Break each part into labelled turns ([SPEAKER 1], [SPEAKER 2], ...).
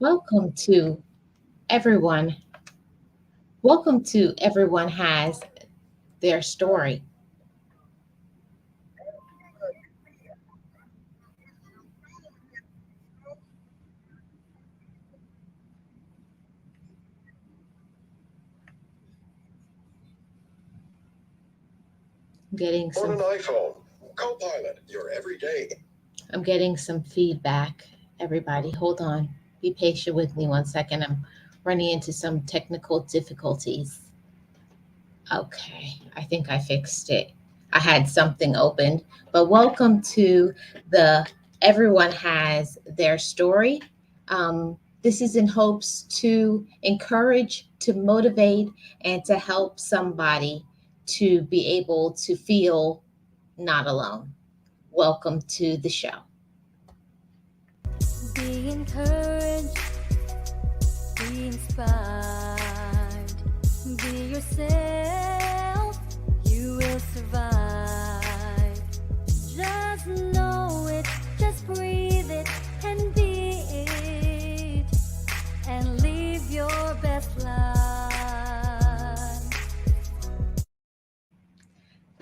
[SPEAKER 1] Welcome to everyone. Welcome to Everyone Has Their Story. I'm getting
[SPEAKER 2] On
[SPEAKER 1] some
[SPEAKER 2] an iPhone, Copilot, your everyday.
[SPEAKER 1] I'm getting some feedback. Everybody, hold on. Be patient with me 1 second. I'm running into some technical difficulties. Okay, I think I fixed it. I had something opened, but welcome to the Everyone Has Their Story. This is in hopes to encourage, to motivate, and to help somebody to be able to feel not alone. Welcome to the show.
[SPEAKER 3] Be encouraged, be inspired, be yourself, you will survive. Just know it, just breathe it, and be it, and live your best life.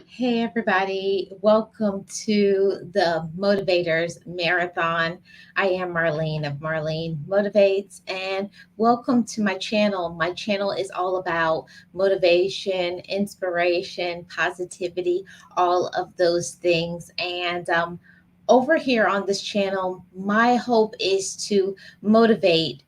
[SPEAKER 1] Hey, everybody. Welcome to the Motivators Marathon. I am Marlene of Marlene Motivates, and welcome to my channel. My channel is all about motivation, inspiration, positivity, all of those things. And over here on this channel, my hope is to motivate,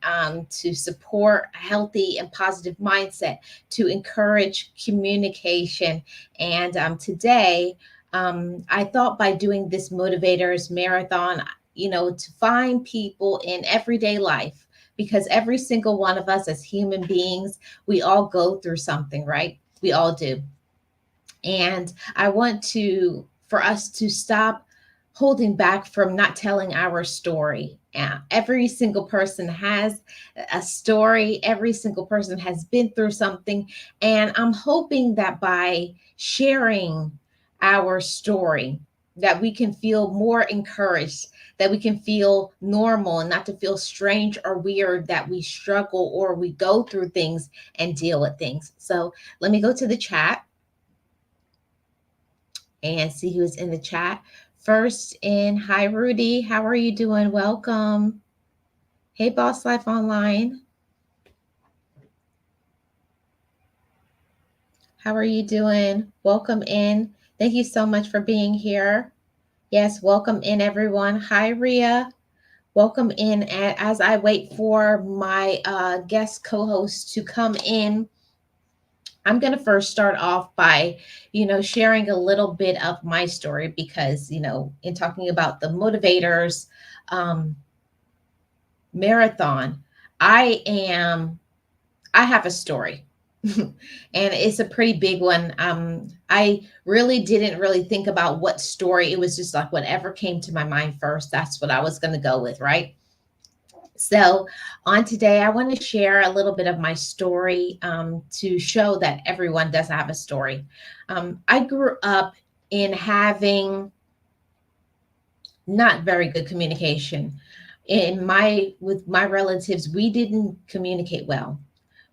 [SPEAKER 1] to support a healthy and positive mindset, to encourage communication and today, I thought by doing this motivators marathon, to find people in everyday life, because every single one of us as human beings, we all go through something, right? We all do. And I want for us to stop holding back from not telling our story. Every single person has a story, every single person has been through something. And I'm hoping that by sharing our story, that we can feel more encouraged, that we can feel normal and not to feel strange or weird that we struggle or we go through things and deal with things. So let me go to the chat and see who's in the chat. First in, hi Rudy, how are you doing? Welcome. Hey Boss Life Online, how are you doing? Welcome in. Thank you so much for being here. Yes, welcome in everyone. Hi Ria, welcome in. As I wait for my guest co-host to come in, I'm going to first start off by, sharing a little bit of my story because, in talking about the motivators um, marathon, I am, I have a story. And it's a pretty big one. I really didn't really think about what story. It was just like whatever came to my mind first. That's what I was going to go with, right? So, on today, I want to share a little bit of my story to show that everyone does have a story. I grew up in having not very good communication. In my with my relatives, we didn't communicate well.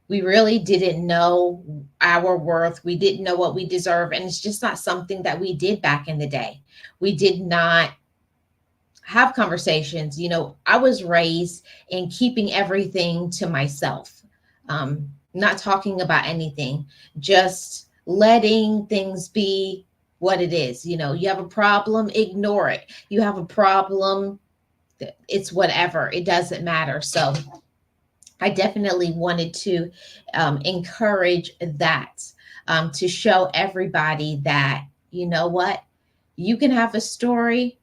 [SPEAKER 1] We really didn't know our worth. We didn't know what we deserve, and it's just not something that we did back in the day. We did not have conversations. I was raised in keeping everything to myself, not talking about anything, just letting things be what it is. You have a problem, ignore it. You have a problem, it's whatever, it doesn't matter. So I definitely wanted to encourage that, to show everybody that, you know what, you can have a story,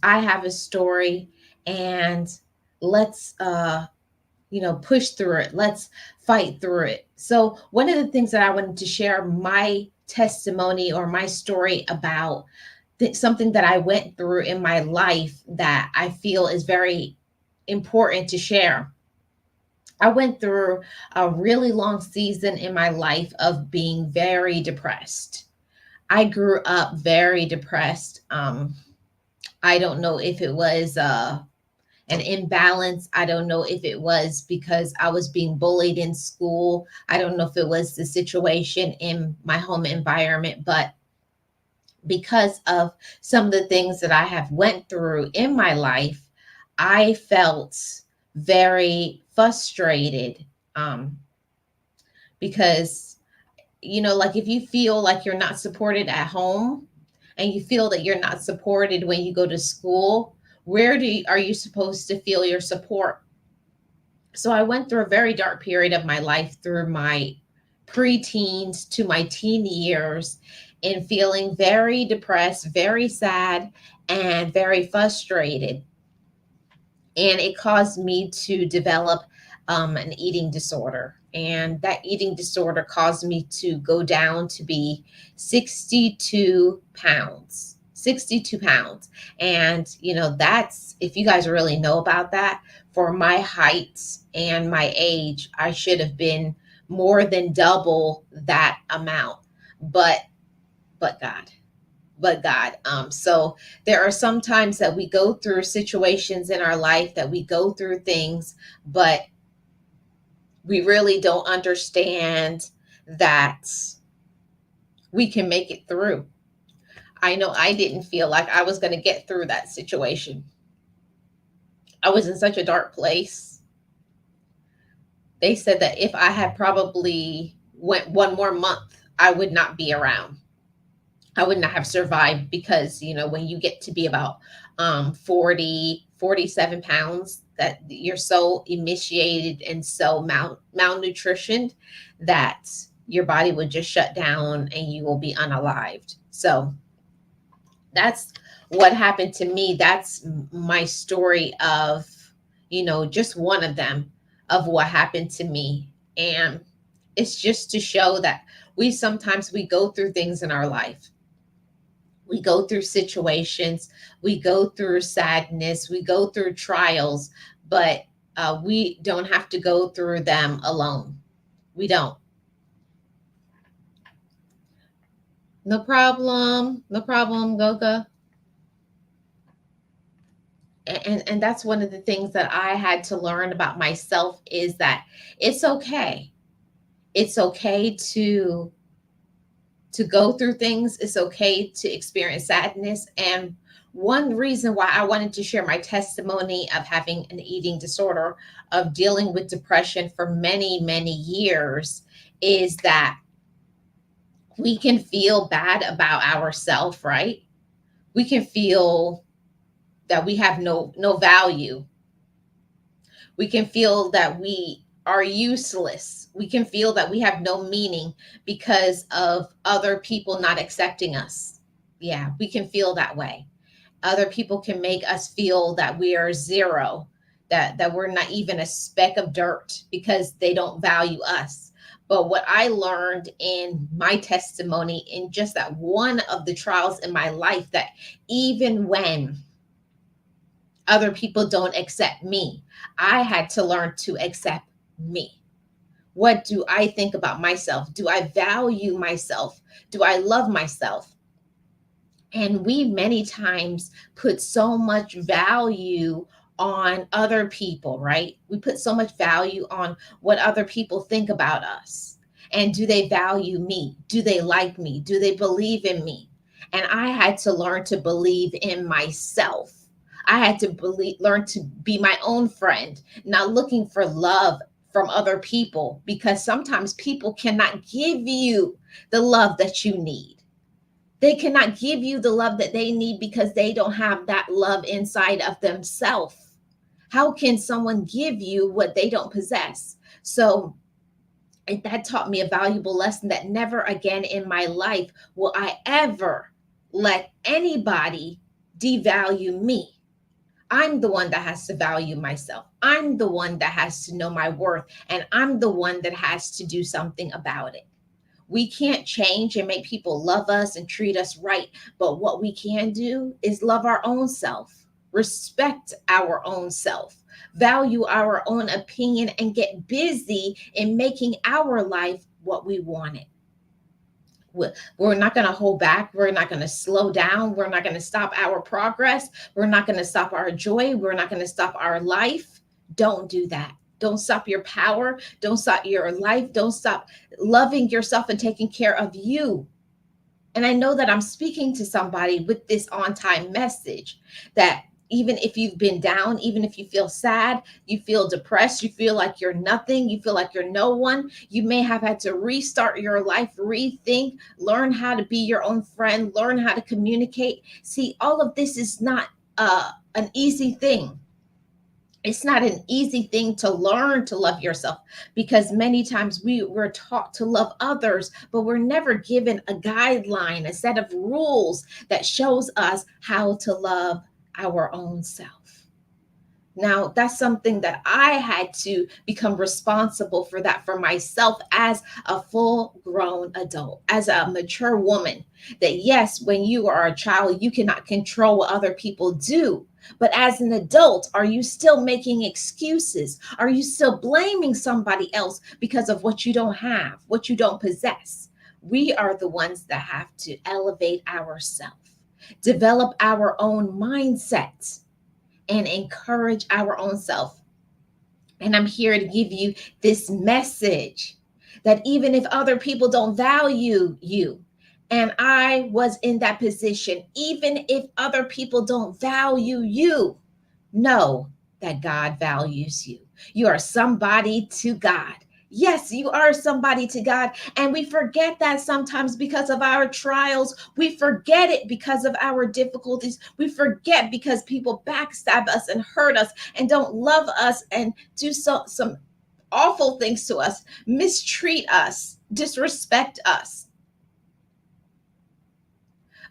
[SPEAKER 1] I have a story, and let's push through it. Let's fight through it. So one of the things that I wanted to share my testimony or my story about, something that I went through in my life that I feel is very important to share. I went through a really long season in my life of being very depressed. I grew up very depressed. I don't know if it was an imbalance. I don't know if it was because I was being bullied in school. I don't know if it was the situation in my home environment, but because of some of the things that I have went through in my life, I felt very frustrated, um, because like if you feel like you're not supported at home and you feel that you're not supported when you go to school, where are you supposed to feel your support? So I went through a very dark period of my life through my preteens to my teen years, and feeling very depressed, very sad, and very frustrated. And it caused me to develop an eating disorder. And that eating disorder caused me to go down to be 62 pounds. 62 pounds. And, that's, if you guys really know about that, for my height and my age, I should have been more than double that amount. But, but God, so there are some times that we go through situations in our life, that we go through things, but we really don't understand that we can make it through. I know I didn't feel like I was going to get through that situation. I was in such a dark place. They said that if I had probably went one more month, I would not be around. I would not have survived, because when you get to be about 40, 47 pounds, that you're so emaciated and so malnutritioned that your body would just shut down and you will be unalived. So that's what happened to me. That's my story of, just one of them, of what happened to me. And it's just to show that we go through things in our life. We go through situations, we go through sadness, we go through trials, but we don't have to go through them alone. We don't. No problem. No problem, Goga. And that's one of the things that I had to learn about myself, is that it's okay. It's okay to go through things. It's okay to experience sadness. And one reason why I wanted to share my testimony of having an eating disorder, of dealing with depression for many, many years, is that we can feel bad about ourselves, right? We can feel that we have no value. We can feel that we are useless. We can feel that we have no meaning because of other people not accepting us. Yeah, we can feel that way. Other people can make us feel that we are zero, that we're not even a speck of dirt, because they don't value us. But what I learned in my testimony, in just that one of the trials in my life, that even when other people don't accept me, I had to learn to accept me. What do I think about myself? Do I value myself? Do I love myself? And we many times put so much value on other people, right? We put so much value on what other people think about us. And do they value me? Do they like me? Do they believe in me? And I had to learn to believe in myself. I had to learn to be my own friend, not looking for love from other people, because sometimes people cannot give you the love that you need. They cannot give you the love that they need, because they don't have that love inside of themselves. How can someone give you what they don't possess? So that taught me a valuable lesson, that never again in my life will I ever let anybody devalue me. I'm the one that has to value myself. I'm the one that has to know my worth, and I'm the one that has to do something about it. We can't change and make people love us and treat us right. But what we can do is love our own self, respect our own self, value our own opinion, and get busy in making our life what we want it. We're not going to hold back. We're not going to slow down. We're not going to stop our progress. We're not going to stop our joy. We're not going to stop our life. Don't do that. Don't stop your power. Don't stop your life. Don't stop loving yourself and taking care of you. And I know that I'm speaking to somebody with this on time message that even if you've been down, even if you feel sad, you feel depressed, you feel like you're nothing, you feel like you're no one, you may have had to restart your life, rethink, learn how to be your own friend, learn how to communicate. See, all of this is not an easy thing. It's not an easy thing to learn to love yourself, because many times we're taught to love others, but we're never given a guideline, a set of rules that shows us how to love our own self. Now, that's something that I had to become responsible for, that for myself as a full grown adult, as a mature woman. That yes, when you are a child, you cannot control what other people do. But as an adult, are you still making excuses? Are you still blaming somebody else because of what you don't have, what you don't possess? We are the ones that have to elevate ourselves, develop our own mindset, and encourage our own self. And I'm here to give you this message that even if other people don't value you, and I was in that position, even if other people don't value you, know that God values you. You are somebody to God. Yes, you are somebody to God. And we forget that sometimes because of our trials. We forget it because of our difficulties. We forget because people backstab us and hurt us and don't love us and do some awful things to us, mistreat us, disrespect us.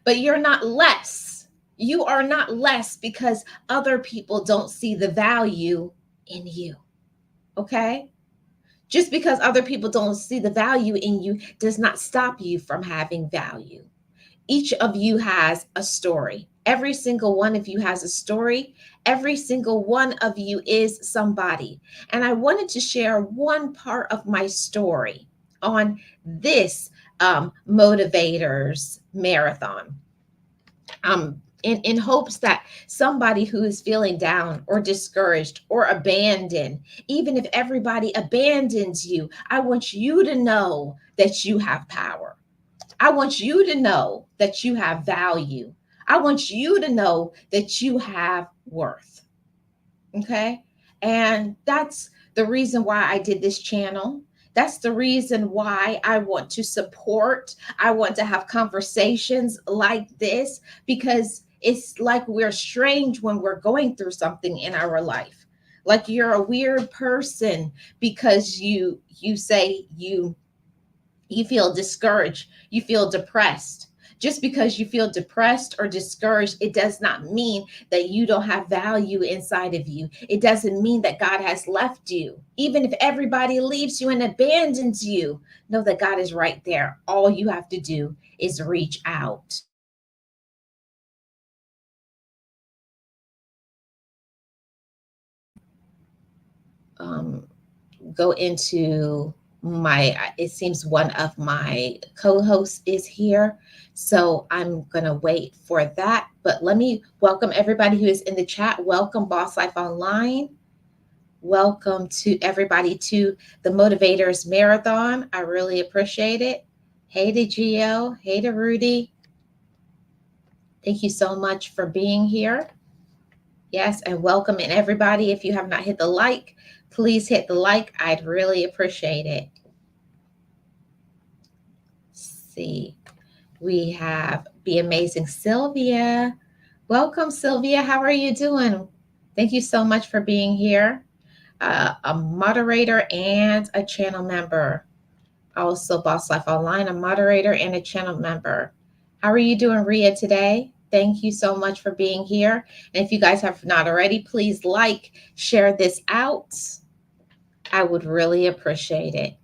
[SPEAKER 1] But you're not less. You are not less because other people don't see the value in you. Okay? Just because other people don't see the value in you does not stop you from having value. Each of you has a story. Every single one of you has a story. Every single one of you is somebody. And I wanted to share one part of my story on this Motivators Marathon. In hopes that somebody who is feeling down or discouraged or abandoned, even if everybody abandons you, I want you to know that you have power. I want you to know that you have value. I want you to know that you have worth. Okay. And that's the reason why I did this channel. That's the reason why I want to support. I want to have conversations like this, because it's like we're strange when we're going through something in our life. Like you're a weird person because you say you feel discouraged, you feel depressed. Just because you feel depressed or discouraged, it does not mean that you don't have value inside of you. It doesn't mean that God has left you. Even if everybody leaves you and abandons you, know that God is right there. All you have to do is reach out. Um, Go into my, it seems one of my co-hosts is here, so I'm gonna wait for that. But let me welcome everybody who is in the chat. Welcome Boss Life Online. Welcome to everybody to the Motivators Marathon. I really appreciate it. Hey to Gio. Hey to Rudy. Thank you so much for being here. Yes, and welcome. And everybody, if you have not hit the like, please hit the like. I'd really appreciate it. See, we have Be Amazing Sylvia. Welcome, Sylvia. How are you doing? Thank you so much for being here. A moderator and a channel member. Also, Boss Life Online, a moderator and a channel member. How are you doing, Ria, today? Thank you so much for being here. And if you guys have not already, please like, share this out. I would really appreciate it.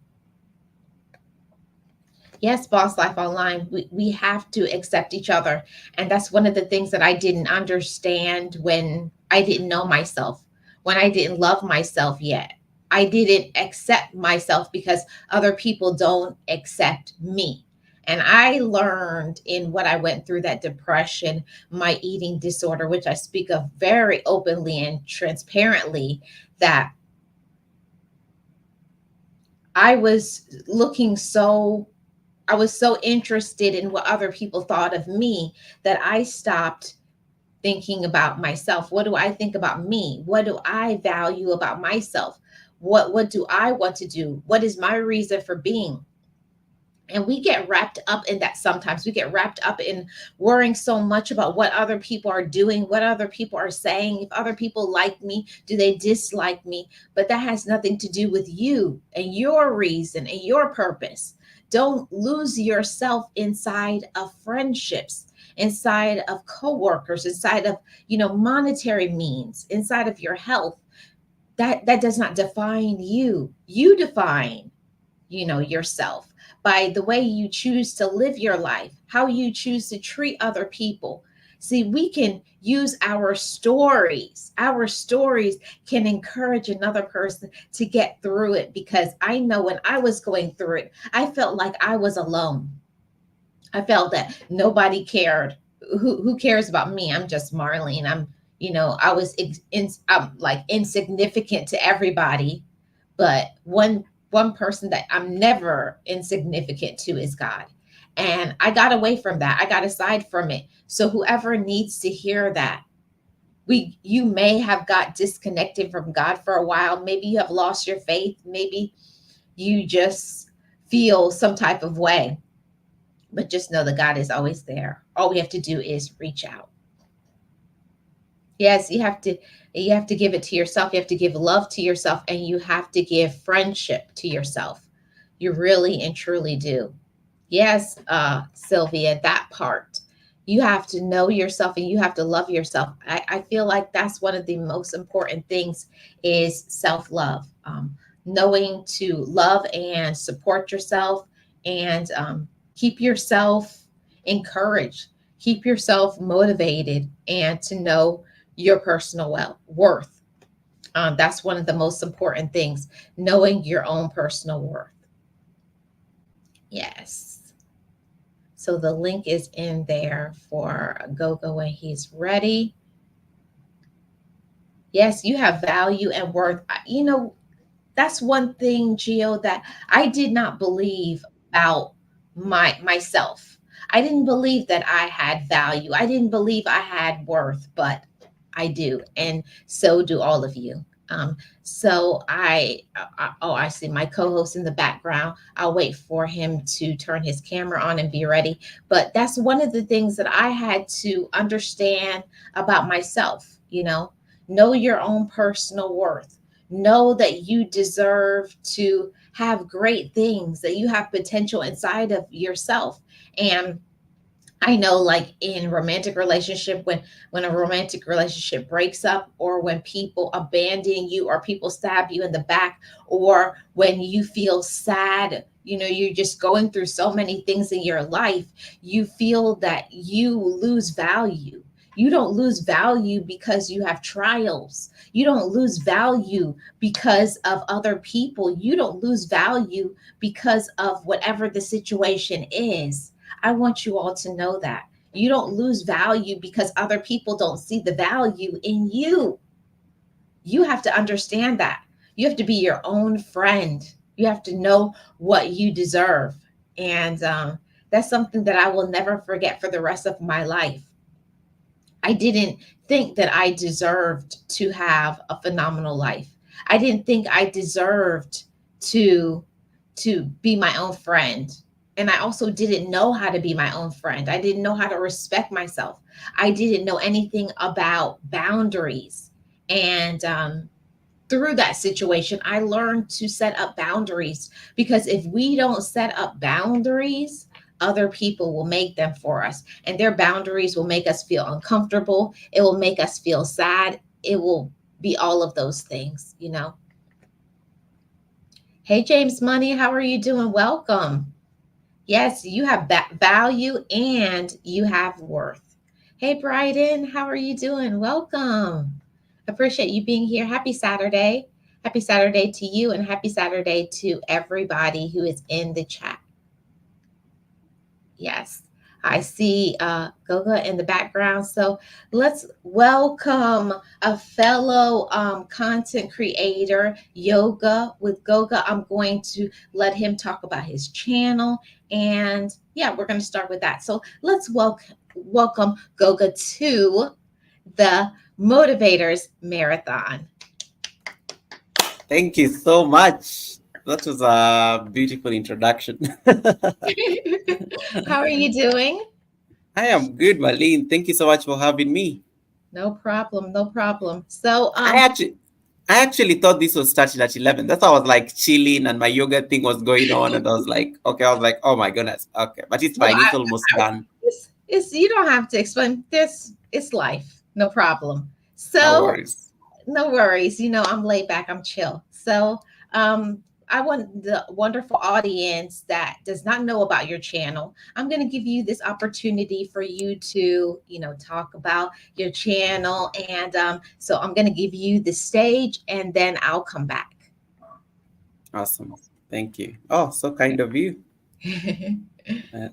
[SPEAKER 1] Yes, Boss Life Online, we have to accept each other. And that's one of the things that I didn't understand when I didn't know myself, when I didn't love myself yet. I didn't accept myself because other people don't accept me. And I learned in what I went through, that depression, my eating disorder, which I speak of very openly and transparently, that I was looking so, I was so interested in what other people thought of me that I stopped thinking about myself. What do I think about me? What do I value about myself? What do I want to do? What is my reason for being? And we get wrapped up in that. Sometimes we get wrapped up in worrying so much about what other people are doing, what other people are saying, if other people like me, do they dislike me? But that has nothing to do with you and your reason and your purpose. Don't lose yourself inside of friendships, inside of coworkers, inside of, monetary means, inside of your health. That does not define you. You define, yourself by the way you choose to live your life, how you choose to treat other people. See, we can use our stories. Our stories can encourage another person to get through it, because I know when I was going through it, I felt like I was alone. I felt that nobody cared. Who cares about me? I'm just Marlene. I was I'm like insignificant to everybody. But one person that I'm never insignificant to is God. And I got away from that. I got aside from it. So whoever needs to hear that, you may have got disconnected from God for a while. Maybe you have lost your faith. Maybe you just feel some type of way. But just know that God is always there. All we have to do is reach out. Yes, you have to give it to yourself. You have to give love to yourself, and you have to give friendship to yourself. You really and truly do. Yes, Sylvia, that part. You have to know yourself and you have to love yourself. I feel like that's one of the most important things is self-love. Knowing to love and support yourself, and keep yourself encouraged, keep yourself motivated, and to know your personal worth. That's one of the most important things, knowing your own personal worth. Yes. So the link is in there for Gogo when he's ready. Yes, you have value and worth. That's one thing, Gio, that I did not believe about myself. I didn't believe that I had value. I didn't believe I had worth, but I do, and so do all of you. So oh, I see my co-host in the background. I'll wait for him to turn his camera on and be ready. But that's one of the things that I had to understand about myself. Know your own personal worth. Know that you deserve to have great things, that you have potential inside of yourself. And I know, like in romantic relationship, when a romantic relationship breaks up, or when people abandon you, or people stab you in the back, or when you feel sad, you're just going through so many things in your life, you feel that you lose value. You don't lose value because you have trials. You don't lose value because of other people. You don't lose value because of whatever the situation is. I want you all to know that. You don't lose value because other people don't see the value in you. You have to understand that. You have to be your own friend. You have to know what you deserve. And that's something that I will never forget for the rest of my life. I didn't think that I deserved to have a phenomenal life. I didn't think I deserved to be my own friend. And I also didn't know how to be my own friend. I didn't know how to respect myself. I didn't know anything about boundaries. And through that situation, I learned to set up boundaries, because if we don't set up boundaries, other people will make them for us. And their boundaries will make us feel uncomfortable. It will make us feel sad. It will be all of those things. Hey, James Money, how are you doing? Welcome. Yes, you have value and you have worth. Hey, Bryden, how are you doing? Welcome. Appreciate you being here. Happy Saturday. Happy Saturday to you, and happy Saturday to everybody who is in the chat. Yes, I see Goga in the background. So let's welcome a fellow content creator, Yoga with Goga. I'm going to let him talk about his channel. And yeah, we're going to start with that. So let's welcome Goga to the Motivators Marathon.
[SPEAKER 4] Thank you so much. That was a beautiful introduction.
[SPEAKER 1] How are you doing?
[SPEAKER 4] I am good, Marlene. Thank you so much for having me.
[SPEAKER 1] No problem, no problem. So,
[SPEAKER 4] I actually I actually thought this was starting at 11. That's why I was like chilling and my yoga thing was going on. And I was like, okay, I was like, oh my goodness. Okay. But it's
[SPEAKER 1] well,
[SPEAKER 4] fine. It's almost done.
[SPEAKER 1] it's you don't have to explain this. It's life, no problem.
[SPEAKER 4] No
[SPEAKER 1] So
[SPEAKER 4] worries.
[SPEAKER 1] no worries. I'm laid back. I'm chill. So um, I want the wonderful audience that does not know about your channel. I'm going to give you this opportunity for you to talk about your channel, and so I'm going to give you the stage, and then I'll come back.
[SPEAKER 4] Awesome. Thank you. Oh, so kind of you. Uh,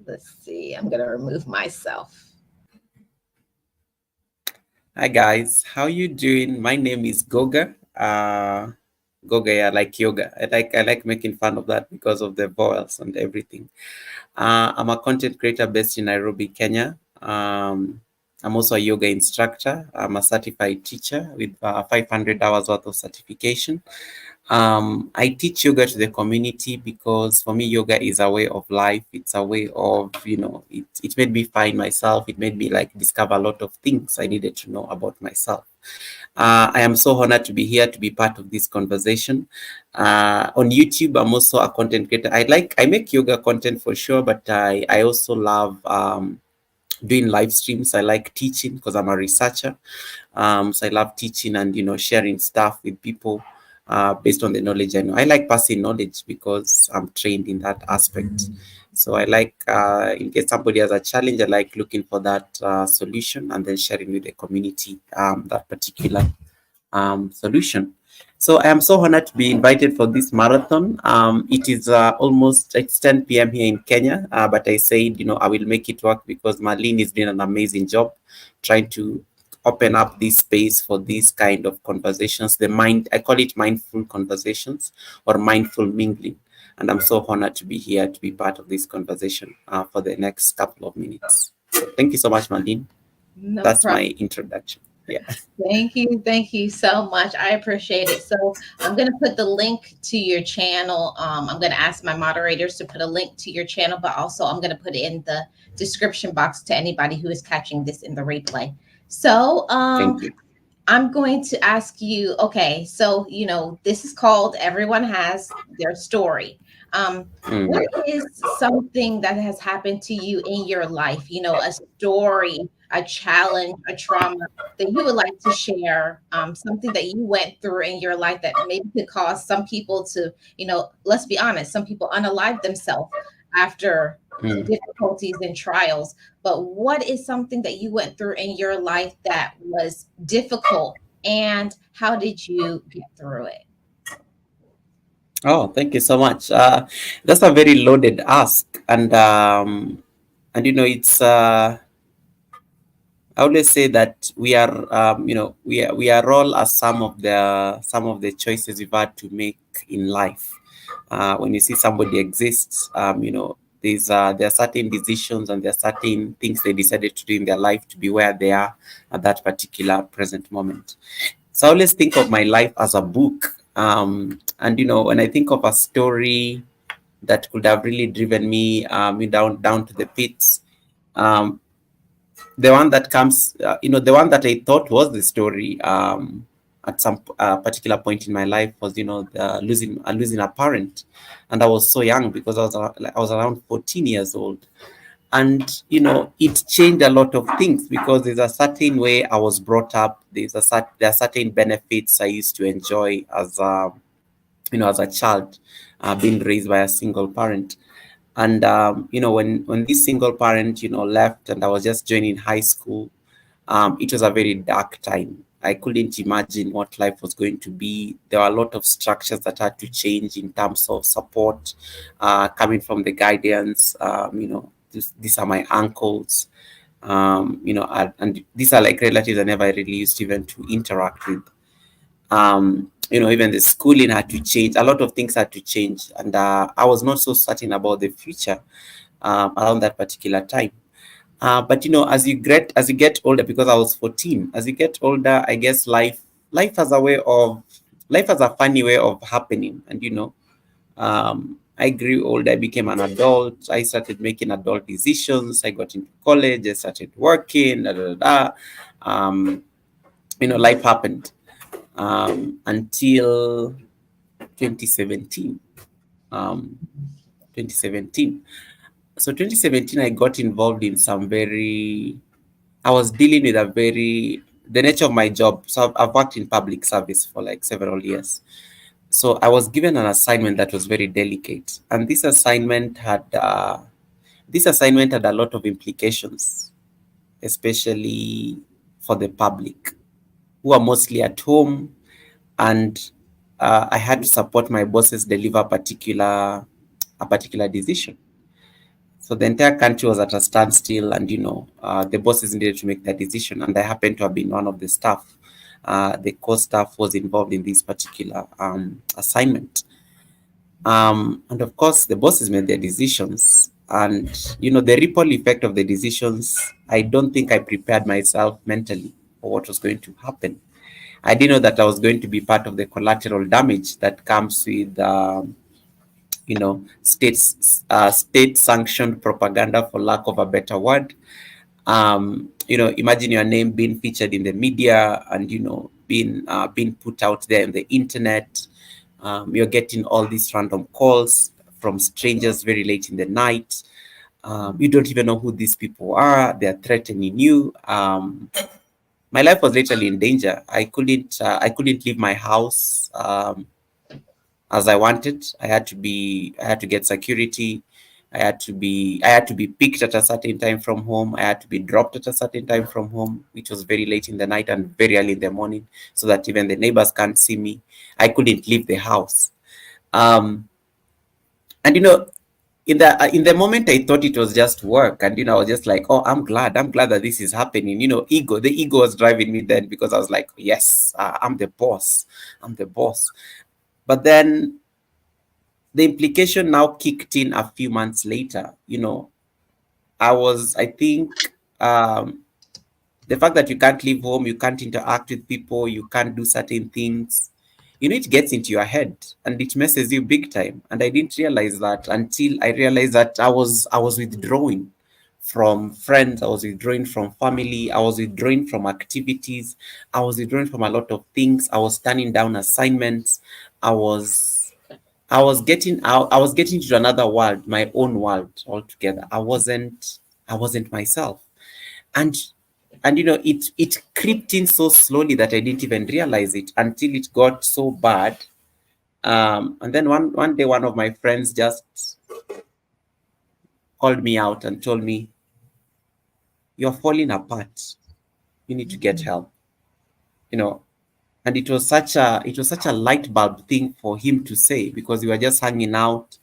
[SPEAKER 1] Let's see. I'm going to remove myself.
[SPEAKER 4] Hi guys. How you doing? My name is Goga. Goga, yeah, like yoga. I like making fun of that because of the vowels and everything. I'm a content creator based in Nairobi, Kenya. I'm also a yoga instructor. I'm a certified teacher with 500 hours worth of certification. I teach yoga to the community because for me, yoga is a way of life. It's a way of, it made me find myself. It made me like discover a lot of things I needed to know about myself. I am so honored to be here to be part of this conversation. On YouTube, I'm also a content creator. I make yoga content for sure, but I also love doing live streams. I like teaching because I'm a researcher. So I love teaching and sharing stuff with people based on the knowledge I know. I like passing knowledge because I'm trained in that aspect. So I like, in case somebody has a challenge, I like looking for that solution and then sharing with the community that particular solution. So I am so honored to be invited for this marathon. It is it's 10 p.m. here in Kenya, but I said, I will make it work because Marlene is doing an amazing job trying to open up this space for these kind of conversations. I call it mindful conversations or mindful mingling. And I'm so honored to be here to be part of this conversation for the next couple of minutes. So thank you so much, Marlene.
[SPEAKER 1] No
[SPEAKER 4] That's my
[SPEAKER 1] problem.
[SPEAKER 4] introduction. Yeah.
[SPEAKER 1] Thank you so much. I appreciate it. So I'm going to put the link to your channel. I'm going to ask my moderators to put a link to your channel, but also I'm going to put it in the description box to anybody who is catching this in the replay. So
[SPEAKER 4] Thank you.
[SPEAKER 1] I'm going to ask you, okay, so this is called Everyone Has Their Story. What
[SPEAKER 4] Mm.
[SPEAKER 1] is something that has happened to you in your life? A story, a challenge, a trauma that you would like to share, something that you went through in your life that maybe could cause some people to, let's be honest, some people unalive themselves after
[SPEAKER 4] Mm.
[SPEAKER 1] difficulties and trials. But what is something that you went through in your life that was difficult, and how did you get through it?
[SPEAKER 4] Oh, thank you so much. That's a very loaded ask, and it's. I always say that we are, we are all as some of the choices we've had to make in life. When you see somebody exists, there are certain decisions and there are certain things they decided to do in their life to be where they are at that particular present moment. So I always think of my life as a book. And when I think of a story that could have really driven me down to the pits, um, the one that comes, the one that I thought was the story at some particular point in my life was, losing a parent, and I was so young because I was around 14 years old, and it changed a lot of things because there's a certain way I was brought up. There are certain benefits I used to enjoy as a child, being raised by a single parent. And when this single parent left and I was just joining high school, it was a very dark time. I couldn't imagine what life was going to be. There were a lot of structures that had to change in terms of support, coming from the guidance. These are my uncles. And these are like relatives I never really used even to interact with. Even the schooling had to change. A lot of things had to change, and I was not so certain about the future around that particular time. But as you get older, because I was 14, as you get older, I guess life has a way of life has a funny way of happening, and I grew old. I became an adult. I started making adult decisions. I got into college. I started working. Da, da, da, da. Um, Life happened until 2017. Um, 2017. So 2017, I got involved in some very. I was dealing with the nature of my job. So I've worked in public service for like several years. So I was given an assignment that was very delicate, and this assignment had a lot of implications, especially for the public who are mostly at home, and I had to support my bosses deliver a particular decision. So the entire country was at a standstill, and the bosses needed to make that decision, and I happened to have been one of the staff. The core staff was involved in this particular assignment. And of course, the bosses made their decisions, and the ripple effect of the decisions. I don't think I prepared myself mentally for what was going to happen. I didn't know that I was going to be part of the collateral damage that comes with, state sanctioned propaganda, for lack of a better word. Imagine your name being featured in the media, and being put out there on the internet. You're getting all these random calls from strangers very late in the night. You don't even know who these people are. They're threatening you. My life was literally in danger. I couldn't leave my house as I wanted. I had to get security. I had to be picked at a certain time from home. I had to be dropped at a certain time from home, which was very late in the night and very early in the morning, so that even the neighbors can't see me. I couldn't leave the house. And in the moment, I thought it was just work, and I was just like, oh, I'm glad that this is happening. The ego was driving me then, because I was like, yes, I'm the boss. I'm the boss. But then the implication now kicked in a few months later. I think, the fact that you can't leave home, you can't interact with people, you can't do certain things, it gets into your head, and it messes you big time. And I didn't realize that until I realized that I was withdrawing from friends, I was withdrawing from family, I was withdrawing from activities, I was withdrawing from a lot of things. I was turning down assignments. I was I was getting out. I was getting to another world, my own world altogether. I wasn't myself, and it crept in so slowly that I didn't even realize it until it got so bad. And then one day, one of my friends just called me out and told me, "You're falling apart. You need to get help." You know, and it was such a light bulb thing for him to say, because we were just hanging out,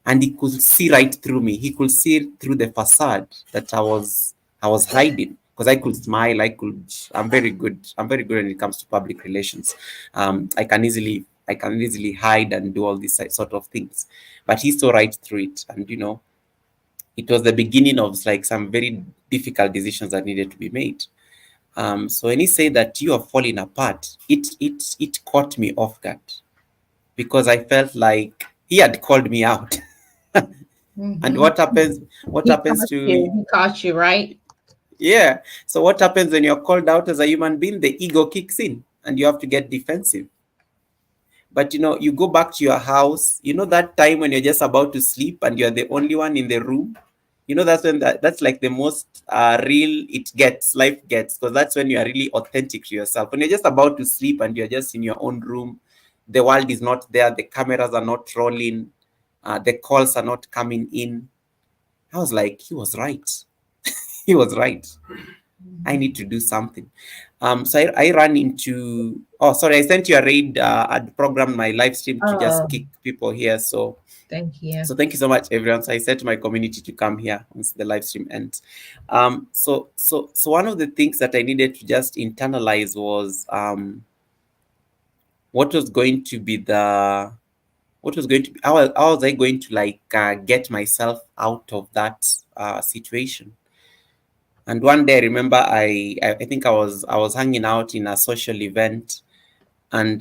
[SPEAKER 4] and he could see right through me. He could see through the facade that I was hiding, because I could smile. I'm very good. I'm very good when it comes to public relations. I can easily hide and do all these sort of things, but he saw right through it, and it was the beginning of like some very difficult decisions that needed to be made. So when he said that you are falling apart, it caught me off guard, because I felt like he had called me out. And
[SPEAKER 1] Hmm.
[SPEAKER 4] what happens to,
[SPEAKER 1] He caught you, right?
[SPEAKER 4] yeah. So what happens when you're called out as a human being? The ego kicks in, and you have to get defensive. But you go back to your house. That time when you're just about to sleep and you're the only one in the room. That's when that's like the most real life gets, because that's when you are really authentic to yourself. When you're just about to sleep and you're just in your own room, the world is not there, the cameras are not rolling, the calls are not coming in. I was like, he was right. He was right. I need to do something. So I ran into, oh, sorry, I sent you a raid. I'd programmed my live stream to just
[SPEAKER 1] Oh,
[SPEAKER 4] kick people here. So,
[SPEAKER 1] thank you.
[SPEAKER 4] so thank you so much, everyone. So I said to my community to come here once the live stream ends. So one of the things that I needed to just internalize was what was going to be the what was going to be how was I going to like get myself out of that situation. And one day I remember I think I was hanging out in a social event, and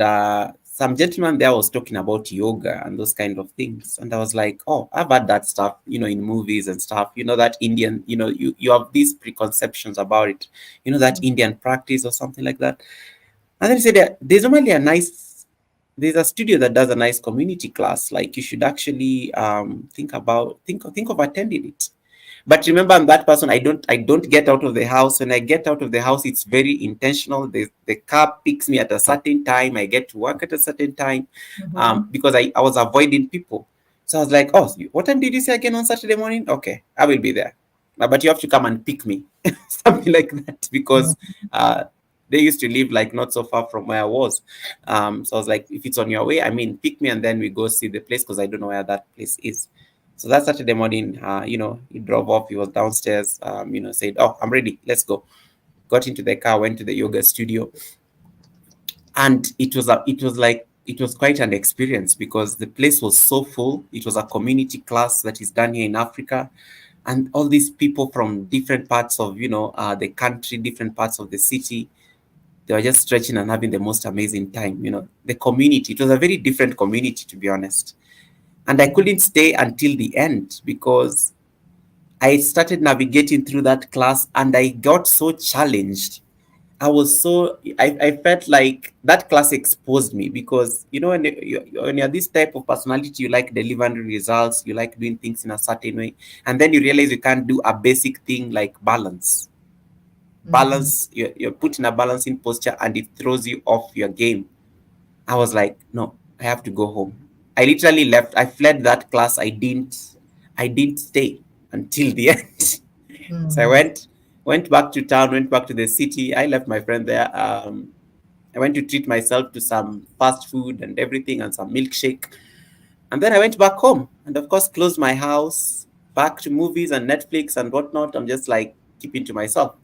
[SPEAKER 4] some gentleman there was talking about yoga and those kind of things, and I was like, oh, I've had that stuff, in movies and stuff, that Indian, you have these preconceptions about it, that Indian practice or something like that. And then he said, there's normally there's a studio that does a nice community class. Like you should actually think of attending it. But remember, I'm that person. I don't get out of the house. When I get out of the house, it's very intentional. The car picks me at a certain time. I get to work at a certain time,
[SPEAKER 1] Mhm.
[SPEAKER 4] because I was avoiding people. So I was like, oh, what time did you say again on Saturday morning? Okay, I will be there. But you have to come and pick me, something like that, because uh, they used to live like not so far from where I was. So I was like, if it's on your way, I mean, pick me and then we go see the place, because I don't know where that place is. So that Saturday morning, he drove off. He was downstairs. Said, "Oh, I'm ready. Let's go." Got into the car, went to the yoga studio, and it was quite an experience because the place was so full. It was a community class that is done here in Africa, and all these people from different parts of the country, different parts of the city. They were just stretching and having the most amazing time. The community. It was a very different community, to be honest. And I couldn't stay until the end because I started navigating through that class and I got so challenged. I felt like that class exposed me because, when you're this type of personality, you like delivering results, you like doing things in a certain way. And then you realize you can't do a basic thing like balance.
[SPEAKER 1] Mhm.
[SPEAKER 4] You're put in a balancing posture and it throws you off your game. I was like, no, I have to go home. I literally left. I fled that class. I didn't stay until the end. So I
[SPEAKER 1] Mhm.
[SPEAKER 4] went back to town, went back to the city. I left my friend there. I went to treat myself to some fast food and everything and some milkshake. And then I went back home and of course closed my house, back to movies and Netflix and whatnot. I'm just like keeping to myself.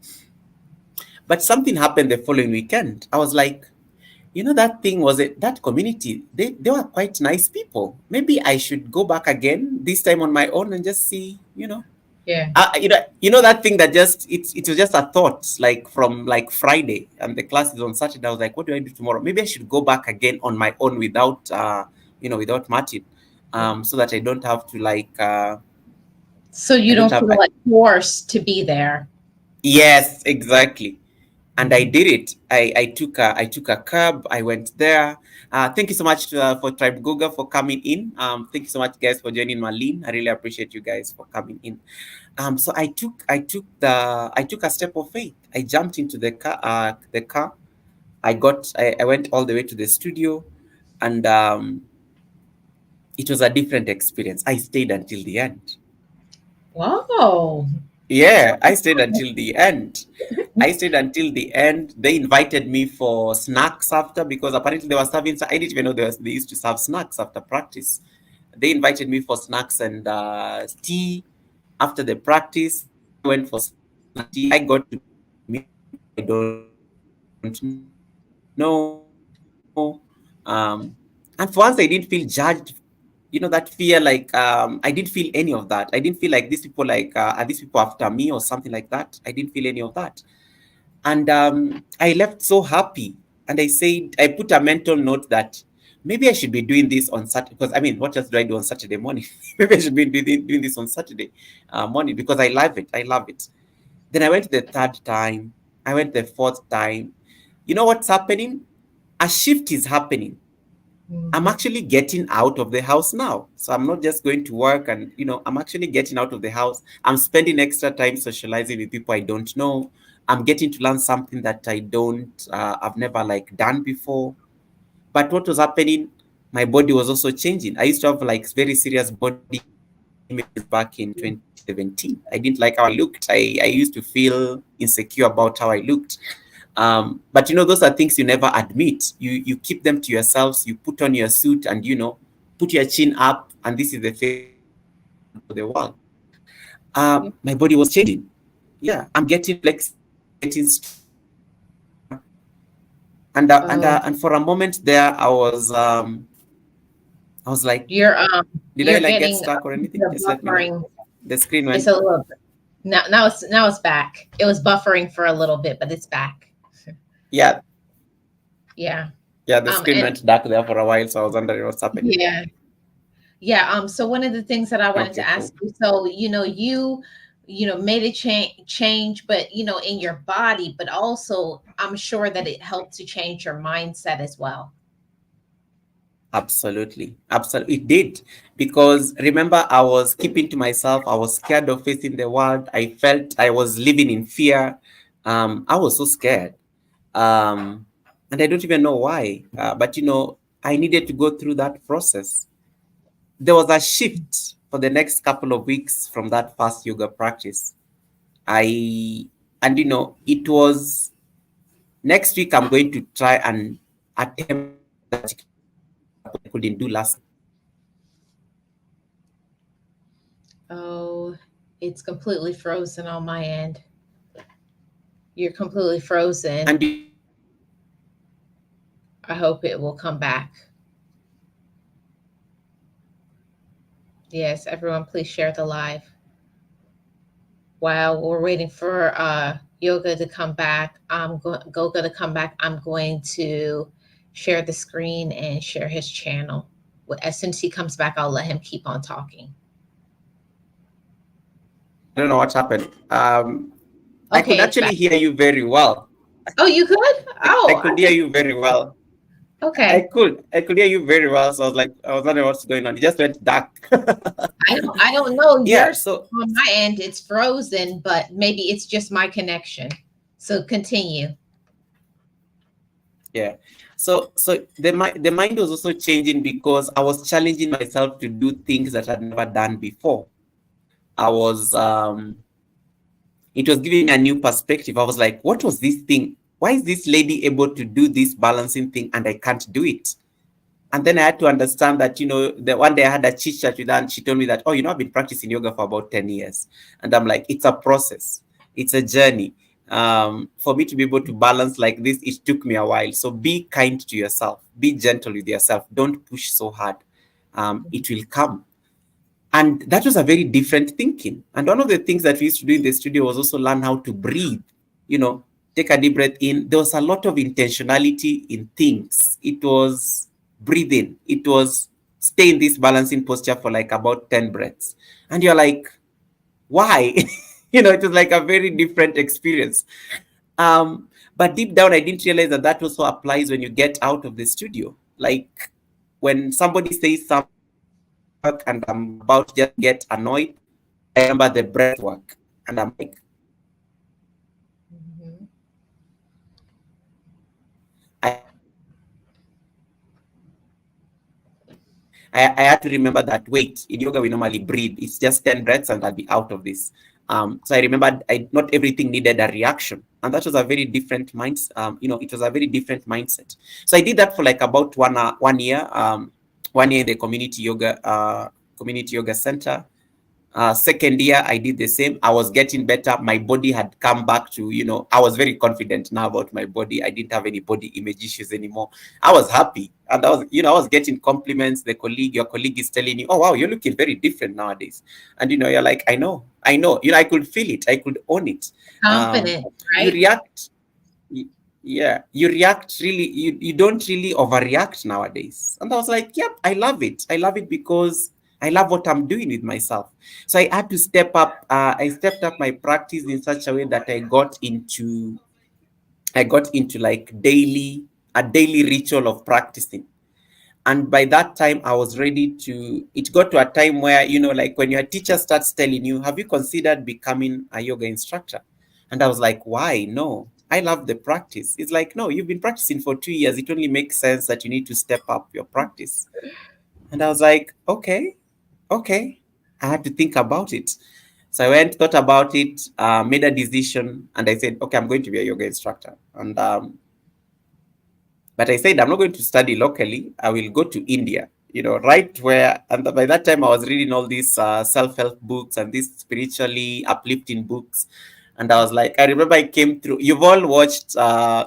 [SPEAKER 4] But something happened the following weekend. I was like, that thing was it, that community, they were quite nice people. Maybe I should go back again, this time on my own and just see.
[SPEAKER 1] Yeah.
[SPEAKER 4] That thing that just it was just a thought like from like Friday and the class is on Saturday. I was like, what do I do tomorrow? Maybe I should go back again on my own without Martin, so that I don't have to
[SPEAKER 1] So
[SPEAKER 4] I
[SPEAKER 1] you
[SPEAKER 4] don't
[SPEAKER 1] don't
[SPEAKER 4] have
[SPEAKER 1] feel like forced to be there.
[SPEAKER 4] yes, exactly. And I
[SPEAKER 1] Mhm.
[SPEAKER 4] did it. I took a cab. I went there. Thank you so much for Tribe Goga for coming in. Thank you so much, guys, for joining Marlene. I really appreciate you guys for coming in. So I took a step of faith. I jumped into the car. I went all the way to the studio, and it was a different experience. I stayed until the end.
[SPEAKER 1] Whoa.
[SPEAKER 4] Yeah, I stayed until the end. I stayed until the end. They invited me for snacks after because apparently they were serving. I didn't even know they used to serve snacks after practice. They invited me for snacks and tea after the practice. I went for snacks and tea. I got to meet people I don't know. And for once, I didn't feel judged. That fear, I didn't feel any of that. I didn't feel like these people are these people after me or something like that. I didn't feel any of that. And I left so happy. And I put a mental note that maybe I should be doing this on Saturday. Because I mean, what else do I do on Saturday morning? Maybe I should be doing this on Saturday morning because I love it. I love it. Then I went the third time. I went the fourth time. You know what's happening? A shift is happening. I'm
[SPEAKER 1] Mhm.
[SPEAKER 4] actually getting out of the house now. So I'm not just going to work and, I'm actually getting out of the house. I'm spending extra time socializing with people I don't know. I'm getting to learn something that I've never like done before. But what was happening? My body was also changing. I used to have like very serious body image issues. images back in 2017. I didn't like how I looked. I used to feel insecure about how I looked. But those are things you never admit. You keep them to yourselves. You put on your suit and put your chin up, and this is the face you want to present to the world. My body was changing. Yeah, I'm getting flexible. I'm getting stronger. And
[SPEAKER 1] Oh,
[SPEAKER 4] for a moment there, I was like, did I
[SPEAKER 1] you're
[SPEAKER 4] like get
[SPEAKER 1] getting
[SPEAKER 4] stuck or anything?
[SPEAKER 1] the
[SPEAKER 4] Just let me know.
[SPEAKER 1] buffering.
[SPEAKER 4] The screen
[SPEAKER 1] It's
[SPEAKER 4] went.
[SPEAKER 1] a little bit. Now it's back. It was buffering for a little bit, but it's back.
[SPEAKER 4] Yeah,
[SPEAKER 1] Yeah.
[SPEAKER 4] yeah. The screen
[SPEAKER 1] And
[SPEAKER 4] went dark there for a while, so I was wondering what's happening.
[SPEAKER 1] yeah. Yeah. So one of the things that I wanted
[SPEAKER 4] Okay,
[SPEAKER 1] to
[SPEAKER 4] cool.
[SPEAKER 1] ask you, so you made a change, but in your body, but also I'm sure that it helped to change your mindset as well.
[SPEAKER 4] Absolutely, absolutely, it did. Because remember, I was keeping to myself. I was scared of facing the world. I felt I was living in fear. I was so scared. Um, and I don't even know why. But I needed to go through that process. There was a shift for the next couple of weeks from that first yoga practice. I and it was next week. I'm going to try and attempt to do that particular pose that I couldn't do last.
[SPEAKER 1] Oh, it's completely frozen on my end. You're completely frozen.
[SPEAKER 4] And
[SPEAKER 1] I hope it will come back. Yes, everyone, please share the live. While we're waiting for Yoga to come back, Goga to come back. I'm going to share the screen and share his channel. As soon as he comes back, I'll let him keep on talking.
[SPEAKER 4] I don't know what happened. I could
[SPEAKER 1] Okay, it's
[SPEAKER 4] actually
[SPEAKER 1] back.
[SPEAKER 4] hear you very well.
[SPEAKER 1] Oh, you could?
[SPEAKER 4] I
[SPEAKER 1] Oh, I
[SPEAKER 4] could hear
[SPEAKER 1] could.
[SPEAKER 4] you very well. I
[SPEAKER 1] Okay.
[SPEAKER 4] could. I could hear you very well. So I was like, I was wondering what's going on. It just went dark.
[SPEAKER 1] I don't know.
[SPEAKER 4] Yeah.
[SPEAKER 1] Yours
[SPEAKER 4] So
[SPEAKER 1] on my end, it's frozen, but maybe it's just my connection. So continue.
[SPEAKER 4] yeah. So the mind was also changing because I was challenging myself to do things that I'd never done before. I was It was giving me a new perspective. I was like, what was this thing? Why is this lady able to do this balancing thing and I can't do it? And then I had to understand that, the one day I had a chit chat with her and she told me that, oh, I've been practicing yoga for about 10 years. And I'm like, it's a process, it's a journey. For me to be able to balance like this, it took me a while. So be kind to yourself, be gentle with yourself. Don't push so hard. It will come. And that was a very different thinking. And one of the things that we used to do in the studio was also learn how to breathe, you know, take a deep breath in. There was a lot of intentionality in things. It was breathing. It was stay in this balancing posture for like about 10 breaths. And you're like, why? It was like a very different experience. But deep down, I didn't realize that that also applies when you get out of the studio. Like when somebody says something at work and I'm about to just get annoyed, I remember the breath work. And I'm like,
[SPEAKER 1] Mhm.
[SPEAKER 4] I had to remember that, I had to remember that, wait, in yoga, we normally breathe. It's just 10 breaths and I'll be out of this. So I remembered not everything needed a reaction. And that was a very different mindset. It was a very different mindset. So I did that for like about 1 year, 1 year in the community yoga center. Second year, I did the same. I was getting better. My body had come back to, I was very confident now about my body. I didn't have any body image issues anymore. I was happy. And I was getting compliments. Your colleague is telling you, oh, wow, you're looking very different nowadays. And, you're like, I know. I could feel it. I could own it. Um,
[SPEAKER 1] Confident,
[SPEAKER 4] you
[SPEAKER 1] right?
[SPEAKER 4] react. Yeah, you react really, you don't really overreact nowadays. And I was like, yep, I love it. I love it because I love what I'm doing with myself. So I had to step up. I stepped up my practice in such a way that I got into like a daily ritual of practicing. And by that time I was ready to it got to a time where, like when your teacher starts telling you, have you considered becoming a yoga instructor? And I was like, why? No, I love the practice. It's like, no, you've been practicing for 2 years. It only makes sense that you need to step up your practice. And I was like, okay. I had to think about it. So I went, thought about it, made a decision, and I said, okay, I'm going to be a yoga instructor. And but I said, I'm not going to study locally. I will go to India, right where, and by that time I was reading all these self-help books and these spiritually uplifting books. And I was like, I remember I came through, you've all watched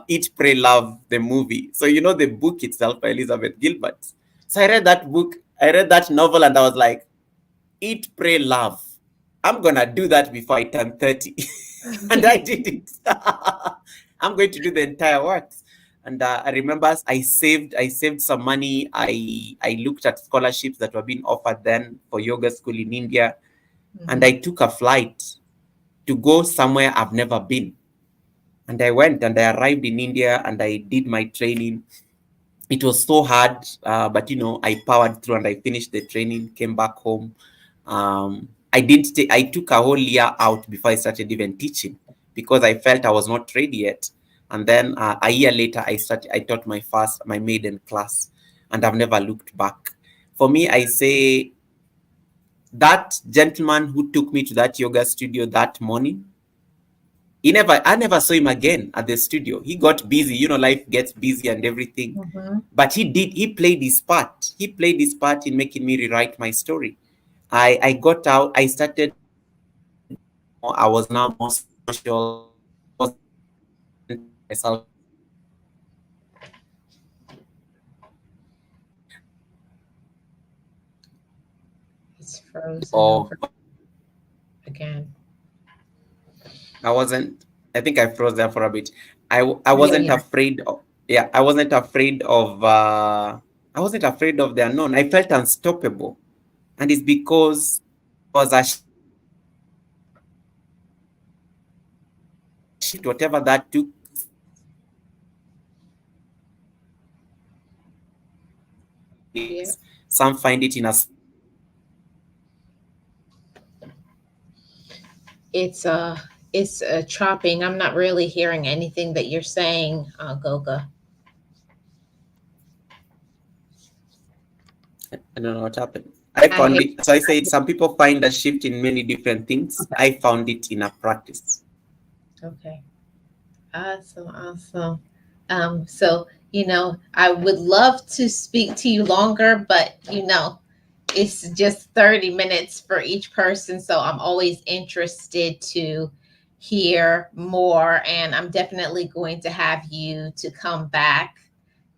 [SPEAKER 4] Eat, Pray, Love, the movie. So, the book itself by Elizabeth Gilbert. So I read that book, I read that novel, and I was like, Eat, Pray, Love. I'm going to do that before I turn 30. And I did it. I'm going to do the entire works. And I remember I saved some money. I looked at scholarships that were being offered then for yoga school in India. And I took a flight to go somewhere I've never been. And I went and I arrived in India and I did my training. It was so hard, but I powered through and I finished the training, came back home. I didn't I took a whole year out before I started even teaching because I felt I was not ready yet. And then a year later, I taught my maiden class, and I've never looked back. For me, I say that gentleman who took me to that yoga studio that morning, I never saw him again at the studio. He got busy, life gets busy and everything. But he played his part. He played his part in making me rewrite my story. I got out, I started more, I was now more social. I wasn't centering myself on
[SPEAKER 1] It's frozen
[SPEAKER 4] of
[SPEAKER 1] over again.
[SPEAKER 4] I wasn't I think I froze there for a bit. I
[SPEAKER 1] Yeah,
[SPEAKER 4] wasn't
[SPEAKER 1] yeah.
[SPEAKER 4] afraid of yeah, I wasn't afraid of the unknown. I felt unstoppable. And it's because there was a shift, whatever that took.
[SPEAKER 1] Yeah.
[SPEAKER 4] Some find it in a
[SPEAKER 1] It's chopping. I'm not really hearing anything that you're saying, Goga.
[SPEAKER 4] I don't know what happened. I
[SPEAKER 1] I
[SPEAKER 4] found
[SPEAKER 1] hear.
[SPEAKER 4] it. So I said some people find a shift in many different things.
[SPEAKER 1] Okay.
[SPEAKER 4] I found it in a practice.
[SPEAKER 1] Okay. Awesome. Awesome. So I would love to speak to you longer, but it's just 30 minutes for each person. So I'm always interested to hear more. And I'm definitely going to have you to come back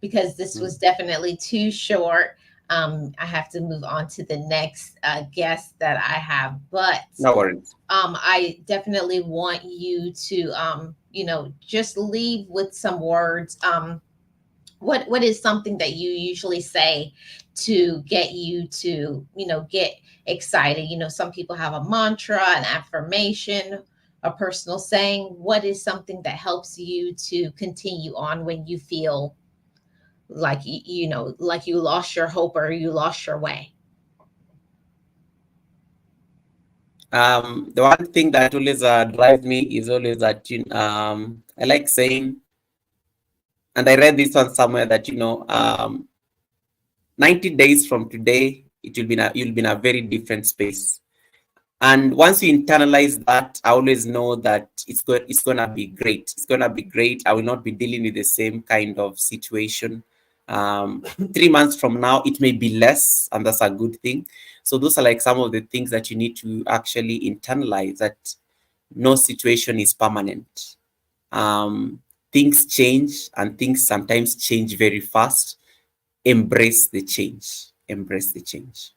[SPEAKER 1] because this
[SPEAKER 4] Mm.
[SPEAKER 1] was definitely too short. I have to move on to the next guest that I have. But
[SPEAKER 4] No worries.
[SPEAKER 1] I definitely want you to, just leave with some words. What is something that you usually say to get you to get excited? Some people have a mantra, an affirmation, a personal saying. What is something that helps you to continue on when you feel like like you lost your hope or you lost your way?
[SPEAKER 4] The one thing that always drives me is always that I like saying, and I read this one somewhere that 90 days from today you'll be in a very different space. And once you internalize that, I always know that it's gonna be great. It's gonna be great. I will not be dealing with the same kind of situation. 3 months from now, it may be less, and that's a good thing. So those are like some of the things that you need to actually internalize, that no situation is permanent. Um, Things change, and things sometimes change very fast. Embrace the change. Embrace the change.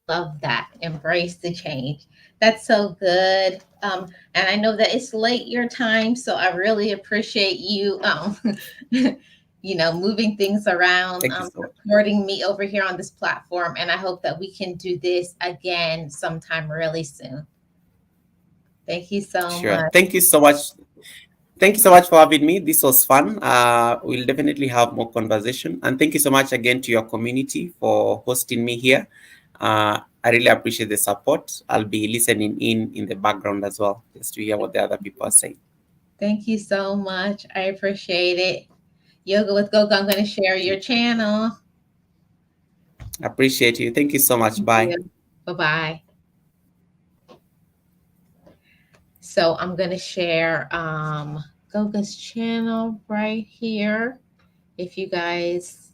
[SPEAKER 1] Love that. Embrace the change. That's so good. And I know that it's late your time, so I really appreciate you, moving things around,
[SPEAKER 4] Thank you so much.
[SPEAKER 1] supporting me over here on this platform. And I hope that we can do this again sometime really soon. Thank you so
[SPEAKER 4] Sure.
[SPEAKER 1] much.
[SPEAKER 4] Thank you so much. Thank you so much for having me. This was fun. We'll definitely have more conversation. And thank you so much again to your community for hosting me here. I really appreciate the support. I'll be listening in the background as well, just to hear what the other people are saying.
[SPEAKER 1] Thank you so much. I appreciate it. Yoga with Goga, I'm going to share your channel.
[SPEAKER 4] Appreciate you. Thank you so much.
[SPEAKER 1] Thank
[SPEAKER 4] Bye.
[SPEAKER 1] you. Bye bye. So I'm going to share Goga's channel right here. If you guys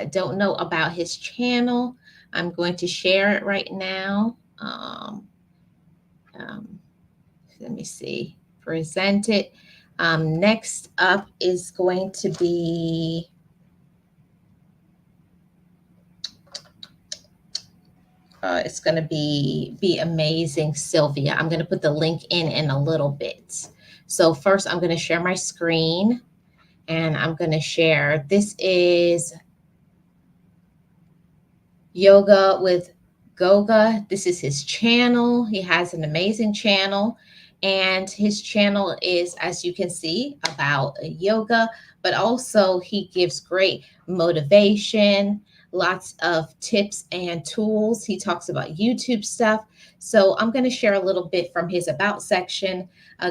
[SPEAKER 1] don't know about his channel, I'm going to share it right now. Um, Let me see. Present it. Next up is going to be it's going to be amazing, Sylvia. I'm going to put the link in a little bit. So first, I'm going to share my screen, and I'm going to share. This is Yoga with Goga. This is his channel. He has an amazing channel, and his channel is, as you can see, about yoga, but also he gives great motivation, lots of tips and tools. He talks about YouTube stuff. So I'm going to share a little bit from his about section.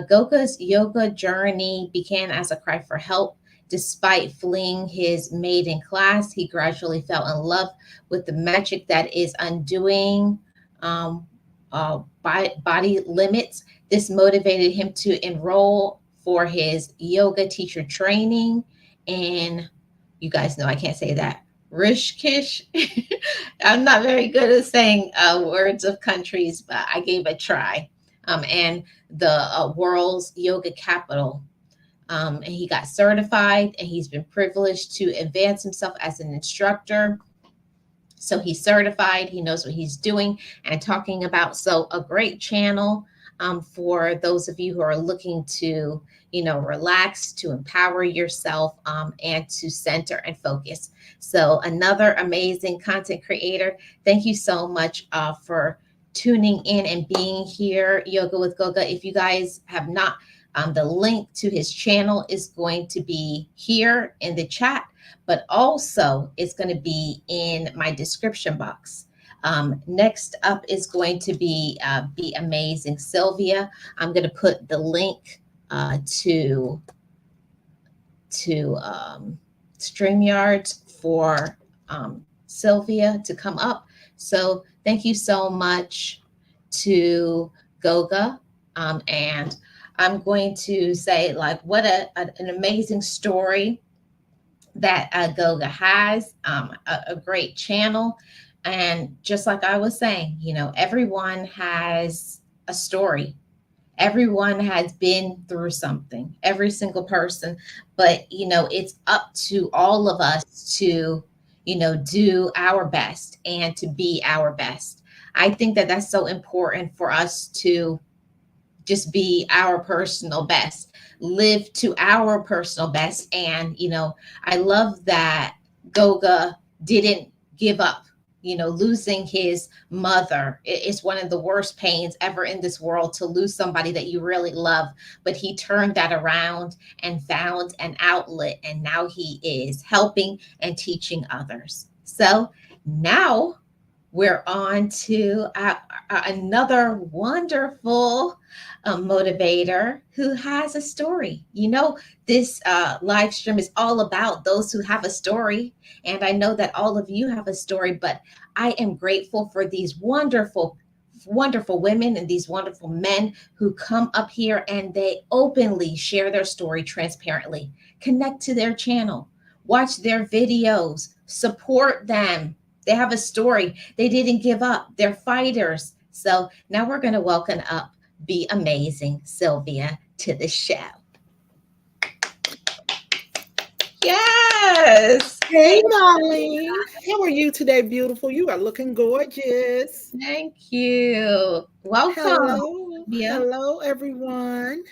[SPEAKER 1] Goga's yoga journey began as a cry for help. Despite fleeing his maiden class, he gradually fell in love with the magic that is undoing um, body limits. This motivated him to enroll for his yoga teacher training. And you guys know I can't say that. Rishkish. I'm not very good at saying words of countries, but I gave a try. And the world's yoga capital. And he got certified, and he's been privileged to advance himself as an instructor. So he's certified, he knows what he's doing and talking about. So a great channel for those of you who are looking to, relax, to empower yourself, and to center and focus. So another amazing content creator. Thank you so much for tuning in and being here, Yoga with Goga. If you guys have not, the link to his channel is going to be here in the chat, but also it's going to be in my description box. Next up is going to be amazing, Sylvia. I'm going to put the link to StreamYard for Sylvia to come up. So thank you so much to Goga, and I'm going to say, like, what an amazing story that Goga has, a great channel. And just like I was saying, everyone has a story. Everyone has been through something, every single person. But, it's up to all of us to, do our best and to be our best. I think that that's so important for us to just be our personal best, live to our personal best. And, I love that Goga didn't give up. Losing his mother is one of the worst pains ever in this world, to lose somebody that you really love. But he turned that around and found an outlet, and now he is helping and teaching others. So now we're on to another wonderful motivator who has a story. This live stream is all about those who have a story. And I know that all of you have a story, but I am grateful for these wonderful, wonderful women and these wonderful men who come up here and they openly share their story transparently. Connect to their channel, watch their videos, support them. They have a story. They didn't give up. They're fighters. So now we're going to welcome up Be Amazing Sylvia to the show. Yes.
[SPEAKER 5] Hey, Marlene. How are you today, beautiful? You are looking gorgeous.
[SPEAKER 1] Thank you. Welcome.
[SPEAKER 5] Hello.
[SPEAKER 1] Yeah.
[SPEAKER 5] Hello, everyone.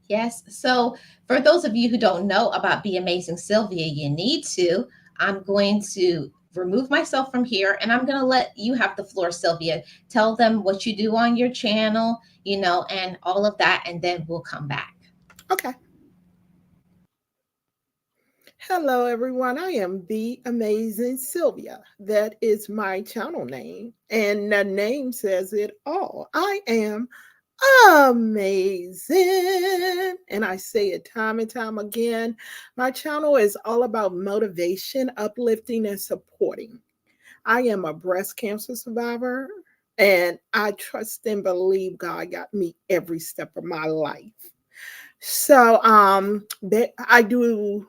[SPEAKER 1] Yes. So for those of you who don't know about Be Amazing Sylvia, you need to. I'm going to remove myself from here, and I'm going to let you have the floor, Sylvia. Tell them what you do on your channel, and all of that, and then we'll come back.
[SPEAKER 5] Okay. Hello, everyone. I am Be Amazing Sylvia. That is my channel name, and the name says it all. I am amazing. And I say it time and time again. My channel is all about motivation, uplifting, and supporting. I am a breast cancer survivor, and I trust and believe God got me every step of my life. So I do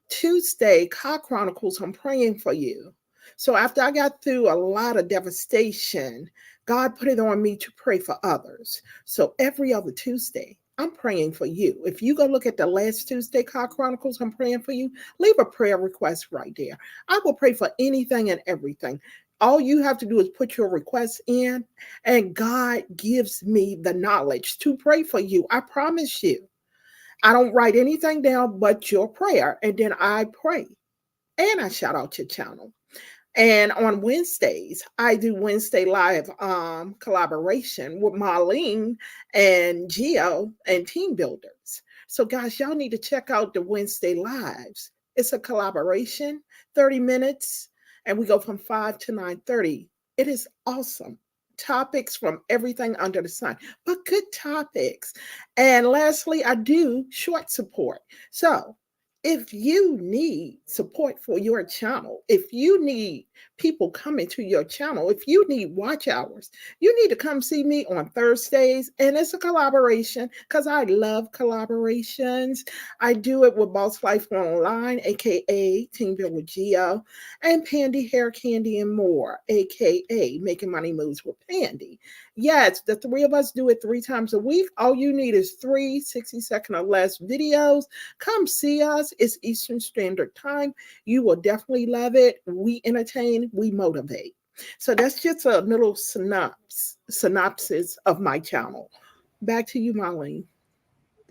[SPEAKER 5] Tuesday, Car Chronicles, I'm praying for you. So after I got through a lot of devastation, God put it on me to pray for others. So every other Tuesday, I'm praying for you. If you go look at the last Tuesday Car Chronicles, I'm praying for you, leave a prayer request right there. I will pray for anything and everything. All you have to do is put your request in, and God gives me the knowledge to pray for you. I promise you. I don't write anything down but your prayer, and then I pray and I shout out your channel. And on Wednesdays, I do Wednesday live collaboration with Marlene and Geo and Team Builders. So guys, y'all need to check out the Wednesday lives. It's a collaboration, 30 minutes, and we go from 5 to 9:30. It is awesome. Topics from everything under the sun, but good topics. And lastly, I do short support. So if you need support for your channel, if you need people coming to your channel, if you need watch hours, you need to come see me on Thursdays. And it's a collaboration because I love collaborations. I do it with Boss Life Online, aka Team Build with Geo, and Pandy Hair Candy and More, aka Making Money Moves with Pandy. Yes, the three of us do it 3 times a week. All you need is 3 60-second or less videos. Come see us. It's Eastern Standard Time. You will definitely love it. We entertain, we motivate. So that's just a little synopsis of my channel. Back to you, Marlene.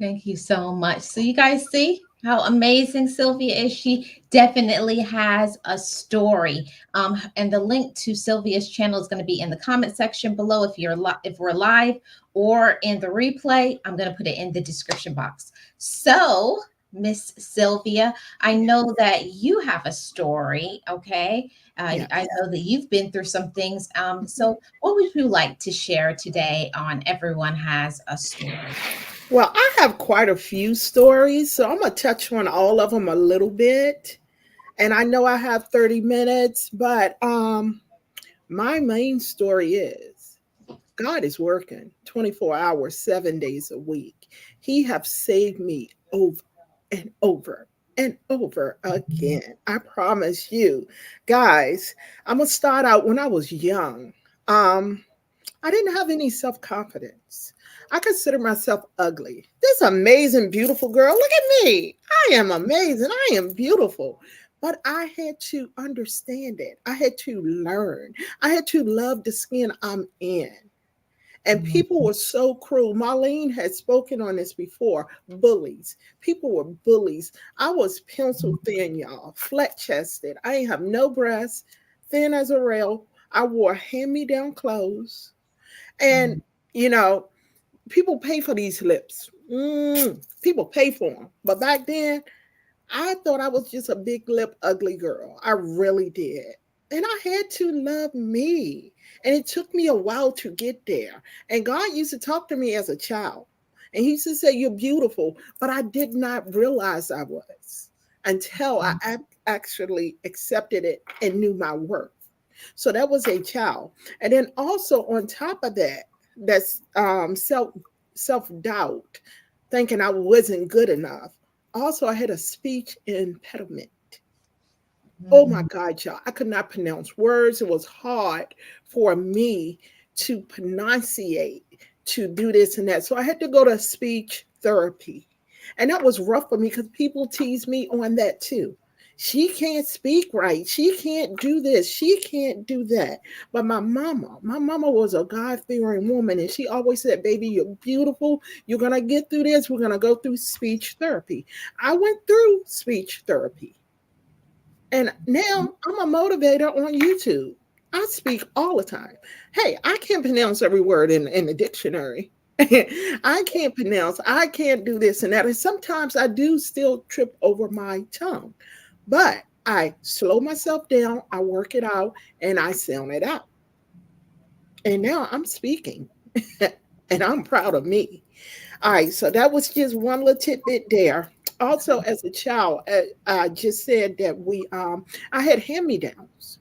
[SPEAKER 1] Thank you so much. So you guys see how amazing Sylvia is. She definitely has a story. And the link to Sylvia's channel is going to be in the comment section below. If we're live or in the replay, I'm going to put it in the description box. So, Miss Sylvia, I know that you have a story. Okay,
[SPEAKER 5] Yes.
[SPEAKER 1] I know that you've been through some things. So what would you like to share today on Everyone Has a Story?
[SPEAKER 5] Well, I have quite a few stories, so I'm going to touch on all of them a little bit. And I know I have 30 minutes, but my main story is God is working 24 hours, 7 days a week. He have saved me over and over and over again. I promise you. Guys, I'm going to start out when I was young. I didn't have any self-confidence. I consider myself ugly. This amazing, beautiful girl. Look at me. I am amazing. I am beautiful. But I had to understand it. I had to learn. I had to love the skin I'm in. And people were so cruel. Marlene had spoken on this before. Bullies. People were bullies. I was pencil thin, y'all. Flat chested. I ain't have no breasts. Thin as a rail. I wore hand me down clothes. And, you know, people pay for these lips. People pay for them. But back then, I thought I was just a big lip, ugly girl. I really did. And I had to love me. And it took me a while to get there. And God used to talk to me as a child. And he used to say, "You're beautiful." But I did not realize I was until I actually accepted it and knew my worth. So that was a child. And then also on top of that, that's self doubt, thinking I wasn't good enough. Also, I had a speech impediment. Oh my God, y'all. I could not pronounce words. It was hard for me to pronunciate, to do this and that. So I had to go to speech therapy. And that was rough for me because people tease me on that too. She can't speak right. She can't do this. She can't do that. But my mama was a God fearing woman. And she always said, "Baby, you're beautiful. You're going to get through this. We're going to go through speech therapy." I went through speech therapy. And now I'm a motivator on YouTube. I speak all the time. Hey, I can't pronounce every word in the dictionary. I can't pronounce, I can't do this and that. And sometimes I do still trip over my tongue. But I slow myself down, I work it out, and I sound it out. And now I'm speaking. And I'm proud of me. All right, so that was just one little tidbit there. Also, as a child, I just said that I had hand-me-downs.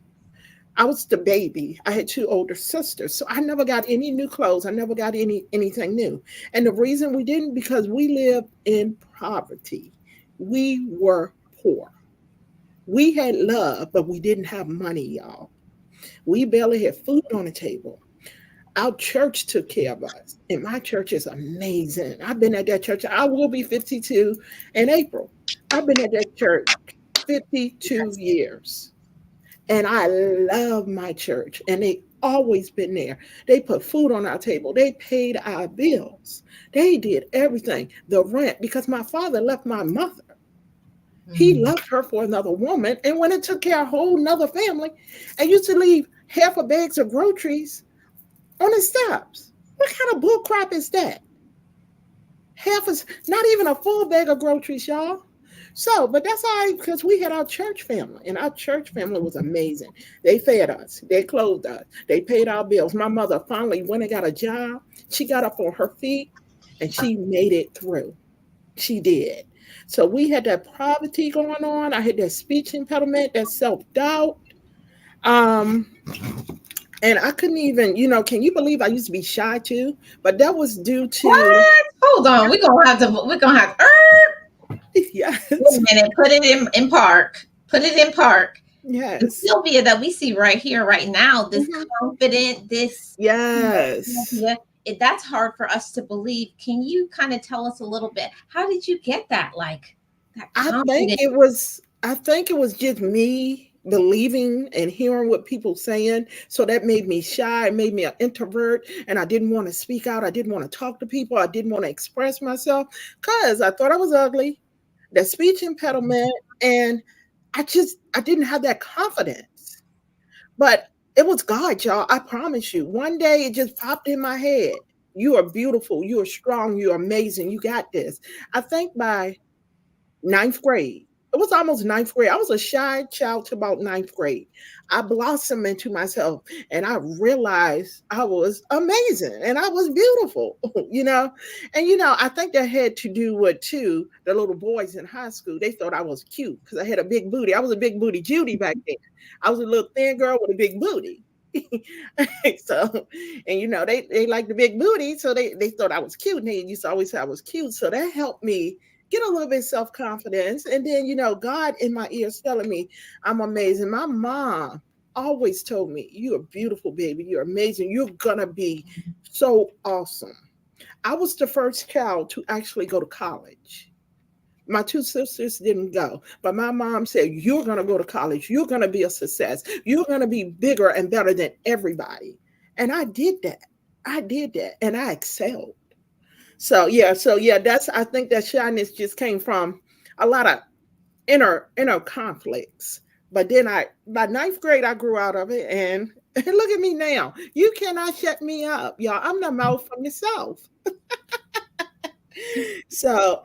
[SPEAKER 5] I was the baby. I had two older sisters, so I never got any new clothes. I never got anything new. And the reason we didn't, because we lived in poverty. We were poor. We had love, but we didn't have money, y'all. We barely had food on the table. Our church took care of us, and my church is amazing. I've been at that church. I will be 52 in April. I've been at that church 52 years. And I love my church, and they always been there. They put food on our table. They paid our bills. They did everything. The rent, because my father left my mother. He
[SPEAKER 1] Mm.
[SPEAKER 5] left her for another woman and went and took care of a whole nother family and used to leave half a bags of groceries on the steps. What kind of bull crap is that? Half is not even a full bag of groceries, y'all. So, but that's all right because we had our church family, and our church family was amazing. They fed us, they clothed us, they paid our bills. My mother finally went and got a job. She got up on her feet and she made it through. She did. So we had that poverty going on. I had that speech impediment, that self doubt. Um, and I couldn't even, can you believe I used to be shy too? But that was due to,
[SPEAKER 1] What? Hold on. We're gonna have to wait
[SPEAKER 5] yes,
[SPEAKER 1] a minute, put it in park. Put it in park. The
[SPEAKER 5] yes,
[SPEAKER 1] Sylvia that we see right here, right now, this
[SPEAKER 5] mhm,
[SPEAKER 1] confident, this,
[SPEAKER 5] yes.
[SPEAKER 1] Sylvia, that's hard for us to believe. Can you kind of tell us a little bit? How did you get that, like, that confidence?
[SPEAKER 5] I think it was just me believing and hearing what people saying. So that made me shy. It made me an introvert, and I didn't want to speak out. I didn't want to talk to people. I didn't want to express myself because I thought I was ugly, that speech impediment, and I didn't have that confidence. But it was God, y'all. I promise you. One day it just popped in my head. You are beautiful. You are strong. You're amazing. You got this. I think by ninth grade. It was almost ninth grade. I was a shy child to about ninth grade. I blossomed into myself and I realized I was amazing and I was beautiful, you know? And, I think that had to do with, too, the little boys in high school. They thought I was cute because I had a big booty. I was a big booty Judy back then. I was a little thin girl with a big booty. So, and they liked the big booty, so they thought I was cute, and they used to always say I was cute. So that helped me get a little bit self confidence. And then, God in my ears telling me I'm amazing. My mom always told me, "You're a beautiful baby. You're amazing. You're gonna be so awesome." I was the first child to actually go to college. My two sisters didn't go, but my mom said, "You're going to go to college. You're going to be a success. You're going to be bigger and better than everybody." And I did that. I did that and I excelled. So yeah, that's I think that shyness just came from a lot of inner conflicts. But then by ninth grade I grew out of it and look at me now. You cannot shut me up, y'all. I'm the mouth from the south. So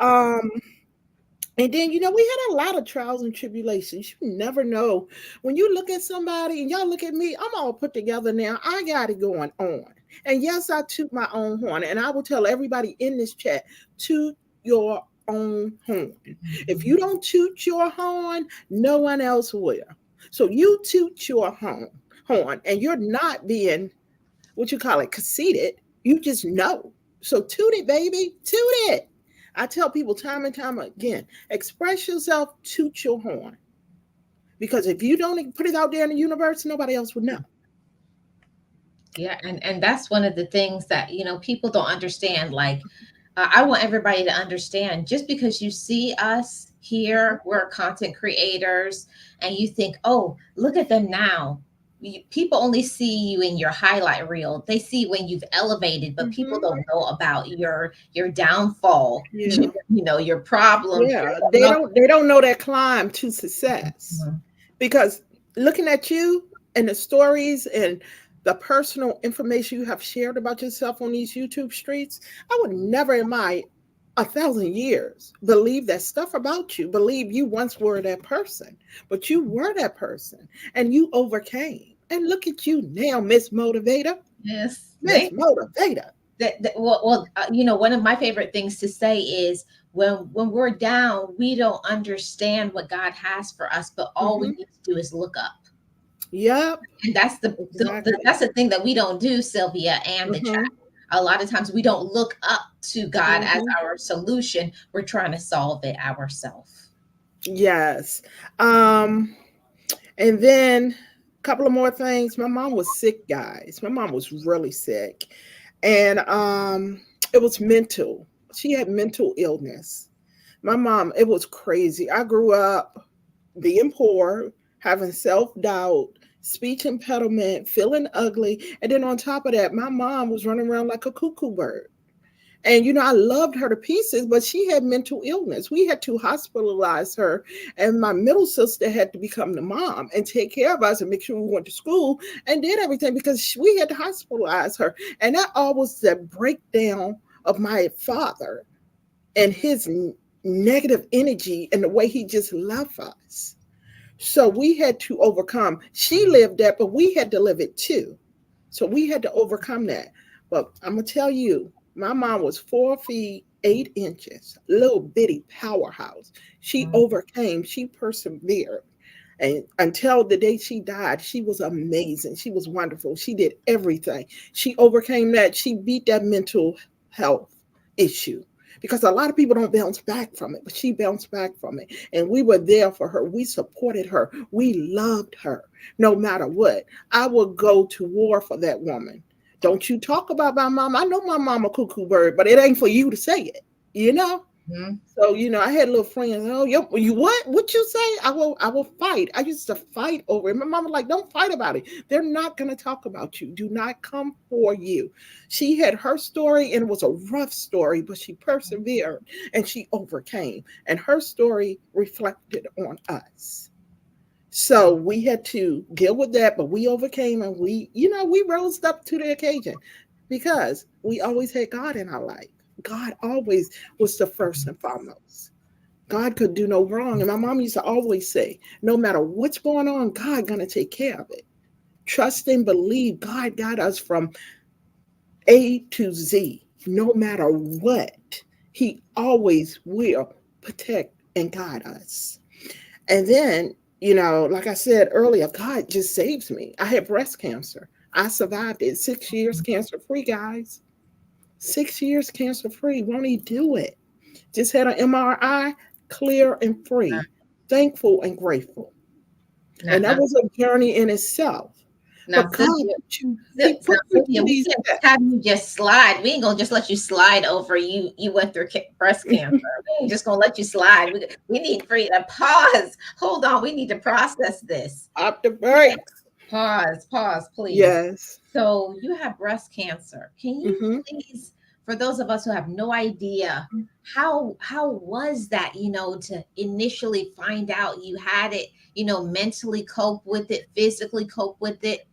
[SPEAKER 5] and then, we had a lot of trials and tribulations. You never know. When you look at somebody and y'all look at me, I'm all put together now. I got it going on. And yes, I toot my own horn. And I will tell everybody in this chat, toot your own horn. If you don't toot your horn, no one else will. So you toot your horn, and you're not being, what you call it, conceited. You just know. So toot it, baby. Toot it. I tell people time and time again, express yourself, toot your horn. Because if you don't put it out there in the universe, nobody else would know.
[SPEAKER 1] Yeah, and that's one of the things that people don't understand. Like, I want everybody to understand. Just because you see us here, we're content creators, and you think, "Oh, look at them now." People only see you in your highlight reel. They see when you've elevated, but people
[SPEAKER 5] Mm-hmm.
[SPEAKER 1] don't know about your downfall.
[SPEAKER 5] Yeah.
[SPEAKER 1] Your problems.
[SPEAKER 5] Yeah. They don't know that climb to success.
[SPEAKER 1] Mhm.
[SPEAKER 5] Because looking at you and the stories and the personal information you have shared about yourself on these YouTube streets, I would never in my 1,000 years believe that stuff about you. Believe you once were that person, but you were that person and you overcame. And look at you now, Miss Motivator.
[SPEAKER 1] Yes,
[SPEAKER 5] Miss Motivator.
[SPEAKER 1] one of my favorite things to say is when we're down, we don't understand what God has for us, but all we
[SPEAKER 5] Hmm.
[SPEAKER 1] need to do is look up.
[SPEAKER 5] Yep.
[SPEAKER 1] And
[SPEAKER 5] Exactly.
[SPEAKER 1] that's the thing that we don't do, Sylvia and the chat.
[SPEAKER 5] Mm-hmm.
[SPEAKER 1] A lot of times we don't look up to God as
[SPEAKER 5] Mm-hmm.
[SPEAKER 1] our solution. We're trying to solve it ourselves.
[SPEAKER 5] Yes. Um, and then a couple of more things. My mom was sick, guys. My mom was really sick. And it was mental. She had mental illness. My mom, it was crazy. I grew up being poor, having self doubt, speech impediment, feeling ugly. And then on top of that, my mom was running around like a cuckoo bird. And I loved her to pieces, but she had mental illness. We had to hospitalize her, and my middle sister had to become the mom and take care of us and make sure we went to school and did everything because we had to hospitalize her. And that all was the breakdown of my father and his negative energy and the way he just loved us. So we had to overcome. She lived that, but we had to live it too. So we had to overcome that. But I'm gonna tell you, my mom was 4 feet 8 inches, little bitty powerhouse. She overcame, she persevered. And until the day she died, she was amazing. She was wonderful. She did everything. She overcame that. She beat that mental health issue because a lot of people don't bounce back from it, but she bounced back from it. And we were there for her. We supported her. We loved her no matter what. I would go to war for that woman. Don't you talk about my mom. I know my mama cuckoo bird, but it ain't for you to say it, you know?
[SPEAKER 1] Mhm.
[SPEAKER 5] So, I had little friends. Oh, you what? What you say? I will fight. I used to fight over it. My mama like, don't fight about it. They're not gonna talk about you. Do not come for you. She had her story and it was a rough story, but she persevered and she overcame. And her story reflected on us. So we had to deal with that, but we overcame and we rose up to the occasion because we always had God in our life. God always was the first and foremost. God could do no wrong. And my mom used to always say, no matter what's going on, God gonna take care of it. Trust and believe God got us from A to Z, no matter what. He always will protect and guide us. And then, like I said earlier, God just saves me. I had breast cancer. I survived it. 6 years cancer free, guys. 6 years cancer free. Won't he do it? Just had an MRI, clear and free. Thankful and grateful.
[SPEAKER 1] Now,
[SPEAKER 5] And that
[SPEAKER 1] now,
[SPEAKER 5] was a journey in itself.
[SPEAKER 1] now,
[SPEAKER 5] But God
[SPEAKER 1] Sylvia,
[SPEAKER 5] he
[SPEAKER 1] Now,
[SPEAKER 5] put you
[SPEAKER 1] Sylvia,
[SPEAKER 5] through
[SPEAKER 1] we
[SPEAKER 5] these
[SPEAKER 1] can't just
[SPEAKER 5] steps.
[SPEAKER 1] have you just slide. We ain't gonna just let you slide over. You went through breast cancer. We ain't just gonna let you slide. We need for you to pause. Hold on. We need to process this.
[SPEAKER 5] Up the brakes.
[SPEAKER 1] Pause, please.
[SPEAKER 5] Yes.
[SPEAKER 1] So you have breast cancer. Can you
[SPEAKER 5] Hmm.
[SPEAKER 1] please, for those of us who have no idea, how was that, to initially find out you had it, mentally cope with it, physically cope with it?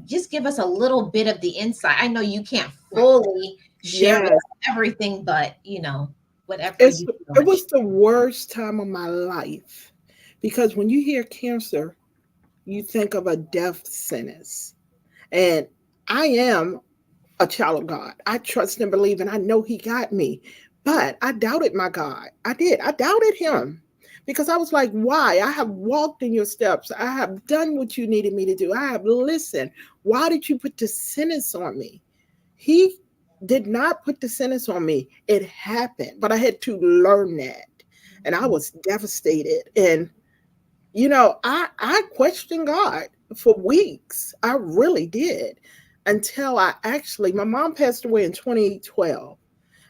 [SPEAKER 1] Just give us a little bit of the insight. I know you can't fully share with
[SPEAKER 5] Yes.
[SPEAKER 1] us everything, but whatever
[SPEAKER 5] It's
[SPEAKER 1] you feel
[SPEAKER 5] it
[SPEAKER 1] like.
[SPEAKER 5] was the worst time of my life because when you hear cancer, you think of a death sentence. And I am a child of God. I trust and believe, and I know He got me. But I doubted my God. I did. I doubted Him because I was like, why? I have walked in your steps. I have done what you needed me to do. I have listened. Why did you put the sentence on me? He did not put the sentence on me. It happened, but I had to learn that. And I was devastated. And I questioned God for weeks. I really did until my mom passed away in 2012.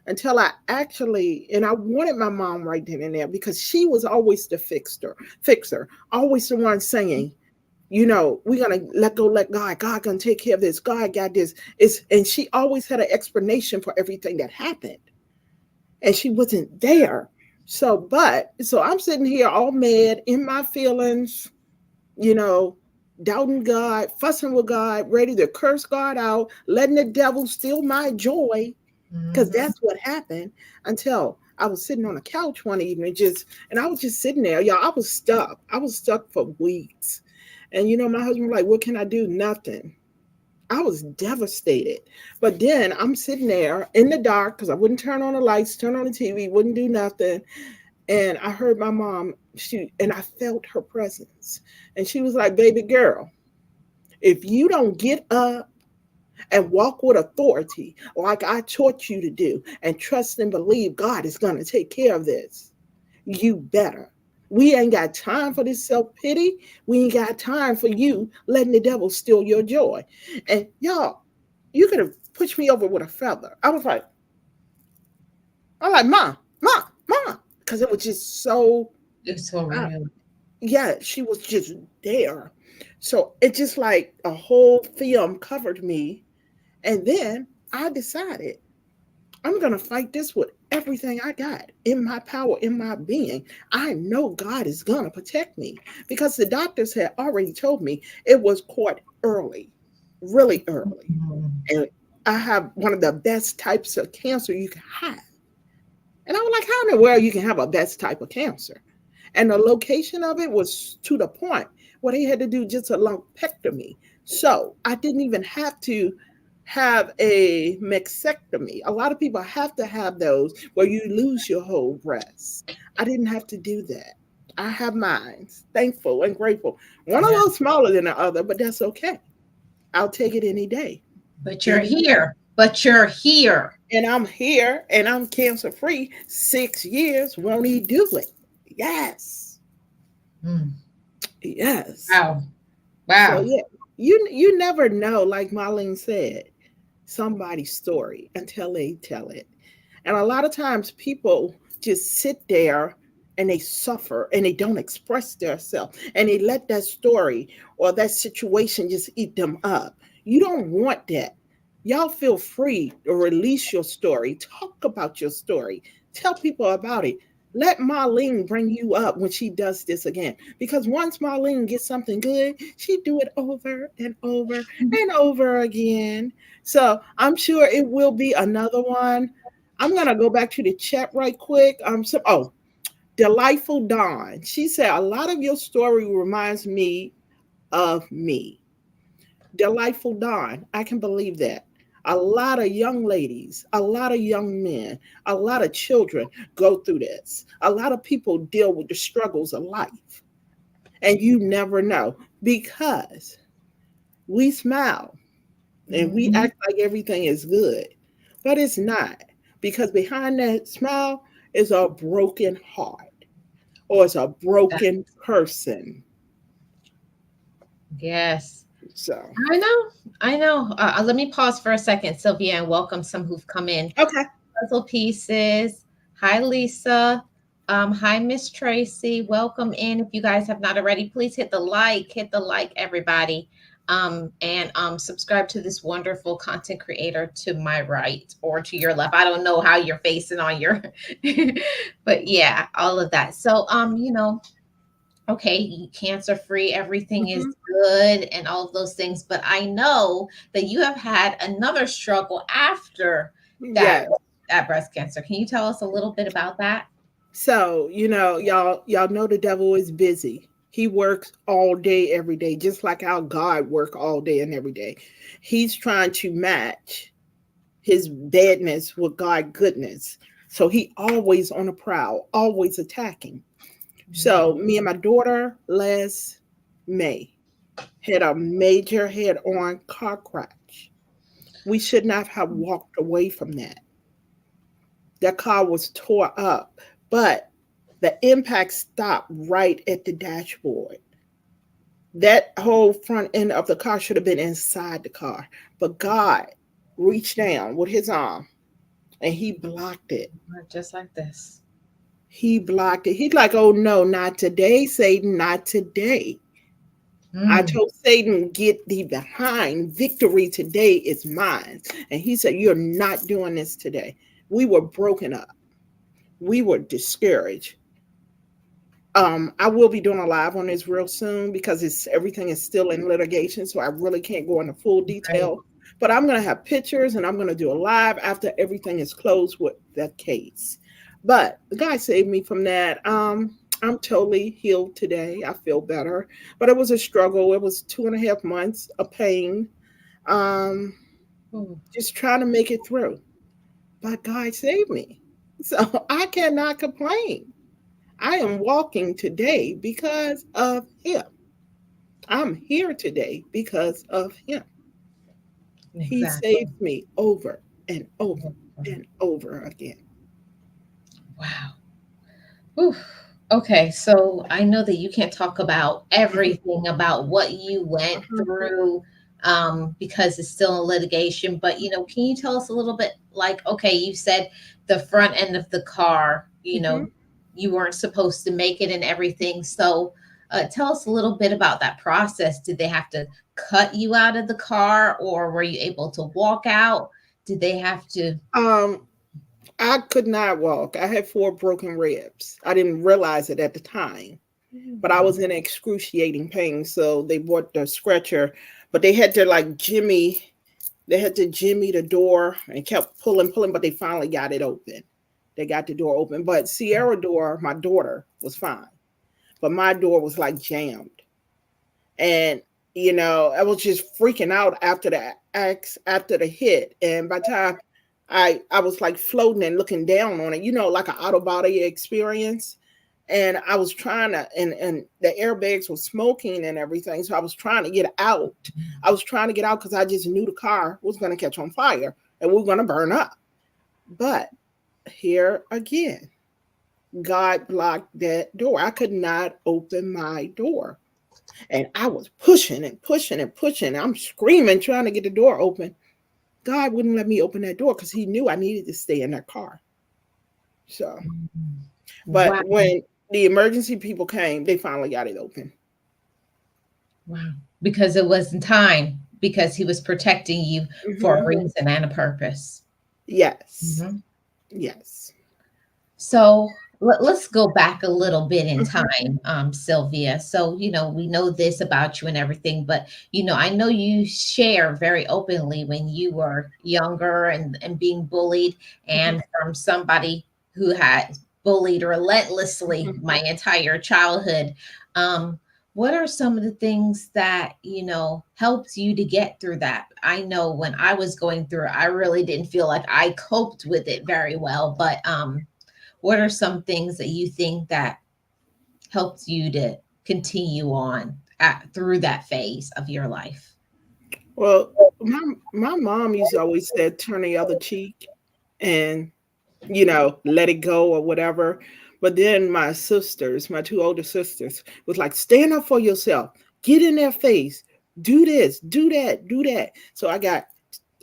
[SPEAKER 5] Until and I wanted my mom right then and there because she was always the fixer, always the one saying, we're gonna let go, let God. God gonna take care of this. God got this. And she always had an explanation for everything that happened, and she wasn't there. So I'm sitting here all mad in my feelings, you know, doubting God, fussing with God, ready to curse God out, letting the devil steal my joy, because
[SPEAKER 1] Mhm.
[SPEAKER 5] that's what happened until I was sitting on a couch one evening, and I was just sitting there, y'all. I was stuck. I was stuck for weeks. And my husband was like, what can I do? Nothing. I was devastated. But then I'm sitting there in the dark because I wouldn't turn on the lights, turn on the TV, wouldn't do nothing. And I heard my mom, and I felt her presence. And she was like, baby girl. If you don't get up and walk with authority like I taught you to do and trust and believe God is going to take care of this, you better. We ain't got time for this self pity. We ain't got time for you letting the devil steal your joy. And y'all, you could have pushed me over with a feather. I'm like, Mom, Mom, Mom, because it was just so,
[SPEAKER 1] It's so
[SPEAKER 5] uh,
[SPEAKER 1] real.
[SPEAKER 5] yeah, she was just there. So it just like a whole film covered me. And then I decided I'm going to fight this with everything I got in my power, in my being. I know God is going to protect me because the doctors had already told me it was caught early, really early.
[SPEAKER 1] Mhm.
[SPEAKER 5] And I have one of the best types of cancer you can have. And I was like, how in the world you can have a best type of cancer? And the location of it was to the point where they had to do just a lumpectomy. So I didn't even have to have a mastectomy. A lot of people have to have those where you lose your whole breast. I didn't have to do that. I have mine. Thankful and grateful. One a
[SPEAKER 1] Yeah.
[SPEAKER 5] little smaller than the other, but that's okay. I'll take it any day.
[SPEAKER 1] But you're
[SPEAKER 5] Any day.
[SPEAKER 1] here. But you're here.
[SPEAKER 5] And I'm here and I'm cancer free 6 years. Won't he do it? Yes.
[SPEAKER 1] Mm.
[SPEAKER 5] Yes.
[SPEAKER 1] Wow.
[SPEAKER 5] So
[SPEAKER 1] Wow.
[SPEAKER 5] yeah, you never know, like Marlene said, somebody's story until they tell it. And a lot of times people just sit there and they suffer and they don't express themselves and they let that story or that situation just eat them up. You don't want that. Y'all feel free to release your story, talk about your story, tell people about it. Let Marlene bring you up when she does this again. Because once Marlene gets something good, she do it over and over and over again. So I'm sure it will be another one. I'm gonna go back to the chat right quick. Delightful Dawn. She said a lot of your story reminds me of me. Delightful Dawn. I can believe that. A lot of young ladies, a lot of young men, a lot of children go through this. A lot of people deal with the struggles of life. And you never know because we smile and we
[SPEAKER 1] Mhm.
[SPEAKER 5] act like everything is good, but it's not because behind that smile is a broken heart or it's a
[SPEAKER 1] That-
[SPEAKER 5] broken person.
[SPEAKER 1] Yes.
[SPEAKER 5] So,
[SPEAKER 1] I know. I know. Let me pause for a second, Sylvia, and welcome some who've come in.
[SPEAKER 5] okay.
[SPEAKER 1] Puzzle Pieces. Hi, Lisa. Hi, Miss Tracy. Welcome in. If you guys have not already, please hit the like, everybody. And subscribe to this wonderful content creator to my right or to your left. I don't know how you're facing on your, but yeah, all of that. So, okay, cancer free, everything is
[SPEAKER 5] Mhm.
[SPEAKER 1] good and all of those things. But I know that you have had another struggle after that
[SPEAKER 5] Yes.
[SPEAKER 1] that breast cancer. Can you tell us a little bit about that?
[SPEAKER 5] So, y'all know the devil is busy. He works all day, every day, just like our God work all day and every day. He's trying to match his badness with God goodness. So he always on the prowl, always attacking. So me and my daughter last May had a major head-on car crash. We should not have walked away from that. That car was tore up, but the impact stopped right at the dashboard. That whole front end of the car should have been inside the car, but God reached down with his arm and he blocked it.
[SPEAKER 1] Just like this.
[SPEAKER 5] He blocked it. He's like, oh no, not today, Satan, not today. I
[SPEAKER 1] Mm,
[SPEAKER 5] told Satan, get thee behind. Victory today is mine. And he said, you're not doing this today. We were broken up. We were discouraged. I will be doing a live on this real soon because it's everything is still in litigation, so I really can't go into full
[SPEAKER 1] right.
[SPEAKER 5] detail. But I'm gonna have pictures and I'm gonna do a live after everything is closed with that case. But the guy saved me from that. I'm totally healed today. I feel better. But it was a struggle. It was 2.5 months of pain. Um,
[SPEAKER 1] Ooh,
[SPEAKER 5] just trying to make it through. But God saved me. So I cannot complain. I am walking today because of him. I'm here today because of him. He
[SPEAKER 1] Exactly.
[SPEAKER 5] saved me over and over and over again.
[SPEAKER 1] Wow. Oof. Okay, so I know that you can't talk about
[SPEAKER 5] Mhm,
[SPEAKER 1] everything about what you went
[SPEAKER 5] mhm,
[SPEAKER 1] through because it's still in litigation, but can you tell us a little bit like, okay, you said the front end of the car,
[SPEAKER 5] mhm.
[SPEAKER 1] you weren't supposed to make it and everything. So tell us a little bit about that process. Did they have to cut you out of the car or were you able to walk out? Did they have to?
[SPEAKER 5] Um, I could not walk. I had four broken ribs. I didn't realize it at the time, but I was in excruciating pain. So they brought the stretcher, but they had to like jimmy. They had to jimmy the door and kept pulling, pulling, but they finally got it open. They got the door open. But Sierra door, my daughter, was fine. But my door was like jammed. And I was just freaking out after the after the hit. And by the time I was like floating and looking down on it, like an out of body experience. And I was trying to, and the airbags were smoking and everything. So I was trying to get out. I was trying to get out because I just knew the car was going to catch on fire and we were going to burn up. But here again, God blocked that door. I could not open my door. And I was pushing and pushing and pushing. I'm screaming, trying to get the door open. God wouldn't let me open that door because he knew I needed to stay in that car. So, but
[SPEAKER 1] Wow.
[SPEAKER 5] when the emergency people came, they finally got it open.
[SPEAKER 1] Wow. Because it was in time, because he was protecting you for a
[SPEAKER 5] Hmm.
[SPEAKER 1] reason and a purpose.
[SPEAKER 5] Yes.
[SPEAKER 1] Mhm.
[SPEAKER 5] Yes.
[SPEAKER 1] So let's go back a little bit in
[SPEAKER 5] Hmm.
[SPEAKER 1] time, Sylvia. So, we know this about you and everything, but, I know you share very openly when you were younger and being bullied,
[SPEAKER 5] Hmm.
[SPEAKER 1] and from somebody who had bullied relentlessly
[SPEAKER 5] Hmm.
[SPEAKER 1] my entire childhood. Um, what are some of the things that, helped you to get through that? I know when I was going through it, I really didn't feel like I coped with it very well, but, what are some things that you think that helped you to continue on through that phase of your life?
[SPEAKER 5] Well, my mom used to always say, turn the other cheek and let it go or whatever. But then my sisters, my two older sisters, was like, stand up for yourself, get in their face, do this, do that, do that. So I got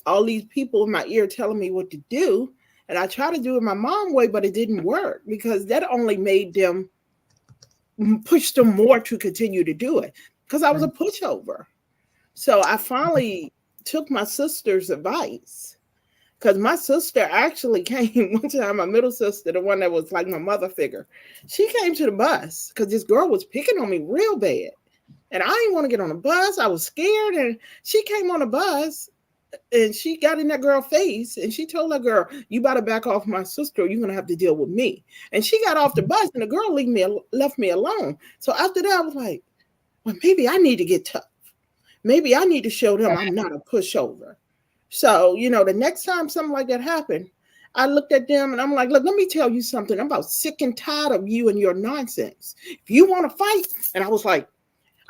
[SPEAKER 5] all these people in my ear telling me what to do. And I tried to do it my mom way, but it didn't work because that only made them push them more to continue to do it because I was a
[SPEAKER 1] Right.
[SPEAKER 5] pushover. So I finally took my sister's advice because my sister actually came one time, my middle sister, the one that was like my mother figure. She came to the bus because this girl was picking on me real bad. And I didn't want to get on the bus. I was scared. And she came on the bus and she got in that girl's face and she told that girl, you better back off my sister or you're going to have to deal with me. And she got off the bus and the girl left me alone. So after that, I was like, well, maybe I need to get tough. Maybe I need to show them I'm not a pushover. So, the next time something like that happened, I looked at them and I'm like, look, let me tell you something. I'm about sick and tired of you and your nonsense. If you want to fight, and I was like,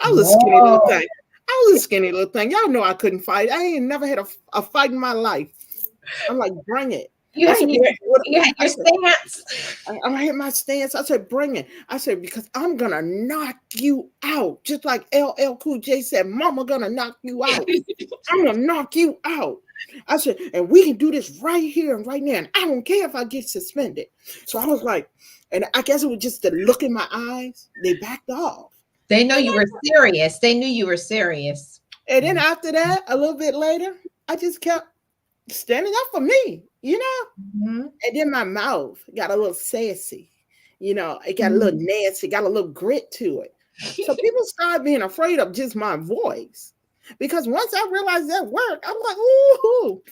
[SPEAKER 5] I was a skinny little
[SPEAKER 1] Whoa.
[SPEAKER 5] thing. I was a skinny little thing. Y'all know I couldn't fight. I ain't never had a fight in my life. I'm like, bring it.
[SPEAKER 1] You
[SPEAKER 5] I
[SPEAKER 1] had
[SPEAKER 5] said,
[SPEAKER 1] your, you had
[SPEAKER 5] I
[SPEAKER 1] your
[SPEAKER 5] said,
[SPEAKER 1] stance.
[SPEAKER 5] I hit my stance. I said, bring it. I said, because I'm gonna knock you out. Just like LL Cool J said, Mama gonna knock you out. I'm gonna knock you out. I said, and we can do this right here and right now. And I don't care if I get suspended. So I was like, and I guess it was just the look in my eyes. They backed off.
[SPEAKER 1] They know
[SPEAKER 5] And,
[SPEAKER 1] you were serious. They knew you were serious.
[SPEAKER 5] and then after that, a little bit later, I just kept standing up for me.
[SPEAKER 1] Mhm.
[SPEAKER 5] And then my mouth got a little sassy. It got a little
[SPEAKER 1] Mhm.
[SPEAKER 5] nasty, got a little grit to it. So people started being afraid of just my voice. Because once I realized that worked, I'm like, ooh.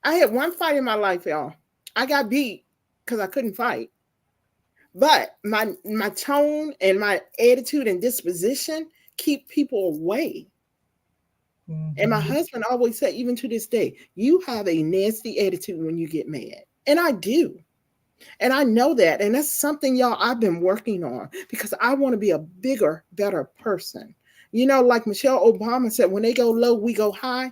[SPEAKER 5] I had one fight in my life, y'all. I got beat because I couldn't fight. But my tone and my attitude and disposition keep people away. And my
[SPEAKER 1] Mhm.
[SPEAKER 5] husband always said, even to this day, you have a nasty attitude when you get mad. And I do. And I know that. And that's something, y'all, I've been working on because I want to be a bigger, better person. Like Michelle Obama said, when they go low, we go high.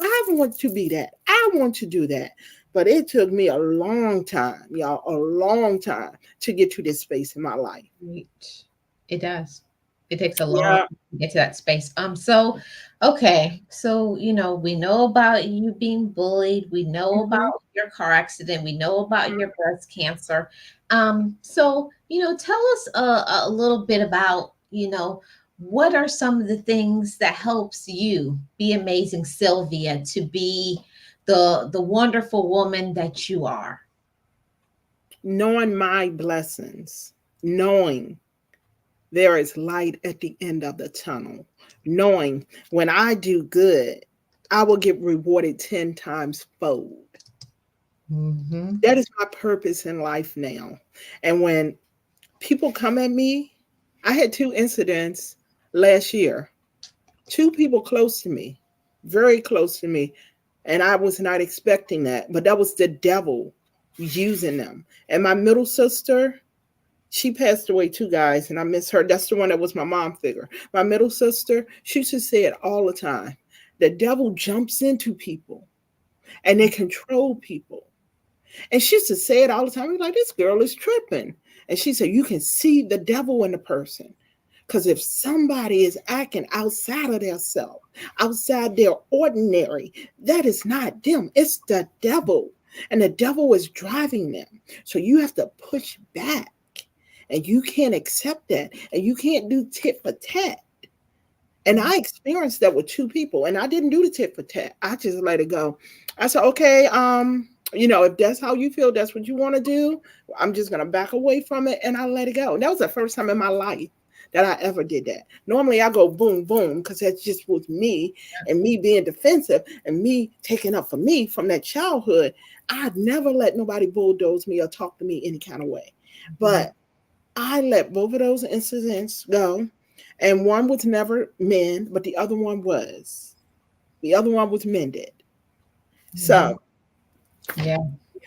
[SPEAKER 5] I want to be that. I want to do that. But it took me a long time, y'all, a long time to get to this space in my life.
[SPEAKER 1] Right. It does. It takes a long
[SPEAKER 5] Yeah.
[SPEAKER 1] time to get to that space. So okay. So, we know about you being bullied. We know about
[SPEAKER 5] Hmm.
[SPEAKER 1] your car accident. We know about
[SPEAKER 5] Hmm.
[SPEAKER 1] your breast cancer. So, tell us a little bit about, what are some of the things that helps you be amazing Sylvia to be the wonderful woman that you are?
[SPEAKER 5] Knowing my blessings, knowing there is light at the end of the tunnel, knowing when I do good, I will get rewarded 10 times fold.
[SPEAKER 1] Mm-hmm.
[SPEAKER 5] That is my purpose in life now. And when people come at me, I had two incidents last year. Two people close to me, very close to me, and I was not expecting that, but that was the devil using them. And my middle sister, she passed away too, guys, and I miss her. That's the one that was my mom figure. My middle sister, she used to say it all the time. The devil jumps into people and they control people. And she used to say it all the time. We're like, this girl is tripping. And she said, you can see the devil in the person. Because if somebody is acting outside of their self, outside their ordinary, that is not them. It's the devil. And the devil is driving them. So you have to push back. And you can't accept that. And you can't do tit for tat. And I experienced that with two people, and I didn't do the tit for tat. I just let it go. I said, okay, if that's how you feel, that's what you want to do. I'm just gonna back away from it, and I let it go. And that was the first time in my life that I ever did that. Normally, I go boom, boom, because that's just with me and me being defensive and me taking up for me from that childhood. I'd never let nobody bulldoze me or talk to me any kind of way. But I let both of those incidents go, and one was never mend, but the other one was. The other one was mended.
[SPEAKER 1] Mhm.
[SPEAKER 5] So,
[SPEAKER 1] Yeah.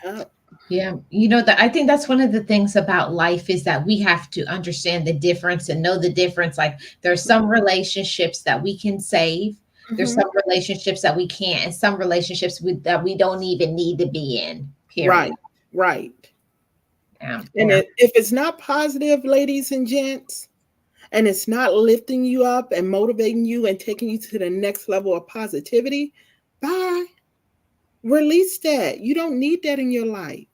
[SPEAKER 5] yeah.
[SPEAKER 1] Yeah, that I think that's one of the things about life is that we have to understand the difference and know the difference. Like there's some relationships that we can save, there's
[SPEAKER 5] Hmm.
[SPEAKER 1] some relationships that we can't, and some relationships that we don't even need to be in. Period.
[SPEAKER 5] Right, right. And
[SPEAKER 1] Yeah.
[SPEAKER 5] if it's not positive, ladies and gents, and it's not lifting you up and motivating you and taking you to the next level of positivity, bye. Release that. You don't need that in your life.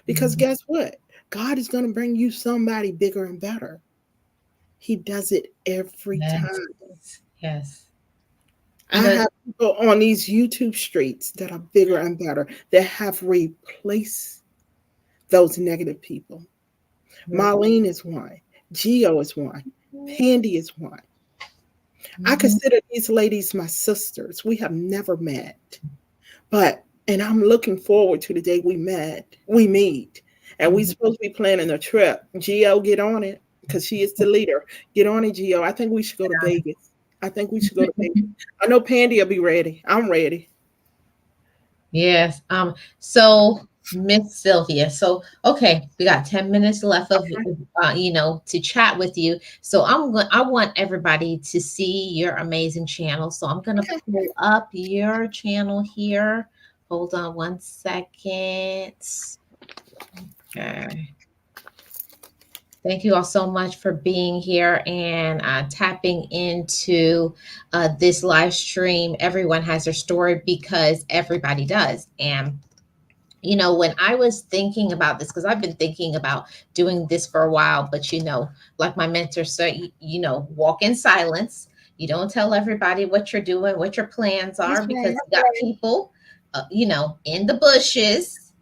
[SPEAKER 5] Because
[SPEAKER 1] Mhm.
[SPEAKER 5] guess what? God is going to bring you somebody bigger and better. He does it every
[SPEAKER 1] Yes.
[SPEAKER 5] time.
[SPEAKER 1] Yes. You
[SPEAKER 5] I
[SPEAKER 1] know.
[SPEAKER 5] have people on these YouTube streets that are bigger and better that have replaced those negative people. Marlene is one. Geo is one. Pandy is one. I
[SPEAKER 1] Mhm.
[SPEAKER 5] consider these ladies my sisters. We have never met, but and I'm looking forward to the day we meet, and we
[SPEAKER 1] Mhm.
[SPEAKER 5] supposed to be planning a trip. Geo, get on it because she is the leader. Get on it, Geo. I think we should go to Vegas. I think we should go to Vegas. I know Pandy will be ready. I'm ready.
[SPEAKER 1] Yes. So Miss Sylvia. So okay, we got 10 minutes left of to chat with you. So I want everybody to see your amazing channel. So I'm gonna
[SPEAKER 5] Okay.
[SPEAKER 1] pull up your channel here. Hold on one second. Okay. Thank you all so much for being here and tapping into this live stream. Everyone has their story because everybody does. And when I was thinking about this, because I've been thinking about doing this for a while, but like my mentor said, walk in silence. You don't tell everybody what you're doing, what your plans
[SPEAKER 5] That's
[SPEAKER 1] are, because
[SPEAKER 5] right.
[SPEAKER 1] you got people, in the bushes.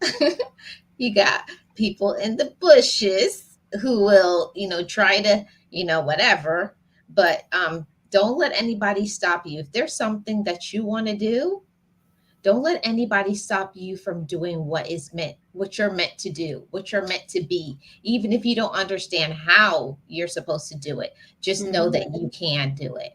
[SPEAKER 1] You got people in the bushes who will, try to, whatever. But don't let anybody stop you. If there's something that you want to do, don't let anybody stop you from doing what you're meant to do, what you're meant to be. Even if you don't understand how you're supposed to do it, just know
[SPEAKER 5] Mhm.
[SPEAKER 1] that you can do it.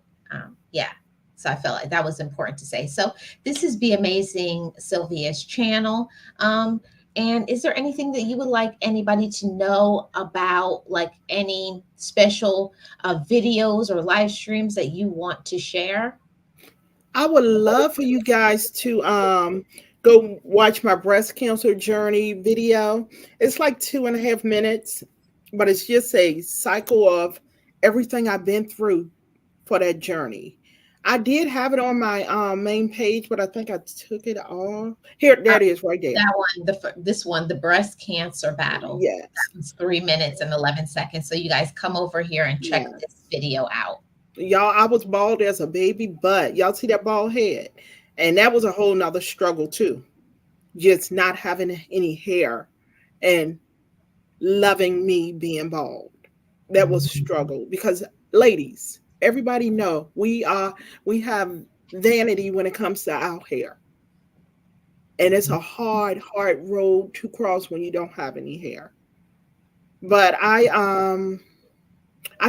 [SPEAKER 1] Yeah. So I felt like that was important to say. So this is Be Amazing Sylvia's channel. Um, And is there anything that you would like anybody to know about, like any special videos or live streams that you want to share?
[SPEAKER 5] I would love for you guys to go watch my breast cancer journey video. It's like 2.5 minutes, but it's just a cycle of everything I've been through for that journey. I did have it on my main page, but I think I took it off. Here, there
[SPEAKER 1] Uh,
[SPEAKER 5] it is, right there.
[SPEAKER 1] that one, this one, the breast cancer battle.
[SPEAKER 5] Yes,
[SPEAKER 1] That was 3 minutes and 11 seconds. So you guys come over here and check
[SPEAKER 5] yeah.
[SPEAKER 1] this video out.
[SPEAKER 5] Y'all, I was bald as a baby, but y'all see that bald head, and that was a whole nother struggle too. Just not having any hair and loving me being bald. That was a struggle because, ladies, everybody know we have vanity when it comes to our hair, and it's a hard road to cross when you don't have any hair. But I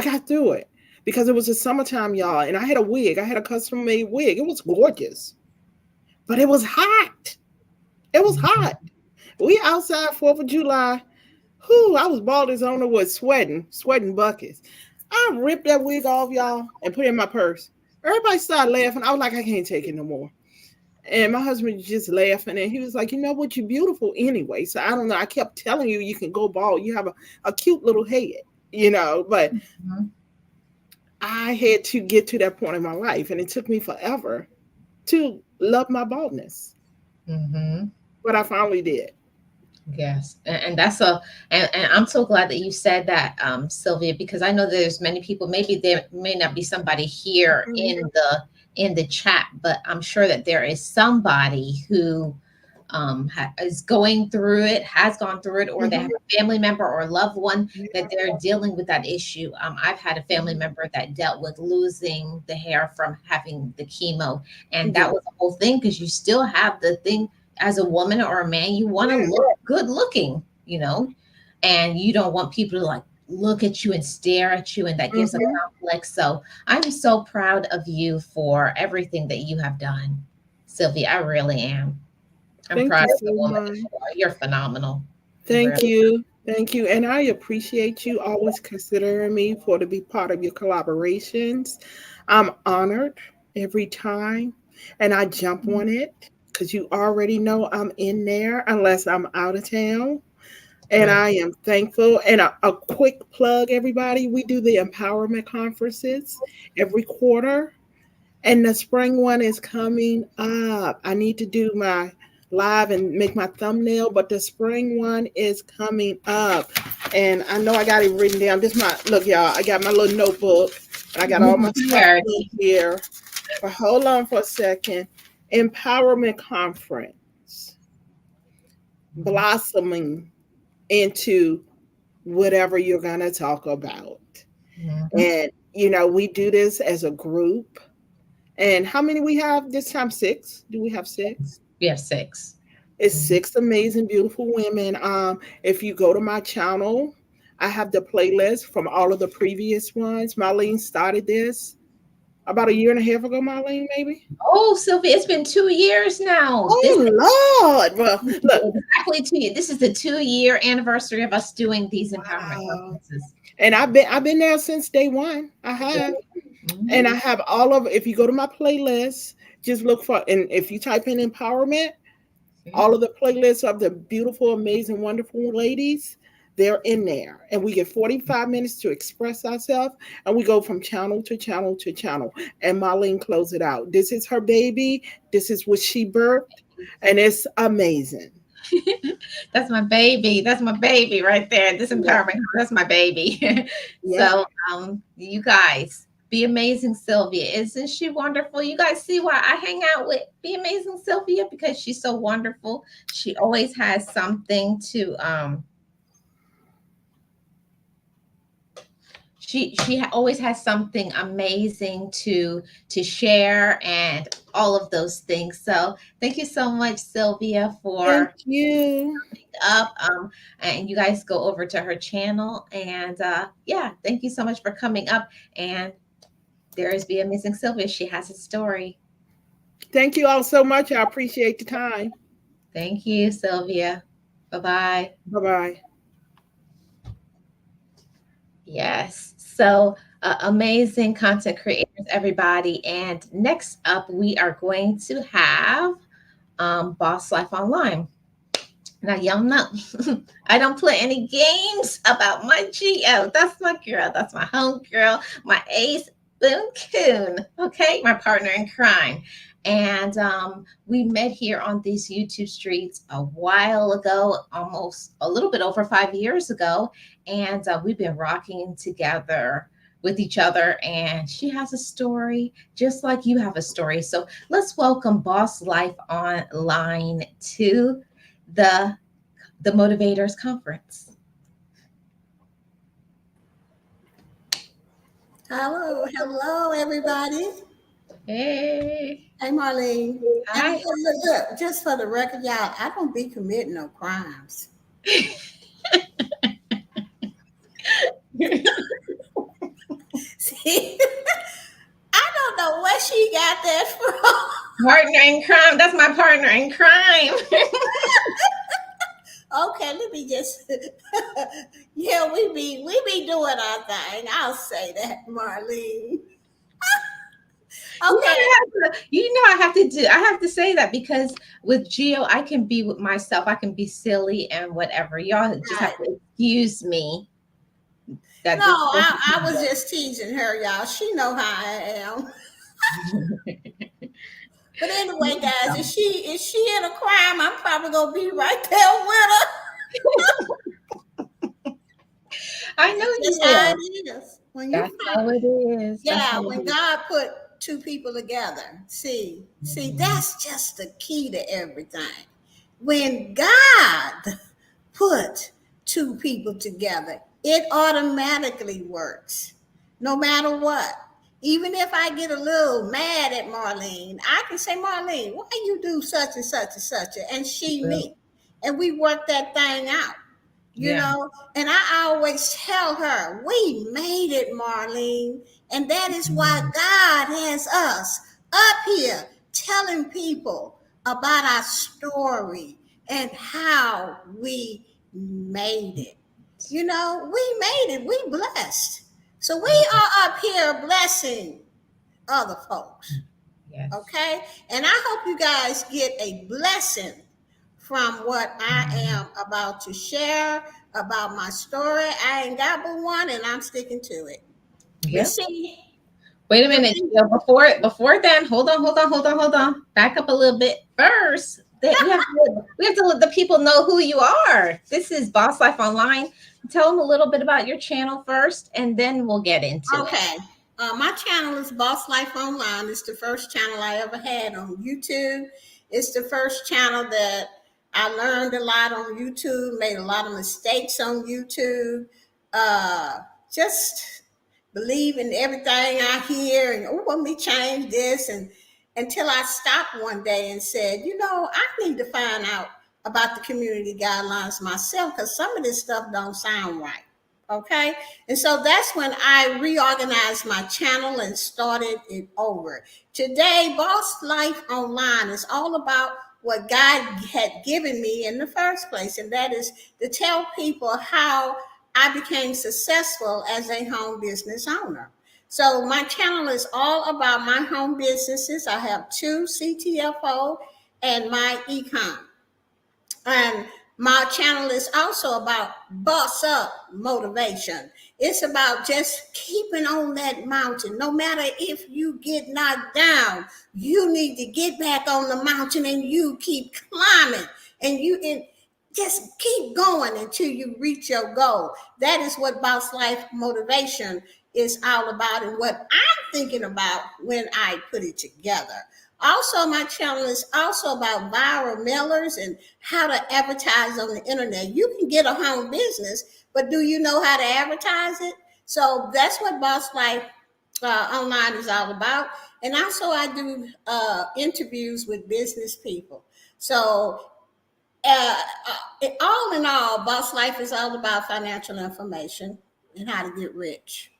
[SPEAKER 5] got through it because it was the summertime, y'all, and I had a wig. I had a custom made wig. It was gorgeous, but it was hot. It was hot. We outside 4th of July. Whew, I was bald as I don't know what, sweating buckets. I ripped that wig off, y'all, and put it in my purse. Everybody started laughing. I was like, I can't take it no more. And my husband was just laughing, and he was like, you know what, you're beautiful anyway. So I don't know. I kept telling you you can go bald. You have a cute little head, but
[SPEAKER 1] Mhm.
[SPEAKER 5] I had to get to that point in my life, and it took me forever to love my baldness.
[SPEAKER 1] Mhm.
[SPEAKER 5] But I finally did.
[SPEAKER 1] Yes, and that's and I'm so glad that you said that, Sylvia, because I know there's many people. Maybe there may not be somebody here
[SPEAKER 5] Mhm.
[SPEAKER 1] in the chat, but I'm sure that there is somebody who is going through it, has gone through it, or they have
[SPEAKER 5] Mhm.
[SPEAKER 1] a family member or a loved one that
[SPEAKER 5] Yeah.
[SPEAKER 1] they're dealing with that issue. I've had a family
[SPEAKER 5] Mhm.
[SPEAKER 1] member that dealt with losing the hair from having the chemo, and that
[SPEAKER 5] Yeah.
[SPEAKER 1] was the whole thing because you still have the thing as a woman or a man, you want to
[SPEAKER 5] Yeah.
[SPEAKER 1] look good looking, and you don't want people to like look at you and stare at you, and that gives a
[SPEAKER 5] Mhm.
[SPEAKER 1] complex. So I'm so proud of you for everything that you have done, Sylvia. I really am. I'm
[SPEAKER 5] Thank
[SPEAKER 1] proud
[SPEAKER 5] you
[SPEAKER 1] of the
[SPEAKER 5] so
[SPEAKER 1] woman that
[SPEAKER 5] much.
[SPEAKER 1] you are. You're phenomenal. You
[SPEAKER 5] Thank
[SPEAKER 1] really.
[SPEAKER 5] you. Thank you. And I appreciate you always considering me for to be part of your collaborations. I'm honored every time, and I jump on it because you already know I'm in there unless I'm out of town. And
[SPEAKER 1] Right.
[SPEAKER 5] I am thankful. And a quick plug, everybody, we do the empowerment conferences every quarter. And the spring one is coming up. I need to do my live and make my thumbnail, but the spring one is coming up. And I know I got it written down. This my look, y'all. I got my little notebook and I got
[SPEAKER 1] You
[SPEAKER 5] all my stuff
[SPEAKER 1] prepared.
[SPEAKER 5] in here. But hold on for a second. Empowerment conference blossoming into whatever you're gonna talk about.
[SPEAKER 1] Mhm.
[SPEAKER 5] And we do this as a group. And how many we have this time? Six. Do we have six?
[SPEAKER 1] We have six.
[SPEAKER 5] It's
[SPEAKER 1] Mhm.
[SPEAKER 5] six amazing, beautiful women. If you go to my channel, I have the playlist from all of the previous ones. Marlene started this about a year and a half ago, Marlene, maybe.
[SPEAKER 1] Oh, Sylvia, it's been 2 years now. This
[SPEAKER 5] Oh Lord. Well, look.
[SPEAKER 1] exactly 2 years. This is the 2 year anniversary of us doing these empowerment
[SPEAKER 5] Wow.
[SPEAKER 1] conferences.
[SPEAKER 5] And I've been there since day one. I have. And I
[SPEAKER 1] Mhm.
[SPEAKER 5] have all of if you go to my playlist, just look for and if you type in empowerment,
[SPEAKER 1] See?
[SPEAKER 5] all of the playlists of the beautiful, amazing, wonderful ladies, they're in there. And we get 45 minutes to express ourselves. And we go from channel to channel to channel. And Marlene close it out. This is her baby. This is what she birthed. And it's amazing.
[SPEAKER 1] That's my baby. That's my baby right there. This
[SPEAKER 5] Yeah.
[SPEAKER 1] empowerment, that's my baby.
[SPEAKER 5] Yeah.
[SPEAKER 1] So, you guys, be amazing, Sylvia. Isn't she wonderful? You guys see why I hang out with Be Amazing Sylvia because she's so wonderful. She always has something to always has something amazing to share and all of those things. So thank you so much, Sylvia,
[SPEAKER 5] Thank
[SPEAKER 1] for
[SPEAKER 5] you.
[SPEAKER 1] up. And you guys go over to her channel. And yeah, thank you so much for coming up. And there is Be Amazing Sylvia. She has a story.
[SPEAKER 5] Thank you all so much. I appreciate the time.
[SPEAKER 1] Thank you, Sylvia. Bye bye.
[SPEAKER 5] Bye bye.
[SPEAKER 1] Yes. So amazing content creators, everybody. And next up, we are going to have Boss Life Online. Now, y'all know I don't play any games about my Geo. That's my girl. That's my home girl, my ace Boon Coon. Okay, my partner in crime. And we met here on these YouTube streets a while ago, almost a little bit over 5 years ago. And we've been rocking together with each other. And she has a story just like you have a story. So let's welcome Boss Life Online to the the Motivators Conference.
[SPEAKER 6] Hello, hello, everybody.
[SPEAKER 1] Hey,
[SPEAKER 6] Hey, Marlene. And
[SPEAKER 1] hi.
[SPEAKER 6] look, just for the record, y'all, I don't be committing no crimes. See, I don't know where she got that from.
[SPEAKER 1] Partner in crime. That's my partner in crime.
[SPEAKER 6] Okay, let me just. Yeah, we be doing our thing. I'll say that, Marlene. Okay,
[SPEAKER 1] I have to do. I have to say that because with Geo, I can be with myself. I can be silly and whatever. Y'all just have
[SPEAKER 6] right.
[SPEAKER 1] to excuse me. That
[SPEAKER 6] No,
[SPEAKER 1] this.
[SPEAKER 6] I was just teasing her, y'all. She know how I am. But anyway, guys, is she in a crime? I'm probably gonna be right there with her.
[SPEAKER 1] I know
[SPEAKER 6] That's
[SPEAKER 1] you
[SPEAKER 6] just how
[SPEAKER 1] will.
[SPEAKER 6] it is. When you
[SPEAKER 1] That's how it is. That's
[SPEAKER 6] yeah,
[SPEAKER 1] how it
[SPEAKER 6] when
[SPEAKER 1] is.
[SPEAKER 6] God put two people together, see, that's just the key to everything. When God put two people together, it automatically works, no matter what. Even if I get a little mad at Marlene, I can say, Marlene, why you do such and such and such, and she
[SPEAKER 1] Well,
[SPEAKER 6] me, and we work that thing out you
[SPEAKER 1] yeah.
[SPEAKER 6] know. And I always tell her, we made it, Marlene. And that is why God has us up here telling people about our story and how we made it. We made it. We blessed. So we are up here blessing other folks.
[SPEAKER 1] Yes.
[SPEAKER 6] Okay. And I hope you guys get a blessing from what I am about to share about my story. I ain't got but one and I'm sticking to it. But
[SPEAKER 1] Yeah.
[SPEAKER 6] see,
[SPEAKER 1] Wait a
[SPEAKER 6] the
[SPEAKER 1] minute.
[SPEAKER 6] re-
[SPEAKER 1] Jill. Before then, hold on. Back up a little bit first. That we have to let the people know who you are. This is Boss Life Online. Tell them a little bit about your channel first, and then we'll get into it.
[SPEAKER 6] okay. My channel is Boss Life Online. It's the first channel I ever had on YouTube. It's the first channel that I learned a lot on YouTube, made a lot of mistakes on YouTube. Uh, just believe in everything I hear and let me change this and until I stopped one day and said, I need to find out about the community guidelines myself because some of this stuff don't sound right. Okay. And so that's when I reorganized my channel and started it over. Today, Boss Life Online is all about what God had given me in the first place, and that is to tell people how I became successful as a home business owner. So my channel is all about my home businesses. I have two CTFO and my ecom. And my channel is also about boss up motivation. It's about just keeping on that mountain. No matter if you get knocked down, you need to get back on the mountain and you keep climbing and just keep going until you reach your goal. That is what boss life motivation is all about and what I'm thinking about when I put it together. Also, my channel is also about viral mailers and how to advertise on the internet. You can get a home business, but do you know how to advertise it? So that's what Boss Life Online is all about. And also, I do interviews with business people. So, all in all, Boss Life is all about financial information and how to get rich.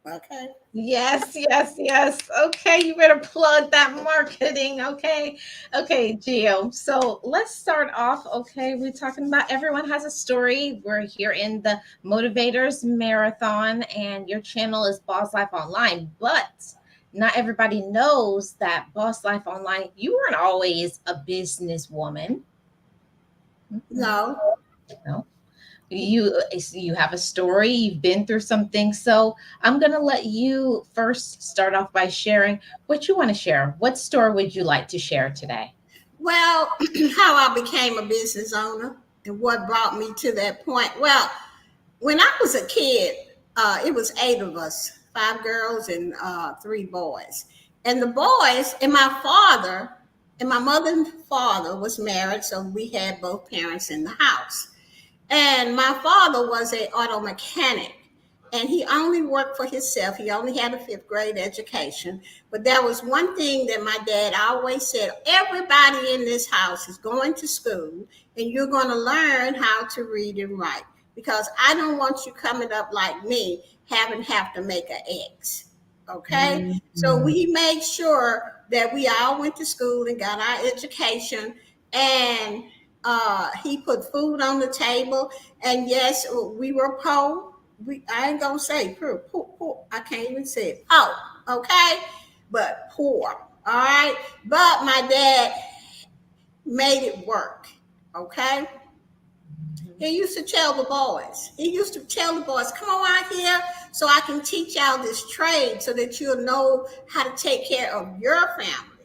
[SPEAKER 6] Okay.
[SPEAKER 1] Yes, yes, yes. Okay, you better plug that marketing. Okay, okay, Gio. So let's start off. Okay, we're talking about everyone has a story. We're here in the Motivators Marathon, and your channel is Boss Life Online. But not everybody knows that Boss Life Online, you weren't always a businesswoman. Mm-mm.
[SPEAKER 6] No.
[SPEAKER 1] No, you have a story, you've been through something. So I'm going to let you first start off by sharing what you want to share. What story would you like to share today?
[SPEAKER 6] Well, how I became a business owner and what brought me to that point. Well, when I was a kid, it was eight of us, five girls and three boys. And the boys and my mother and father was married, so we had both parents in the house. And my father was a auto mechanic, and he only worked for himself. He only had a fifth grade education. But there was one thing that my dad always said: everybody in this house is going to school, and you're going to learn how to read and write, because I don't want you coming up like me, having have to make an X. Okay, so
[SPEAKER 1] Mhm.
[SPEAKER 6] we made sure that we all went to school and got our education, and he put food on the table. And yes, we were poor. I ain't gonna say poor, poor, poor. I can't even say it. Oh, okay, but poor. All right, but my dad made it work. Okay, he used to tell the boys. He used to tell the boys, "Come on out here, so I can teach y'all this trade, so that you'll know how to take care of your family."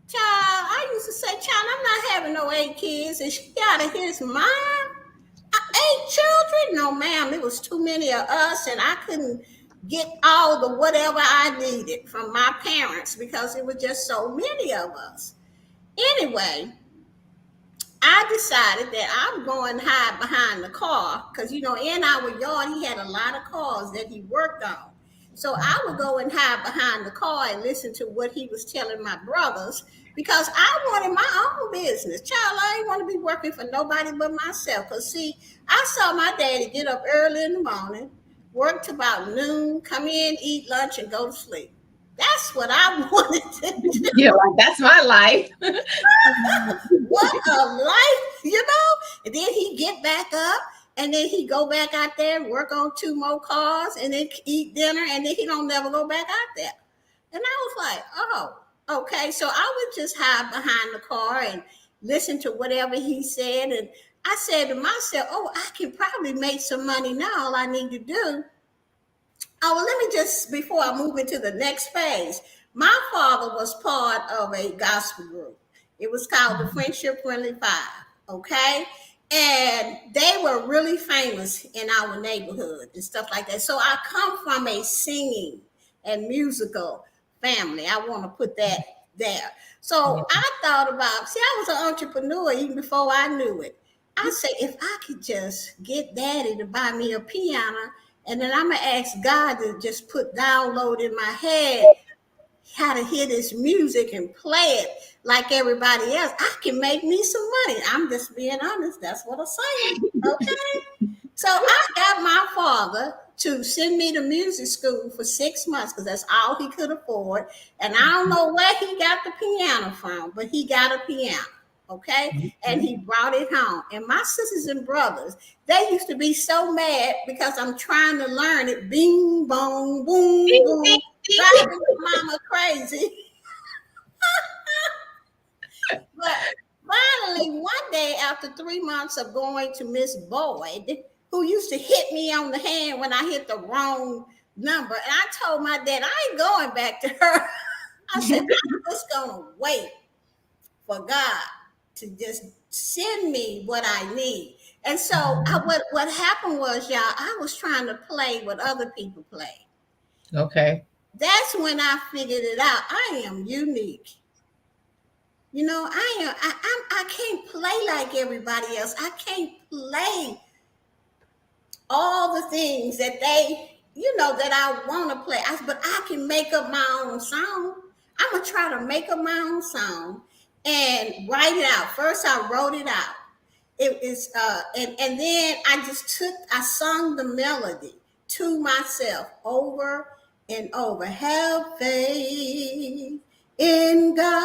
[SPEAKER 6] Child, I used to say, "Child, I'm not having no 8 kids, and she out of his mind." 8 children? No, ma'am. It was too many of us, and I couldn't get all the whatever I needed from my parents because it was just so many of us. Anyway, I decided that I'm going to hide behind the car because, in our yard, he had a lot of cars that he worked on. So I would go and hide behind the car and listen to what he was telling my brothers because I wanted my own business. Child, I ain't want to be working for nobody but myself. Because, see, I saw my daddy get up early in the morning, work to about noon, come in, eat lunch, and go to sleep. That's what I wanted to do.
[SPEAKER 1] You're like, that's my life.
[SPEAKER 6] What a life, you know? And then he get back up, and then he go back out there and work on two more cars, and then eat dinner, and then he don't never go back out there. And I was like, oh, okay. So I would just hide behind the car and listen to whatever he said. And I said to myself, oh, I can probably make some money now. All I need to do. Oh, well, let me just, before I move into the next phase, my father was part of a gospel group. It was called the Friendship Friendly Five, okay? And they were really famous in our neighborhood and stuff like that. So I come from a singing and musical family. I want to put that there. So I thought about, see, I was an entrepreneur even before I knew it. I said, if I could just get daddy to buy me a piano, and then I'm gonna ask God to just put download in my head how to hear this music and play it like everybody else. I can make me some money. I'm just being honest. That's what I'm saying. Okay. So I got my father to send me to music school for 6 months because that's all he could afford. And I don't know where he got the piano from, but he got a piano. Okay. And he brought it home. And my sisters and brothers, they used to be so mad because I'm trying to learn it. Bing, bong, boom,
[SPEAKER 1] Ding,
[SPEAKER 6] boom.
[SPEAKER 1] ding, ding.
[SPEAKER 6] Driving mama crazy. But finally, one day, after 3 months of going to Miss Boyd, who used to hit me on the hand when I hit the wrong number, and I told my dad, I ain't going back to her. I said, I'm just going to wait for God to just send me what I need. And so what happened was, y'all, I was trying to play what other people play.
[SPEAKER 1] Okay.
[SPEAKER 6] That's when I figured it out. I am unique. I can't play like everybody else. I can't play all the things that that I want to play. But I can make up my own song. I'm gonna try to make up my own song and write it out. First, I wrote it out. It is, and then I sung the melody to myself over and over. Have faith in God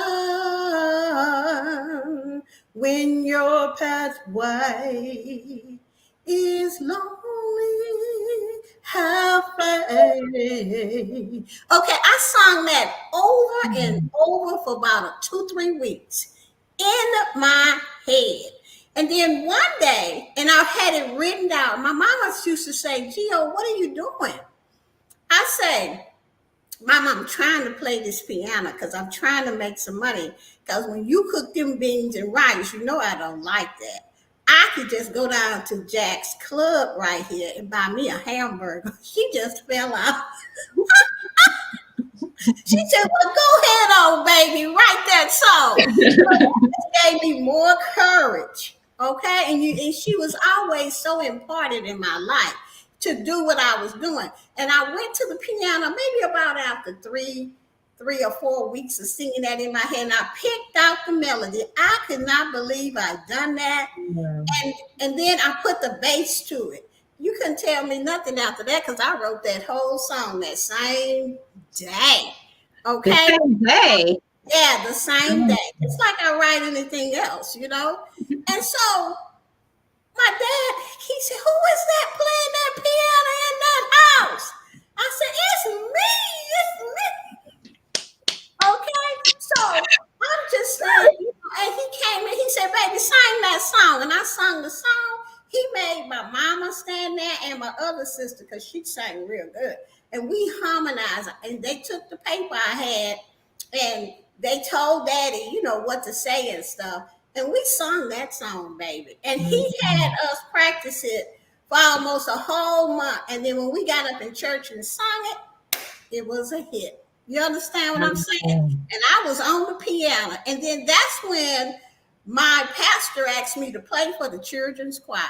[SPEAKER 6] when your pathway is lonely. Have faith. Okay, I sung that over and over for about 2, 3 weeks in my head. And then one day, and I had it written down. My mama used to say, Gio, what are you doing? I say, Mom, I'm trying to play this piano because I'm trying to make some money. Because when you cook them beans and rice, you know I don't like that. I could just go down to Jack's Club right here and buy me a hamburger. She just fell out. She said, well, go ahead on, baby, write that song. Gave me more courage. Okay. And she was always so important in my life to do what I was doing. And I went to the piano maybe about after 3 or 4 weeks of singing that in my head. And I picked out the melody. I could not believe I'd done that. And then I put the bass to it. You couldn't tell me nothing after that because I wrote that whole song that same day. Okay.
[SPEAKER 1] The same day.
[SPEAKER 6] Yeah, the same day. It's like I write anything else, you know? And so my dad, he said, who is that playing that piano in that house? I said, it's me. Okay? So I'm just saying, and he came and he said, baby, sing that song. And I sung the song. He made my mama stand there and my other sister, because she sang real good. And we harmonized. And they took the paper I had and they told daddy, what to say and stuff. And we sung that song, baby. And he had us practice it for almost a whole month. And then when we got up in church and sung it, it was a hit. You understand what I'm saying? And I was on the piano. And then that's when my pastor asked me to play for the children's choir.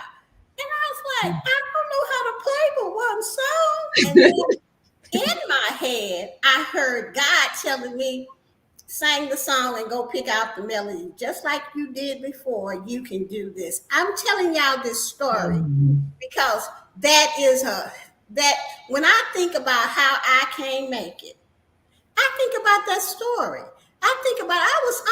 [SPEAKER 6] And I was like, I don't know how to play but one song. And then in my head, I heard God telling me, sing the song and go pick out the melody. Just like you did before, you can do this. I'm telling y'all this story because that when I think about how I can't make it, I think about that story. I think about I was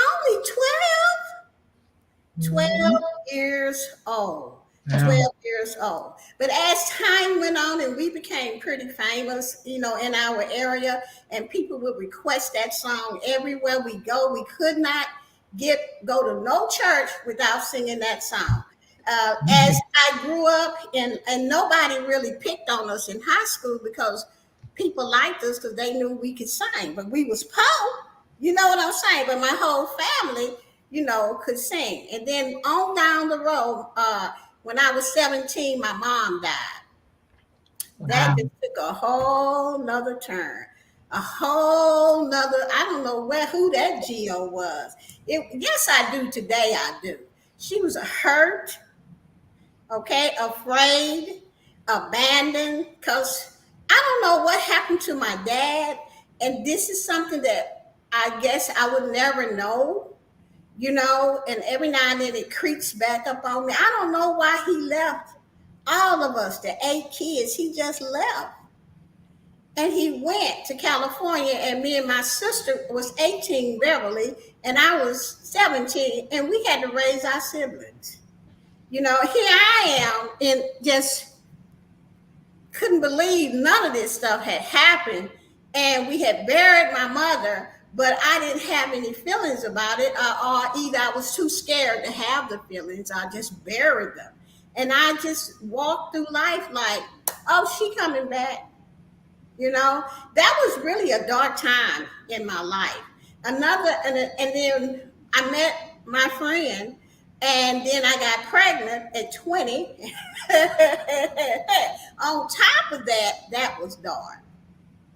[SPEAKER 6] only 12 years old. 12 years old. But as time went on and we became pretty famous, in our area, and people would request that song everywhere we go. We could not go to no church without singing that song. As I grew up, and nobody really picked on us in high school because people liked us because they knew we could sing, but we was poor. You know what I'm saying? But my whole family, could sing. And then on down the road, when I was 17, my mom died. That just took a whole nother turn. A whole nother, I don't know who that Geo was. Yes, I do today, I do. She was hurt, okay, afraid, abandoned, because I don't know what happened to my dad. And this is something that I guess I would never know. And every now and then it creeps back up on me. I don't know why he left all of us, the 8 kids. He just left. And he went to California, and me and my sister was 18, Beverly, and I was 17, and we had to raise our siblings. Here I am, and just couldn't believe none of this stuff had happened. And we had buried my mother, but I didn't have any feelings about it, or either I was too scared to have the feelings. I just buried them. And I just walked through life like, oh, she coming back. That was really a dark time in my life. And then I met my friend, and then I got pregnant at 20. On top of that, that was dark.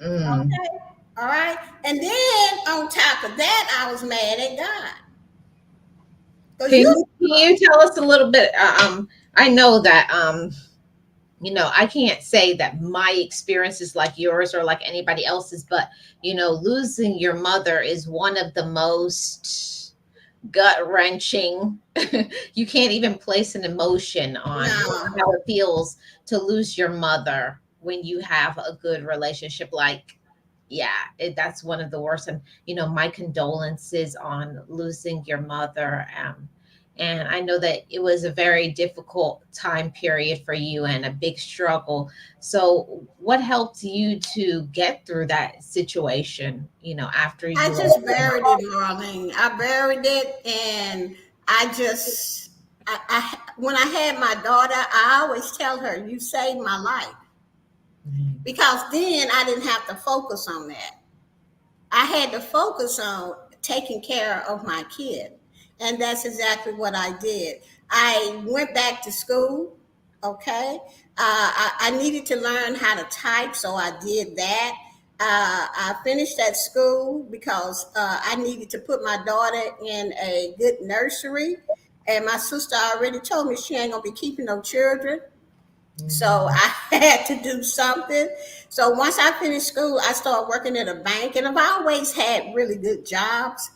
[SPEAKER 6] Okay. All right. And then on top of that, I was mad at God.
[SPEAKER 1] Can you tell us a little bit? I know that I can't say that my experience is like yours or like anybody else's, but losing your mother is one of the most gut wrenching. You can't even place an emotion on how it feels to lose your mother when you have a good relationship like yeah, that's one of the worst. And my condolences on losing your mother. And I know that it was a very difficult time period for you and a big struggle. So what helped you to get through that situation, after
[SPEAKER 6] I
[SPEAKER 1] you
[SPEAKER 6] just
[SPEAKER 1] lost your
[SPEAKER 6] buried it, Marlene. I buried it, and I just, when I had my daughter, I always tell her, "You saved my life,"
[SPEAKER 1] mom?
[SPEAKER 6] because then I didn't have to focus on that. I had to focus on taking care of my kid. And that's exactly what I did. I went back to school. Okay. I needed to learn how to type, so I did that. I finished at school because I needed to put my daughter in a good nursery. And my sister already told me she ain't going to be keeping no children. So
[SPEAKER 1] Mhm.
[SPEAKER 6] I had to do something. So once I finished school, I started working at a bank, and I've always had really good jobs.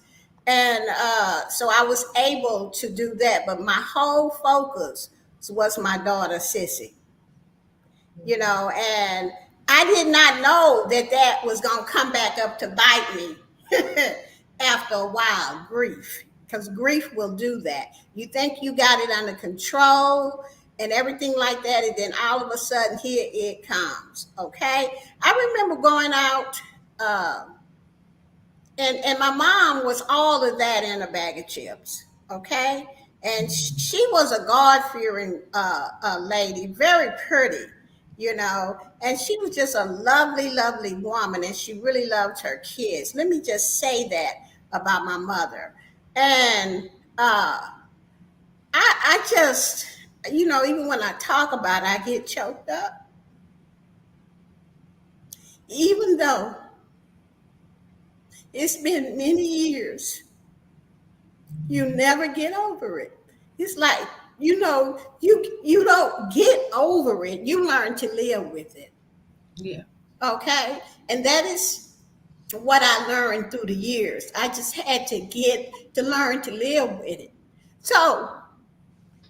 [SPEAKER 6] And so I was able to do that. But my whole focus was my daughter, Sissy, and I did not know that that was going to come back up to bite me after a while, grief, because grief will do that. You think you got it under control and everything like that, and then all of a sudden, here it comes. Okay. I remember going out, uh, and my mom was all of that in a bag of chips. Okay. And she was a God-fearing lady, very pretty, and she was just a lovely, lovely woman, and she really loved her kids. Let me just say that about my mother. And I just, even when I talk about it, I get choked up, even though it's been many years. You never get over it. It's like, you don't get over it. You learn to live with it.
[SPEAKER 1] Yeah.
[SPEAKER 6] Okay? And that is what I learned through the years. I just had to get to learn to live with it. So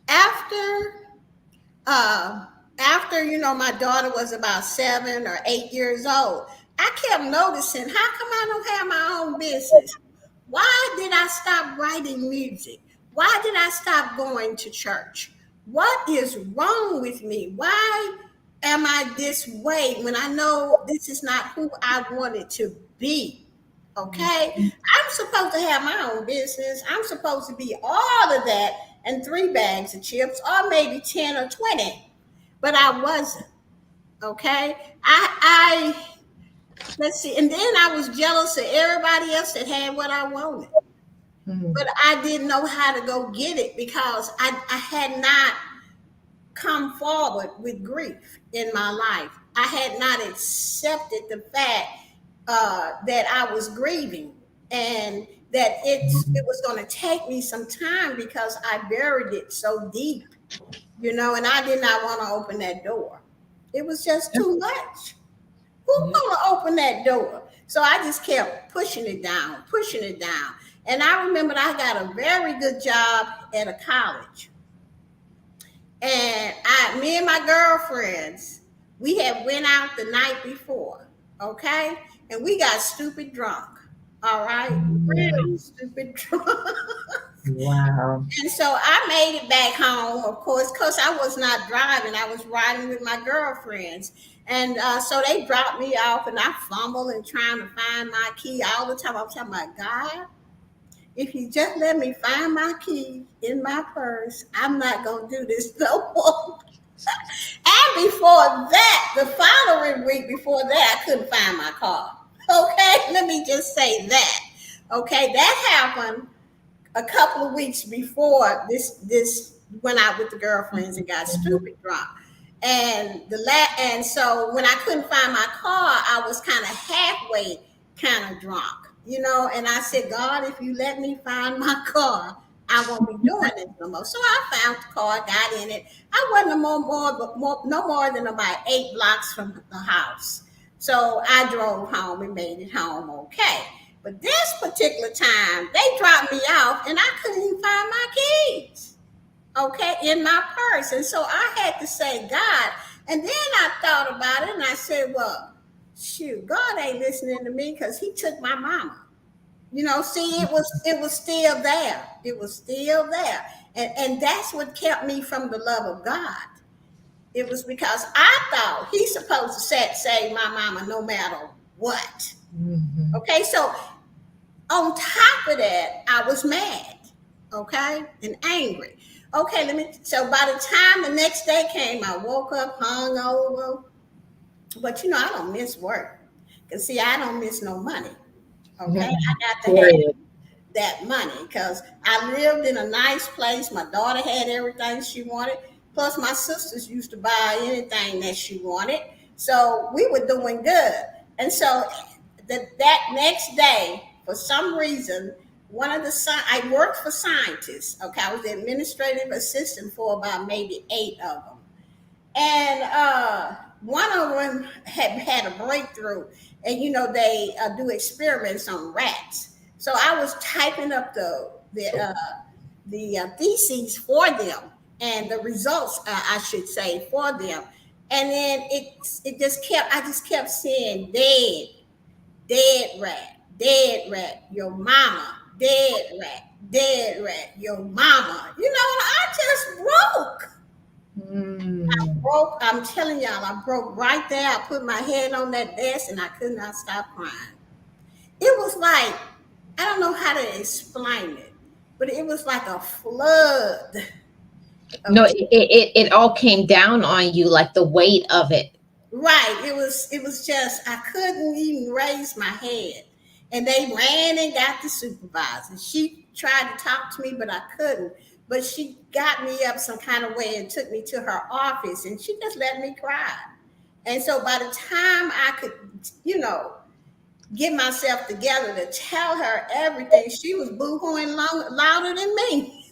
[SPEAKER 6] after uh, my daughter was about 7 or 8 years old, I kept noticing, how come I don't have my own business? Why did I stop writing music? Why did I stop going to church? What is wrong with me? Why am I this way when I know this is not who I wanted to be? Okay? I'm supposed to have my own business. I'm supposed to be all of that and 3 bags of chips, or maybe 10 or 20. But I wasn't. Okay? I let's see, and then I was jealous of everybody else that had what I wanted.
[SPEAKER 1] Mhm.
[SPEAKER 6] But I didn't know how to go get it because I had not come forward with grief in my life. I had not accepted the fact that I was grieving, and that it was going to take me some time because I buried it so deep, and I did not want to open that door. It was just too much. Who's
[SPEAKER 1] Yeah.
[SPEAKER 6] going to open that door? So I just kept pushing it down, pushing it down. And I remember I got a very good job at a college. And me and my girlfriends, we had went out the night before, okay? And we got stupid drunk, all right?
[SPEAKER 1] Yeah.
[SPEAKER 6] Really stupid drunk.
[SPEAKER 1] Wow.
[SPEAKER 6] And so I made it back home, of course, because I was not driving. I was riding with my girlfriends. And so they dropped me off, and I fumbled and trying to find my key all the time. I was talking about, God, if you just let me find my key in my purse, I'm not going to do this no more. And before that, the following week before that, I couldn't find my car. Okay, let me just say that. Okay, that happened a couple of weeks before this went out with the girlfriends and got stupid drunk. And so when I couldn't find my car, I was kind of halfway kind of drunk, and I said, God, if you let me find my car, I won't be doing this no more. So I found the car, got in it. I wasn't no more than about 8 blocks from the house. So I drove home and made it home okay. But this particular time, they dropped me off and I couldn't even find my keys, okay, in my purse. And so I had to say, God. And then I thought about it and I said, well, shoot, God ain't listening to me because He took my mama. See, it was still there. It was still there. And that's what kept me from the love of God. It was because I thought He's supposed to save my mama no matter what.
[SPEAKER 1] Mhm.
[SPEAKER 6] Okay, so on top of that, I was mad, okay, and angry. Okay, so by the time the next day came, I woke up hungover. But I don't miss work. Because, see, I don't miss no money. Okay,
[SPEAKER 1] Mhm.
[SPEAKER 6] I got to have
[SPEAKER 1] Period.
[SPEAKER 6] that money because I lived in a nice place. My daughter had everything she wanted. Plus, my sisters used to buy anything that she wanted. So we were doing good. And so that next day, for some reason, I worked for scientists. Okay, I was the administrative assistant for about maybe 8 of them. And one of them had a breakthrough, and they do experiments on rats. So I was typing up the theses for them and the results, I should say, for them. And then I just kept saying dead rat, your mama, dead rat, your mama. And I just broke.
[SPEAKER 1] Mm.
[SPEAKER 6] I'm telling y'all, I broke right there. I put my head on that desk and I could not stop crying. It was like, I don't know how to explain it, but it was like a flood
[SPEAKER 1] No,
[SPEAKER 6] of
[SPEAKER 1] it all came down on you, like the weight of it.
[SPEAKER 6] right. It was just I couldn't even raise my head. And they ran and got the supervisor. She tried to talk to me, but I couldn't. But she got me up some kind of way and took me to her office and she just let me cry. And so by the time I could, you know, get myself together to tell her everything, she was boo-hooing louder than me.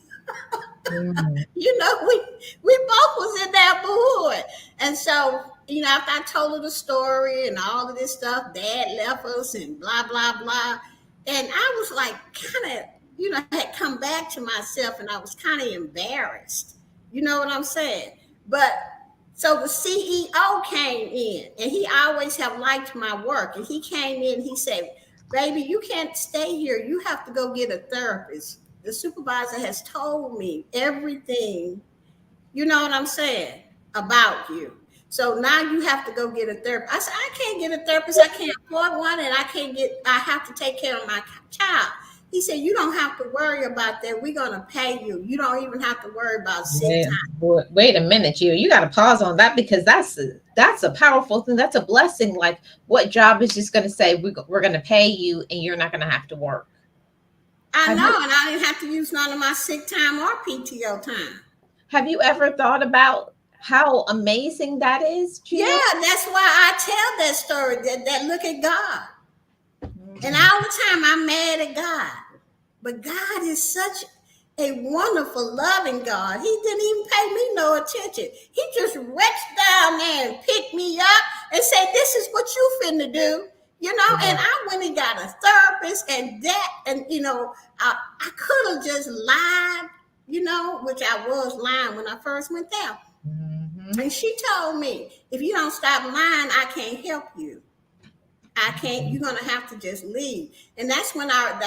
[SPEAKER 1] Mm.
[SPEAKER 6] We both was in that boo-hooing. And so, after I told her the story and all of this stuff, Dad left us and blah, blah, blah. And I was like kind of, had come back to myself and I was kind of embarrassed. You know what I'm saying? But so the CEO came in and he always have liked my work. And he came in, he said, baby, you can't stay here. You have to go get a therapist. The supervisor has told me everything, you know what I'm saying, about you. So now you have to go get a therapist. I said, I can't get a therapist. I can't afford one and I have to take care of my child. He said, you don't have to worry about that. We're going to pay you. You don't even have to worry about sick
[SPEAKER 1] Yeah.
[SPEAKER 6] time.
[SPEAKER 1] Wait a minute, you got to pause on that because that's a powerful thing. That's a blessing. Like, what job is just going to say we're going to pay you and you're not going to have to work?
[SPEAKER 6] I
[SPEAKER 1] Have
[SPEAKER 6] know,
[SPEAKER 1] you
[SPEAKER 6] and I didn't have to use none of my sick time or PTO time.
[SPEAKER 1] have you ever thought about how amazing that is, Gina?
[SPEAKER 6] Yeah, that's why I tell that story, that look at God. And all the time I'm mad at God. But God is such a wonderful, loving God. He didn't even pay me no attention. He just reached down there and picked me up and said, this is what you finna do. And I went and got a therapist I could have just lied, which I was lying when I first went there.
[SPEAKER 1] Mhm.
[SPEAKER 6] And she told me, if you don't stop lying, I can't help you. I can't, you're gonna have to just leave. And that's when I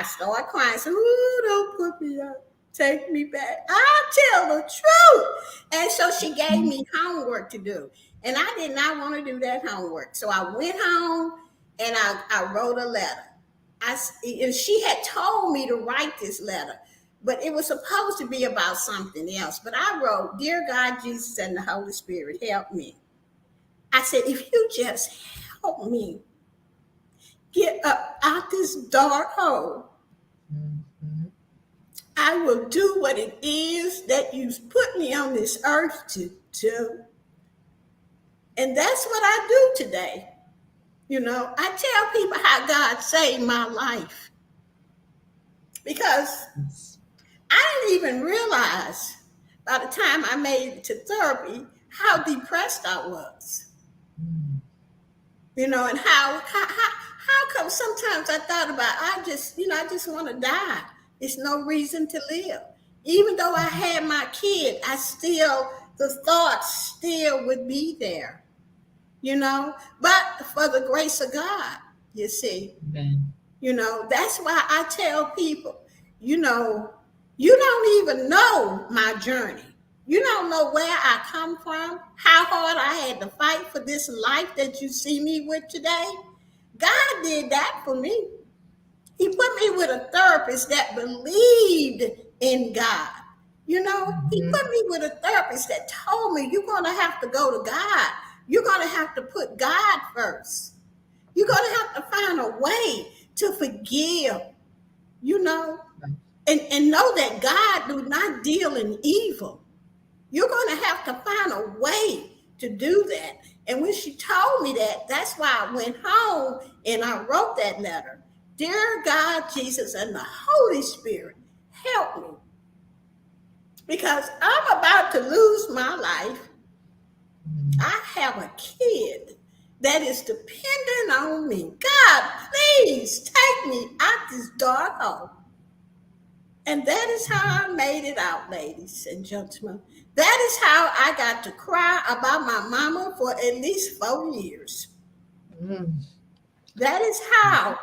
[SPEAKER 6] started crying. So, ooh, don't put me up. Take me back. I'll tell the truth. And so she gave me homework to do. And I did not want to do that homework. So I went home and I wrote a letter. And she had told me to write this letter, but it was supposed to be about something else. But I wrote, Dear God, Jesus, and the Holy Spirit, help me. I said, if you just help me get up out this dark hole,
[SPEAKER 1] Mhm.
[SPEAKER 6] I will do what it is that you put me on this earth to do. And that's what I do today. I tell people how God saved my life because I didn't even realize by the time I made it to therapy how depressed I was. And how come sometimes I thought about I just want to die. It's no reason to live. Even though I had my kid, the thoughts still would be there. but for the grace of God, you see.
[SPEAKER 1] Amen.
[SPEAKER 6] That's why I tell people, you know, you don't even know my journey. You don't know where I come from, how hard I had to fight for this life that you see me with today. God did that for me. He put me with a therapist that believed in God. He
[SPEAKER 1] Mhm.
[SPEAKER 6] put me with a therapist that told me you're going to have to go to God. You're going to have to put God first. You're going to have to find a way to forgive, you know, and know that God do not deal in evil. You're going to have to find a way to do that. And when she told me that, that's why I went home and I wrote that letter. Dear God, Jesus, and the Holy Spirit, help me. Because I'm about to lose my life. I have a kid that is dependent on me. God, please take me out this dark hole. And that is how I made it out, ladies and gentlemen. That is how I got to cry about my mama for at least 4 years.
[SPEAKER 1] Mm.
[SPEAKER 6] That is how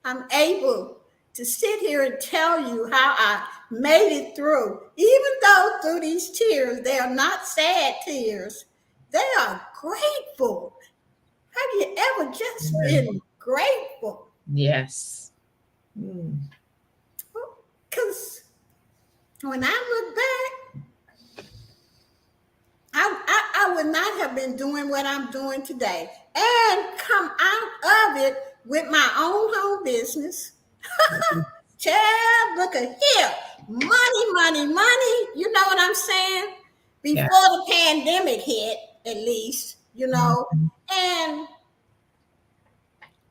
[SPEAKER 6] I'm able to sit here and tell you how I made it through. Even though through these tears, they are not sad tears, they are grateful. Have you ever just been grateful?
[SPEAKER 1] Yes. Mm.
[SPEAKER 6] Because when I look back, I would not have been doing what I'm doing today and come out of it with my own home business. Child, look at here. Money, money, money. You know what I'm saying?
[SPEAKER 1] Yeah.
[SPEAKER 6] Before the pandemic hit, at least, and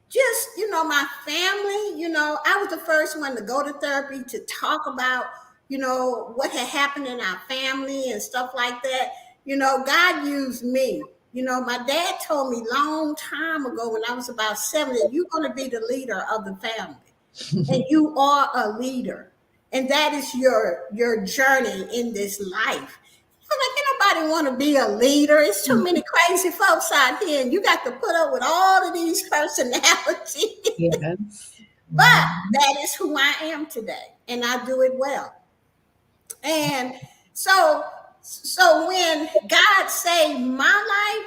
[SPEAKER 6] just, my family, I was the first one to go to therapy to talk about, what had happened in our family and stuff like that. God used me. My dad told me long time ago when I was about 7 that you're going to be the leader of the family. And you are a leader. And that is your journey in this life. Like anybody want to be a leader? It's too many crazy folks out here, and you got to put up with all of these personalities.
[SPEAKER 1] Yes.
[SPEAKER 6] But that is who I am today, and I do it well. And so when God saved my life,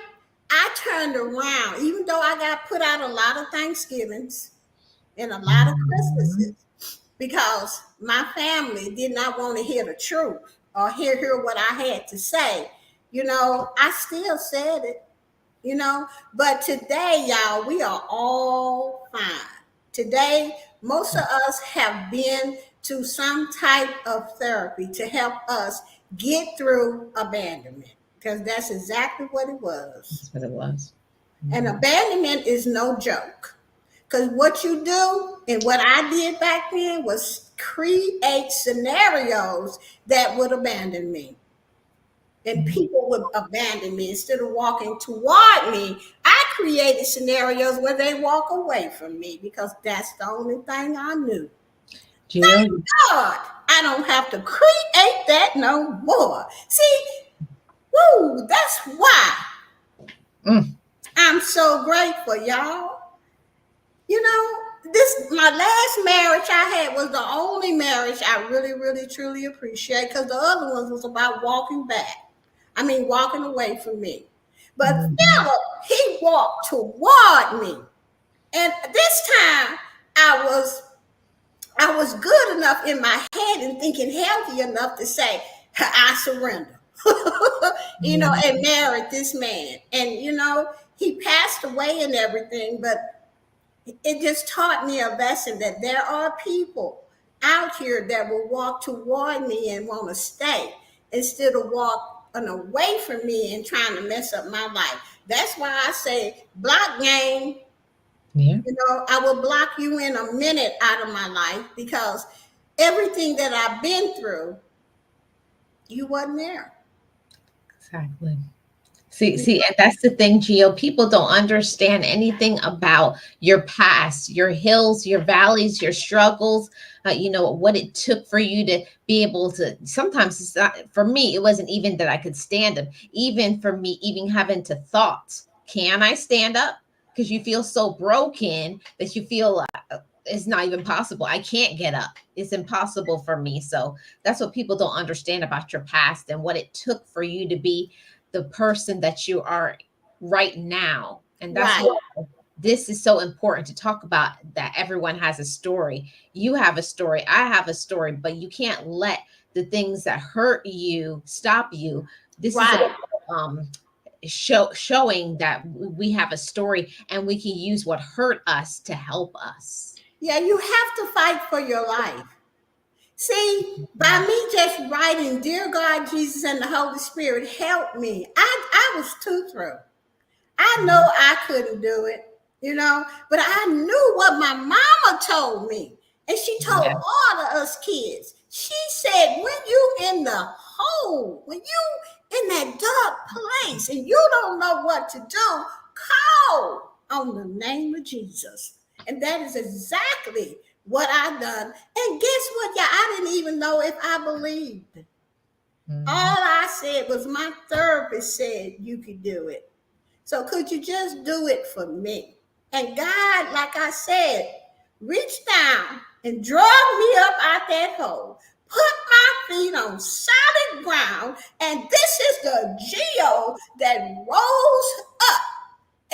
[SPEAKER 6] I turned around. Even though I got put out a lot of Thanksgivings and a lot of Christmases, because my family did not want to hear the truth or hear what I had to say. I still said it, but today, y'all, we are all fine. Today, most of us have been to some type of therapy to help us get through abandonment, because that's exactly what it was.
[SPEAKER 1] That's what it was.
[SPEAKER 6] And abandonment is no joke. Because what you do and what I did back then was create scenarios that would abandon me. And people would abandon me instead of walking toward me. I created scenarios where they walk away from me because that's the only thing I knew.
[SPEAKER 1] Jill,
[SPEAKER 6] God, I don't have to create that no more. See, woo, that's why
[SPEAKER 1] mm,
[SPEAKER 6] I'm so grateful, y'all. This my last marriage I had was the only marriage I really, really, truly appreciate, because the other ones was about walking back. I mean, walking away from me. But Philip, he walked toward me, and this time I was good enough in my head and thinking healthy enough to say I surrender. And married this man, and he passed away and everything, but it just taught me a lesson that there are people out here that will walk toward me and want to stay instead of walking away from me and trying to mess up my life. That's why I say block game.
[SPEAKER 1] yeah.
[SPEAKER 6] I will block you in a minute out of my life, because everything that I've been through, you wasn't there.
[SPEAKER 1] Exactly. See, and that's the thing, Gio. People don't understand anything about your past, your hills, your valleys, your struggles. What it took for you to be able to. Sometimes for me, it wasn't even that I could stand them. Even for me, even having to thought can I stand up? Because you feel so broken that you feel it's not even possible. I can't get up. It's impossible for me. So that's what people don't understand about your past and what it took for you to be the person that you are right now. And that's
[SPEAKER 6] Right.
[SPEAKER 1] what this is so important to talk about, that everyone has a story. You have a story, I have a story, but you can't let the things that hurt you stop you. This is
[SPEAKER 6] Right.
[SPEAKER 1] um showing that we have a story and we can use what hurt us to help us.
[SPEAKER 6] Yeah, you have to fight for your life. See, by me just writing, Dear God, Jesus, and the Holy Spirit, help me. I was too through. I know I couldn't do it, but I knew what my mama told me. And she told
[SPEAKER 1] Yeah.
[SPEAKER 6] all of us kids. She said, when you in the hole, when you in that dark place and you don't know what to do, call on the name of Jesus. And that is exactly what I done. And guess what? Yeah, I didn't even know if I believed. All I said was my therapist said you could do it. So could you just do it for me? And God, like I said, reached down and drug me up out that hole, put my feet on solid ground, and this is the Geo that rose up.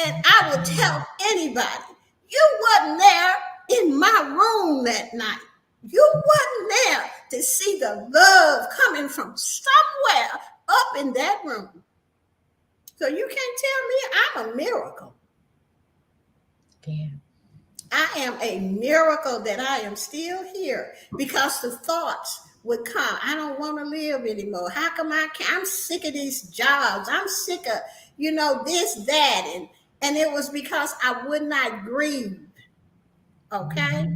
[SPEAKER 6] And I would tell anybody, you wasn't there in my room that night. You wasn't there to see the love coming from somewhere up in that room. So you can't tell me I'm a miracle.
[SPEAKER 1] Yeah.
[SPEAKER 6] I am a miracle that I am still here because the thoughts would come. I don't want to live anymore. How come I can't? I'm sick of these jobs. I'm sick of, this, that. And it was because I would not grieve. Okay?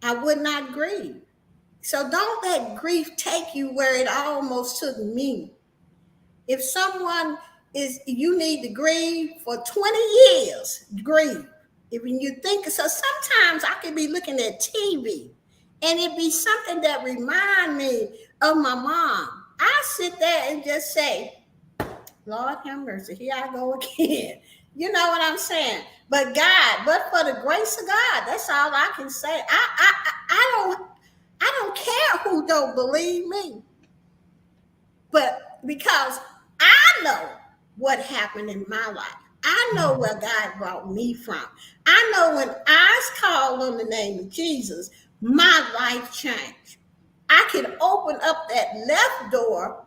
[SPEAKER 6] I would not grieve. So don't let grief take you where it almost took me. If someone you need to grieve for 20 years, grieve. If you think so, sometimes I could be looking at TV and it be something that remind me of my mom. I sit there and just say, Lord have mercy, here I go again. You know what I'm saying? But God, but for the grace of God, that's all I can say. I don't care who don't believe me. But because I know what happened in my life, I know where God brought me from. I know when I called on the name of Jesus, my life changed. I could open up that left door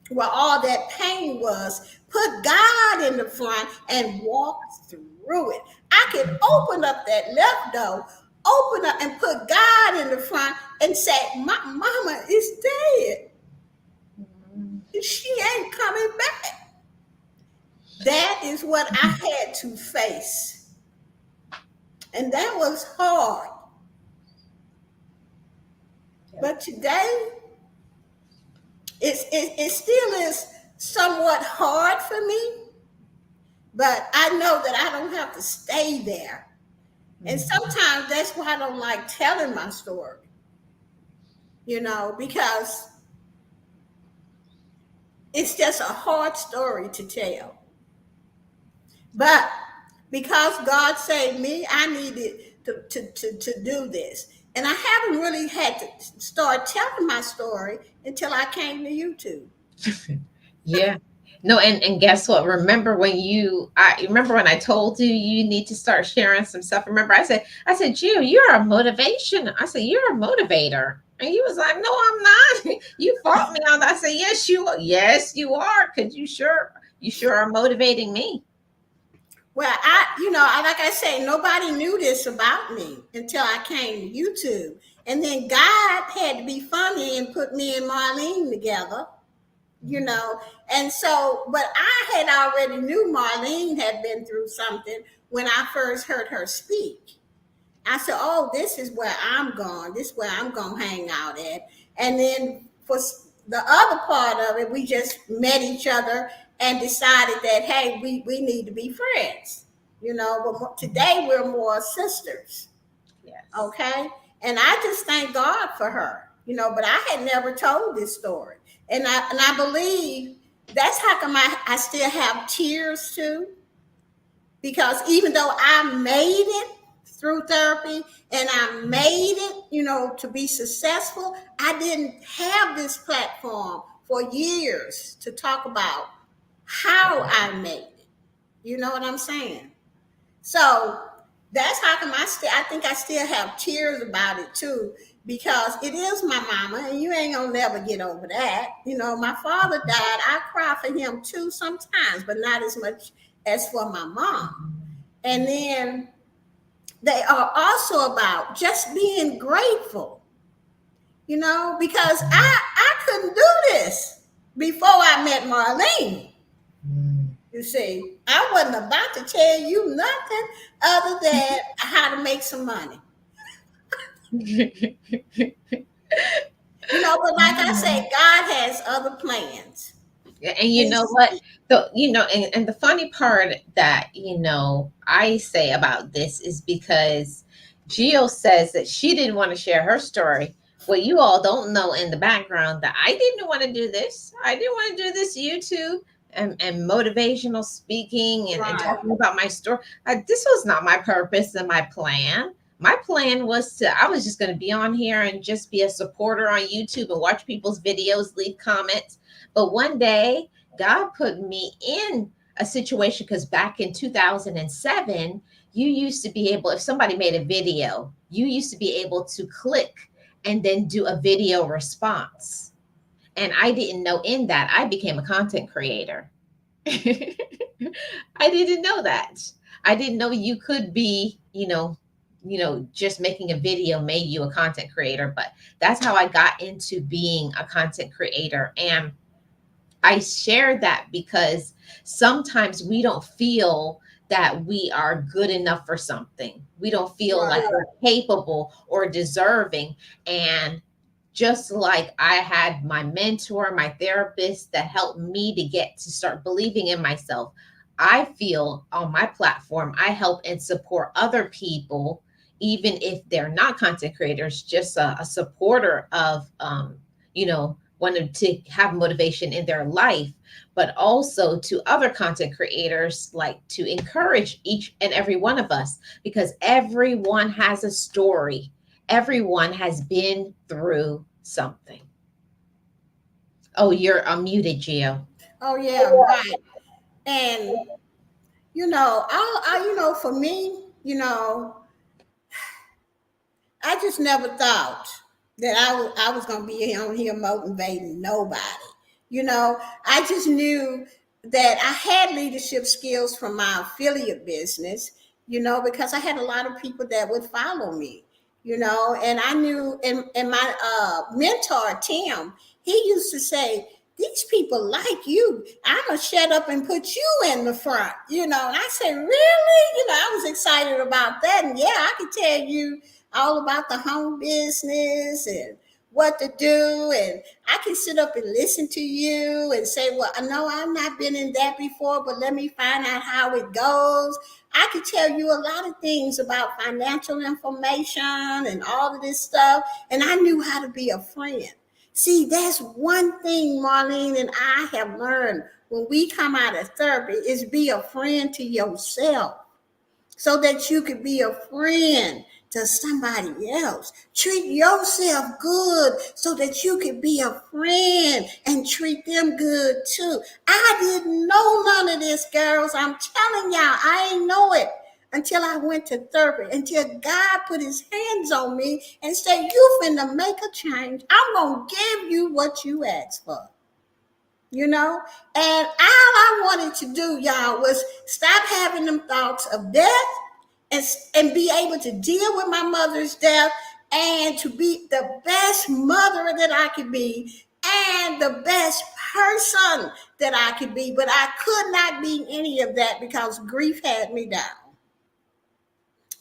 [SPEAKER 6] where all that pain was, put God in the front, and walk through it. I could open up that left door, open up and put God in the front and say, my mama is dead. She ain't coming back. That is what I had to face. And that was hard. But today, it still is somewhat hard for me. But I know that I don't have to stay there. And sometimes that's why I don't like telling my story, because it's just a hard story to tell. But because God saved me, I needed to do this. And I haven't really had to start telling my story until I came to YouTube.
[SPEAKER 1] Yeah. No, and guess what? I remember when I told you you need to start sharing some stuff. Remember, I said, Jill, you're a motivation. I said, you're a motivator. And you was like, no, I'm not. You fought me on that. I said, yes, you are, because you sure are motivating me.
[SPEAKER 6] Well, like I say, nobody knew this about me until I came to YouTube. And then God had to be funny and put me and Marlene together, And so, but I had already knew Marlene had been through something when I first heard her speak. I said, oh, this is where I'm going. This is where I'm going to hang out at. And then for the other part of it, we just met each other and decided that, hey, we need to be friends. But today we're more sisters.
[SPEAKER 1] Yes.
[SPEAKER 6] Okay. And I just thank God for her, but I had never told this story. And I believe that's how come I still have tears too. because even though I made it through therapy and I made it, to be successful, I didn't have this platform for years to talk about how I made it. You know what I'm saying? So that's how come I think I still have tears about it too, because it is my mama, and you ain't gonna never get over that. My father died. I cry for him too sometimes, but not as much as for my mom. And then they are also about just being grateful, because I couldn't do this before I met Marlene. You see, I wasn't about to tell you nothing other than how to make some money. But like I said, God has other plans.
[SPEAKER 1] And you know what? And the funny part that, I say about this is because Gio says that she didn't want to share her story. Well, you all don't know in the background that I didn't want to do this. I didn't want to do this YouTube and motivational speaking and
[SPEAKER 6] Right.
[SPEAKER 1] talking about my story. This was not my purpose and my plan. My plan was I was just going to be on here and just be a supporter on YouTube and watch people's videos, leave comments. But one day, God put me in a situation because back in 2007, you used to be able, if somebody made a video, you used to be able to click and then do a video response. And I didn't know in that I became a content creator. I didn't know that. I didn't know you could be, just making a video made you a content creator. But that's how I got into being a content creator. And I share that because sometimes we don't feel that we are good enough for something. We don't feel like
[SPEAKER 6] Right.
[SPEAKER 1] we're capable or deserving. And just like I had my mentor, my therapist that helped me to get to start believing in myself, I feel on my platform, I help and support other people, even if they're not content creators, just a supporter of, wanting to have motivation in their life, but also to other content creators, like to encourage each and every one of us, because everyone has a story. Everyone has been through something. Oh, you're unmuted, Gio.
[SPEAKER 6] Oh yeah, right. And for me, I just never thought that I was going to be on here motivating nobody. I just knew that I had leadership skills from my affiliate business, because I had a lot of people that would follow me, and I knew, and my mentor, Tim, he used to say, these people like you. I'm going to shut up and put you in the front, And I said, really? I was excited about that. And yeah, I could tell you all about the home business and what to do. And I can sit up and listen to you and say, well, I know I've not been in that before, but let me find out how it goes. I could tell you a lot of things about financial information and all of this stuff. And I knew how to be a friend. See, that's one thing Marlene and I have learned when we come out of therapy is be a friend to yourself so that you could be a friend to somebody else. Treat yourself good so that you could be a friend and treat them good too. I didn't know none of this, girls. I'm telling y'all, I ain't know it until I went to therapy, until God put his hands on me and said, you finna make a change. I'm going to give you what you asked for. And all I wanted to do, y'all, was stop having them thoughts of death and be able to deal with my mother's death and to be the best mother that I could be and the best person that I could be. But I could not be any of that because grief had me down.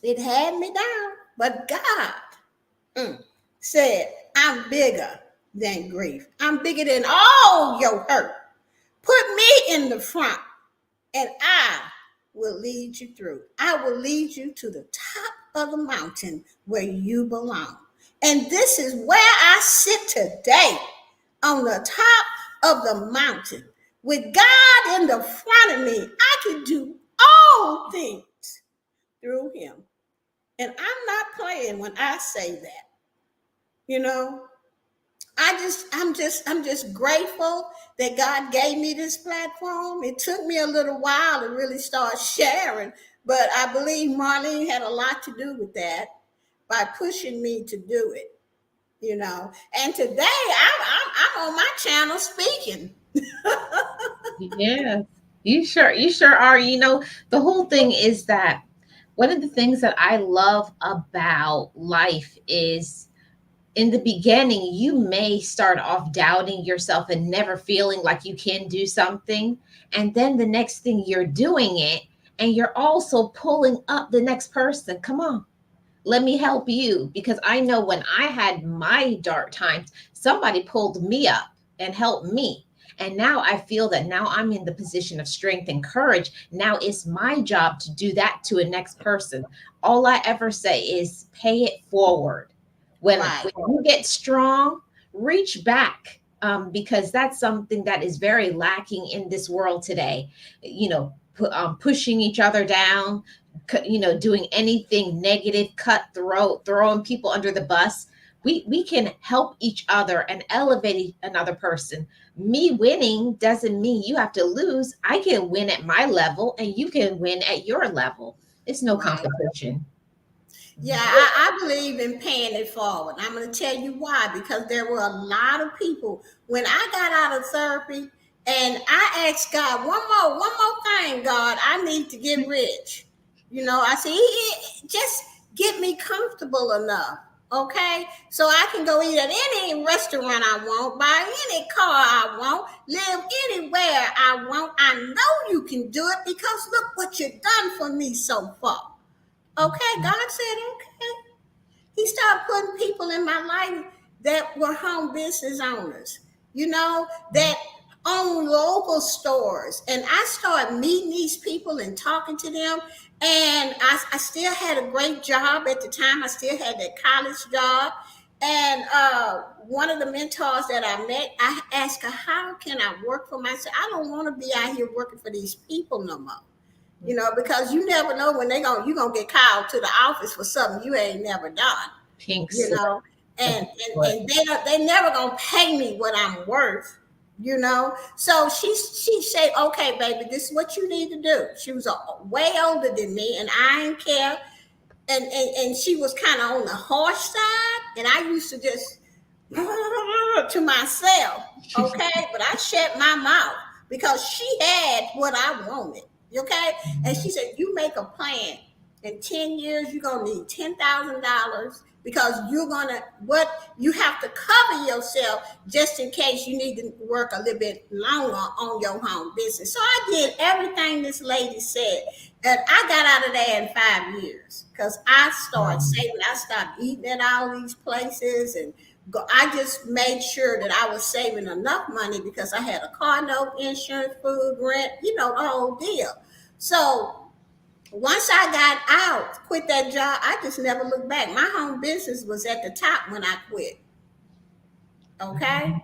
[SPEAKER 6] It had me down. But God said, I'm bigger than grief. I'm bigger than all your hurt. Put me in the front and I will lead you through. I will lead you to the top of the mountain where you belong. And this is where I sit today, on the top of the mountain. With God in the front of me, I can do all things through him. And I'm not playing when I say that. You know, I'm just grateful that God gave me this platform. It took me a little while to really start sharing, but I believe Marlene had a lot to do with that by pushing me to do it. You know, and today I'm on my channel speaking.
[SPEAKER 1] Yes, you sure are. The whole thing is that one of the things that I love about life is in the beginning, you may start off doubting yourself and never feeling like you can do something. And then the next thing you're doing it, and you're also pulling up the next person. Come on, let me help you. Because I know when I had my dark times, somebody pulled me up and helped me. And now I feel that now I'm in the position of strength and courage. Now it's my job to do that to a next person. All I ever say is pay it forward. When
[SPEAKER 6] Right,
[SPEAKER 1] you get strong, reach back, because that's something that is very lacking in this world today. Pushing each other down, doing anything negative, cutthroat, throwing people under the bus. We can help each other and elevate another person. Me winning doesn't mean you have to lose. I can win at my level and you can win at your level. It's no
[SPEAKER 6] right.
[SPEAKER 1] competition.
[SPEAKER 6] Yeah, I believe in paying it forward. I'm going to tell you why. Because there were a lot of people when I got out of therapy, and I asked God one more thing. God, I need to get rich. You know, I said, just get me comfortable enough, okay, so I can go eat at any restaurant I want, buy any car I want, live anywhere I want. I know you can do it because look what you've done for me so far. Okay, God said, okay. He started putting people in my life that were home business owners, that own local stores. And I started meeting these people and talking to them. And I still had a great job at the time. I still had that college job. And one of the mentors that I met, I asked her, how can I work for myself? I don't want to be out here working for these people no more. Because you never know when you're gonna get called to the office for something you ain't never done,
[SPEAKER 1] Pink
[SPEAKER 6] you
[SPEAKER 1] slip.
[SPEAKER 6] know, and they never gonna pay me what I'm worth. So she said, okay, baby, this is what you need to do. She was way older than me, and I didn't care, and she was kind of on the harsh side, and I used to just to myself, okay, but I shut my mouth because she had what I wanted, okay, and she said, you make a plan. In 10 years, you're gonna need $10,000 because you're gonna what you have to cover yourself just in case you need to work a little bit longer on your home business. So I did everything this lady said, and I got out of there in 5 years because I started saving. I started eating at all these places, and I just made sure that I was saving enough money because I had a car note, insurance, food, rent, the whole deal. So once I got out, quit that job, I just never looked back. My home business was at the top when I quit. Okay.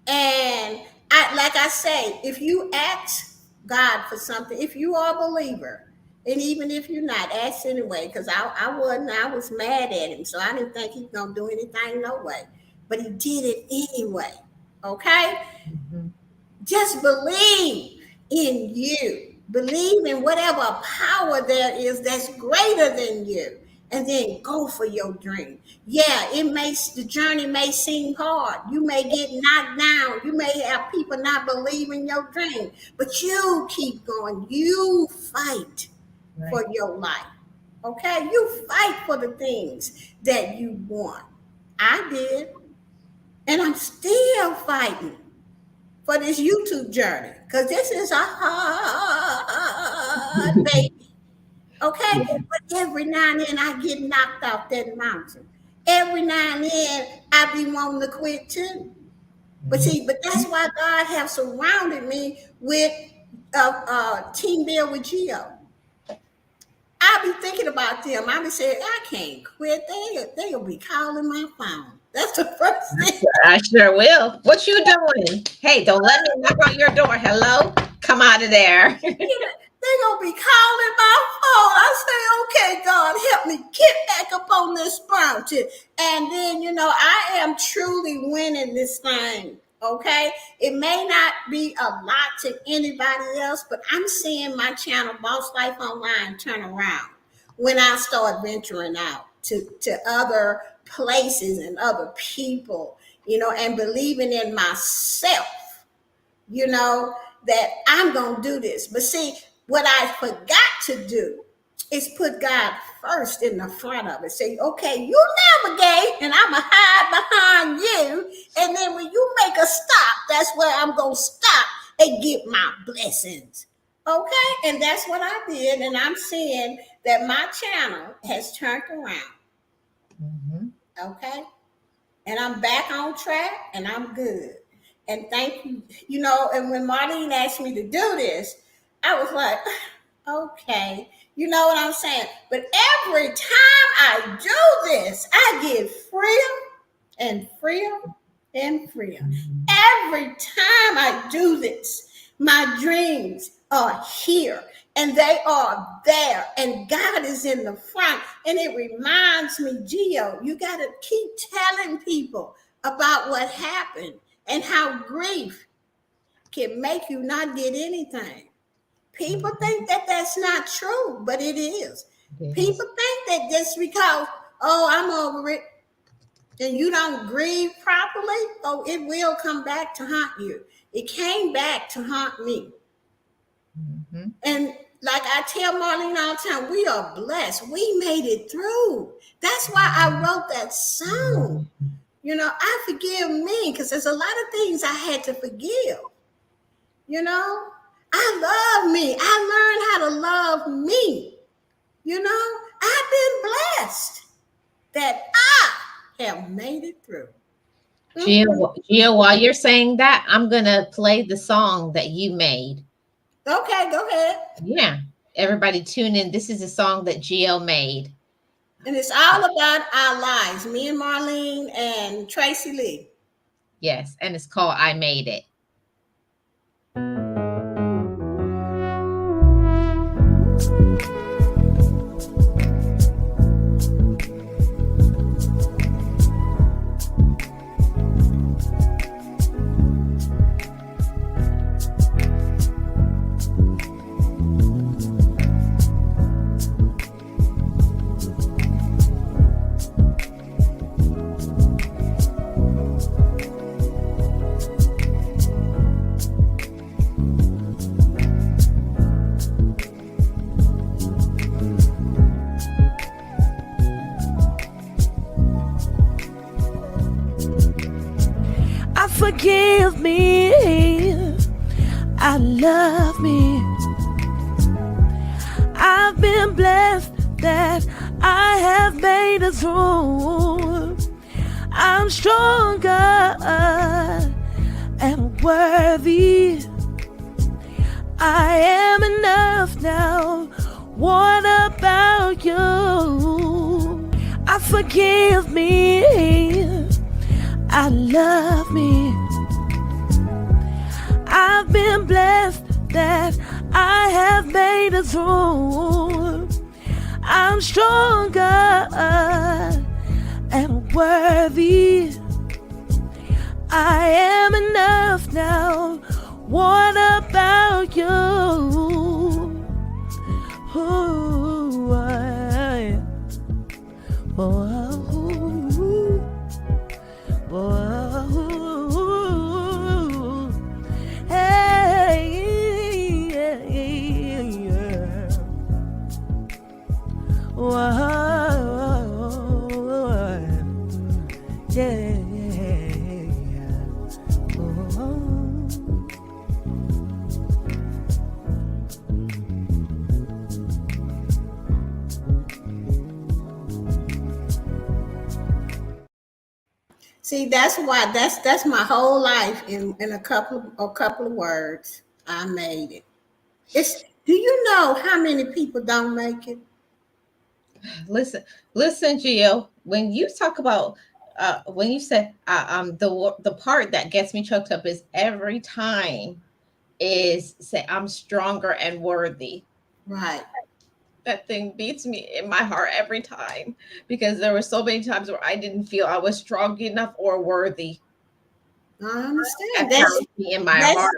[SPEAKER 6] And like I say, if you ask God for something, if you are a believer, and even if you're not, ask anyway, because I wasn't, I was mad at him. So I didn't think he's going to do anything, no way. But he did it anyway. Okay.
[SPEAKER 1] Mhm.
[SPEAKER 6] Just believe in you. Believe in whatever power there is that's greater than you. And then go for your dream. Yeah, the journey may seem hard. You may get knocked down. You may have people not believe in your dream. But you keep going. You fight
[SPEAKER 1] Right.
[SPEAKER 6] for your life. Okay? You fight for the things that you want. I did. And I'm still fighting for this YouTube journey because this is a hard baby. Okay, but every now and then I get knocked off that mountain. Every now and then I be wanting to quit too. But see, but that's why God have surrounded me with Team Bill with Geo. I be thinking about them. I be saying, I can't quit. They'll be calling my phone. That's the first thing.
[SPEAKER 1] I sure will. What you doing? Hey, don't let me knock on your door. Hello? Come out of there.
[SPEAKER 6] They gonna be calling my phone. I say, okay, God, help me get back up on this mountain. And then, I am truly winning this thing. Okay. It may not be a lot to anybody else, but I'm seeing my channel, Boss Life Online, turn around when I start venturing out to other places and other people, and believing in myself, you know, that I'm going to do this. But see, what I forgot to do is put God first in the front of it. Say, okay, you navigate and I'm going to hide behind you. And then when you make a stop, that's where I'm going to stop and get my blessings. Okay. And that's what I did. And I'm seeing that my channel has turned around.
[SPEAKER 1] Mhm.
[SPEAKER 6] Okay. And I'm back on track and I'm good. And thank you. And when Marlene asked me to do this, I was like, okay, you know what I'm saying? But every time I do this, I get freer and freer and freer. Every time I do this, my dreams are here and they are there, and God is in the front. And it reminds me, Gio, you got to keep telling people about what happened and how grief can make you not get anything. People think that that's not true, but it is.
[SPEAKER 1] It
[SPEAKER 6] People
[SPEAKER 1] is.
[SPEAKER 6] think that just because, oh, I'm over it, and you don't grieve properly, oh, it will come back to haunt you. It came back to haunt me.
[SPEAKER 1] Mhm.
[SPEAKER 6] And like I tell Marlene all the time, we are blessed. We made it through. That's why I wrote that song. I forgive me because there's a lot of things I had to forgive. I love me. I learned how to love me. I've been blessed that I have made it through. Mhm.
[SPEAKER 1] Gio, while you're saying that, I'm gonna play the song that you made.
[SPEAKER 6] Okay, go ahead.
[SPEAKER 1] Yeah. Everybody tune in. This is a song that Gio made.
[SPEAKER 6] And it's all about our lives, me and Marlene and Tracy Lee.
[SPEAKER 1] Yes, and it's called I Made It.
[SPEAKER 7] I forgive me. I love me. I've been blessed that I have made it through. I'm stronger and worthy. I am enough now. What about you? I forgive me. I love me. I've been blessed that I have made it through. I'm stronger and worthy. I am enough now. What about you? Ooh, hey, yeah.
[SPEAKER 6] See, that's my whole life in a couple of words. I made it. Do you know how many people don't make it?
[SPEAKER 1] Listen, listen, Gio. When you talk about, when you said, the part that gets me choked up is every time is say I'm stronger and worthy.
[SPEAKER 6] Right.
[SPEAKER 1] That thing beats me in my heart every time because there were so many times where I didn't feel I was strong enough or worthy.
[SPEAKER 6] I understand.
[SPEAKER 1] That
[SPEAKER 6] That's
[SPEAKER 1] pounds me in my
[SPEAKER 6] that's
[SPEAKER 1] heart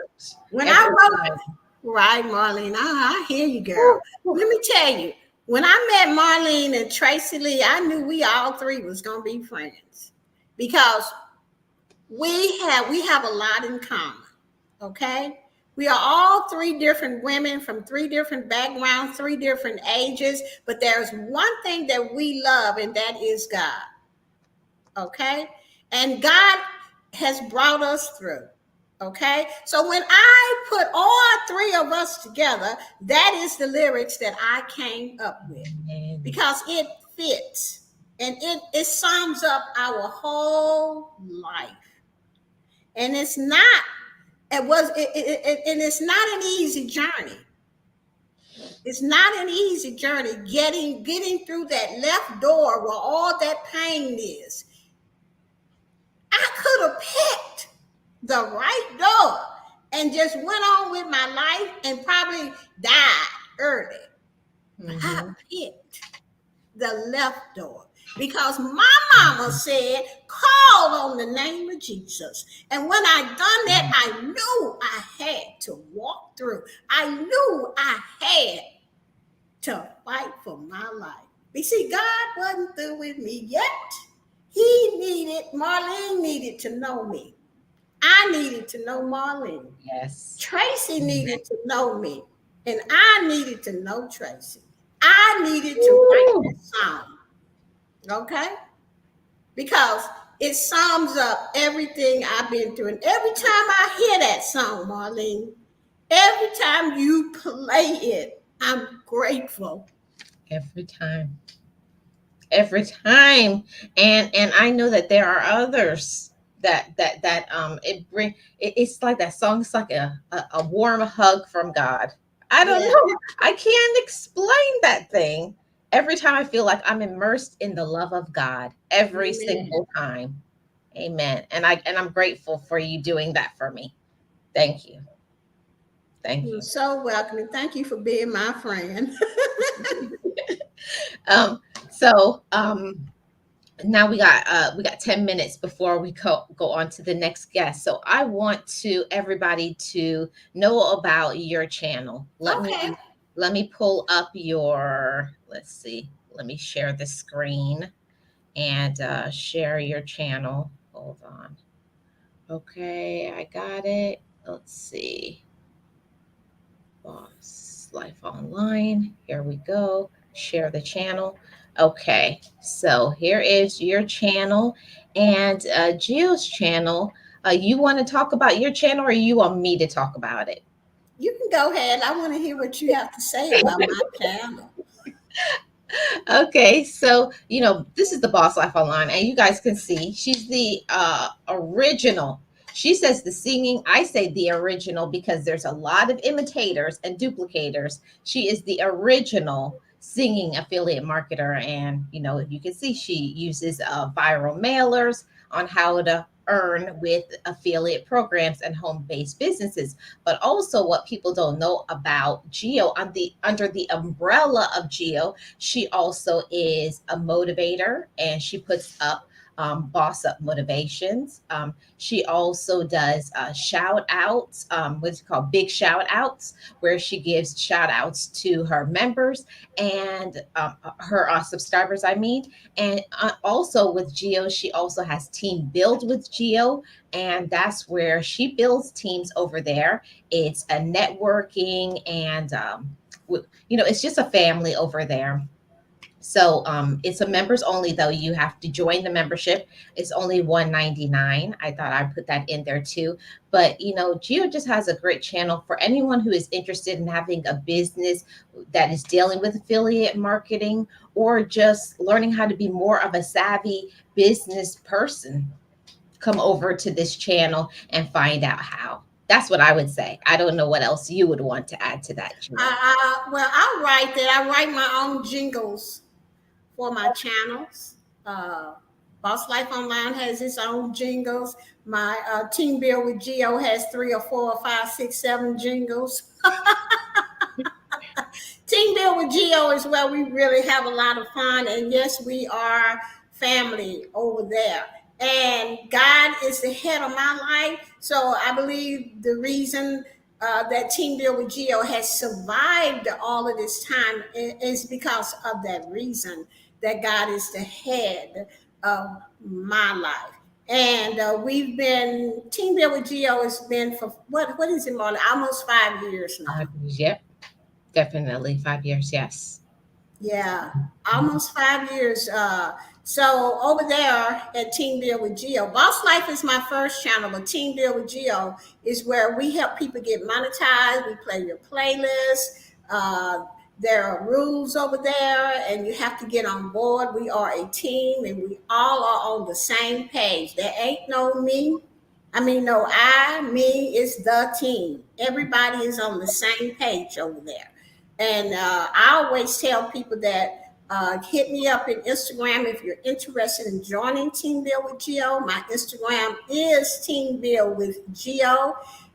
[SPEAKER 6] when I
[SPEAKER 1] every
[SPEAKER 6] wrote
[SPEAKER 1] time.
[SPEAKER 6] right, Marlene. I hear you, girl.
[SPEAKER 1] Woo, woo.
[SPEAKER 6] Let me tell you, when I met Marlene and Tracy Lee, I knew we all three was gonna be friends because we have a lot in common. Okay. We are all three different women from three different backgrounds, three different ages, but there's one thing that we love, and that is God. Okay. And God has brought us through. Okay. So when I put all three of us together, that is the lyrics that I came up with
[SPEAKER 1] And
[SPEAKER 6] because it fits and it sums up our whole life. And it's not, and it's not an easy journey. It's not an easy journey getting through that left door where all that pain is. I could have picked the right door and just went on with my life and probably died early. But I
[SPEAKER 1] mhm.
[SPEAKER 6] picked the left door because my mama said, call on the name of Jesus. And when I done that, I knew I had to walk through. I knew I had to fight for my life. You see, God wasn't through with me yet. Marlene needed to know me. I needed to know Marlene.
[SPEAKER 1] Yes.
[SPEAKER 6] Tracy needed to know me. And I needed to know Tracy. I needed to write
[SPEAKER 1] Woo.
[SPEAKER 6] this song. Okay? Because it sums up everything I've been through. And every time I hear that song, Marlene, every time you play it, I'm grateful.
[SPEAKER 1] Every time. Every time. And I know that there are others that it's like that song. It's like a warm hug from God. I don't
[SPEAKER 6] Yeah.
[SPEAKER 1] know. I can't explain that thing. Every time I feel like I'm immersed in the love of God, every
[SPEAKER 6] Amen.
[SPEAKER 1] single time. Amen. And I'm grateful for you doing that for me. Thank you. Thank
[SPEAKER 6] You're
[SPEAKER 1] you.
[SPEAKER 6] so welcome. And thank you for being my friend.
[SPEAKER 1] Um, so now we got 10 minutes before we go on to the next guest. So I want to everybody to know about your channel.
[SPEAKER 6] Okay.
[SPEAKER 1] Let me pull up your, let's see. Let me share the screen and share your channel. Hold on. Okay, I got it. Let's see. Boss Life Online. Here we go. Share the channel. Okay, so here is your channel and Gio's channel. You want to talk about your channel or you want me to talk about it?
[SPEAKER 6] You can go ahead. I want to hear what you have to say about my channel.
[SPEAKER 1] Okay, so this is the Boss Life Online, and you guys can see she's the original. She says the singing, I say the original because there's a lot of imitators and duplicators. She is the original singing affiliate marketer, and you can see she uses viral mailers on how to earn with affiliate programs and home-based businesses. But also, what people don't know about Geo under the umbrella of Geo, she also is a motivator and she puts up boss up motivations. She also does shout outs, what's it called? Big shout outs, where she gives shout outs to her members and her subscribers, I mean. And also with Geo, she also has Team Build with Geo. And that's where she builds teams over there. It's a networking and, it's just a family over there. So it's a members only though. You have to join the membership. It's only 199. I thought I'd put that in there too. But Geo just has a great channel for anyone who is interested in having a business that is dealing with affiliate marketing or just learning how to be more of a savvy business person. Come over to this channel and find out how. That's what I would say. I don't know what else you would want to add to that, Geo.
[SPEAKER 6] Well, I write that. I write my own jingles for my channels. Uh, Boss Life Online has its own jingles. My Team Build with Geo has 3 or 4 or 5, 6, 7 jingles. Team Build with Geo is where we really have a lot of fun. And yes, we are family over there. And God is the head of my life. So I believe the reason that Team Build with Geo has survived all of this time is because of that reason, that God is the head of my life. And we've been Team Build with Geo has been for what is it, Marlon? Almost 5 years now.
[SPEAKER 1] Yep, definitely 5 years. Yes.
[SPEAKER 6] Yeah, almost 5 years. So over there at Team Deal with Geo, Boss Life is my first channel, but Team Deal with Geo is where we help people get monetized. We play your playlist. There are rules over there, and you have to get on board. We are a team, and we all are on the same page. There ain't no me. I mean, no I, me, it's the team. Everybody is on the same page over there. And I always tell people that hit me up in Instagram if you're interested in joining Team Bill with Geo. My Instagram is Team Bill with Geo.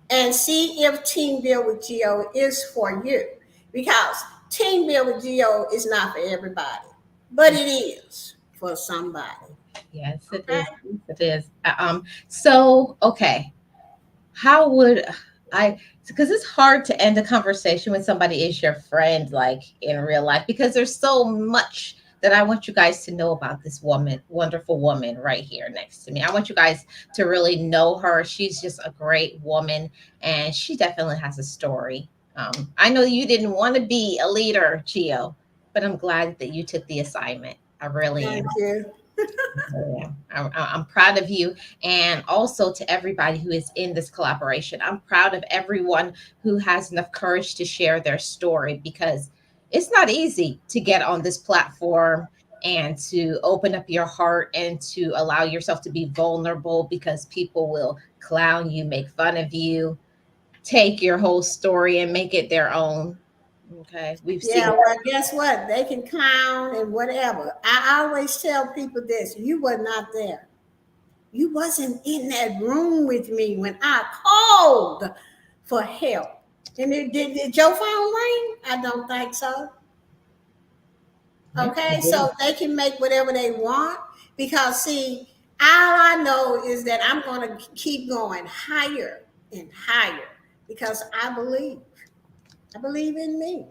[SPEAKER 6] And see if Team Bill with Geo is for you. Because Team Bill with Geo is not for everybody, but it is for somebody.
[SPEAKER 1] Yes, it
[SPEAKER 6] Okay?
[SPEAKER 1] is. It is. So, okay. How would I, because it's hard to end a conversation when somebody is your friend, like in real life, because there's so much that I want you guys to know about this woman, wonderful woman right here next to me. I want you guys to really know her. She's just a great woman, and she definitely has a story. I know you didn't want to be a leader, Gio, but I'm glad that you took the assignment. I really
[SPEAKER 6] Thank
[SPEAKER 1] am.
[SPEAKER 6] you.
[SPEAKER 1] Yeah, I'm proud of you. And also to everybody who is in this collaboration, I'm proud of everyone who has enough courage to share their story, because it's not easy to get on this platform and to open up your heart and to allow yourself to be vulnerable, because people will clown you, make fun of you, take your whole story and make it their own. Okay, we've seen
[SPEAKER 6] Yeah,
[SPEAKER 1] that.
[SPEAKER 6] well, guess what? They can clown and whatever. I always tell people this: you were not there. You wasn't in that room with me when I called for help. And did your phone ring? I don't think so.
[SPEAKER 1] Yeah,
[SPEAKER 6] Okay,
[SPEAKER 1] it did.
[SPEAKER 6] so they can make whatever they want because see, all I know is that I'm going to keep going higher and higher because I believe. I believe in me.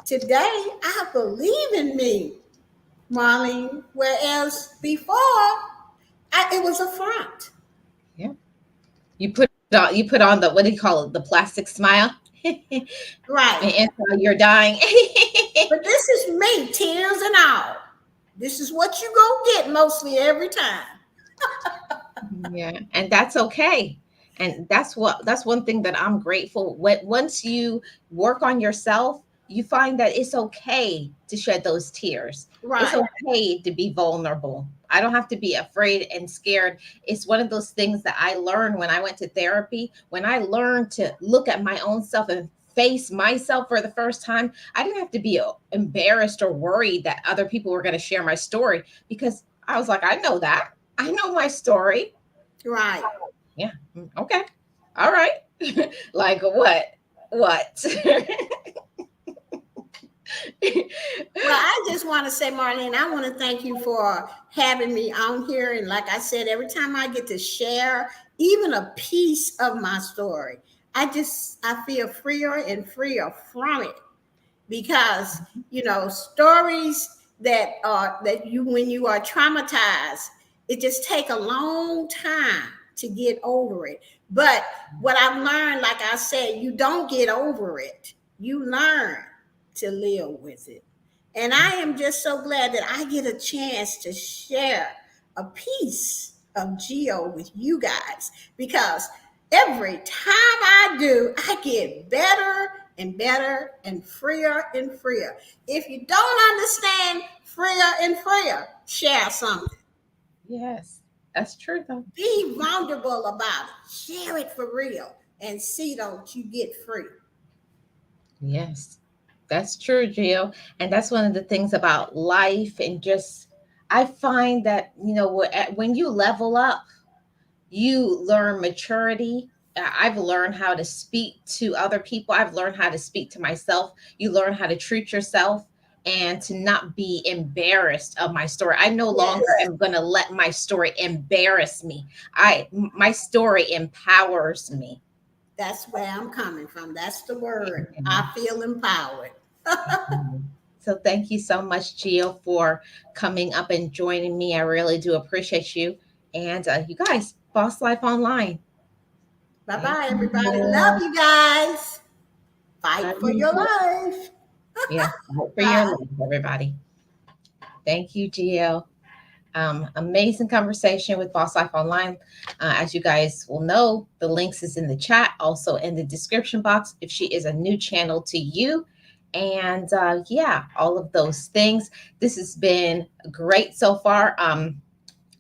[SPEAKER 6] Today, I believe in me, Marlene, whereas before, it was a front.
[SPEAKER 1] Yeah. You put on the, what do you call it? The plastic smile. And
[SPEAKER 6] Right.
[SPEAKER 1] inside you're dying.
[SPEAKER 6] But this is me, tears and all. This is what you gonna get mostly every time.
[SPEAKER 1] Yeah, and that's okay. And that's one thing that I'm grateful. Once you work on yourself, you find that it's okay to shed those tears. It's
[SPEAKER 6] Right.
[SPEAKER 1] okay to be vulnerable. I don't have to be afraid and scared. It's one of those things that I learned when I went to therapy. When I learned to look at my own self and face myself for the first time, I didn't have to be embarrassed or worried that other people were going to share my story, because I was like, I know that. I know my story.
[SPEAKER 6] Right.
[SPEAKER 1] Yeah. Okay. All right. Like what? What?
[SPEAKER 6] Well, I just want to say, Marlene, I want to thank you for having me on here. And like I said, every time I get to share even a piece of my story, I feel freer and freer from it because stories that you when you are traumatized, it just take a long time to get over it. But what I've learned, like I said, you don't get over it, you learn to live with it. And I am just so glad that I get a chance to share a piece of Geo with you guys because every time I do, I get better and better and freer. If you don't understand freer and freer, share something.
[SPEAKER 1] Yes, that's true though.
[SPEAKER 6] Be vulnerable about it. Share it for real and see don't you get free.
[SPEAKER 1] Yes, that's true, Gio. And that's one of the things about life. And just, I find that, when you level up, you learn maturity, I've learned how to speak to other people. I've learned how to speak to myself. You learn how to treat yourself and to not be embarrassed of my story. I no longer
[SPEAKER 6] Yes,
[SPEAKER 1] am going to let my story embarrass me. My story empowers me.
[SPEAKER 6] that's where I'm coming from. That's the word. I
[SPEAKER 1] Amen.
[SPEAKER 6] feel empowered.
[SPEAKER 1] Amen. So thank you so much, Gio, for coming up and joining me. I really do appreciate you. And you guys, Boss Life Online.
[SPEAKER 6] Bye
[SPEAKER 1] Thank
[SPEAKER 6] bye, everybody. Love
[SPEAKER 1] you.
[SPEAKER 6] you guys. Fight
[SPEAKER 1] Love
[SPEAKER 6] for
[SPEAKER 1] you.
[SPEAKER 6] your life.
[SPEAKER 1] Yes, hope for your
[SPEAKER 6] Bye.
[SPEAKER 1] life, everybody. Thank you, Gio. Amazing conversation with Boss Life Online. As you guys will know, the links is in the chat, also in the description box if she is a new channel to you. And yeah, all of those things. This has been great so far.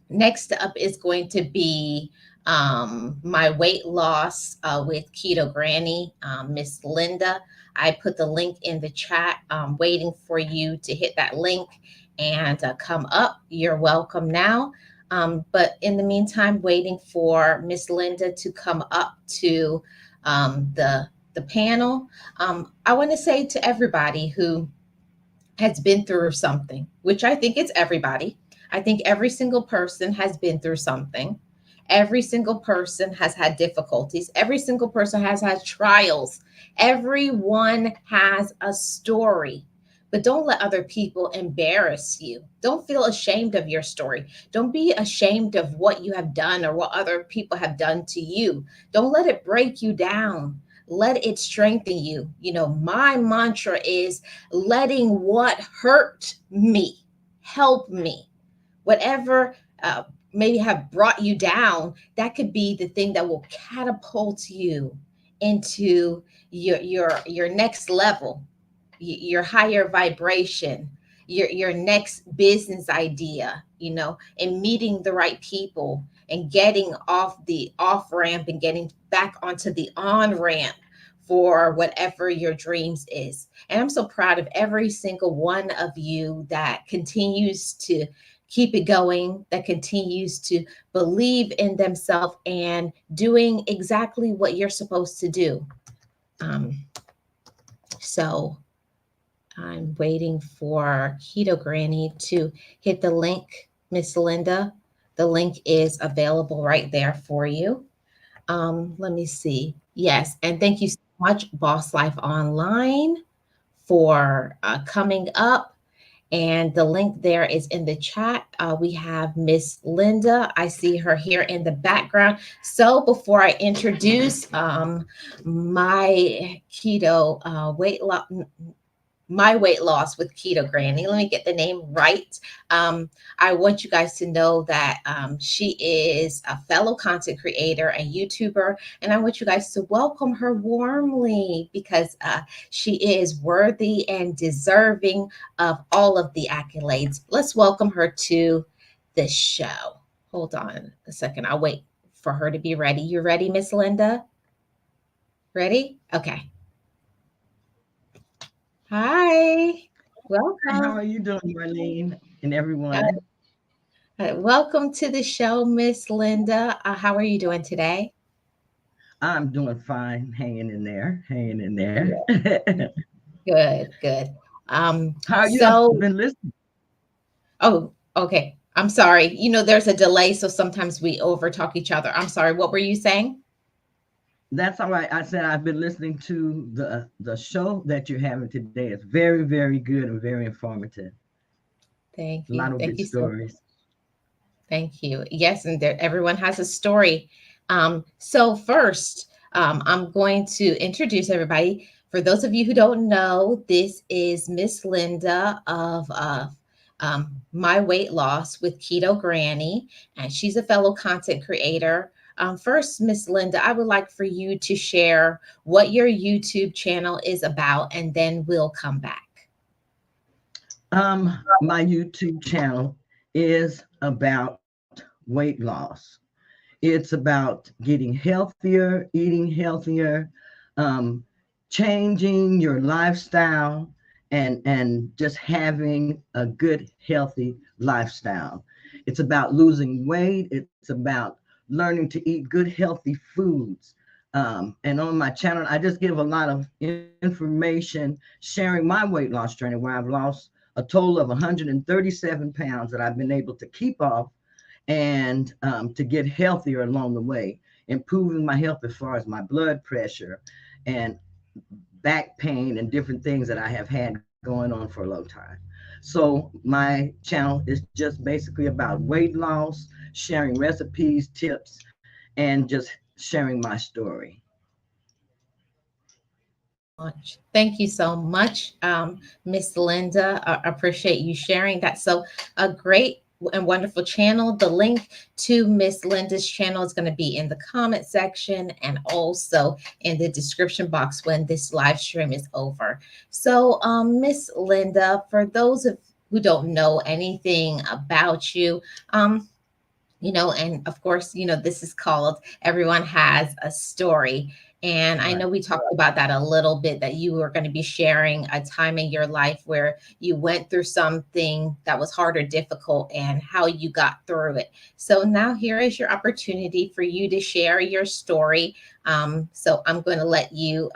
[SPEAKER 1] Next up is going to be my weight loss with Keto Granny, Miss Linda. I put the link in the chat, waiting for you to hit that link and come up. You're welcome now. But in the meantime, waiting for Miss Linda to come up to the panel. I want to say to everybody who has been through something, which I think it's everybody. I think every single person has been through something. Every single person has had difficulties. Every single person has had trials. Everyone has a story. But don't let other people embarrass you. Don't feel ashamed of your story. Don't be ashamed of what you have done or what other people have done to you. Don't let it break you down. Let it strengthen you. You know, my mantra is letting what hurt me help me. Whatever maybe have brought you down, that could be the thing that will catapult you into your next level, your higher vibration, your next business idea, you know, and meeting the right people and getting off the off ramp and getting back onto the on ramp for whatever your dreams is. And I'm so proud of every single one of you that continues to keep it going, that continues to believe in themselves and doing exactly what you're supposed to do. Um, so I'm waiting for Keto Granny to hit the link, Miss Linda. The link is available right there for you. Let me see. Yes, and thank you so much, Boss Life Online, for coming up. And the link there is in the chat. We have Miss Linda. I see her here in the background. So before I introduce my keto weight loss, my weight loss with Keto Granny. Let me get the name right. I want you guys to know that she is a fellow content creator and YouTuber, and I want you guys to welcome her warmly because she is worthy and deserving of all of the accolades. Let's welcome her to the show. Hold on a second. I'll wait for her to be ready. You ready, Miss Linda? Ready? Okay. Hi.
[SPEAKER 8] Hi, how
[SPEAKER 1] Welcome.
[SPEAKER 8] are you doing, Marlene and everyone?
[SPEAKER 1] Welcome to the show, Miss Linda. How are you doing today?
[SPEAKER 8] I'm doing fine, hanging in there, hanging in there.
[SPEAKER 1] Yeah, good, good.
[SPEAKER 8] How you? I've
[SPEAKER 1] So,
[SPEAKER 8] been listening.
[SPEAKER 1] oh, okay. I'm sorry. You know, there's a delay, so sometimes we overtalk each other. I'm sorry. What were you saying?
[SPEAKER 8] That's all right. I said I've been listening to the show that you're having today. It's very, very good and very informative.
[SPEAKER 1] Thank
[SPEAKER 8] A
[SPEAKER 1] you.
[SPEAKER 8] lot of
[SPEAKER 1] Thank
[SPEAKER 8] good
[SPEAKER 1] you so
[SPEAKER 8] stories.
[SPEAKER 1] Thank you. Yes, and there, everyone has a story. So first, I'm going to introduce everybody. For those of you who don't know, this is Miss Linda of My Weight Loss with Keto Granny, and she's a fellow content creator. First, Miss Linda, I would like for you to share what your YouTube channel is about, and then we'll come back.
[SPEAKER 8] My YouTube channel is about weight loss. It's about getting healthier, eating healthier, um, changing your lifestyle, and just having a good, healthy lifestyle. It's about losing weight. It's about learning to eat good, healthy foods. And on my channel, I just give a lot of information sharing my weight loss journey where I've lost a total of 137 pounds that I've been able to keep off and to get healthier along the way, improving my health as far as my blood pressure and back pain and different things that I have had going on for a long time. So my channel is just basically about weight loss, sharing recipes, tips, and just sharing my story.
[SPEAKER 1] Much. Thank you so much, Miss Linda. I appreciate you sharing that. So, a great and wonderful channel. The link to Miss Linda's channel is going to be in the comment section and also in the description box when this live stream is over. So, Miss Linda, for those of who don't know anything about you, and of course, this is called Everyone Has a Story. And I
[SPEAKER 8] Right.
[SPEAKER 1] know we talked about that a little bit, that you were going to be sharing a time in your life where you went through something that was hard or difficult and how you got through it. So now here is your opportunity for you to share your story. So I'm going to let you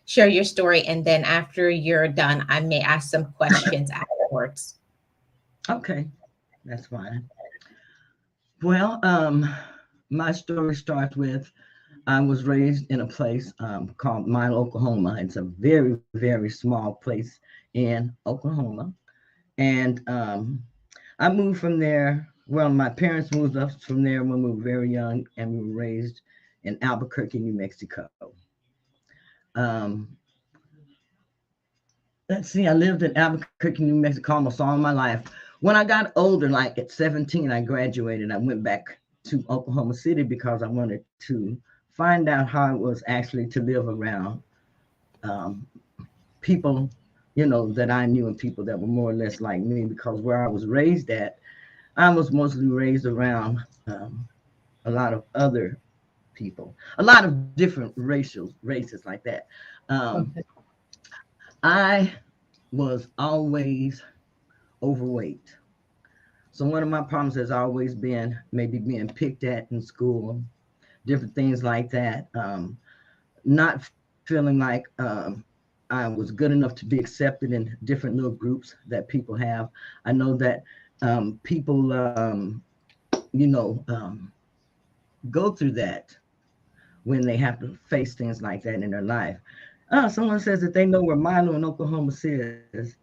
[SPEAKER 1] share your story. And then after you're done, I may ask some questions afterwards.
[SPEAKER 8] Okay, that's fine. Well, my story starts with I was raised in a place called Mine, Oklahoma. It's a very, very small place in Oklahoma. And I moved from there. Well, my parents moved us from there when we were very young, and we were raised in Albuquerque, New Mexico. Um, let's see, I lived in Albuquerque, New Mexico almost all my life. When I got older, like at 17, I graduated. I went back to Oklahoma City because I wanted to find out how it was actually to live around um, people, that I knew and people that were more or less like me. Because where I was raised at, I was mostly raised around a lot of other people, a lot of different races like that. Um,
[SPEAKER 1] Okay.
[SPEAKER 8] I was always overweight. So one of my problems has always been maybe being picked at in school, different things like that. Not feeling like I was good enough to be accepted in different little groups that people have. I know that people, you know, um, go through that when they have to face things like that in their life. Someone says that they know where Milo in Oklahoma City is.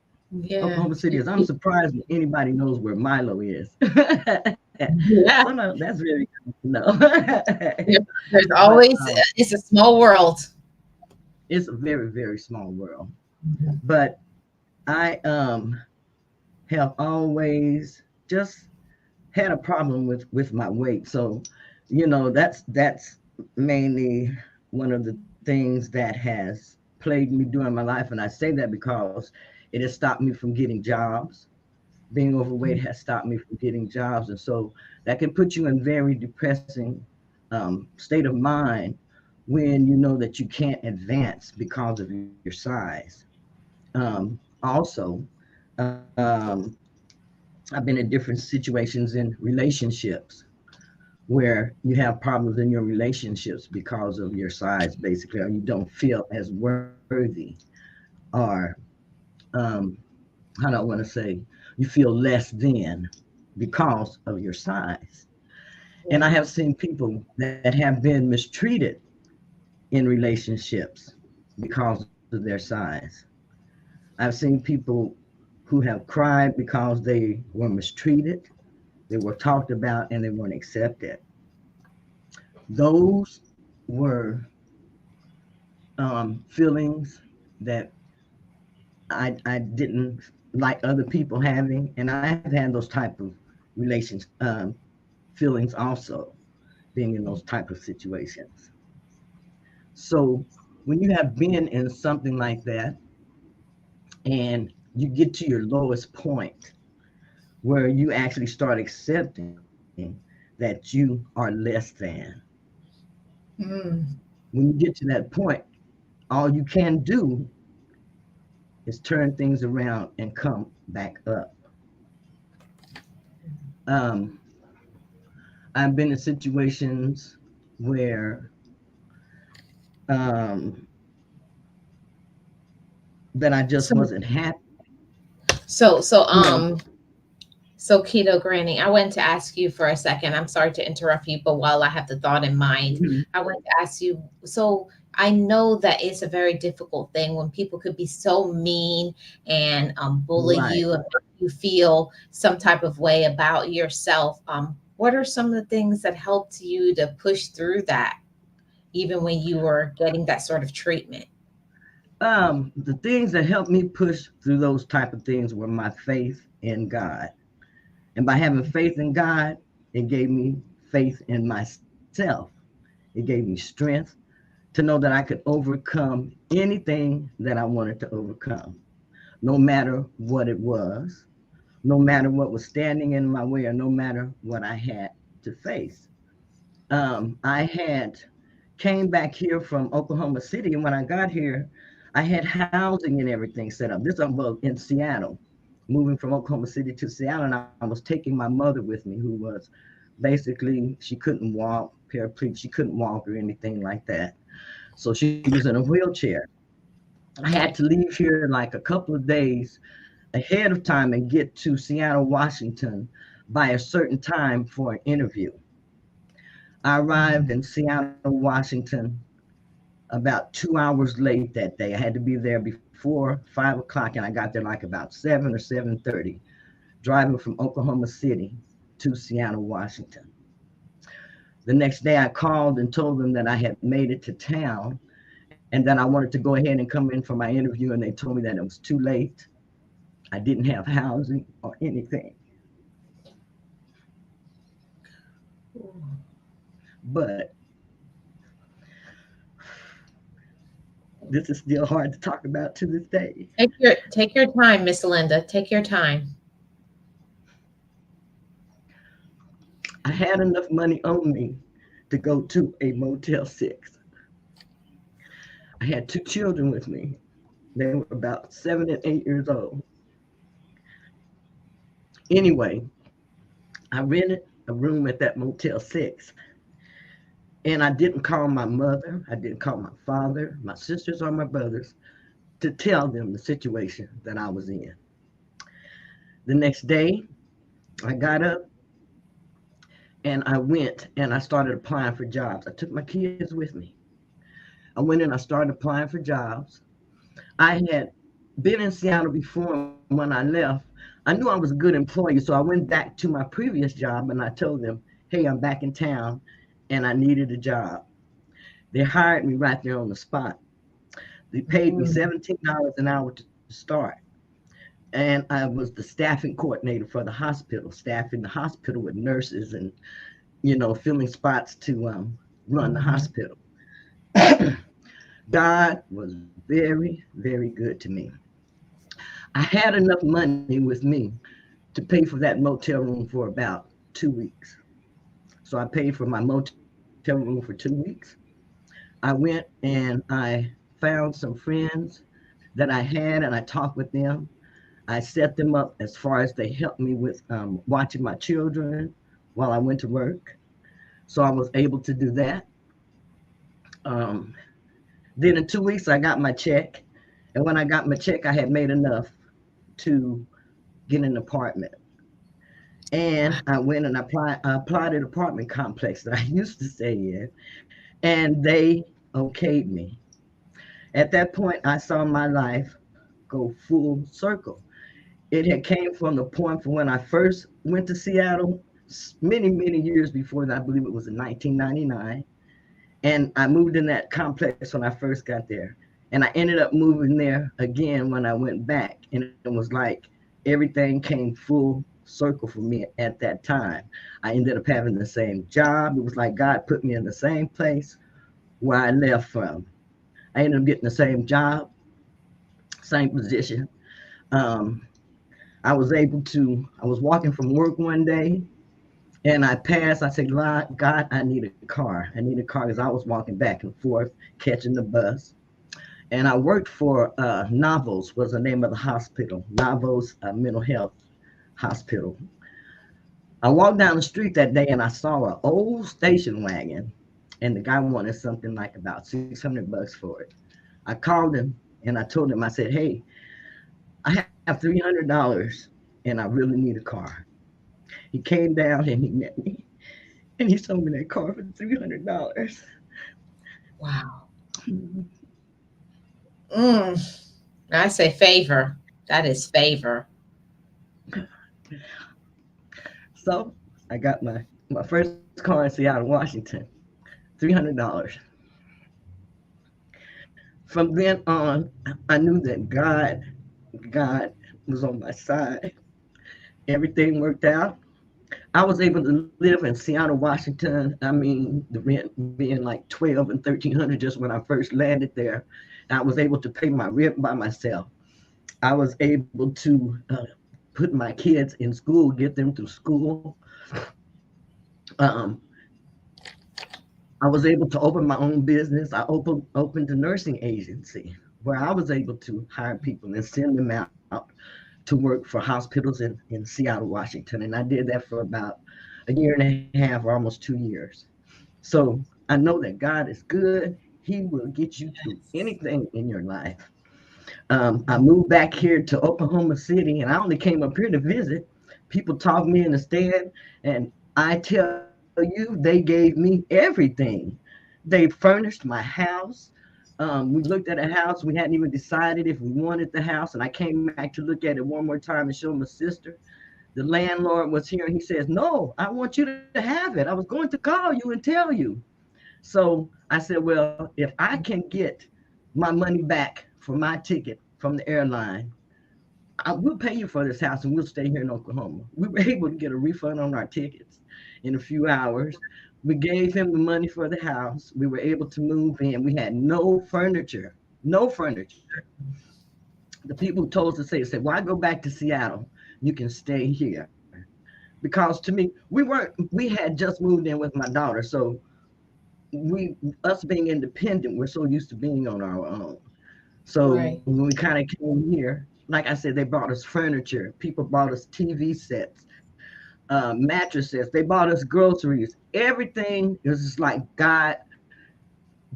[SPEAKER 8] Oklahoma
[SPEAKER 1] Yeah.
[SPEAKER 8] City is. I'm surprised that anybody knows where Milo is.
[SPEAKER 1] Yeah.
[SPEAKER 8] That's very good to know.
[SPEAKER 1] There- There's
[SPEAKER 8] But
[SPEAKER 1] always, it's a small world.
[SPEAKER 8] it's a very, very small world. But I have always just had a problem with my weight. So, that's mainly one of the things that has plagued me during my life. And I say that because it has stopped me from getting jobs. Being overweight has stopped me from getting jobs. And so that can put you in very depressing state of mind when you know that you can't advance because of your size. Also, um, I've been in different situations in relationships where you have problems in your relationships because of your size, basically, or you don't feel as worthy, or um, how do I want to say, you feel less than because of your size. And I
[SPEAKER 1] Yeah.
[SPEAKER 8] have seen people that have been mistreated in relationships because of their size. I've seen people who have cried because they were mistreated, they were talked about, and they weren't accepted. Those were feelings that I didn't like other people having, and I've had those type of relations feelings also, being in those type of situations. So when you have been in something like that and you get to your lowest point where you actually start accepting that you are less than,
[SPEAKER 1] Mm.
[SPEAKER 8] when you get to that point, all you can do is turn things around and come back up. Um, I've been in situations where um, that I just
[SPEAKER 1] So,
[SPEAKER 8] wasn't happy.
[SPEAKER 1] so, so,
[SPEAKER 8] You know,
[SPEAKER 1] um, so Keto Granny, I wanted to ask you for a second. I'm sorry to interrupt you, but while I have the thought in mind,
[SPEAKER 8] mhm,
[SPEAKER 1] I wanted to ask you. So I know that it's a very difficult thing when people could be so mean and bully
[SPEAKER 8] right.
[SPEAKER 1] you and make you feel some type of way about yourself. What are some of the things that helped you to push through that, even when you were getting that sort of treatment?
[SPEAKER 8] The things that helped me push through those type of things were my faith in God. And by having faith in God, it gave me faith in myself. It gave me strength to know that I could overcome anything that I wanted to overcome, no matter what it was, no matter what was standing in my way, or no matter what I had to face. I had came back here from Oklahoma City, and when I got here, I had housing and everything set up. This I'm in Seattle, moving from Oklahoma City to Seattle, and I was taking my mother with me, who was basically she couldn't walk, paraplegic, she couldn't walk or anything like that. So she was in a wheelchair. I had to
[SPEAKER 1] Okay.
[SPEAKER 8] leave here like a couple of days ahead of time and get to Seattle, Washington by a certain time for an interview. I arrived in Seattle, Washington about 2 hours late that day. I had to be there before 5 o'clock, and I got there like about 7 or 7:30, driving from Oklahoma City to Seattle, Washington. The next day, I called and told them that I had made it to town and that I wanted to go ahead and come in for my interview, and they told me that it was too late. I didn't have housing or anything. But this is still hard to talk about to this day.
[SPEAKER 1] Take your time, Miss Linda. Take your time.
[SPEAKER 8] I had enough money on me to go to a Motel 6. I had two children with me. They were about 7 and 8 years old. Anyway, I rented a room at that Motel 6, and I didn't call my mother, I didn't call my father, my sisters, or my brothers to tell them the situation that I was in. The next day, I got up and I went and I started applying for jobs. I took my kids with me. I went and I started applying for jobs. I had been in Seattle before, and when I left, I knew I was a good employee. So I went back to my previous job and I told them, hey, I'm back in town and I needed a job. They hired me right there on the spot. They paid me
[SPEAKER 1] Mm.
[SPEAKER 8] $17 an hour to start. And I was the staffing coordinator for the hospital, staffing the hospital with nurses and, filling spots to run the
[SPEAKER 1] Mhm.
[SPEAKER 8] hospital. God was very, very good to me. I had enough money with me to pay for that motel room for about 2 weeks. So I paid for my motel room for 2 weeks. I went and I found some friends that I had and I talked with them. I set them up as far as they helped me with watching my children while I went to work. So I was able to do that. Um, then in 2 weeks, I got my check. And when I got my check, I had made enough to get an apartment. And I went and I applied at an apartment complex that I used to stay in, and they okayed me. At that point, I saw my life go full circle. It had came from the point from when I first went to Seattle many, many years before that. I believe it was in 1999. And I moved in that complex when I first got there. And I ended up moving there again when I went back. And it was like everything came full circle for me at that time. I ended up having the same job. It was like God put me in the same place where I left from. I ended up getting the same job, same position. Um, I was walking from work one day and I passed. I said, God, I need a car. I need a car because I was walking back and forth, catching the bus. And I worked for Novos was the name of the hospital, Novos Mental Health Hospital. I walked down the street that day and I saw an old station wagon and the guy wanted something like about $600 for it. I called him and I told him, I said, "Hey, I have $300 and I really need a car." He came down and he met me and he sold me that car for $300.
[SPEAKER 1] Wow. Mm, I say favor. That is favor.
[SPEAKER 8] So I got my first car in Seattle, Washington, $300. From then on, I knew that God was on my side. Everything worked out. I was able to live in Seattle, Washington. I mean, the rent being like 12 and 1300 just when I first landed there. I was able to pay my rent by myself. I was able to put my kids in school, get them through school. Um, I was able to open my own business. I opened a nursing agency where I was able to hire people and send them out to work for hospitals in Seattle, Washington. And I did that for about a year and a half or almost 2 years. So I know that God is good. He will get you through anything in your life. I moved back here to Oklahoma City, and I only came up here to visit. People talked me in the stand, and I tell you, they gave me everything. They furnished my house. We looked at a house. We hadn't even decided if we wanted the house, and I came back to look at it one more time and show my sister. The landlord was here, and he says, "No, I want you to have it. I was going to call you and tell you." So I said, "Well, if I can get my money back for my ticket from the airline, we'll pay you for this house and we'll stay here in Oklahoma." We were able to get a refund on our tickets in a few hours. We gave him the money for the house. We were able to move in. We had no furniture, no furniture. The people who told us to say, said, "Why go back to Seattle? You can stay here." Because to me, we had just moved in with my daughter. So us being independent, we're so used to being on our own. So
[SPEAKER 1] Right.
[SPEAKER 8] when we kind of came here, like I said, they brought us furniture. People bought us TV sets, mattresses. They bought us groceries. Everything. It was just like God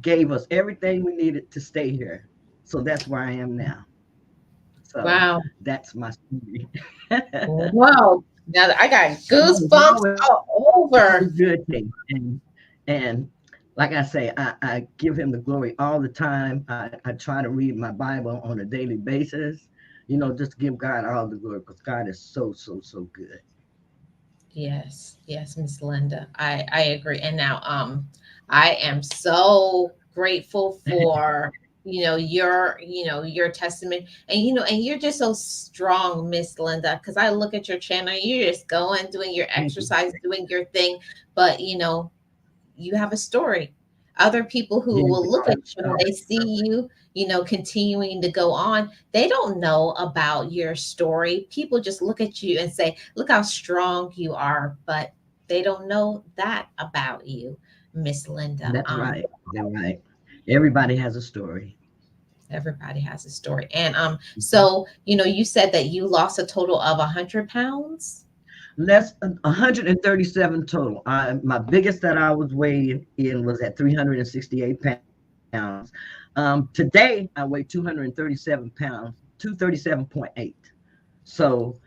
[SPEAKER 8] gave us everything we needed to stay here. So that's where I am now. So
[SPEAKER 1] Wow.
[SPEAKER 8] that's my story.
[SPEAKER 1] Wow. Now I got
[SPEAKER 8] God is
[SPEAKER 1] goosebumps
[SPEAKER 8] always
[SPEAKER 1] all over.
[SPEAKER 8] good things. And like I say, I give him the glory all the time. I try to read my Bible on a daily basis. Just give God all the glory because God is so, so, so good.
[SPEAKER 1] Yes, yes, Miss Linda. I agree. And now I am so grateful for your testament, and and you're just so strong, Miss Linda, because I look at your channel, you're just going doing your
[SPEAKER 8] Thank you.
[SPEAKER 1] exercise, doing your thing, but you have a story. Other people who
[SPEAKER 8] Yeah,
[SPEAKER 1] will look at you and
[SPEAKER 8] uh,
[SPEAKER 1] they see you, continuing to go on, they don't know about your story. People just look at you and say, look how strong you are, but they don't know that about you, Miss Linda.
[SPEAKER 8] that's right. That's right. Everybody has a story.
[SPEAKER 1] Everybody has a story. And
[SPEAKER 8] Mhm.
[SPEAKER 1] so, you said that you lost a total of 100 pounds.
[SPEAKER 8] Less 137 total. My biggest that I was weighing in was at 368 pounds. Today I weigh 237 pounds, 237.8. So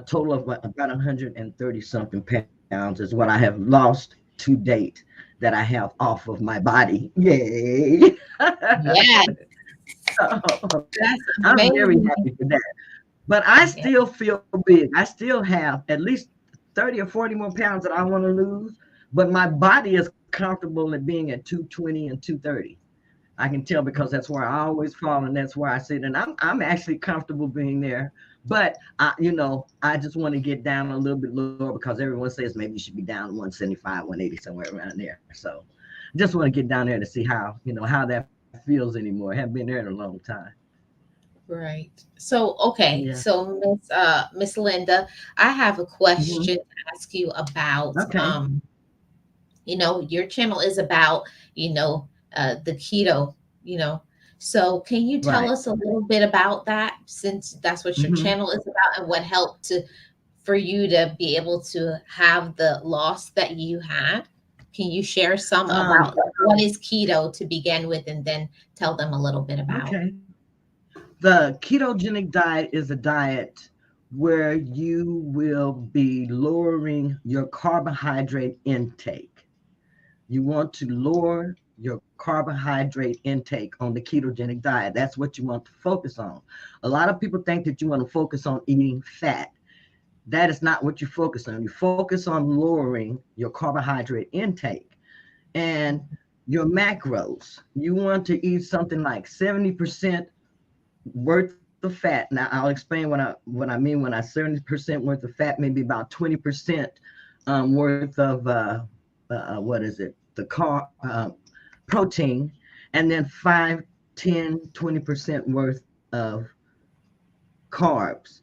[SPEAKER 8] total of about 130 something pounds is what I have lost to date that I have off of my body. Yay!
[SPEAKER 1] Yeah,
[SPEAKER 8] So,
[SPEAKER 1] that's
[SPEAKER 8] I'm very
[SPEAKER 1] amazing.
[SPEAKER 8] happy for that. But I
[SPEAKER 1] Yeah.
[SPEAKER 8] still feel big. I still have at least 30 or 40 more pounds that I want to lose. But my body is comfortable at being at 220 and 230. I can tell because that's where I always fall and that's where I sit. And I'm actually comfortable being there. But I just want to get down a little bit lower because everyone says maybe you should be down 175, 180, somewhere around there. So just want to get down there to see how that feels anymore. I haven't been there in a long time.
[SPEAKER 1] Right. So, okay.
[SPEAKER 8] Yeah.
[SPEAKER 1] So, Miss Linda, I have a
[SPEAKER 8] Hmm.
[SPEAKER 1] question to ask you about.
[SPEAKER 8] Okay.
[SPEAKER 1] Your channel is about, you know, the keto. You know, so can you tell
[SPEAKER 8] Right.
[SPEAKER 1] us a little bit about that, since that's what your
[SPEAKER 8] Hmm.
[SPEAKER 1] channel is about, and what helped for you to be able to have the loss that you had? Can you share some
[SPEAKER 8] Um,
[SPEAKER 1] about what is keto to begin with, and then tell them a little bit about?
[SPEAKER 8] okay. The ketogenic diet is a diet where you will be lowering your carbohydrate intake. You want to lower your carbohydrate intake on the ketogenic diet. That's what you want to focus on. A lot of people think that you want to focus on eating fat. That is not what you focus on. You focus on lowering your carbohydrate intake and your macros. You want to eat something like 70% worth of fat. Now I'll explain what I mean when I 70% worth of fat, maybe about 20% worth of what is it? The protein, and then 5, 10, 20% worth of carbs.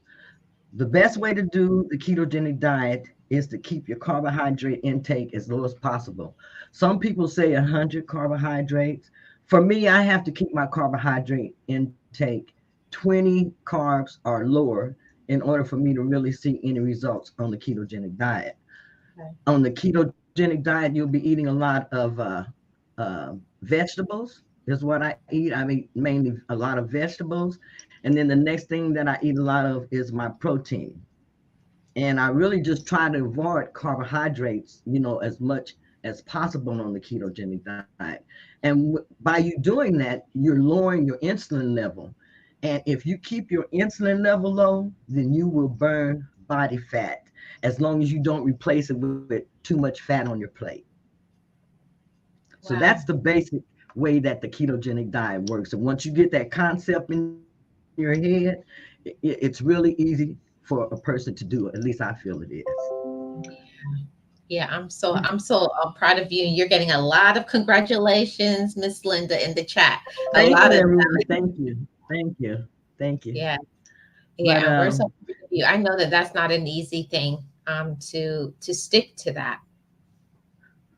[SPEAKER 8] The best way to do the ketogenic diet is to keep your carbohydrate intake as low as possible. Some people say 100 carbohydrates. For me, I have to keep my carbohydrate intake 20 carbs or lower in order for me to really see any results on the ketogenic diet.
[SPEAKER 1] Okay.
[SPEAKER 8] On the ketogenic diet, you'll be eating a lot of vegetables, is what I eat. I eat mainly a lot of vegetables. And then the next thing that I eat a lot of is my protein. And I really just try to avoid carbohydrates, as much as possible on the ketogenic diet. And by you doing that, you're lowering your insulin level. And if you keep your insulin level low, then you will burn body fat as long as you don't replace it with too much fat on your plate. So that's
[SPEAKER 1] Wow.
[SPEAKER 8] the basic way that the ketogenic diet works. And once you get that concept in your head, it's really easy for a person to do it. At least I feel it is.
[SPEAKER 1] Yeah, I'm so proud of you. You're getting a lot of congratulations, Miss Linda, in the chat. A
[SPEAKER 8] Thank
[SPEAKER 1] lot
[SPEAKER 8] you,
[SPEAKER 1] of
[SPEAKER 8] everyone. Thank you. Thank you. Thank you.
[SPEAKER 1] yeah,
[SPEAKER 8] But
[SPEAKER 1] yeah. We're so proud of you. I know that that's not an easy thing to stick to that.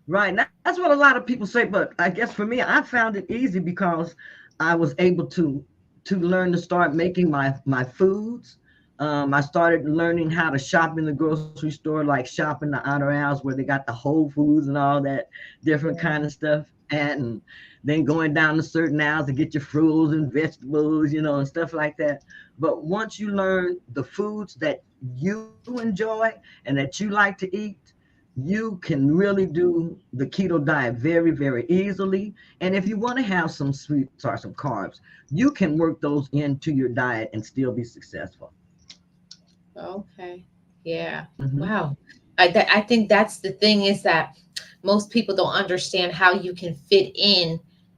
[SPEAKER 8] right, that's what a lot of people say. But I guess for me, I found it easy because I was able to learn to start making my foods. I started learning how to shop in the grocery store, like shopping the outer aisles where they got the Whole Foods and all that different
[SPEAKER 1] Yeah.
[SPEAKER 8] kind of stuff, and then going down to certain aisles to get your fruits and vegetables, and stuff like that. But once you learn the foods that you enjoy and that you like to eat, you can really do the keto diet very, very easily. And if you want to have some sweets or some carbs, you can work those into your diet and still be successful.
[SPEAKER 1] Okay. Yeah.
[SPEAKER 8] Hmm.
[SPEAKER 1] Wow. I think that's the thing, is that most people don't understand how you can fit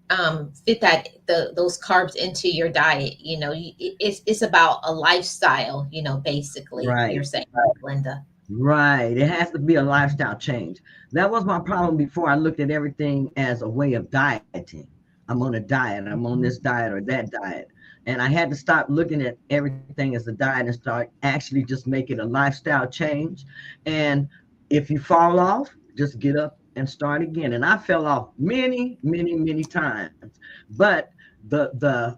[SPEAKER 1] those carbs into your diet. It's about a lifestyle. Basically,
[SPEAKER 8] Right.
[SPEAKER 1] you're saying, right, Linda.
[SPEAKER 8] Right. It has to be a lifestyle change. That was my problem before. I looked at everything as a way of dieting. I'm on a diet. I'm on this diet or that diet. And I had to stop looking at everything as a diet and start actually just make it a lifestyle change. And if you fall off, just get up and start again. And I fell off many, many, many times. But the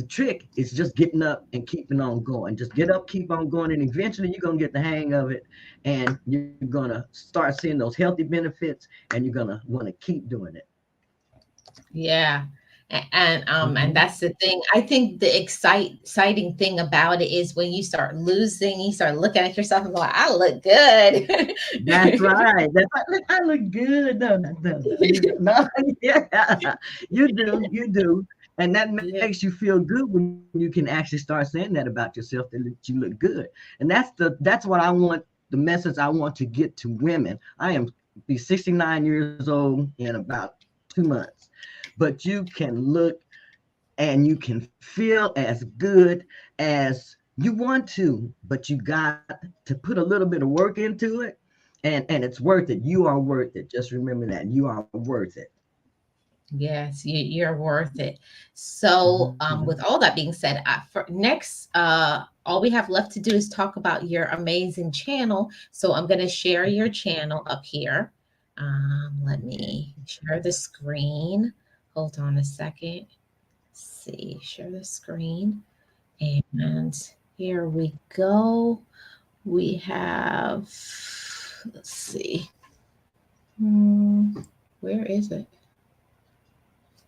[SPEAKER 8] trick is just getting up and keeping on going. Just get up, keep on going, and eventually you're gonna get the hang of it, and you're gonna start seeing those healthy benefits, and you're gonna want to keep doing it.
[SPEAKER 1] Yeah. And
[SPEAKER 8] Hmm.
[SPEAKER 1] that's the thing. I think the exciting thing about it is when you start losing, you start looking at yourself and going, I look good.
[SPEAKER 8] That's right. That's right. Look, I look good. No, no, no, no, no. Yeah, you do, you do, and that
[SPEAKER 1] Yeah.
[SPEAKER 8] makes you feel good when you can actually start saying that about yourself that you look good. And that's what I want. The message I want to get to women. I am be 69 years old in about 2 months, but you can look and you can feel as good as you want to, but you got to put a little bit of work into it, and it's worth it. You are worth it. Just remember that you are worth it.
[SPEAKER 1] Yes, you're worth it. So,
[SPEAKER 8] Mhm.
[SPEAKER 1] with all that being said, for next, all we have left to do is talk about your amazing channel. So, I'm going to share your channel up here. Let
[SPEAKER 8] Okay.
[SPEAKER 1] me share the screen. Hold on a second. See, share the screen. And here we go. We have, let's see. Hmm. Where is it?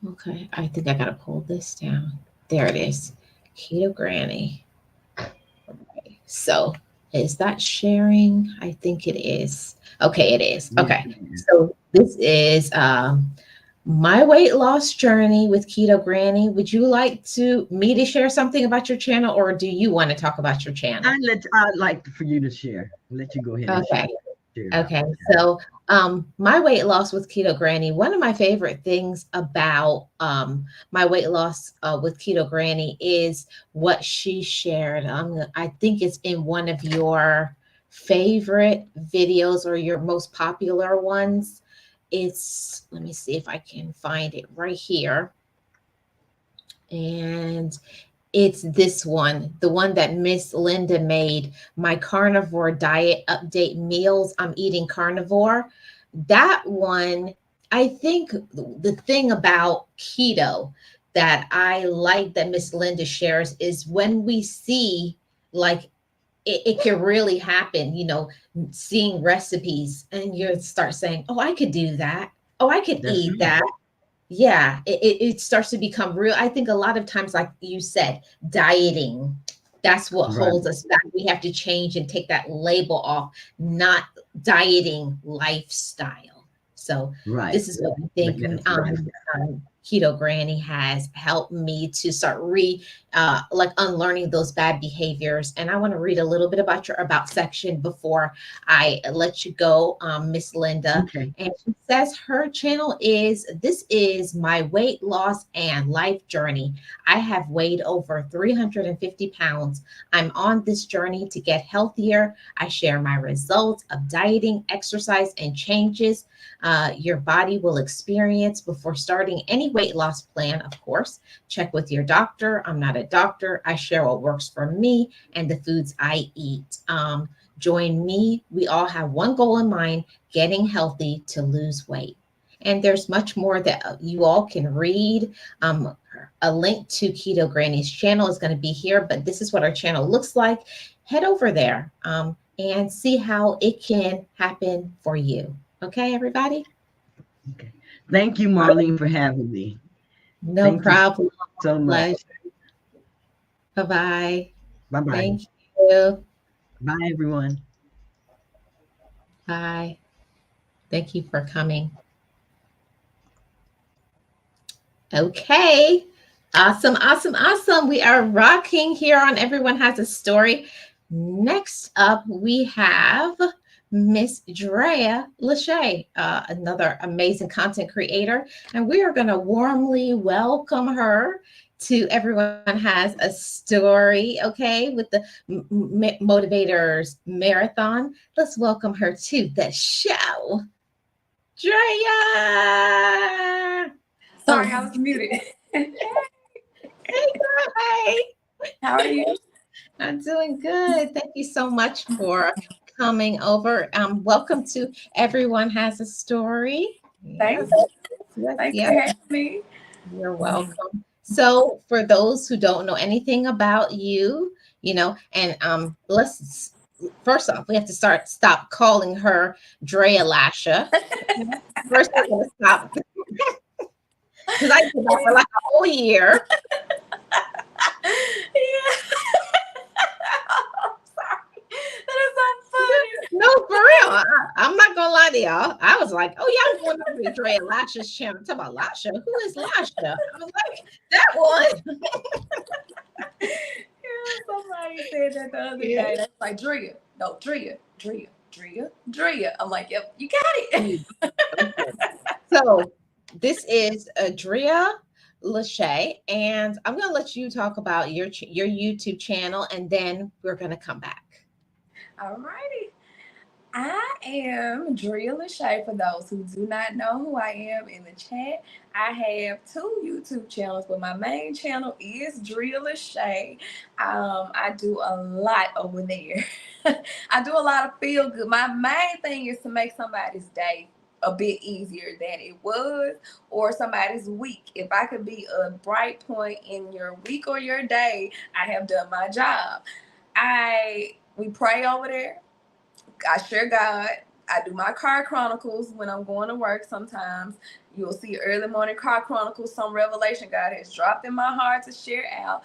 [SPEAKER 1] Okay, I think I gotta pull this down. There it is. Keto Granny. So is that sharing? I think it is. Okay, it is.
[SPEAKER 8] Yes,
[SPEAKER 1] Okay.
[SPEAKER 8] ma'am.
[SPEAKER 1] So this is my weight loss journey with Keto Granny. Would you like to me to share something about your channel, or do you want to talk about your channel?
[SPEAKER 8] I'd like for you to share. Let you go ahead and
[SPEAKER 1] Okay.
[SPEAKER 8] share about
[SPEAKER 1] Okay,
[SPEAKER 8] the channel.
[SPEAKER 1] so my weight loss with Keto Granny, one of my favorite things about my weight loss with Keto Granny is what she shared. I think it's in one of your favorite videos or your most popular ones. It's, let me see if I can find it right here. And it's this one, the one that Miss Linda made, my carnivore diet update meals. I'm eating carnivore. That one, I think the thing about keto that I like that Miss Linda shares is when we see like it can really happen, seeing recipes and you start saying, oh, I could do that. Oh, I could
[SPEAKER 8] That's
[SPEAKER 1] eat
[SPEAKER 8] right.
[SPEAKER 1] that. Yeah, it starts to become real. I think a lot of times, like you said, dieting, that's what
[SPEAKER 8] Right.
[SPEAKER 1] holds us back. We have to change and take that label off, not dieting lifestyle. So
[SPEAKER 8] Right.
[SPEAKER 1] this is what I think
[SPEAKER 8] That's right.
[SPEAKER 1] Keto Granny has helped me to start like unlearning those bad behaviors. And I want to read a little bit about your about section before I let you go, Miss Linda.
[SPEAKER 8] Okay.
[SPEAKER 1] And she says her channel is this is my weight loss and life journey. I have weighed over 350 pounds. I'm on this journey to get healthier. I share my results of dieting, exercise, and changes your body will experience before starting any weight loss plan. Of course, check with your doctor. I'm not a doctor. I share what works for me and the foods I eat. Join me. We all have one goal in mind, getting healthy to lose weight. And there's much more that you all can read. A link to Keto Granny's channel is going to be here, but this is what our channel looks like. Head over there and see how it can happen for you. Okay, everybody?
[SPEAKER 8] Okay. Thank you, Marlene, for having me.
[SPEAKER 1] No
[SPEAKER 8] Thank you
[SPEAKER 1] problem.
[SPEAKER 8] so much.
[SPEAKER 1] Pleasure. Bye-bye.
[SPEAKER 8] Bye bye.
[SPEAKER 1] Thank you.
[SPEAKER 8] Bye, everyone.
[SPEAKER 1] Bye. Thank you for coming. Okay. Awesome, awesome, awesome. We are rocking here on Everyone Has a Story. Next up, we have Miss Drea Lachey, another amazing content creator. And we are going to warmly welcome her to Everyone Has a Story, okay, with the Motivators Marathon. Let's welcome her to the show. Drea!
[SPEAKER 9] Sorry, I was muted.
[SPEAKER 1] Hey, girl. Hey.
[SPEAKER 9] How are you?
[SPEAKER 1] I'm doing good. Thank you so much for coming over. Welcome to Everyone Has a Story.
[SPEAKER 9] Thanks.
[SPEAKER 1] Yes,
[SPEAKER 9] Thanks
[SPEAKER 1] yes,
[SPEAKER 9] for having me.
[SPEAKER 1] you're welcome. So, for those who don't know anything about you, and let's first off, we have to stop calling her Drea Lasha. First, we're gonna stop because I did that for like a whole year.
[SPEAKER 9] Yeah. I'm sorry. That is so funny.
[SPEAKER 1] No, for real. I'm not gonna lie to y'all. I was like, oh yeah, I'm going over to Drea Lasha's channel. Talk about Lasha. Who is Lasha? I was like, that one.
[SPEAKER 9] Yeah, somebody said that the other
[SPEAKER 1] Yeah.
[SPEAKER 9] day. That's like Drea. No, Drea. I'm like, yep, you got it.
[SPEAKER 1] Okay. So this is Drea Lachey, and I'm gonna let you talk about your YouTube channel, and then we're gonna come back.
[SPEAKER 9] Alrighty. I am Drea Lachey. For those who do not know who I am in the chat, I have two YouTube channels, but my main channel is Drea Lachey. I do a lot over there. I do a lot of feel good. My main thing is to make somebody's day a bit easier than it was, or somebody's week. If I could be a bright point in your week or your day, I have done my job. We pray over there. I share God. I do my car chronicles when I'm going to work sometimes. You'll see early morning car chronicles, some revelation God has dropped in my heart to share out.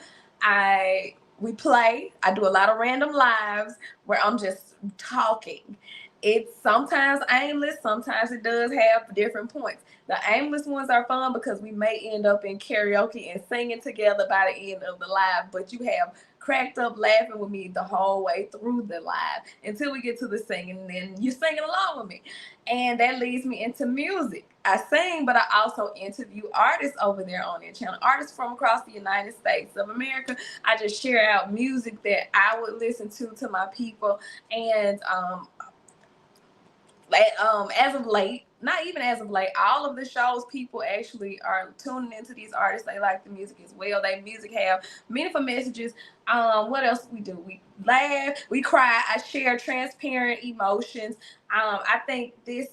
[SPEAKER 9] We play. I do a lot of random lives where I'm just talking. It's sometimes aimless, sometimes it does have different points. The aimless ones are fun because we may end up in karaoke and singing together by the end of the live, but you have cracked up laughing with me the whole way through the live until we get to the singing, and then you're singing along with me. And that leads me into music. I sing, but I also interview artists over there on their channel, artists from across the United States of America. I just share out music that I would listen to my people. And as of late, not even as of late, all of the shows, people actually are tuning into these artists. They like the music as well. They music have meaningful messages. What else we do? We laugh, we cry. I share transparent emotions. I think this,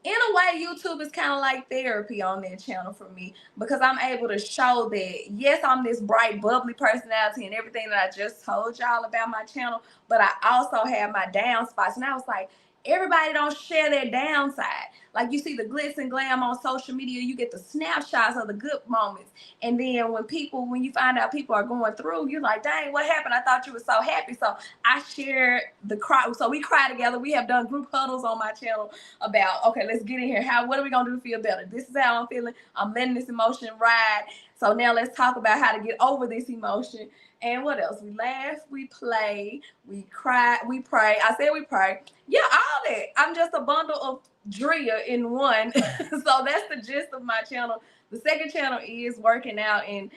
[SPEAKER 9] in a way, YouTube is kind of like therapy on their channel for me, because I'm able to show that, yes, I'm this bright, bubbly personality and everything that I just told y'all about my channel, but I also have my down spots. And I was like, everybody don't share their downside. Like, you see the glitz and glam on social media, you get the snapshots of the good moments. And then when you find out people are going through, you're like, dang, what happened? I thought you were so happy. So I share the cry. So we cry together. We have done group huddles on my channel about, okay, let's get in here. What are we going to do to feel better? This is how I'm feeling. I'm letting this emotion ride. So now let's talk about how to get over this emotion. And what else? We laugh, we play, we cry, we pray. I said we pray. Yeah, all that. I'm just a bundle of Drea in one. So that's the gist of my channel. The second channel is working out, and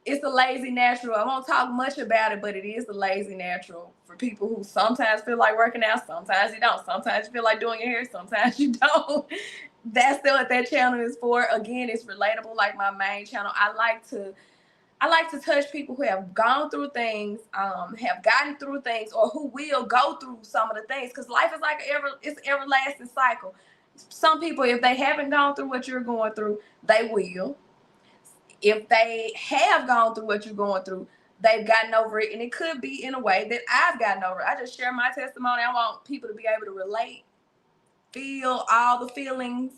[SPEAKER 9] it's a lazy natural. I won't talk much about it, but it is the lazy natural for people who sometimes feel like working out, sometimes you don't. Sometimes you feel like doing your hair, sometimes you don't. That's still what that channel is for. Again, it's relatable like my main channel. I like to touch people who have gone through things, have gotten through things, or who will go through some of the things. Because life is like it's an everlasting cycle. Some people, if they haven't gone through what you're going through, they will. If they have gone through what you're going through, they've gotten over it. And it could be in a way that I've gotten over it. I just share my testimony. I want people to be able to relate, feel all the feelings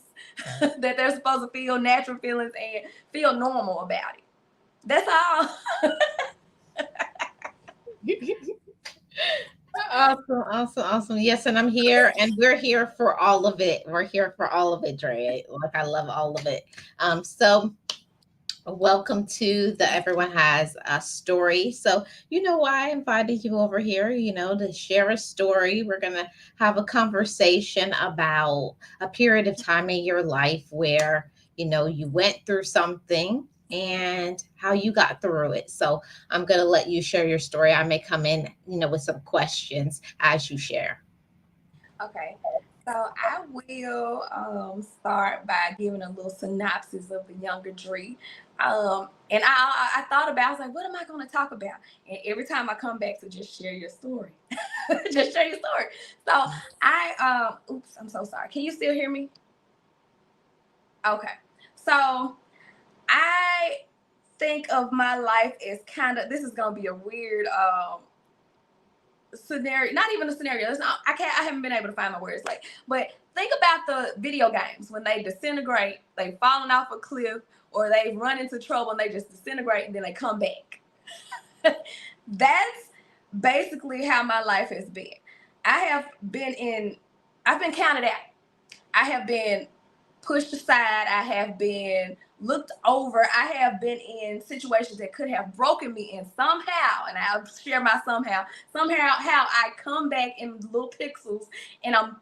[SPEAKER 9] that they're supposed to feel, natural feelings, and feel normal about it. That's all.
[SPEAKER 1] Awesome, awesome, awesome. Yes, and I'm here, and we're here for all of it. We're here for all of it, Dre. Like, I love all of it. So welcome to the Everyone Has a Story. So, you know why I invited you over here, to share a story. We're going to have a conversation about a period of time in your life where, you went through something and how you got through it. So, I'm going to let you share your story. I may come in, with some questions as you share.
[SPEAKER 9] Okay. So I will start by giving a little synopsis of the younger Dree. And I thought about, I was like, what am I going to talk about? And every time I come back to just share your story, just share your story. So oops, I'm so sorry. Can you still hear me? Okay. So I think of my life as this is going to be a weird, scenario, not even a scenario. I haven't been able to find my words, but think about the video games when they disintegrate, they falling off a cliff, or they run into trouble and they just disintegrate and then they come back. That's basically how my life has been. I've been counted out. I have been pushed aside. I have been looked over. I have been in situations that could have broken me, and somehow, and I'll share my somehow how I come back in little pixels, and I'm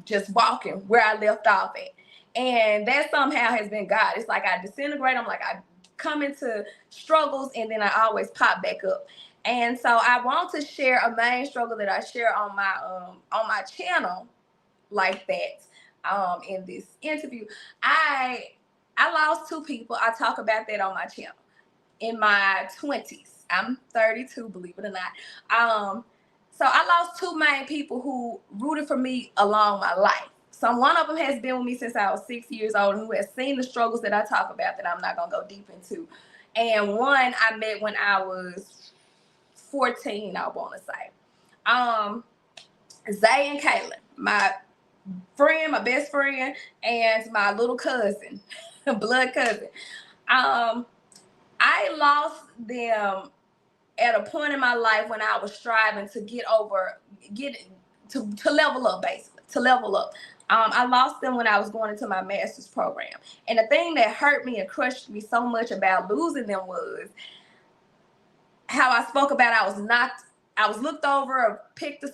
[SPEAKER 9] just walking where I left off at. And that somehow has been God. It's like I disintegrate. I'm like, I come into struggles, and then I always pop back up. And so I want to share a main struggle that I share on my channel like that. In this interview, I lost two people. I talk about that on my channel in my 20s. I'm 32, believe it or not. So I lost two main people who rooted for me along my life. So one of them has been with me since I was 6 years old, and who has seen the struggles that I talk about that I'm not gonna go deep into. And one I met when I was 14, I want to say. Zay and Kaylin, my friend, my best friend, and my little cousin, blood cousin. Um, I lost them at a point in my life when I was striving to get to level up, basically, to level up. I lost them when I was going into my master's program. And the thing that hurt me and crushed me so much about losing them was how I spoke about I was looked over,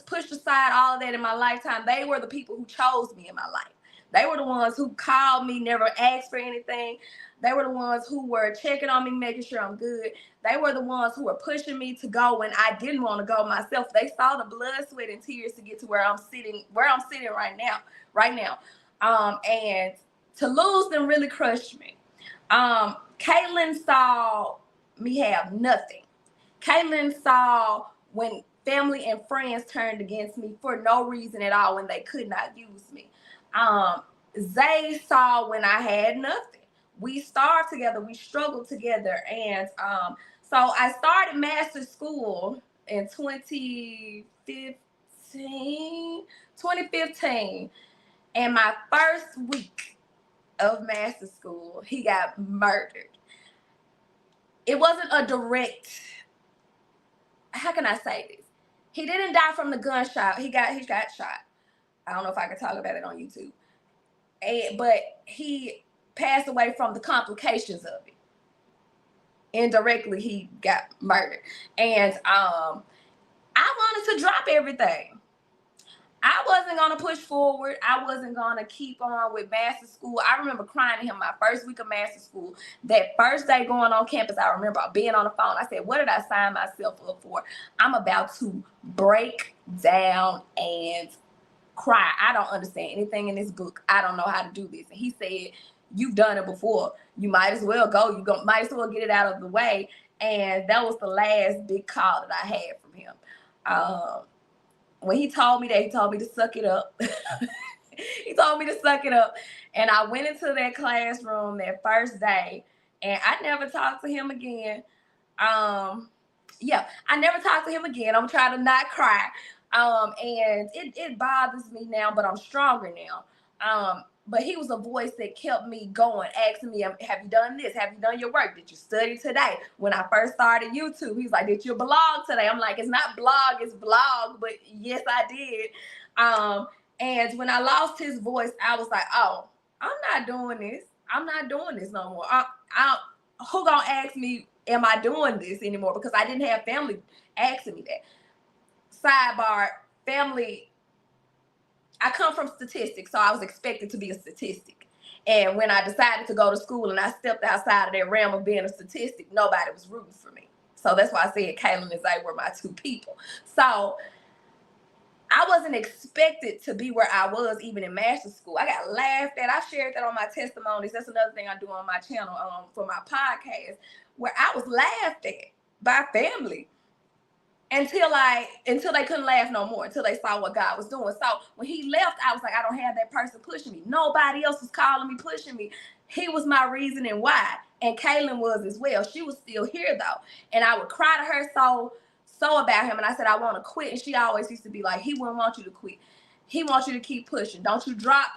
[SPEAKER 9] pushed aside, all of that in my lifetime. They were the people who chose me in my life. They were the ones who called me, never asked for anything. They were the ones who were checking on me, making sure I'm good. They were the ones who were pushing me to go when I didn't want to go myself. They saw the blood, sweat, and tears to get to where I'm sitting right now, right now. And to lose them really crushed me. Caitlin saw me have nothing. Caitlin saw when family and friends turned against me for no reason at all when they could not use me. Zay saw when I had nothing. We starved together, we struggled together. And so I started master's school in 2015. And my first week of master's school, he got murdered. It wasn't a direct, how can I say this? He didn't die from the gunshot. He got shot. I don't know if I can talk about it on YouTube. But he passed away from the complications of it. Indirectly, he got murdered. And I wanted to drop everything. I wasn't going to push forward. I wasn't going to keep on with master school. I remember crying to him my first week of master school. That first day going on campus, I remember being on the phone. I said, what did I sign myself up for? I'm about to break down and cry. I don't understand anything in this book. I don't know how to do this. And he said, you've done it before. You might as well go. Might as well get it out of the way. And that was the last big call that I had from him. When he told me that, he told me to suck it up. He told me to suck it up. And I went into that classroom that first day, and I never talked to him again. I never talked to him again. I'm trying to not cry. And it bothers me now, but I'm stronger now. But he was a voice that kept me going, asking me, have you done this? Have you done your work? Did you study today? When I first started YouTube, he's like, did you blog today? I'm like, it's not blog, it's blog, but yes, I did. And when I lost his voice, I was like, oh, I'm not doing this. I'm not doing this no more. Who gonna ask me, am I doing this anymore? Because I didn't have family asking me that. Sidebar, family, I come from statistics, so I was expected to be a statistic. And when I decided to go to school and I stepped outside of that realm of being a statistic, nobody was rooting for me. So that's why I said Kaylin and Zay were my two people. So I wasn't expected to be where I was even in master's school. I got laughed at. I shared that on my testimonies. That's another thing I do on my channel for my podcast, where I was laughed at by family. Until they couldn't laugh no more, until they saw what God was doing. So when he left, I was like, I don't have that person pushing me. Nobody else was calling me, pushing me. He was my reasoning why. And Kaylin was as well. She was still here though. And I would cry to her so about him. And I said, I want to quit. And she always used to be like, he wouldn't want you to quit. He wants you to keep pushing. Don't you drop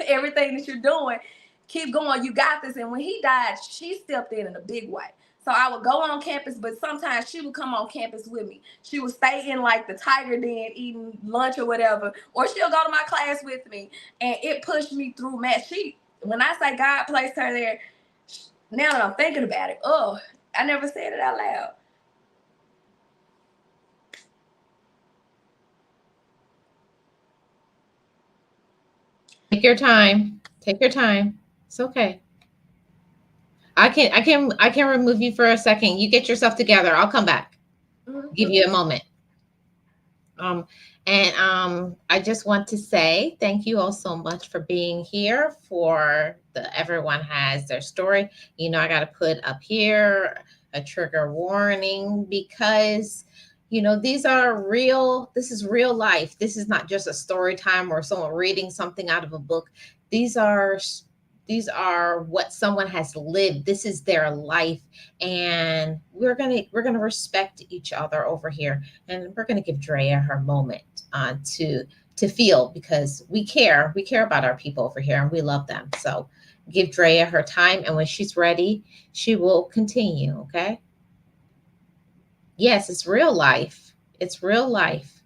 [SPEAKER 9] everything that you're doing. Keep going. You got this. And when he died, she stepped in a big way. So I would go on campus, but sometimes she would come on campus with me. She would stay in like the tiger den eating lunch or whatever, or she'll go to my class with me. And it pushed me through math. When I say God placed her there, now that I'm thinking about it, I never said it out loud.
[SPEAKER 1] Take your time. Take your time. It's okay. I can remove you for a second. You get yourself together. I'll come back. Give you a moment. I just want to say thank you all so much for being here. Everyone has their story. I got to put up here a trigger warning because these are real. This is real life. This is not just a story time or someone reading something out of a book. These are what someone has lived. This is their life, and we're gonna respect each other over here, and we're gonna give Drea her moment to to feel, because we care about our people over here and we love them. So give Drea her time, and when she's ready, she will continue. Okay. Yes, it's real life. It's real life.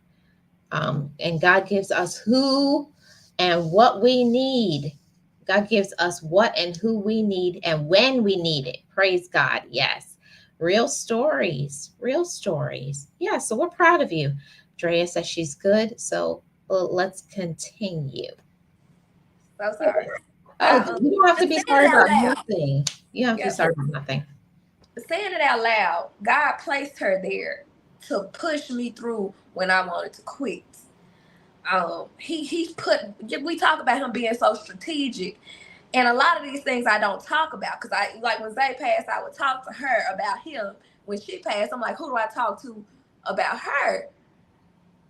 [SPEAKER 1] And God gives us who and what we need. God gives us what and who we need and when we need it. Praise God. Yes. Real stories. Real stories. Yeah. So we're proud of you. Drea says she's good. So let's continue.
[SPEAKER 9] So sorry.
[SPEAKER 1] Oh, you don't have to
[SPEAKER 9] Just
[SPEAKER 1] be
[SPEAKER 9] saying
[SPEAKER 1] sorry
[SPEAKER 9] it out
[SPEAKER 1] about
[SPEAKER 9] loud.
[SPEAKER 1] nothing. You don't have to be
[SPEAKER 9] Yeah,
[SPEAKER 1] sorry about nothing.
[SPEAKER 9] saying it out loud, God placed her there to push me through when I wanted to quit. He put, we talk about him being so strategic, and a lot of these things I don't talk about, because I, like when Zay passed, I would talk to her about him. When she passed, I'm like, who do I talk to about her?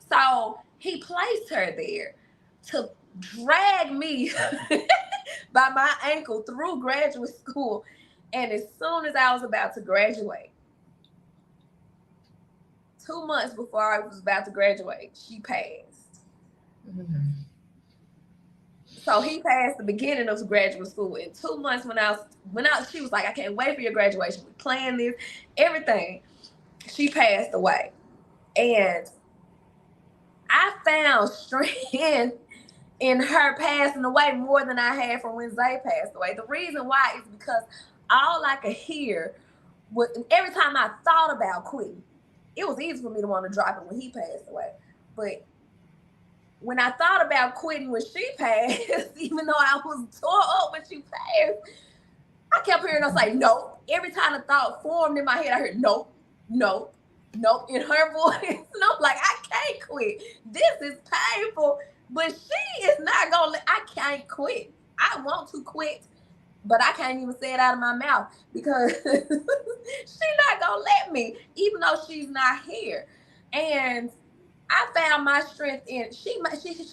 [SPEAKER 9] So he placed her there to drag me by my ankle through graduate school. And as soon as I was about to graduate, 2 months before I was about to graduate, she passed.
[SPEAKER 1] Mm-hmm.
[SPEAKER 9] So he passed the beginning of graduate school. In 2 months, when I she was like, I can't wait for your graduation. We planned this, everything. She passed away. And I found strength in her passing away more than I had from when Zay passed away. The reason why is because all I could hear was, every time I thought about quitting, it was easy for me to want to drop it when he passed away. But when I thought about quitting when she passed, even though I was tore up when she passed, I kept hearing her say, nope. Every time the thought formed in my head, I heard, nope, nope, nope, in her voice. And I'm like, I can't quit. This is painful, but she is not going to, I can't quit. I want to quit, but I can't even say it out of my mouth because she's not going to let me, even though she's not here. And I found my strength in, she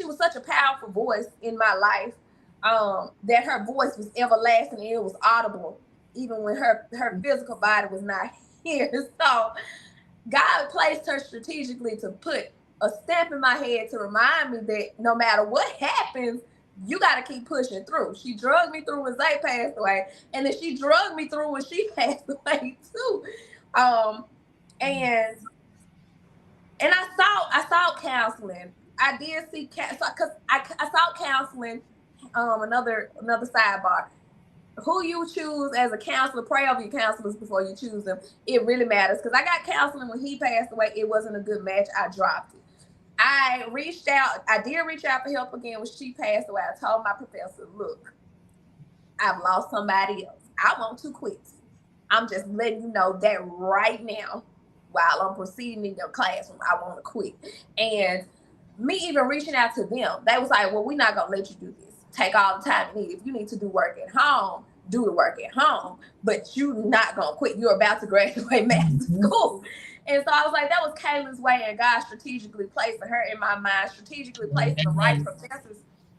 [SPEAKER 9] was such a powerful voice in my life, that her voice was everlasting and it was audible even when her physical body was not here. So God placed her strategically to put a stamp in my head to remind me that no matter what happens, you got to keep pushing through. She drugged me through when Zay passed away, and then she drugged me through when she passed away too. And I saw counseling. I did see because I saw counseling. Another sidebar. Who you choose as a counselor, pray over your counselors before you choose them. It really matters, because I got counseling when he passed away. It wasn't a good match. I dropped it. I reached out. I did reach out for help again when she passed away. I told my professor, look, I've lost somebody else. I want to quit. I'm just letting you know that right now while I'm proceeding in your classroom. I want to quit. And me even reaching out to them, they was like, well, we're not going to let you do this. Take all the time you need. If you need to do work at home, do the work at home. But you're not going to quit. You're about to graduate master's school. And so I was like, that was Kayla's way, and God strategically placed her in my mind, strategically placed the right professors.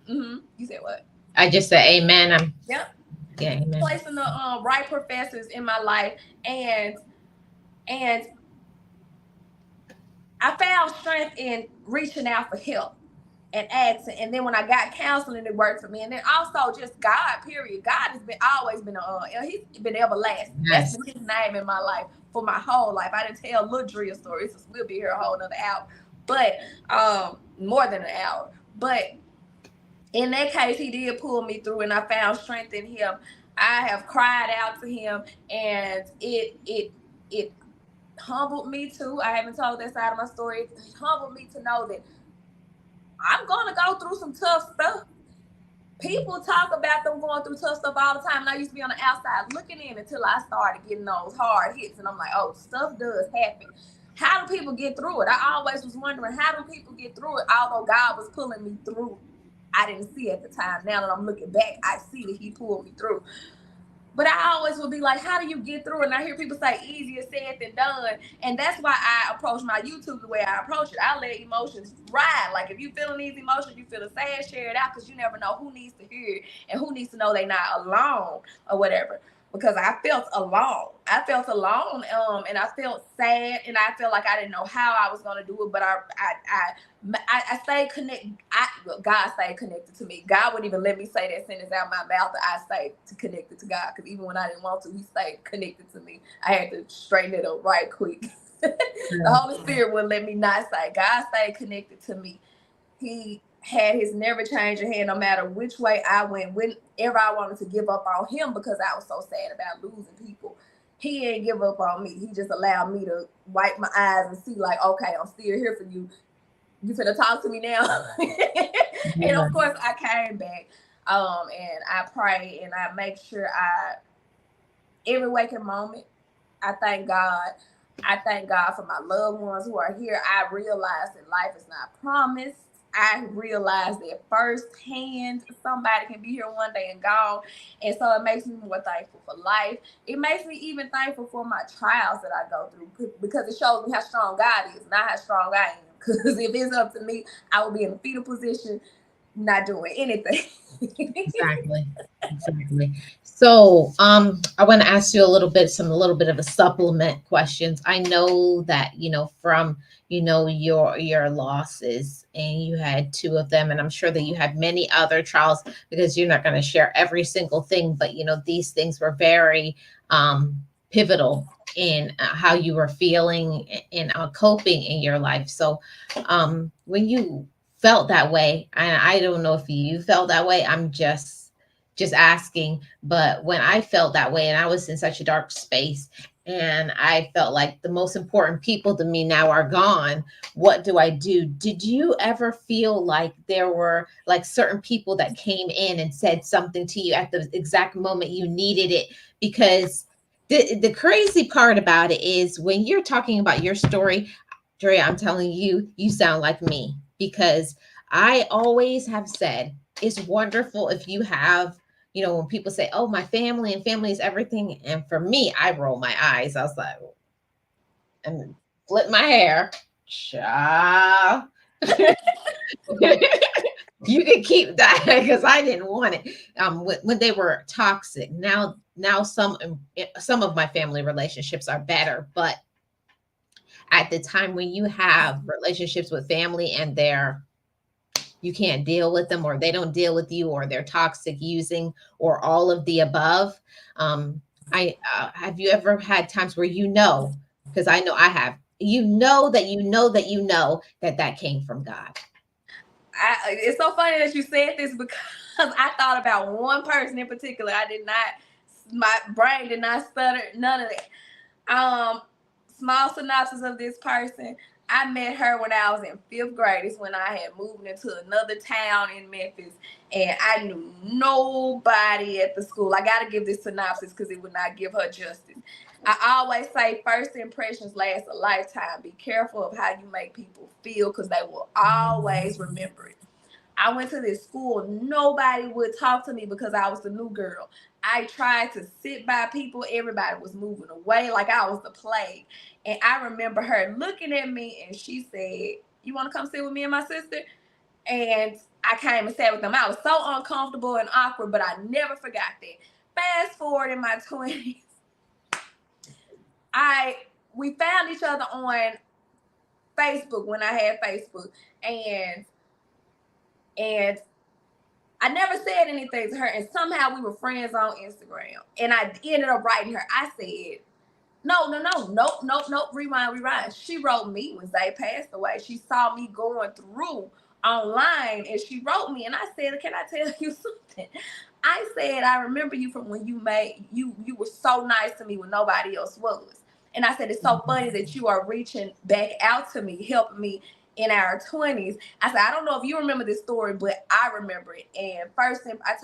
[SPEAKER 9] You said what?
[SPEAKER 1] I just said amen.
[SPEAKER 9] Yep.
[SPEAKER 1] Yeah, amen.
[SPEAKER 9] Placing the right professors in my life, and I found strength in reaching out for help and asking. And then when I got counseling, it worked for me. And then also just God, period. God has been always been he's been everlasting.
[SPEAKER 1] Yes.
[SPEAKER 9] That's been his name in my life for my whole life. I didn't tell little Drea stories, so we'll be here a whole another hour. But more than an hour. But in that case, he did pull me through, and I found strength in him. I have cried out to him, and it humbled me too. I haven't told that side of my story. It humbled me to know that I'm going to go through some tough stuff. People talk about them going through tough stuff all the time, and I used to be on the outside looking in until I started getting those hard hits, and I'm like, oh, stuff does happen. How do people get through it? I always was wondering, how do people get through it? Although God was pulling me through, I didn't see at the time. Now that I'm looking back, I see that he pulled me through. But I always would be like, how do you get through it? And I hear people say easier said than done. And that's why I approach my YouTube the way I approach it. I let emotions ride. Like, if you feeling these emotions, you feel sad, share it out, because you never know who needs to hear it and who needs to know they're not alone or whatever. because I felt alone. I felt alone, and I felt sad, and I felt like I didn't know how I was going to do it. But I stayed connected. God stayed connected to me. God wouldn't even let me say that sentence out of my mouth that I stayed connected to God. Because even when I didn't want to, He stayed connected to me. I had to straighten it up right quick. The Holy Spirit wouldn't let me not say. God stayed connected to me. He had His never changing hand, no matter which way I went, whenever I wanted to give up on Him because I was so sad about losing people. He didn't give up on me. He just allowed me to wipe my eyes and see, like, okay, I'm still here for you. You finna talk to me now. And of course, I came back, and I pray and I make sure every waking moment, I thank God. I thank God for my loved ones who are here. I realize that life is not promised. I realize that firsthand somebody can be here one day and gone. And so it makes me more thankful for life. It makes me even thankful for my trials that I go through because it shows me how strong God is, not how strong I am. Because if it's up to me, I would be in a fetal position, not doing anything.
[SPEAKER 1] Exactly. Exactly. So, I want to ask you a little bit of a supplement questions. I know that, from, your losses, and you had two of them, and I'm sure that you had many other trials because you're not going to share every single thing, but, these things were very, pivotal in how you were feeling and coping in your life. So, when you felt that way, and I don't know if you felt that way, I'm just asking, but when I felt that way and I was in such a dark space and I felt like the most important people to me now are gone, what do I do? Did you ever feel like there were like certain people that came in and said something to you at the exact moment you needed it? Because the crazy part about it is when you're talking about your story, Drea, I'm telling you, you sound like me because I always have said it's wonderful if you have, when people say, "Oh, my family and family is everything," and for me, I roll my eyes. I was like, and flip my hair, child. You can keep that because I didn't want it. When they were toxic. Now some of my family relationships are better, but at the time when you have relationships with family and you can't deal with them or they don't deal with you or they're toxic using or all of the above, I have you ever had times where because I know I have, that came from God.
[SPEAKER 9] It's so funny that you said this because I thought about one person in particular. My brain did not stutter, none of that. Small synopsis of this person. I met her when I was in fifth grade. It's when I had moved into another town in Memphis, and I knew nobody at the school. I got to give this synopsis because it would not give her justice. I always say first impressions last a lifetime. Be careful of how you make people feel because they will always remember it. I went to this school. Nobody would talk to me because I was the new girl. I tried to sit by people. Everybody was moving away like I was the plague. And I remember her looking at me and she said, "You want to come sit with me and my sister?" And I came and sat with them. I was so uncomfortable and awkward, but I never forgot that. Fast forward in my 20s, we found each other on Facebook when I had Facebook. And I never said anything to her, and somehow we were friends on Instagram. And I ended up writing her. I said, nope, rewind. She wrote me when Zay passed away. She saw me going through online, and she wrote me, and I said, "Can I tell you something?" I said, "I remember you from when you were so nice to me when nobody else was." And I said, "It's so funny that you are reaching back out to me, helping me in our 20s." I said, "I don't know if you remember this story, but I remember it." And I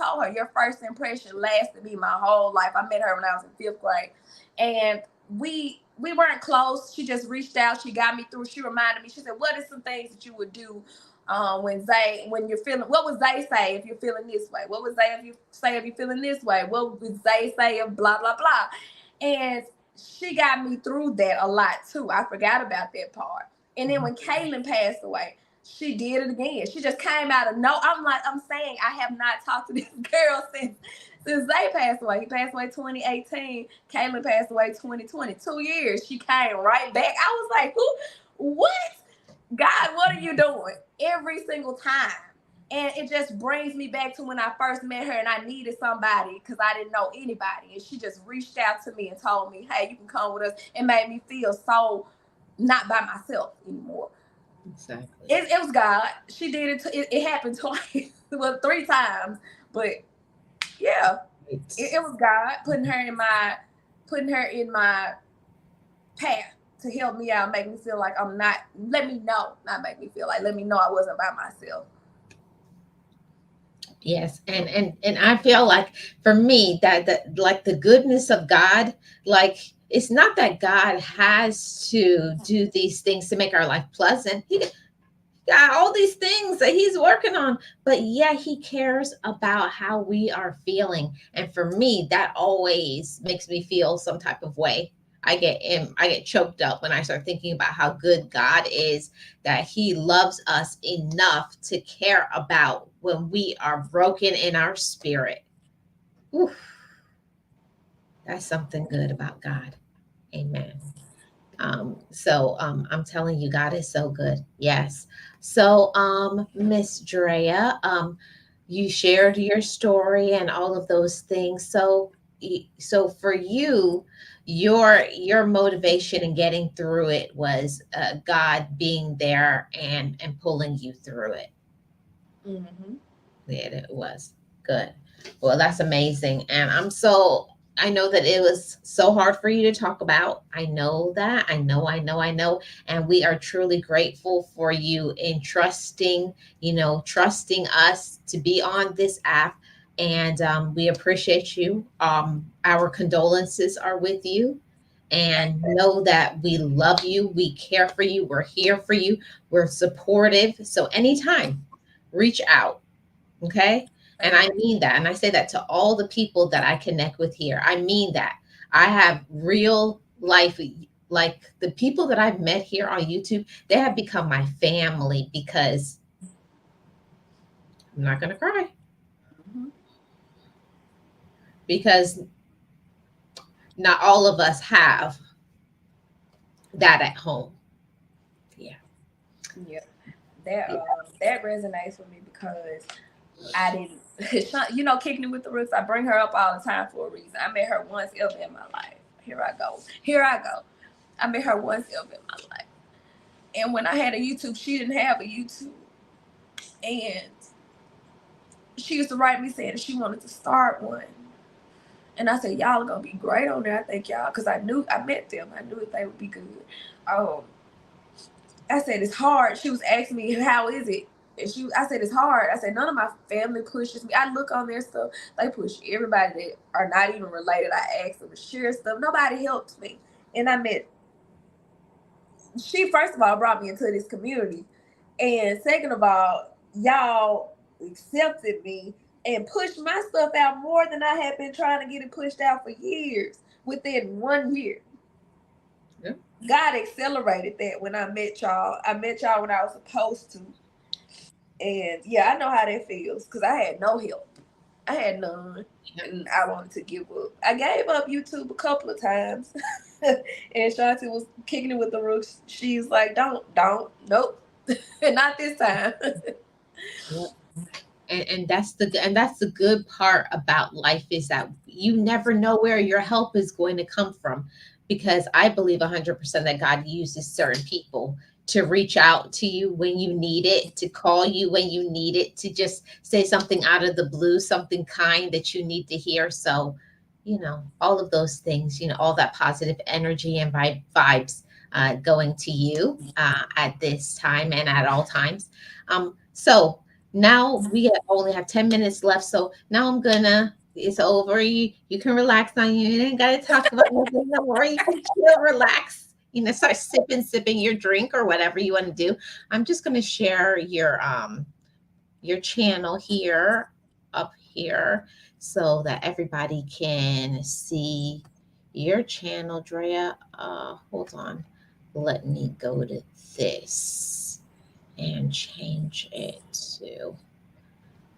[SPEAKER 9] told her, "Your first impression lasted me my whole life." I met her when I was in fifth grade. And we weren't close. She just reached out. She got me through. She reminded me. She said, "What are some things that you would do when you're feeling? What would Zay say if you're feeling this way? What would Zay if you're feeling this way? What would Zay say if blah blah blah?" And she got me through that a lot too. I forgot about that part. And then when Kaylin passed away, she did it again. She just came out of no. I'm saying I have not talked to this girl since they passed away. He passed away 2018. Caitlin passed away 2020. 2 years. She came right back. I was like, who? What? God, what are you doing? Every single time. And it just brings me back to when I first met her and I needed somebody because I didn't know anybody. And she just reached out to me and told me, hey, you can come with us. It made me feel so not by myself anymore.
[SPEAKER 1] Exactly.
[SPEAKER 9] It was God. She did it. It happened twice, well, 3 times. But yeah, it was God putting her in my path to help me out, make me feel like I'm not. Let me know, not make me feel like. Let me know I wasn't by myself.
[SPEAKER 1] Yes, and I feel like for me that like the goodness of God, like it's not that God has to do these things to make our life pleasant. He got all these things that he's working on, but yeah, he cares about how we are feeling. And for me, that always makes me feel some type of way. I get choked up when I start thinking about how good God is, that he loves us enough to care about when we are broken in our spirit. Oof, that's something good about God. Amen. I'm telling you, God is so good. Yes. So Miss Drea, you shared your story and all of those things. So for you, your motivation in getting through it was God being there and pulling you through it.
[SPEAKER 9] Mm-hmm.
[SPEAKER 1] Yeah, it was good. Well, that's amazing. And I know that it was so hard for you to talk about. I know that. I know. And we are truly grateful for you in trusting us to be on this app. And we appreciate you. Our condolences are with you. And know that we love you. We care for you. We're here for you. We're supportive. So anytime, reach out. Okay. And I mean that. And I say that to all the people that I connect with here. I mean that. I have real life, like the people that I've met here on YouTube, they have become my family because I'm not going to cry
[SPEAKER 9] Mm-hmm.
[SPEAKER 1] because not all of us have that at home. Yeah.
[SPEAKER 9] Yeah, that resonates with me because I didn't, kicking it with the roots. I bring her up all the time for a reason. I met her once ever in my life. Here I go. Here I go. I met her once ever in my life. And when I had a YouTube, she didn't have a YouTube. And she used to write me saying she wanted to start one. And I said, y'all are going to be great on there. I think y'all, because I met them. I knew that they would be good. Um, I said, it's hard. She was asking me, how is it? And I said, it's hard. I said, none of my family pushes me. I look on their stuff. They push everybody that are not even related. I ask them to share stuff. Nobody helps me. And I met, she first of all brought me into this community. And second of all, y'all accepted me and pushed my stuff out more than I had been trying to get it pushed out for years within 1 year.
[SPEAKER 1] Yeah.
[SPEAKER 9] God accelerated that when I met y'all. I met y'all when I was supposed to. And yeah, I know how that feels because I had no help. I had none. And I wanted to give up. I gave up YouTube a couple of times. And Shanti was kicking it with the rooks. She's like, don't, nope. Not this time.
[SPEAKER 1] Yeah. And that's the good part about life is that you never know where your help is going to come from, because I believe 100% that God uses certain people to reach out to you when you need it, to call you when you need it, to just say something out of the blue, something kind that you need to hear. So all of those things, all that positive energy and vibes going to you at this time and at all times. So now we only have 10 minutes left. So now it's over. You can relax on you. You ain't got to talk about nothing no more. You can chill, relax, start sipping your drink or whatever you want to do. I'm just going to share your channel here, up here, so that everybody can see your channel, Drea. Hold on. Let me go to this. and change it to,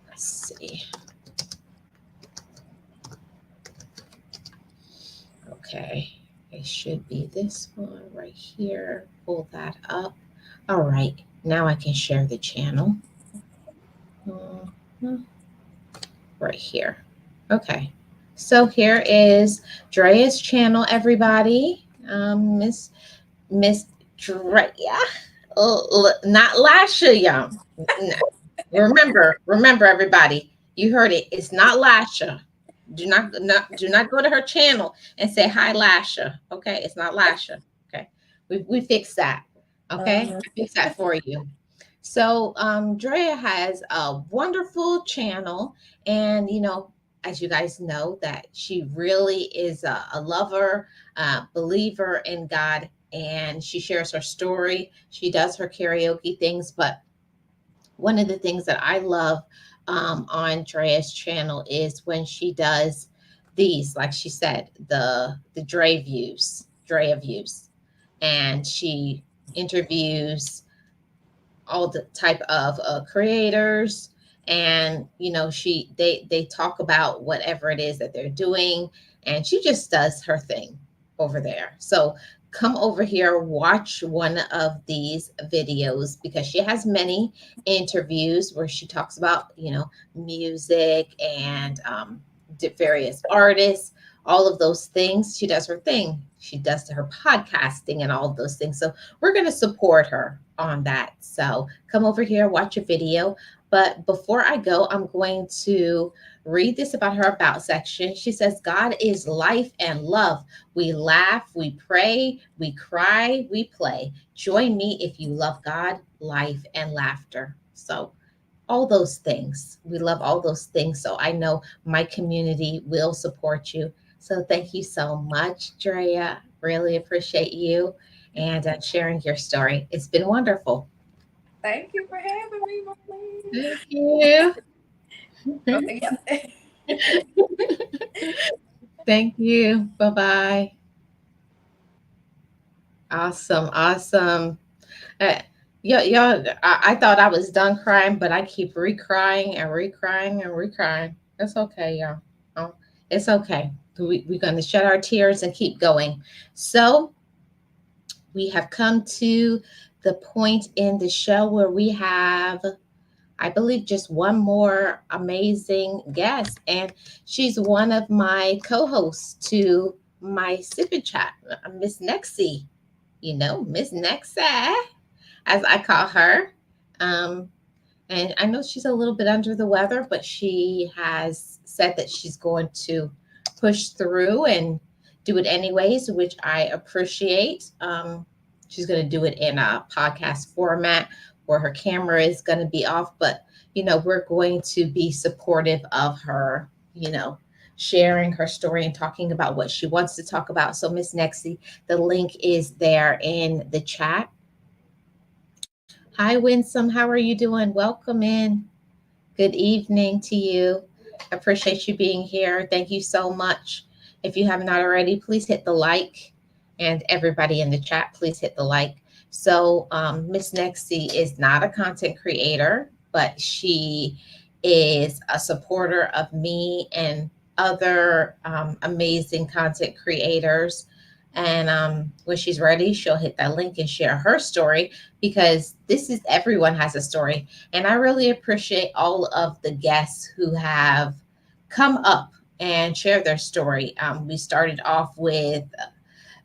[SPEAKER 1] let's see. Okay, it should be this one right here. Pull that up. All right, now I can share the channel. Mhm. Right here. Okay, so here is Drea's channel, everybody. Miss Drea, not Lasha, y'all. Remember, everybody. You heard it. It's not Lasha. Do not go to her channel and say hi, Lasha. Okay, it's not Lasha. Okay, we fixed that. Okay,
[SPEAKER 9] Uh-huh.
[SPEAKER 1] I fixed that for you. So Drea has a wonderful channel, and as you guys know, that she really is a lover, believer in God, and she shares her story. She does her karaoke things, but one of the things that I love on Drea's channel is when she does these, like she said, the Drea views, and she interviews all the type of creators, and they talk about whatever it is that they're doing, and she just does her thing over there. So come over here, watch one of these videos, because she has many interviews where she talks about music and various artists, all of those things. She does her thing. She does her podcasting and all of those things. So we're going to support her on that. So come over here, watch a video. But before I go, I'm going to read this about her about section. She says, God is life and love. We laugh, we pray, we cry, we play. Join me if you love God, life, and laughter. So all those things. We love all those things. So I know my community will support you. So thank you so much, Drea. Really appreciate you and sharing your story. It's been wonderful.
[SPEAKER 9] Thank you for having me, Marlene.
[SPEAKER 1] Thank you.
[SPEAKER 9] Oh, yeah.
[SPEAKER 1] Thank you. Bye bye. Awesome. Awesome. Uh, y'all, I thought I was done crying, but I keep recrying and recrying and recrying. It's okay, y'all. Oh, it's okay. We're going to shed our tears and keep going. So, we have come to the point in the show where we have, I believe, just one more amazing guest, and she's one of my co-hosts to my Sip and Chat, Miss Nexie. Miss Nexa, as I call her. Um, and I know she's a little bit under the weather, but she has said that she's going to push through and do it anyways, which I appreciate. She's going to do it in a podcast format where her camera is going to be off, but we're going to be supportive of her, sharing her story and talking about what she wants to talk about. So, Miss Nexie, the link is there in the chat. Hi, Winsome. How are you doing? Welcome in. Good evening to you. Appreciate you being here. Thank you so much. If you have not already, please hit the like. And everybody in the chat, please hit the like. So, Miss Nexie is not a content creator, but she is a supporter of me and other amazing content creators. And when she's ready, she'll hit that link and share her story, because this is, everyone has a story. And I really appreciate all of the guests who have come up and share their story. We started off with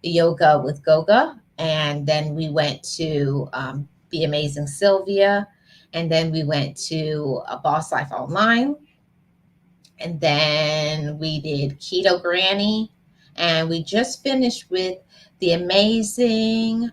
[SPEAKER 1] yoga with Goga, and then we went to Be Amazing Sylvia, and then we went to a Boss Life Online, and then we did Keto Granny, and we just finished with the amazing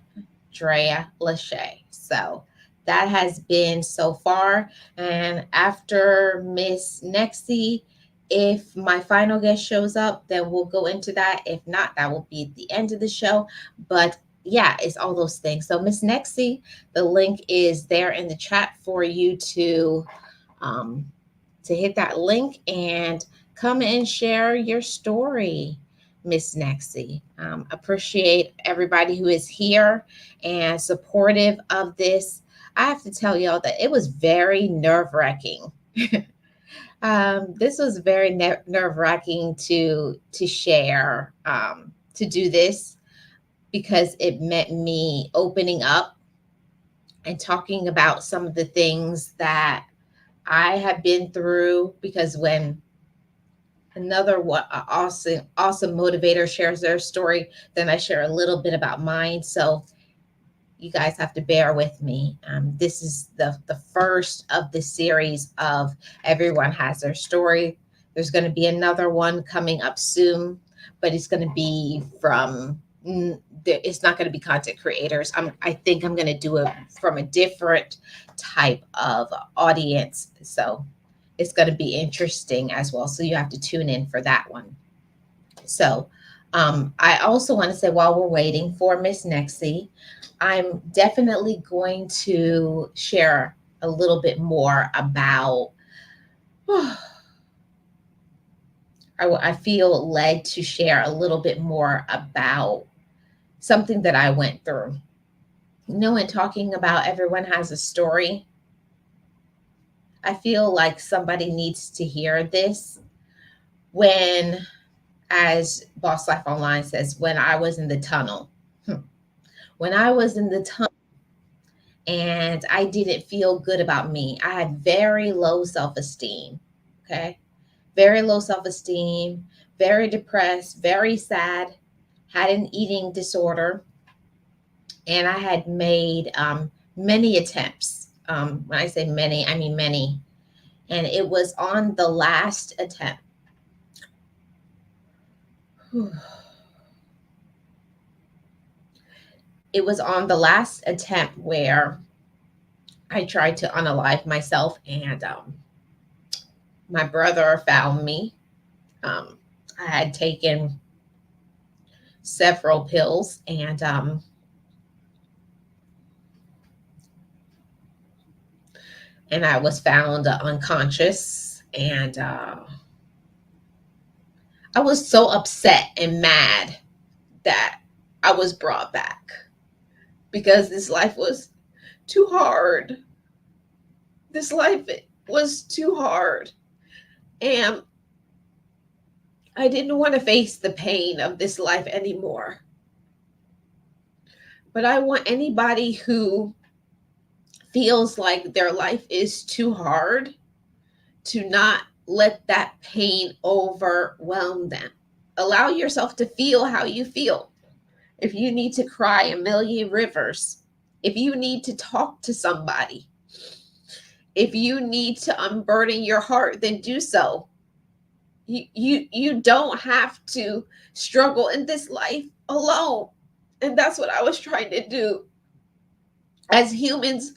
[SPEAKER 1] Drea Lachey. So that has been so far. And after Miss Nexie, if my final guest shows up, then we'll go into that. If not, that will be at the end of the show. But yeah, it's all those things. So Miss Nexie, the link is there in the chat for you um, to hit that link and come and share your story, Miss Nexie. Appreciate everybody who is here and supportive of this I have to tell y'all that it was very nerve wracking. This was very nerve wracking to share, to do this, because it meant me opening up and talking about some of the things that I have been through. Because when another awesome motivator shares their story, then I share a little bit about mine. So you guys have to bear with me. This is the first of the series of Everyone Has Their Story. There's going to be another one coming up soon, but it's going to be from, it's not going to be content creators. I think I'm going to do it from a different type of audience. So it's going to be interesting as well. So you have to tune in for that one. So I also want to say, while we're waiting for Miss Nexie, I'm definitely going to share a little bit more about, I feel led to share a little bit more about something that I went through. You know, in talking about Everyone Has a Story, I feel like somebody needs to hear this. When, as Boss Life Online says, when I was in the tunnel. When I was in the tunnel and I didn't feel good about me, I had very low self esteem. Okay. Very low self esteem, very depressed, very sad, had an eating disorder. And I had made many attempts. When I say many, I mean many. And it was on the last attempt. It was on the last attempt where I tried to unalive myself, and my brother found me. I had taken several pills, and I was found unconscious. And I was so upset and mad that I was brought back, because this life was too hard. This life was too hard. And I didn't want to face the pain of this life anymore. But I want anybody who feels like their life is too hard to not let that pain overwhelm them. Allow yourself to feel how you feel. If you need to cry a million rivers, if you need to talk to somebody, if you need to unburden your heart, then do so. You don't have to struggle in this life alone. And that's what I was trying to do. As humans,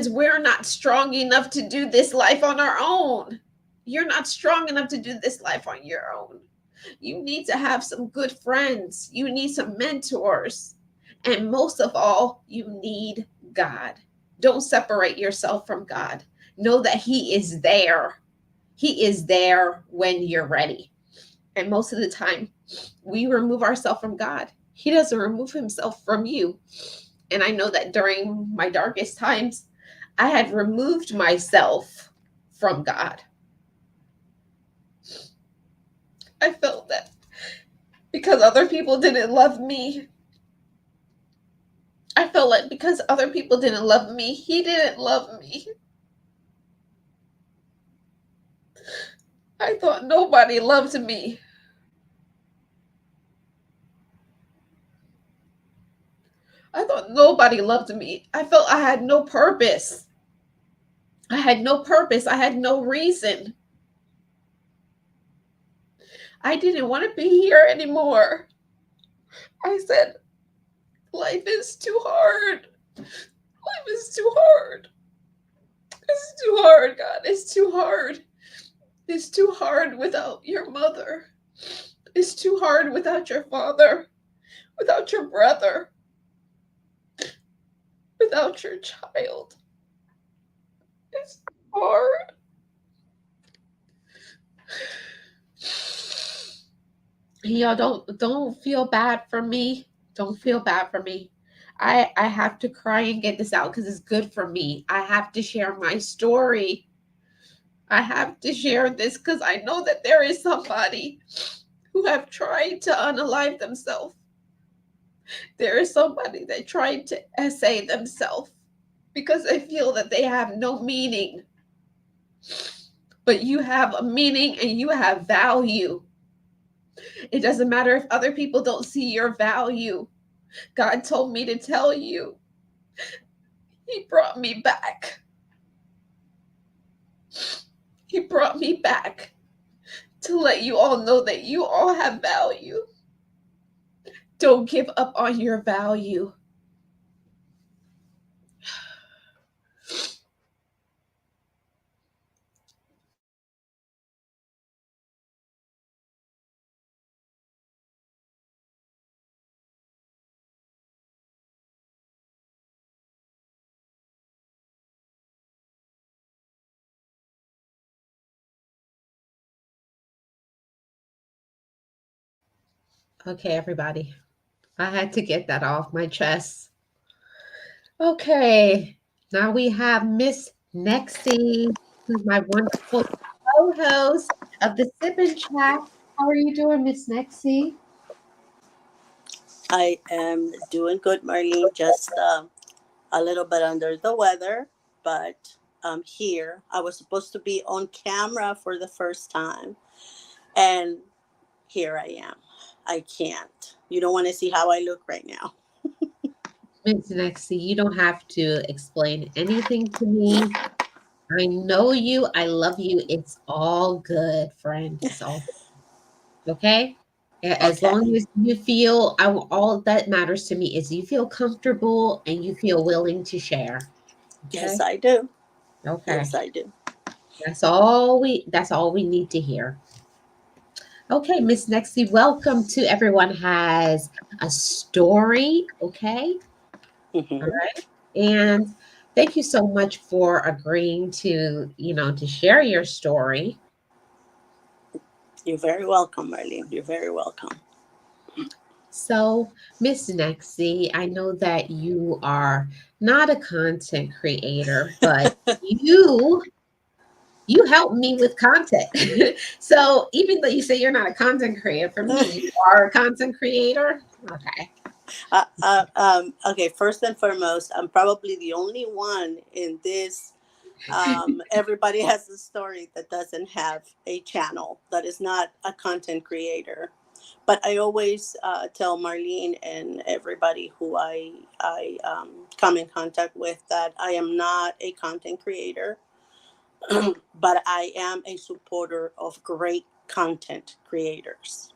[SPEAKER 1] we're not strong enough to do this life on our own. You're not strong enough to do this life on your own. You need to have some good friends. You need some mentors. And most of all, you need God. Don't separate yourself from God. Know that He is there. He is there when you're ready. And most of the time, we remove ourselves from God. He doesn't remove Himself from you. And I know that during my darkest times, I had removed myself from God. I felt that because other people didn't love me, I felt like because other people didn't love me, He didn't love me. I thought nobody loved me. I thought nobody loved me. I felt I had no purpose. I had no purpose. I had no reason. I didn't want to be here anymore. I said, life is too hard. Life is too hard. It's too hard, God. It's too hard. It's too hard without your mother. It's too hard without your father, without your brother, without your child. It's hard. Y'all don't feel bad for me. Don't feel bad for me. I have to cry and get this out because it's good for me. I have to share my story. I have to share this because I know that there is somebody who have tried to unalive themselves. There is somebody that tried to essay themselves because they feel that they have no meaning. But you have a meaning and you have value. It doesn't matter if other people don't see your value. God told me to tell you, He brought me back. He brought me back to let you all know that you all have value. Don't give up on your value. Okay, everybody. I had to get that off my chest. Okay. Now we have Miss Nexie, who's my wonderful co-host of the Sip and Chat. How are you doing, Miss Nexie?
[SPEAKER 10] I am doing good, Marlene. Just a little bit under the weather, but I'm here. I was supposed to be on camera for the first time, and here I am. I can't. You don't want to see how I look right now.
[SPEAKER 1] Miss Nexie, you don't have to explain anything to me. I know you. I love you. It's all good, friend. It's all okay. As
[SPEAKER 10] Okay.
[SPEAKER 1] long as you feel, all that matters to me is you feel comfortable and you feel willing to share.
[SPEAKER 10] Yes,
[SPEAKER 1] Okay.
[SPEAKER 10] I do.
[SPEAKER 1] Okay.
[SPEAKER 10] Yes, I do.
[SPEAKER 1] That's all we need to hear. Okay, Miss Nexie, welcome to Everyone Has a Story. Okay. All
[SPEAKER 10] Hmm.
[SPEAKER 1] right. And thank you so much for agreeing to share your story.
[SPEAKER 10] You're very welcome, Marlene. You're very welcome.
[SPEAKER 1] So, Miss Nexie, I know that you are not a content creator, but you help me with content. So, even though you say you're not a content creator, for me, you are a content creator. Okay.
[SPEAKER 10] Okay, first and foremost, I'm probably the only one in this. Everybody has a story that doesn't have a channel, that is not a content creator. But I always tell Marlene and everybody who I come in contact with that I am not a content creator, but I am a supporter of great content creators.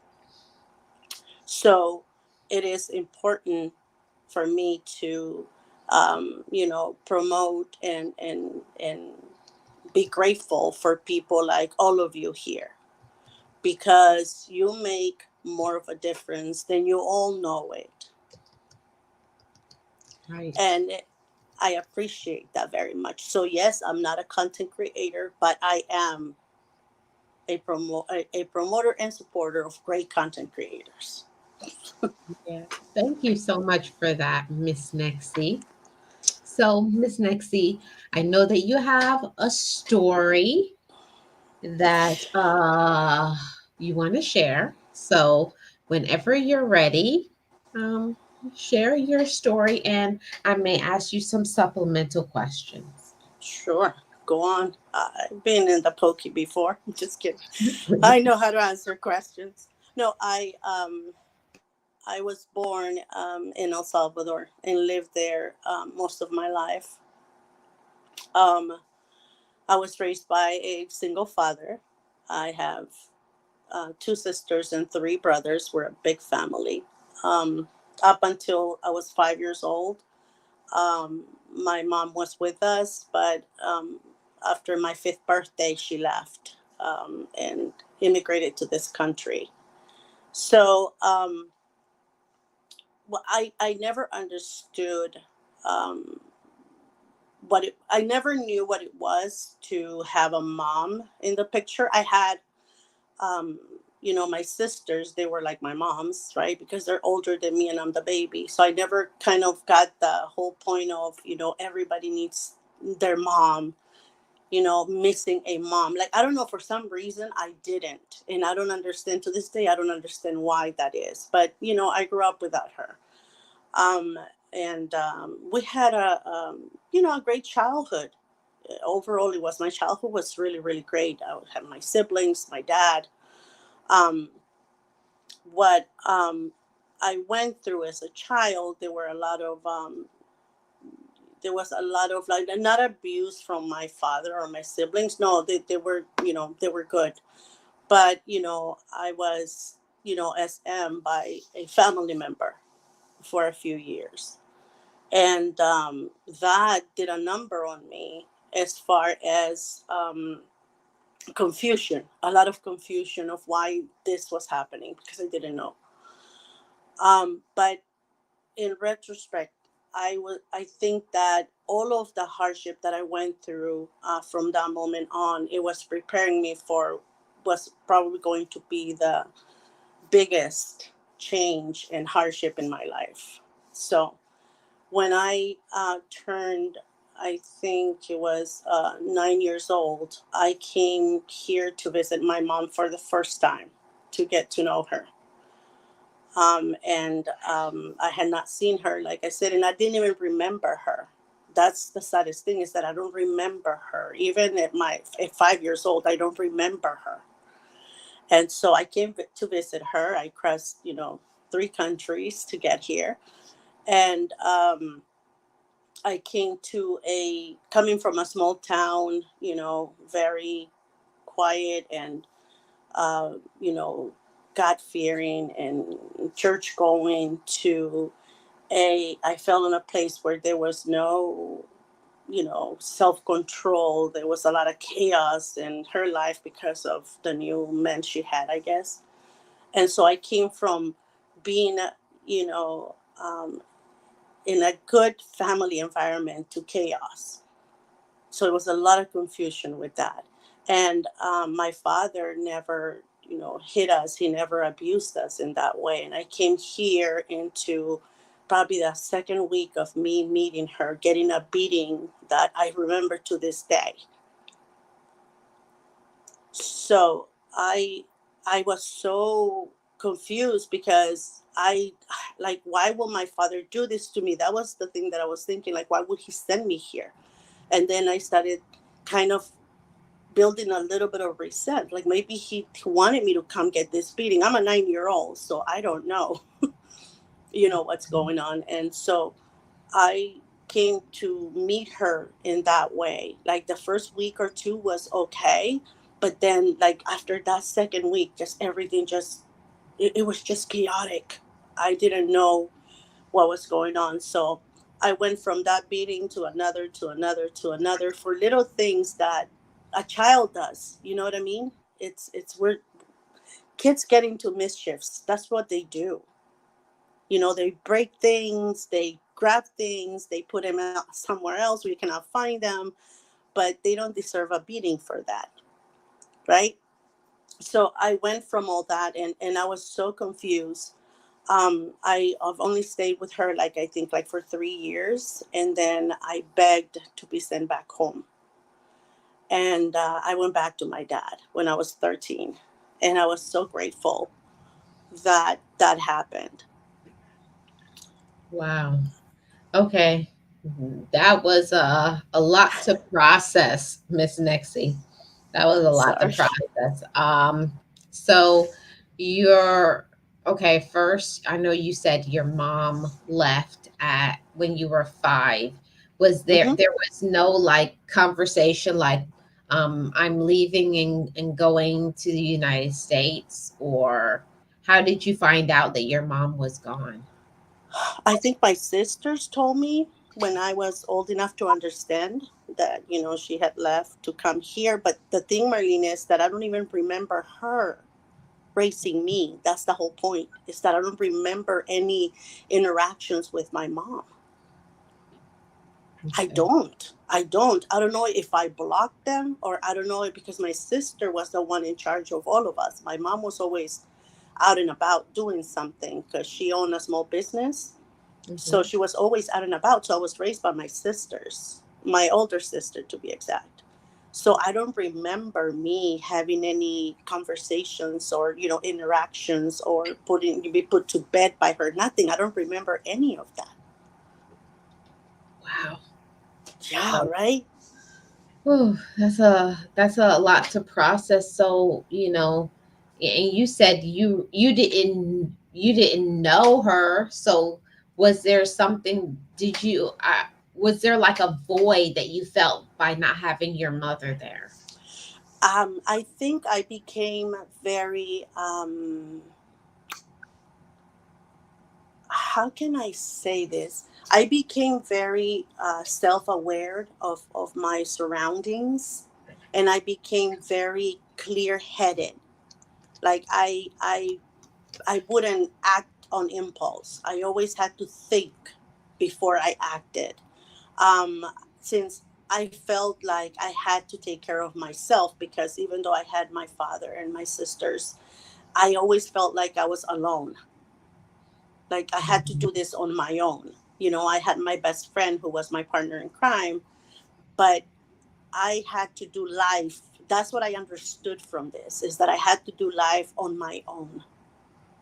[SPEAKER 10] So it is important for me to, promote and be grateful for people like all of you here, because you make more of a difference than you all know it.
[SPEAKER 1] Right.
[SPEAKER 10] And I appreciate that very much. So yes, I'm not a content creator, but I am a promoter and supporter of great content creators.
[SPEAKER 1] Yeah. Thank you so much for that, Miss Nexie. So, Miss Nexie, I know that you have a story that you want to share. So, whenever you're ready, um, share your story, and I may ask you some supplemental questions.
[SPEAKER 10] Sure, go on. I've been in the pokey before. Just kidding. I know how to answer questions. No, I was born in El Salvador and lived there most of my life. Um, I was raised by a single father. I have two sisters and three brothers. We're a big family. Um, Up until I was 5 years old, my mom was with us, but after my fifth birthday, she left and immigrated to this country. So, well, I never understood um, I never knew what it was to have a mom in the picture. I had um, my sisters, they were like my moms, right? Because they're older than me and I'm the baby. So I never kind of got the whole point of, everybody needs their mom, missing a mom. Like, I don't know, for some reason I didn't. And I don't understand to this day, I don't understand why that is. But, I grew up without her. Um, and we had a great childhood. Overall, my childhood was really, really great. I had my siblings, my dad. Um, what I went through as a child, there was a lot of, like, not abuse from my father or my siblings. No, they were, they were good. But, I was, SM by a family member for a few years. And that did a number on me as far as confusion, a lot of confusion of why this was happening because I didn't know. But in retrospect, I think that all of the hardship that I went through from that moment on, it was preparing me for was probably going to be the biggest change and hardship in my life. So when I turned, I think it was 9 years old, I came here to visit my mom for the first time to get to know her. And I had not seen her, like I said, and I didn't even remember her. That's the saddest thing, is that I don't remember her. Even at 5 years old, I don't remember her. And so I came to visit her. I crossed, 3 countries to get here. And I came coming from a small town, very quiet and, you know, God fearing and church going, to I fell in a place where there was no, self control. There was a lot of chaos in her life because of the new men she had, I guess. And so I came from being, you know, um, in a good family environment to chaos. So it was a lot of confusion with that. And my father never, hit us. He never abused us in that way. And I came here into probably the second week of me meeting her, getting a beating that I remember to this day. So I was so confused because I like, why will my father do this to me? That was the thing that I was thinking, like, why would he send me here? And then I started kind of building a little bit of resent. Like, maybe he wanted me to come get this beating. I'm a 9-year old, so I don't know, what's going on. And so I came to meet her in that way. Like, the first week or two was okay. But then, like, after that second week, just everything it was just chaotic. I didn't know what was going on. So I went from that beating to another, to another, to another, for little things that a child does. You know what I mean? It's where kids get into mischiefs. That's what they do. They break things, they grab things, they put them out somewhere else where you cannot find them, but they don't deserve a beating for that, right? So I went from all that, and I was so confused. I've only stayed with her, like, I think, like, for 3 years, and then I begged to be sent back home. And I went back to my dad when I was 13, and I was so grateful that that happened.
[SPEAKER 1] Wow. Okay. That was a lot to process, Miss Nexie. That was a lot to
[SPEAKER 10] Sorry.
[SPEAKER 1] process. So you're okay. First, I know you said your mom left at when you were 5. Was there
[SPEAKER 10] Hmm.
[SPEAKER 1] there was no like conversation like I'm leaving and going to the United States, or how did you find out that your mom was gone?
[SPEAKER 10] I think my sisters told me when I was old enough to understand that, she had left to come here. But the thing, Marlene, is that I don't even remember her raising me. That's the whole point, is that I don't remember any interactions with my mom. I
[SPEAKER 1] Okay.
[SPEAKER 10] don't. I don't know if I blocked them, or I don't know if, because my sister was the one in charge of all of us. My mom was always out and about doing something because she owned a small business. So
[SPEAKER 1] Mhm.
[SPEAKER 10] she was always out and about. So I was raised by my sisters, my older sister to be exact. So I don't remember me having any conversations or, interactions, or putting be put to bed by her. Nothing. I don't remember any of that.
[SPEAKER 1] Wow.
[SPEAKER 10] Yeah, right.
[SPEAKER 1] Whew, that's a lot to process. So, and you said you didn't know her. So was there something, was there like a void that you felt by not having your mother there?
[SPEAKER 10] I think I became very, how can I say this? I became very self aware of my surroundings, and I became very clear headed. Like I wouldn't act on impulse. I always had to think before I acted. Um, since I felt like I had to take care of myself, because even though I had my father and my sisters, I always felt like I was alone. Like I had to do this on my own. I had my best friend who was my partner in crime, but I had to do life. That's what I understood from this, is that I had to do life on my own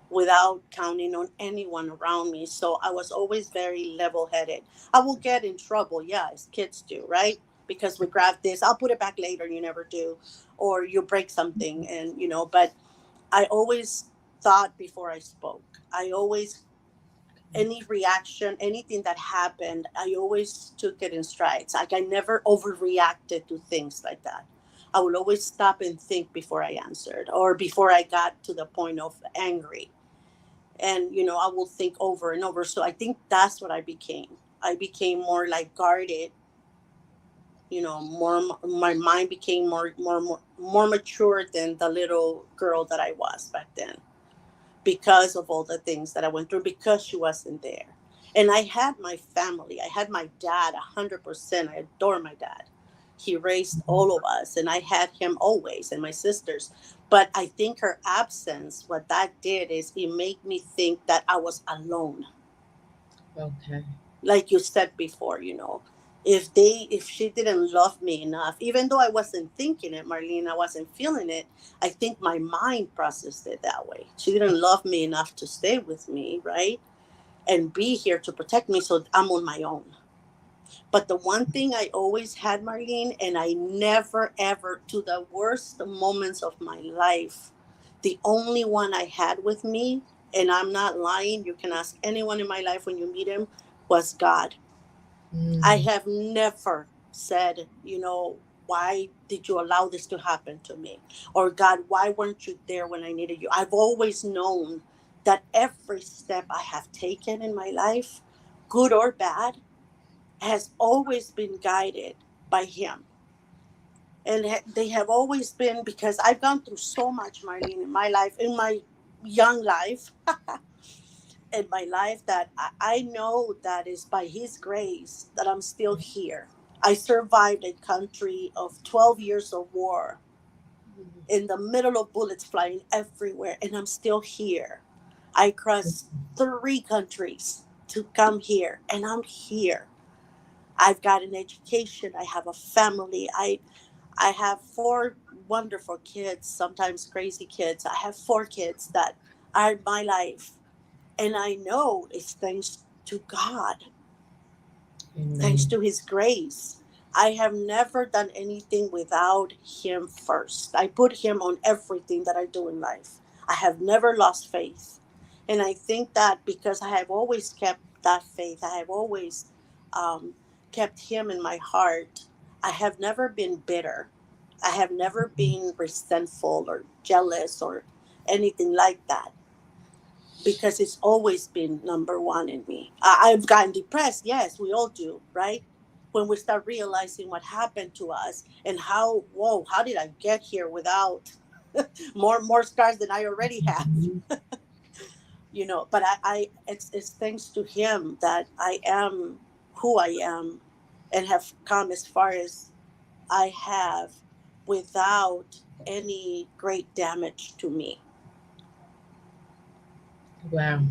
[SPEAKER 10] without counting on anyone around me. So I was always very level headed. I will get in trouble, yeah, as kids do, right? Because we grab this, I'll put it back later, and you never do. Or you break something, and but I always thought before I spoke. I always, any reaction, anything that happened, I always took it in strides. Like I never overreacted to things like that. I would always stop and think before I answered, or before I got to the point of angry. And I will think over and over. So I think that's what I became more like guarded. More, my mind became more mature than the little girl that I was back then, because of all the things that I went through, because she wasn't there. And I had my family. I had my dad 100%. I adore my dad. He raised all of us, and I had him always, and my sisters. But I think her absence, what that did is it made me think that I was alone.
[SPEAKER 1] Okay.
[SPEAKER 10] Like you said before, if she didn't love me enough, even though I wasn't thinking it, Marlene, I wasn't feeling it, I think my mind processed it that way. She didn't love me enough to stay with me, right? And be here to protect me, so I'm on my own. But the one thing I always had, Marlene, and I never ever, to the worst moments of my life, the only one I had with me, and I'm not lying, you can ask anyone in my life when you meet him, was God. I
[SPEAKER 1] Mm.
[SPEAKER 10] have never said, why did you allow this to happen to me? Or God, why weren't you there when I needed you? I've always known that every step I have taken in my life, good or bad, has always been guided by Him. And they have always been, because I've gone through so much, Marlene, in my life, in my young life, in my life, that I know that is by His grace that I'm still here. I survived a country of 12 years of war, in the middle of bullets flying everywhere, and I'm still here. I crossed 3 countries to come here, and I'm here. I've got an education. I have a family. I have 4 wonderful kids, sometimes crazy kids. I have 4 kids that are my life. And I know it's thanks to God, thanks
[SPEAKER 1] Amen.
[SPEAKER 10] to His grace. I have never done anything without Him first. I put Him on everything that I do in life. I have never lost faith. And I think that because I have always kept that faith, I have always um, kept Him in my heart, I have never been bitter. I have never been resentful or jealous or anything like that, because it's always been number one in me. I've gotten depressed. Yes, we all do, right? When we start realizing what happened to us, and whoa, how did I get here without more scars than I already have? But it's thanks to Him that I am who I am, and have come as far as I have without any great damage to me.
[SPEAKER 1] Wow.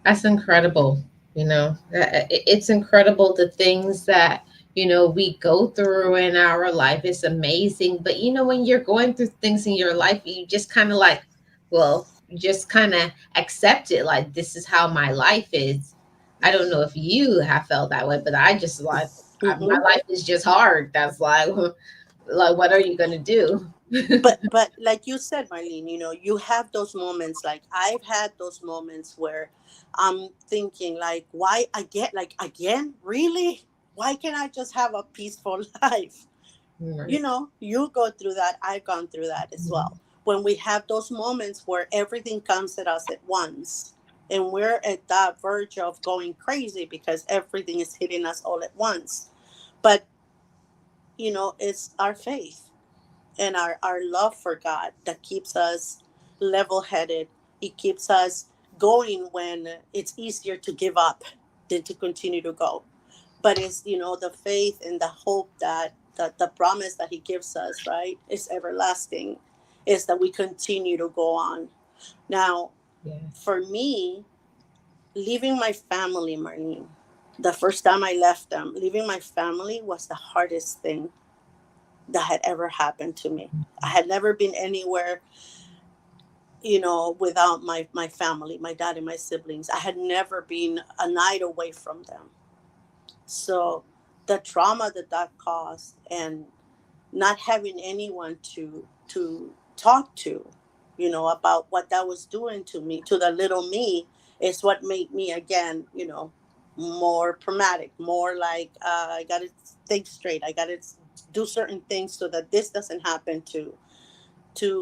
[SPEAKER 1] That's incredible. It's incredible the things that, we go through in our life. It's amazing. But, when you're going through things in your life, you just kind of like, well, you just kind of accept it. Like, this is how my life is. I don't know if you have felt that way, but I just like, my
[SPEAKER 10] Hmm.
[SPEAKER 1] life is just hard. That's like, what are you going to do?
[SPEAKER 10] But like you said, Marlene, you have those moments. Like I've had those moments where I'm thinking, like, why again? Like again, really? Why can't I just have a peaceful life?
[SPEAKER 1] Right.
[SPEAKER 10] You go through that. I've gone through that as well. When we have those moments where everything comes at us at once, and we're at that verge of going crazy because everything is hitting us all at once. But it's our faith and our love for God that keeps us level headed. It keeps us going when it's easier to give up than to continue to go. But it's, the faith and the hope that the promise that He gives us, right, is everlasting, is that we continue to go on. Now,
[SPEAKER 1] Yes.
[SPEAKER 10] for me, leaving my family, Marlene, the first time I left them, leaving my family was the hardest thing that had ever happened to me. I had never been anywhere, without my family, my dad and my siblings. I had never been a night away from them. So the trauma that caused, and not having anyone to talk to, about what that was doing to me, to the little me, is what made me again, more pragmatic, more like, I gotta think straight. I gotta do certain things so that this doesn't happen to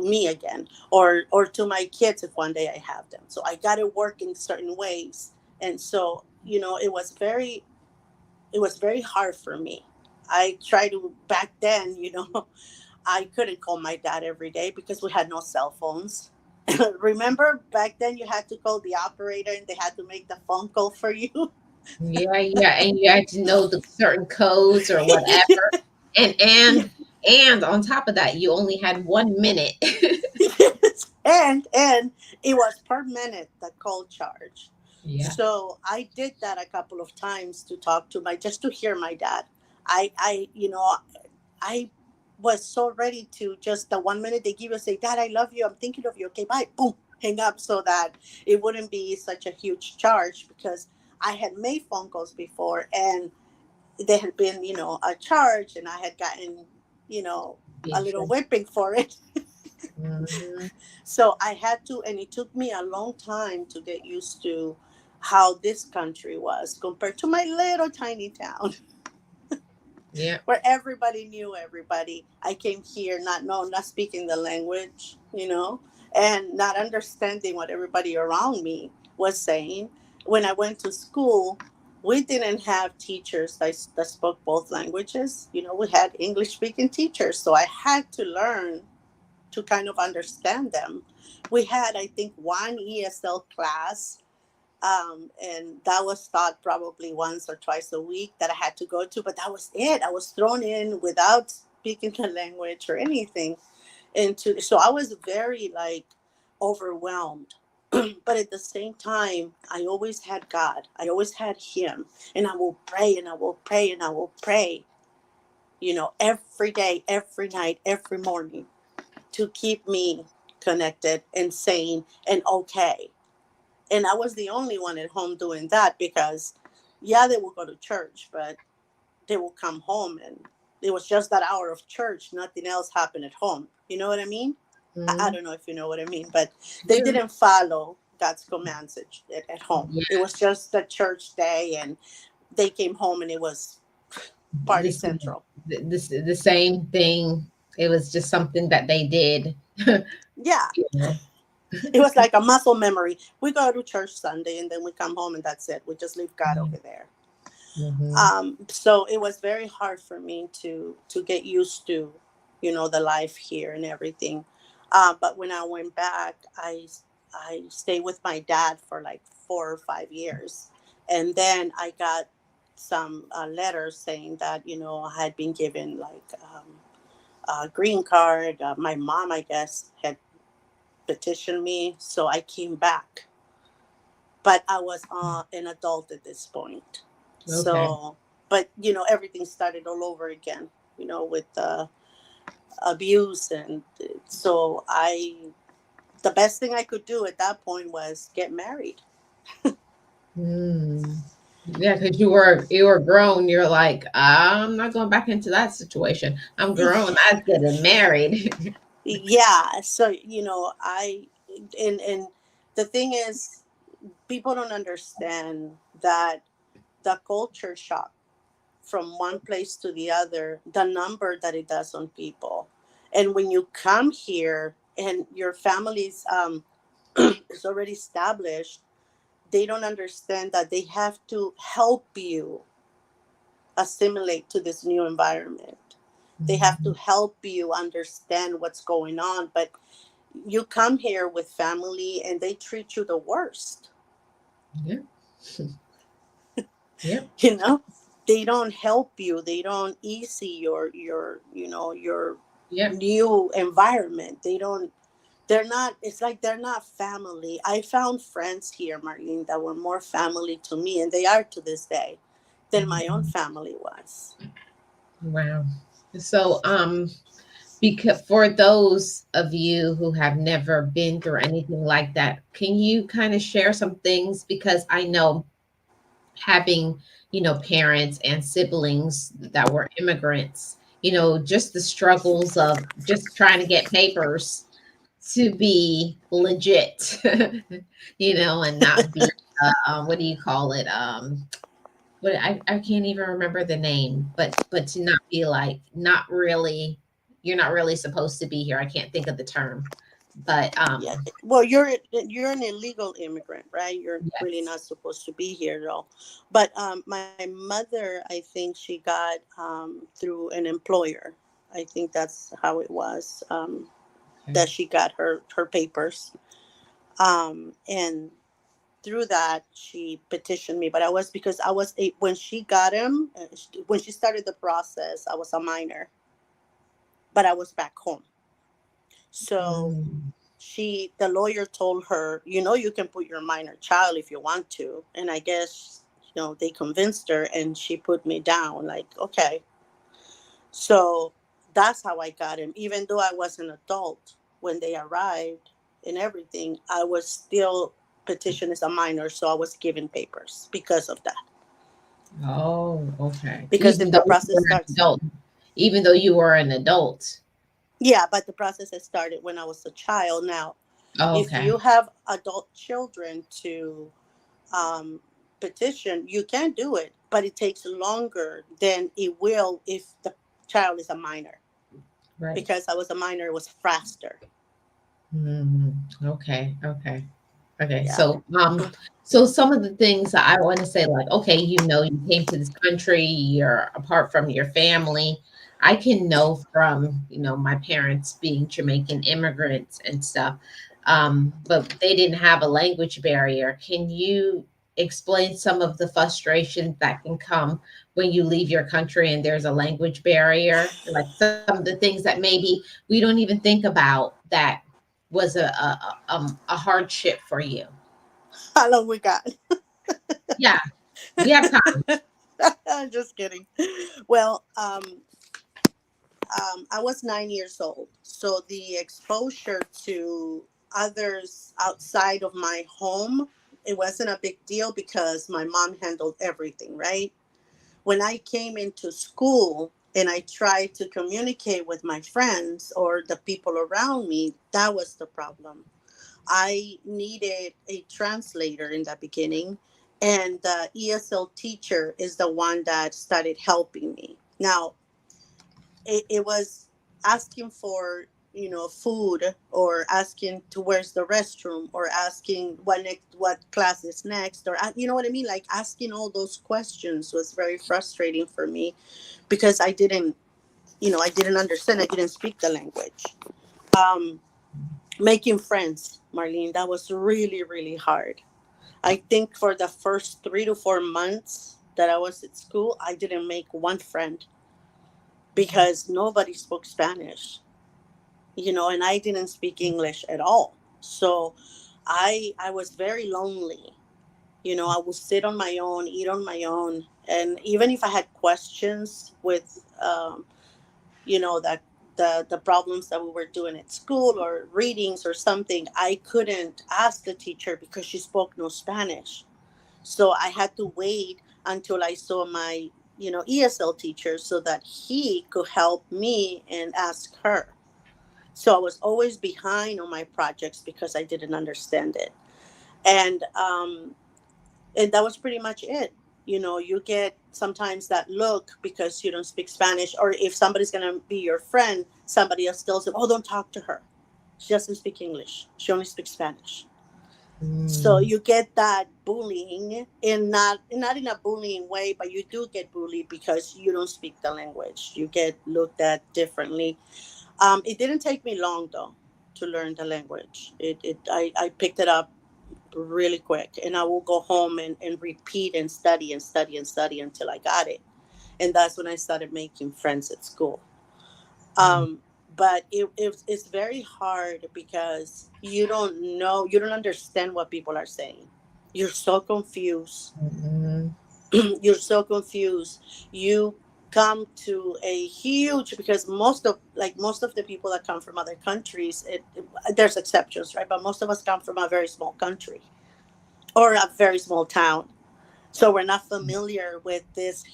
[SPEAKER 10] me again, or to my kids if one day I have them. So I got to work in certain ways. And so, it was very hard for me. I tried to, back then, I couldn't call my dad every day because we had no cell phones. Remember back then you had to call the operator and they had to make the phone call for you.
[SPEAKER 1] Yeah, yeah, and you had to know the certain codes or whatever. And on top of that, you only had 1 minute.
[SPEAKER 10] and it was per minute the call charge.
[SPEAKER 1] Yeah.
[SPEAKER 10] So I did that a couple of times to talk to my just to hear my dad. I was so ready to just the 1 minute they give you, say, Dad, I love you, I'm thinking of you, okay, bye, boom, hang up, so that it wouldn't be such a huge charge, because I had made phone calls before and there had been, a charge, and I had gotten, you know
[SPEAKER 1] Yeah,
[SPEAKER 10] a little
[SPEAKER 1] sure.
[SPEAKER 10] whipping for it.
[SPEAKER 1] Mhm.
[SPEAKER 10] So I had to, and it took me a long time to get used to how this country was compared to my little tiny town
[SPEAKER 1] Yeah.
[SPEAKER 10] where everybody knew everybody. I came here not speaking the language, and not understanding what everybody around me was saying. When I went to school, we didn't have teachers that spoke both languages. We had English speaking teachers. So I had to learn to kind of understand them. We had, I think, one ESL class, and that was taught probably once or twice a week that I had to go to, but that was it. I was thrown in without speaking the language or anything so I was very like overwhelmed. But at the same time, I always had God. I always had Him, and I will pray and I will pray and I will pray, every day, every night, every morning, to keep me connected and sane and okay. And I was the only one at home doing that, because yeah, they would go to church, but they would come home and it was just that hour of church, nothing else happened at home. You know what I mean? I
[SPEAKER 1] Mhm.
[SPEAKER 10] don't know if you know what I mean, but they
[SPEAKER 1] Yeah.
[SPEAKER 10] didn't follow God's commands at home.
[SPEAKER 1] Yeah.
[SPEAKER 10] It was just a church day, and they came home and it was party
[SPEAKER 1] This
[SPEAKER 10] central.
[SPEAKER 1] the same thing. It was just something that they did.
[SPEAKER 10] Yeah,
[SPEAKER 1] You know?
[SPEAKER 10] it was like a muscle memory. We go to church Sunday and then we come home and that's it. We just leave God over there.
[SPEAKER 1] Mhm.
[SPEAKER 10] So it was very hard for me to get used to, the life here and everything. But when I went back, I stayed with my dad for like 4 or 5 years, and then I got some letters saying that, I had been given like a green card. My mom, I guess, had petitioned me, so I came back. But I was an adult at this point.
[SPEAKER 1] Okay.
[SPEAKER 10] So, but everything started all over again. With abuse, and so the best thing I could do at that point was get married.
[SPEAKER 1] Hmm. Yeah, because you were grown. You're like, I'm not going back into that situation. I'm grown. I was getting married.
[SPEAKER 10] Yeah, so and the thing is, people don't understand that the culture shock from one place to the other, the number that it does on people. And when you come here and your family's is already established, they don't understand that they have to help you assimilate to this new environment. They have to help you understand what's going on. But you come here with family and they treat you the worst.
[SPEAKER 1] Yeah. Yep.
[SPEAKER 10] you know they don't help you, they don't easy your
[SPEAKER 1] Yep.
[SPEAKER 10] new environment. They're not, it's like they're not family. I found friends here, Marlene, that were more family to me, and they are to this day, than my own family was.
[SPEAKER 1] Wow. So, because for those of you who have never been through anything like that, can you kind of share some things? Because I know having, parents and siblings that were immigrants, just the struggles of just trying to get papers to be legit, and not be, what do you call it? What I can't even remember the name, but to not be like, not really, you're not really supposed to be here. I can't think of the term, but
[SPEAKER 10] Yeah, well, you're an illegal immigrant, right? You're really
[SPEAKER 1] yes.
[SPEAKER 10] not supposed to be here, though. But my mother, I think she got through an employer. I think that's how it was,
[SPEAKER 1] Okay.
[SPEAKER 10] that she got her papers, and through that she petitioned me. But I was, because when she got him, when she started the process, I was a minor, but I was back home. So
[SPEAKER 1] Mm,
[SPEAKER 10] the lawyer told her, you can put your minor child if you want to. And I guess, they convinced her, and she put me down, like, okay. So that's how I got him. Even though I was an adult when they arrived and everything, I was still petitioned as a minor. So I was given papers because of that.
[SPEAKER 1] oh, okay.
[SPEAKER 10] Because if the process starts,
[SPEAKER 1] Even though you were an adult.
[SPEAKER 10] yeah, but the process has started when I was a child. Now,
[SPEAKER 1] Oh,
[SPEAKER 10] if
[SPEAKER 1] okay.
[SPEAKER 10] you have adult children to um, petition, you can do it, but it takes longer than it will if the child is a minor.
[SPEAKER 1] Right.
[SPEAKER 10] Because I was a minor, it was faster.
[SPEAKER 1] Okay. Okay. Okay.
[SPEAKER 10] Yeah.
[SPEAKER 1] So some of the things that I want to say, like, okay, you came to this country, you're apart from your family. I can know from, my parents being Jamaican immigrants and stuff, but they didn't have a language barrier. Can you explain some of the frustrations that can come when you leave your country and there's a language barrier? Like some of the things that maybe we don't even think about that was a hardship for you.
[SPEAKER 10] How long we got?
[SPEAKER 1] Yeah, we have time.
[SPEAKER 10] I'm just kidding. Well, I was 9 years old, so the exposure to others outside of my home, it wasn't a big deal because my mom handled everything, right? When I came into school and I tried to communicate with my friends or the people around me, that was the problem. I needed a translator in the beginning, and the ESL teacher is the one that started helping me. Now, it was asking for, food, or asking to where's the restroom, or asking what class is next, or you know what I mean, like asking all those questions was very frustrating for me, because I didn't understand, I didn't speak the language. um Making friends, Marlene, that was really, really hard. I think for the first 3 to 4 months, that I was at school, I didn't make one friend because nobody spoke Spanish, and I didn't speak English at all. So I was very lonely. I would sit on my own, eat on my own, and even if I had questions with, that the problems that we were doing at school or readings or something, I couldn't ask the teacher because she spoke no Spanish. So I had to wait until I saw my, ESL teacher so that he could help me and ask her. So I was always behind on my projects because I didn't understand it. And that was pretty much it. You get sometimes that look because you don't speak Spanish, or if somebody's going to be your friend, somebody else tells them, oh, don't talk to her, she doesn't speak English, she only speaks Spanish. So
[SPEAKER 1] Mm.
[SPEAKER 10] you get that bullying, and not in a bullying way, but you do get bullied because you don't speak the language. You get looked at differently. It didn't take me long though to learn the language. I picked it up really quick, and I will go home and repeat and study and study and study until I got it. And that's when I started making friends at school.
[SPEAKER 1] Mm.
[SPEAKER 10] um but it's very hard because you don't understand what people are saying. You're so confused.
[SPEAKER 1] Mm.
[SPEAKER 10] You're so confused. You come to a huge, because most of the people that come from other countries, there's exceptions, right, but most of us come from a very small country or a very small town, so we're not familiar with this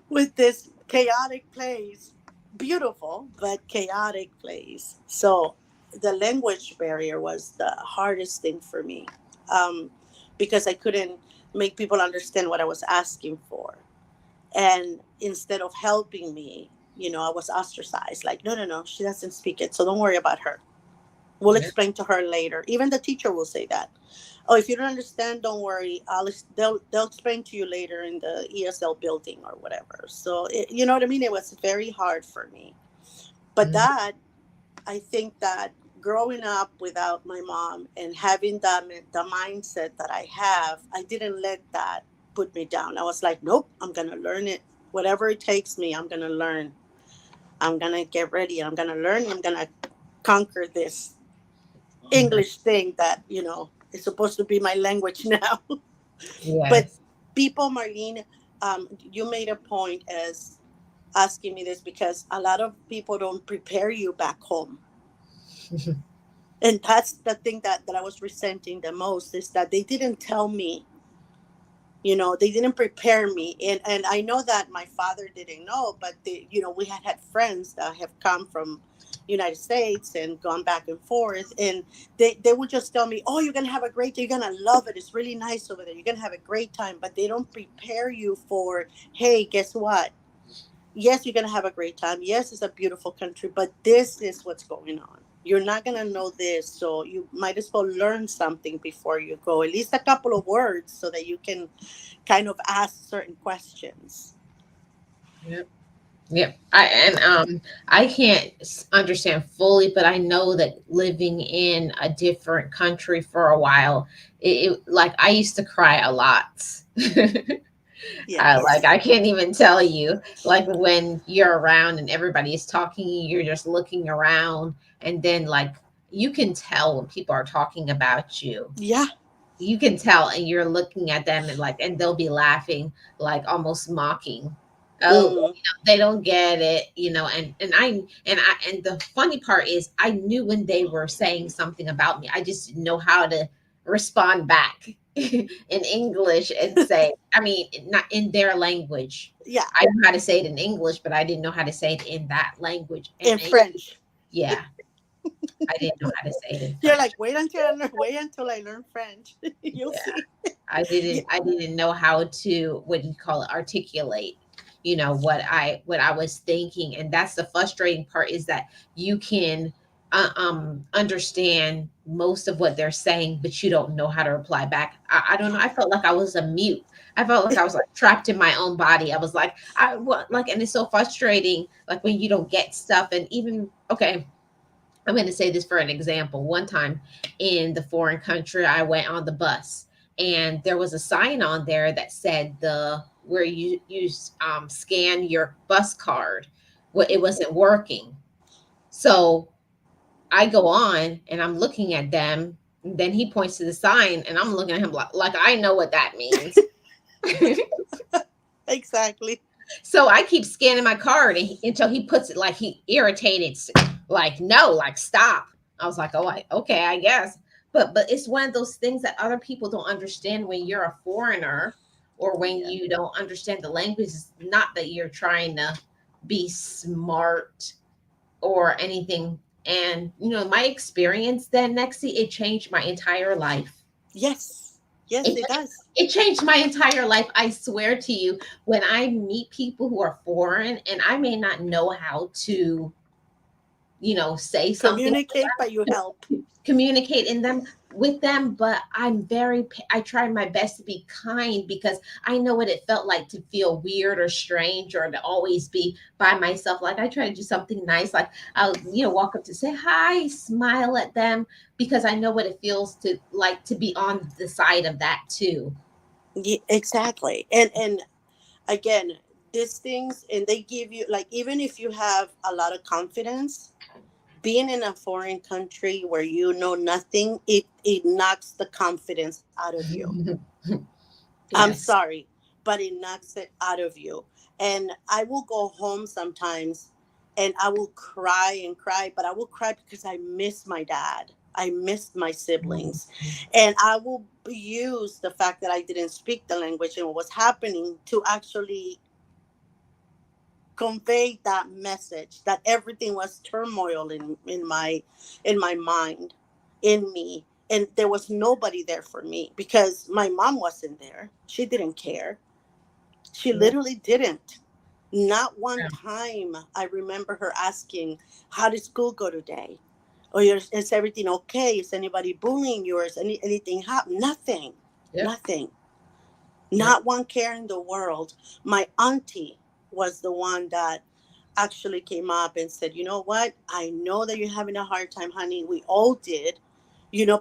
[SPEAKER 10] with this chaotic place, beautiful but chaotic place. So the language barrier was the hardest thing for me, um, because I couldn't make people understand what I was asking for. And instead of helping me, I was ostracized. Like, no, no, no, she doesn't speak it, so don't worry about her. We'll
[SPEAKER 1] Yeah.
[SPEAKER 10] explain to her later. Even the teacher will say that. Oh, if you don't understand, don't worry. They'll explain to you later in the ESL building or whatever. So you know what I mean. It was very hard for me. But
[SPEAKER 1] Mm.
[SPEAKER 10] I think that growing up without my mom and having the mindset that I have, I didn't let that put me down. I was like, nope, I'm gonna learn it. Whatever it takes me, I'm gonna learn. I'm gonna get ready. I'm gonna learn. I'm gonna conquer this English thing that is supposed to be my language now. But
[SPEAKER 1] Yes.
[SPEAKER 10] people, Marlene, you made a point as asking me this because a lot of people don't prepare you back home, and that's the thing that I was resenting the most, is that they didn't tell me. They didn't prepare me, and I know that my father didn't know, but we had friends that have come from United States and gone back and forth, and they would just tell me, oh, you're gonna have a great day, you're gonna love it, it's really nice over there, you're gonna have a great time. But they don't prepare you for, hey, guess what, yes, you're going to have a great time. Yes, it's a beautiful country, but this is what's going on. You're not going to know this. So you might as well learn something before you go, at least a couple of words so that you can kind of ask certain questions.
[SPEAKER 1] Yep. Yep. I can't understand fully, but I know that living in a different country for a while, like I used to cry a lot. Like
[SPEAKER 10] Yes.
[SPEAKER 1] I can't even tell you. Like when you're around and everybody is talking, you're just looking around, and then like you can tell when people are talking about you.
[SPEAKER 10] Yeah.
[SPEAKER 1] You can tell, and you're looking at them and like, and they'll be laughing, like almost mocking. Oh,
[SPEAKER 10] Mm,
[SPEAKER 1] they don't get it, and the funny part is I knew when they were saying something about me. I just didn't know how to respond back in English and say, I mean, not in their language.
[SPEAKER 10] yeah.
[SPEAKER 1] I knew how to say it in English, but I didn't know how to say it in that language.
[SPEAKER 10] In French.
[SPEAKER 1] Yeah, I didn't know how to say it in
[SPEAKER 10] You're
[SPEAKER 1] French.
[SPEAKER 10] like, wait until I learn French. You'll
[SPEAKER 1] Yeah.
[SPEAKER 10] see. Yeah.
[SPEAKER 1] I didn't know how to, what do you call it, articulate, what I was thinking. And that's the frustrating part, is that you can understand most of what they're saying, but you don't know how to reply back. I don't know. I felt like I was a mute. I felt like I was like trapped in my own body. I was like, and it's so frustrating, like when you don't get stuff. And even, okay, I'm going to say this for an example. One time in the foreign country, I went on the bus, and there was a sign on there that said the where you scan your bus card. Well, it wasn't working. So I go on and I'm looking at them. And then he points to the sign, and I'm looking at him like I know what that means.
[SPEAKER 10] Exactly.
[SPEAKER 1] So I keep scanning my card until he puts it, like he irritated, like no, like stop. I was like, oh, okay, I guess. But it's one of those things that other people don't understand when you're a foreigner, or when
[SPEAKER 10] Yeah.
[SPEAKER 1] you don't understand the language. It's not that you're trying to be smart or anything. And my experience then, Nexi, it changed my entire life.
[SPEAKER 10] Yes. Yes,
[SPEAKER 1] It
[SPEAKER 10] it does.
[SPEAKER 1] it changed my entire life. I swear to you, when I meet people who are foreign and I may not know how to, say something,
[SPEAKER 10] Communicate, but you help.
[SPEAKER 1] communicate in them with them, but I try my best to be kind, because I know what it felt like to feel weird or strange, or to always be by myself. Like I try to do something nice, like I'll walk up to say hi, smile at them, because I know what it feels to like to be on the side of that too.
[SPEAKER 10] Exactly. And again, these things, and they give you, like, even if you have a lot of confidence, being in a foreign country where you know nothing, it knocks the confidence out of you. I'm
[SPEAKER 1] Yes.
[SPEAKER 10] sorry, but it knocks it out of you. And I will go home sometimes and I will cry and cry, but I will cry because I miss my dad. I missed my siblings. And I will use the fact that I didn't speak the language and what was happening to actually convey that message that everything was turmoil in my mind, in me, and there was nobody there for me because my mom wasn't there. She didn't care. She
[SPEAKER 1] Yeah.
[SPEAKER 10] literally didn't. Not one
[SPEAKER 1] Yeah.
[SPEAKER 10] time I remember her asking, how did school go today? Or is everything okay? Is anybody bullying you? Or is anything happen? Nothing.
[SPEAKER 1] Yep.
[SPEAKER 10] Nothing.
[SPEAKER 1] Yep.
[SPEAKER 10] Not one care in the world. My auntie was the one that actually came up and said, you know what? I know that you're having a hard time, honey. We all did,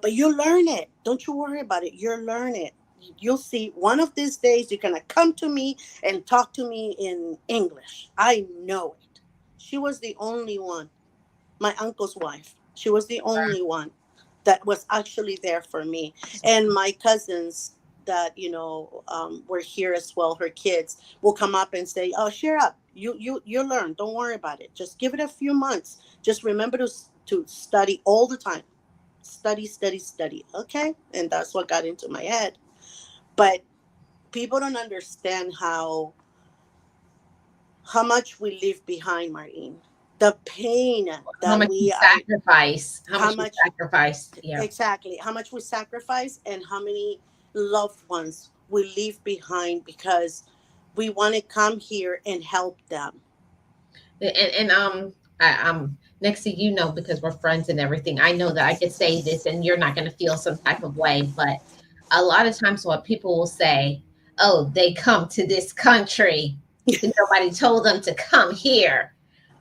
[SPEAKER 10] but you learn it. Don't you worry about it. You'll learn it. You'll see one of these days you're going to come to me and talk to me in English. I know it. She was the only one, my uncle's wife. She was the only one that was actually there for me. And my cousins that were here as well, her kids will come up and say, "Oh, cheer up! You learn. Don't worry about it. Just give it a few months. Just remember to study all the time. Study, study, study." Okay, and that's what got into my head. But people don't understand how much we leave behind, Marine. The pain
[SPEAKER 1] How
[SPEAKER 10] that
[SPEAKER 1] much you
[SPEAKER 10] we are,
[SPEAKER 1] sacrifice? How
[SPEAKER 10] how
[SPEAKER 1] much you
[SPEAKER 10] much
[SPEAKER 1] sacrificed? Yeah.
[SPEAKER 10] exactly, how much we sacrifice, and how many loved ones we leave behind because we want to come here and help them.
[SPEAKER 1] And next to because we're friends and everything, I know that I could say this and you're not going to feel some type of way, but a lot of times what people will say, oh, they come to this country, nobody told them to come here.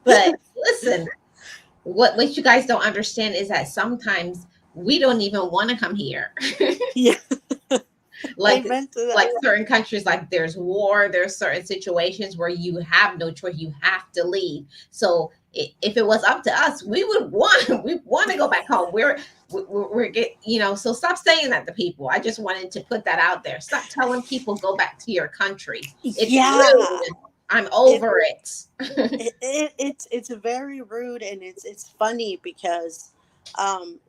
[SPEAKER 1] But listen, what you guys don't understand is that sometimes we don't even want to come here.
[SPEAKER 10] Yeah.
[SPEAKER 1] like
[SPEAKER 10] Amen to
[SPEAKER 1] like
[SPEAKER 10] that.
[SPEAKER 1] certain countries, like there's war, there's certain situations where you have no choice, you have to leave. So if it was up to us, we want to go back home. We're get so stop saying that to people. I just wanted to put that out there. Stop telling people go back to your country. It's
[SPEAKER 10] Yeah.
[SPEAKER 1] rude. I'm
[SPEAKER 10] it,
[SPEAKER 1] over it.
[SPEAKER 10] it's very rude, and it's funny because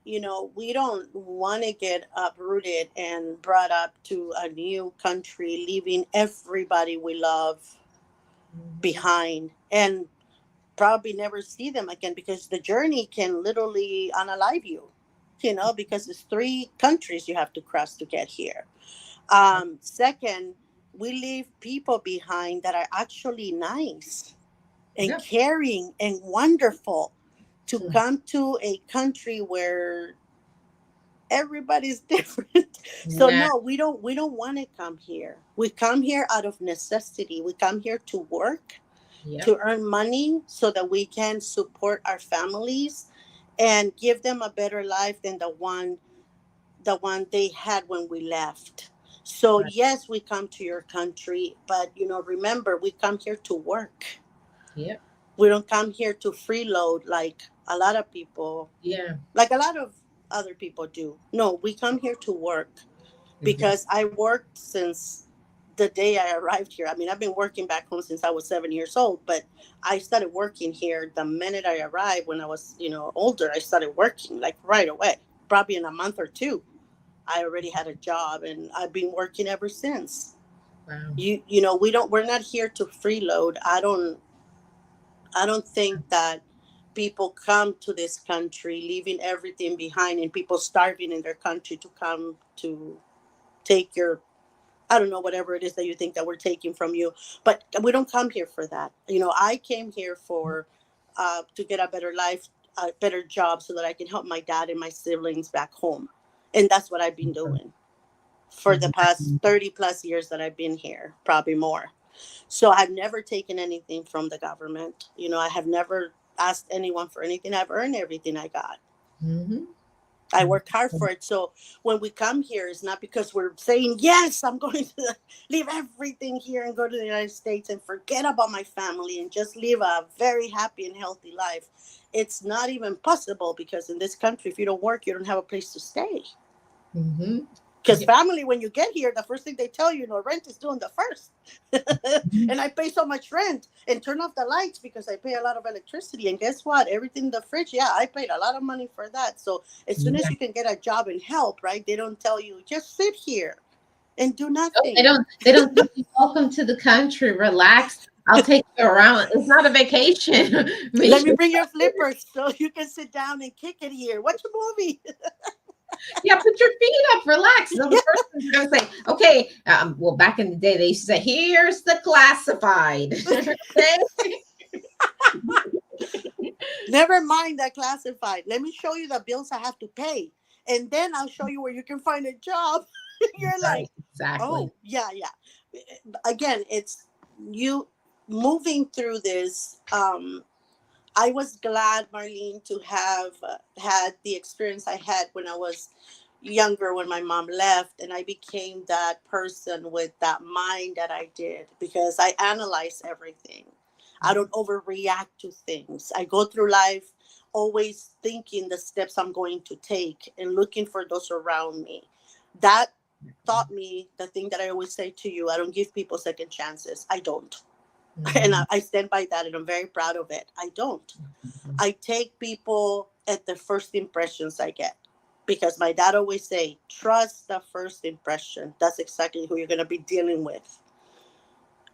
[SPEAKER 10] we don't want to get uprooted and brought up to a new country, leaving everybody we love behind, and probably never see them again because the journey can literally unalive you, because it's 3 countries you have to cross to get here. Second, we leave people behind that are actually nice and
[SPEAKER 1] Yeah.
[SPEAKER 10] caring and wonderful, to come to a country where everybody's different. So
[SPEAKER 1] Yeah.
[SPEAKER 10] no, we don't want to come here. We come here out of necessity. We come here to work,
[SPEAKER 1] Yep.
[SPEAKER 10] to earn money so that we can support our families and give them a better life than the one they had when we left. So
[SPEAKER 1] Right.
[SPEAKER 10] yes, we come to your country, but remember, we come here to work.
[SPEAKER 1] Yep.
[SPEAKER 10] We don't come here to freeload like a lot of people,
[SPEAKER 1] Yeah.
[SPEAKER 10] like a lot of other people do. No, we come here to work,
[SPEAKER 1] Exactly.
[SPEAKER 10] because I worked since the day I arrived here. I mean, I've been working back home since I was 7 years old, but I started working here the minute I arrived. When I was, older, I started working like right away. Probably in a month or two, I already had a job, and I've been working ever since.
[SPEAKER 1] Wow.
[SPEAKER 10] We're not here to freeload. I don't think that people come to this country leaving everything behind, and people starving in their country to come to take your, I don't know, whatever it is that you think that we're taking from you. But we don't come here for that. I came here for to get a better life, a better job, so that I can help my dad and my siblings back home. And that's what I've been doing for the past
[SPEAKER 1] Exactly.
[SPEAKER 10] 30 plus years that I've been here, probably more. So I've never taken anything from the government. I have never asked anyone for anything. I've earned everything I got.
[SPEAKER 1] Mm-hmm.
[SPEAKER 10] I worked hard for it. So when we come here, it's not because we're saying, yes, I'm going to leave everything here and go to the United States and forget about my family and just live a very happy and healthy life. It's not even possible, because in this country, if you don't work, you don't have a place to stay.
[SPEAKER 1] Mm-hmm.
[SPEAKER 10] Because
[SPEAKER 1] Yep.
[SPEAKER 10] family, when you get here, the first thing they tell you, rent is doing the first. And I pay so much rent and turn off the lights because I pay a lot of electricity. And guess what? Everything in the fridge, yeah, I paid a lot of money for that. So as soon as
[SPEAKER 1] Yeah.
[SPEAKER 10] you can get a job and help, right? They don't tell you, just sit here and do
[SPEAKER 1] Oh, they
[SPEAKER 10] nothing.
[SPEAKER 1] don't. They don't tell you, welcome to the country. Relax. I'll take you around. It's not a vacation. I
[SPEAKER 10] Let
[SPEAKER 1] mean,
[SPEAKER 10] me bring your flippers so you can sit down and kick it here. Watch a movie.
[SPEAKER 1] yeah, put your feet up. Relax. So the first thing they're gonna say, okay. Well, back in the day, they used to say, "Here's the classified." Okay.
[SPEAKER 10] Never mind that classified. Let me show you the bills I have to pay. And then I'll show you where you can find a job. You're like,
[SPEAKER 1] Right. Exactly.
[SPEAKER 10] oh, yeah, yeah. Again, it's you moving through this. I was glad, Marlene, to have had the experience I had when I was younger, when my mom left, and I became that person with that mind that I did, because I analyze everything. I don't overreact to things. I go through life always thinking the steps I'm going to take and looking for those around me. That taught me the thing that I always say to you: I don't give people second chances. I don't. And
[SPEAKER 1] Mhm.
[SPEAKER 10] I stand by that, and I'm very proud of it. I don't. I take people at the first impressions I get, because my dad always say, trust the first impression. That's exactly who you're going to be dealing with.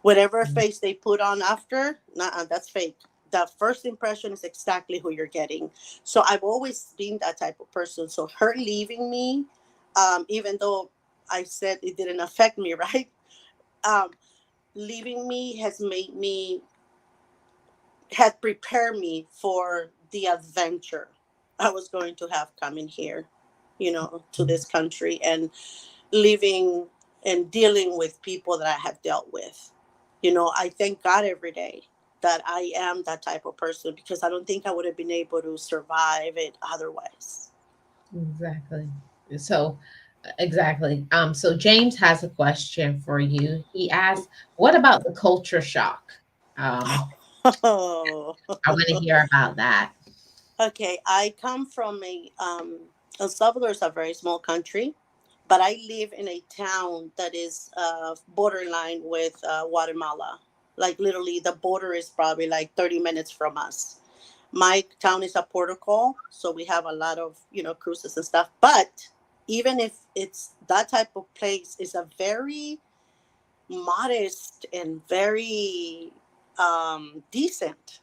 [SPEAKER 10] Whatever face they put on after, nah, that's fake. The first impression is exactly who you're getting. So I've always been that type of person. So her leaving me, even though I said it didn't affect me, right? Um, Leaving me has made me, had prepared me for the adventure I was going to have coming here, to this country, and living and dealing with people that I have dealt with. I thank God every day that I am that type of person, because I don't think I would have been able to survive it otherwise.
[SPEAKER 1] Exactly. So, exactly. So James has a question for you. He asks, "What about the culture shock?" Um,
[SPEAKER 10] Oh,
[SPEAKER 1] I want to hear about that.
[SPEAKER 10] okay. I come from El Salvador is a very small country, but I live in a town that is borderline with Guatemala. Like literally, the border is probably like 30 minutes from us. My town is a port of call, so we have a lot of cruises and stuff. But even if it's that type of place, is a very modest and very decent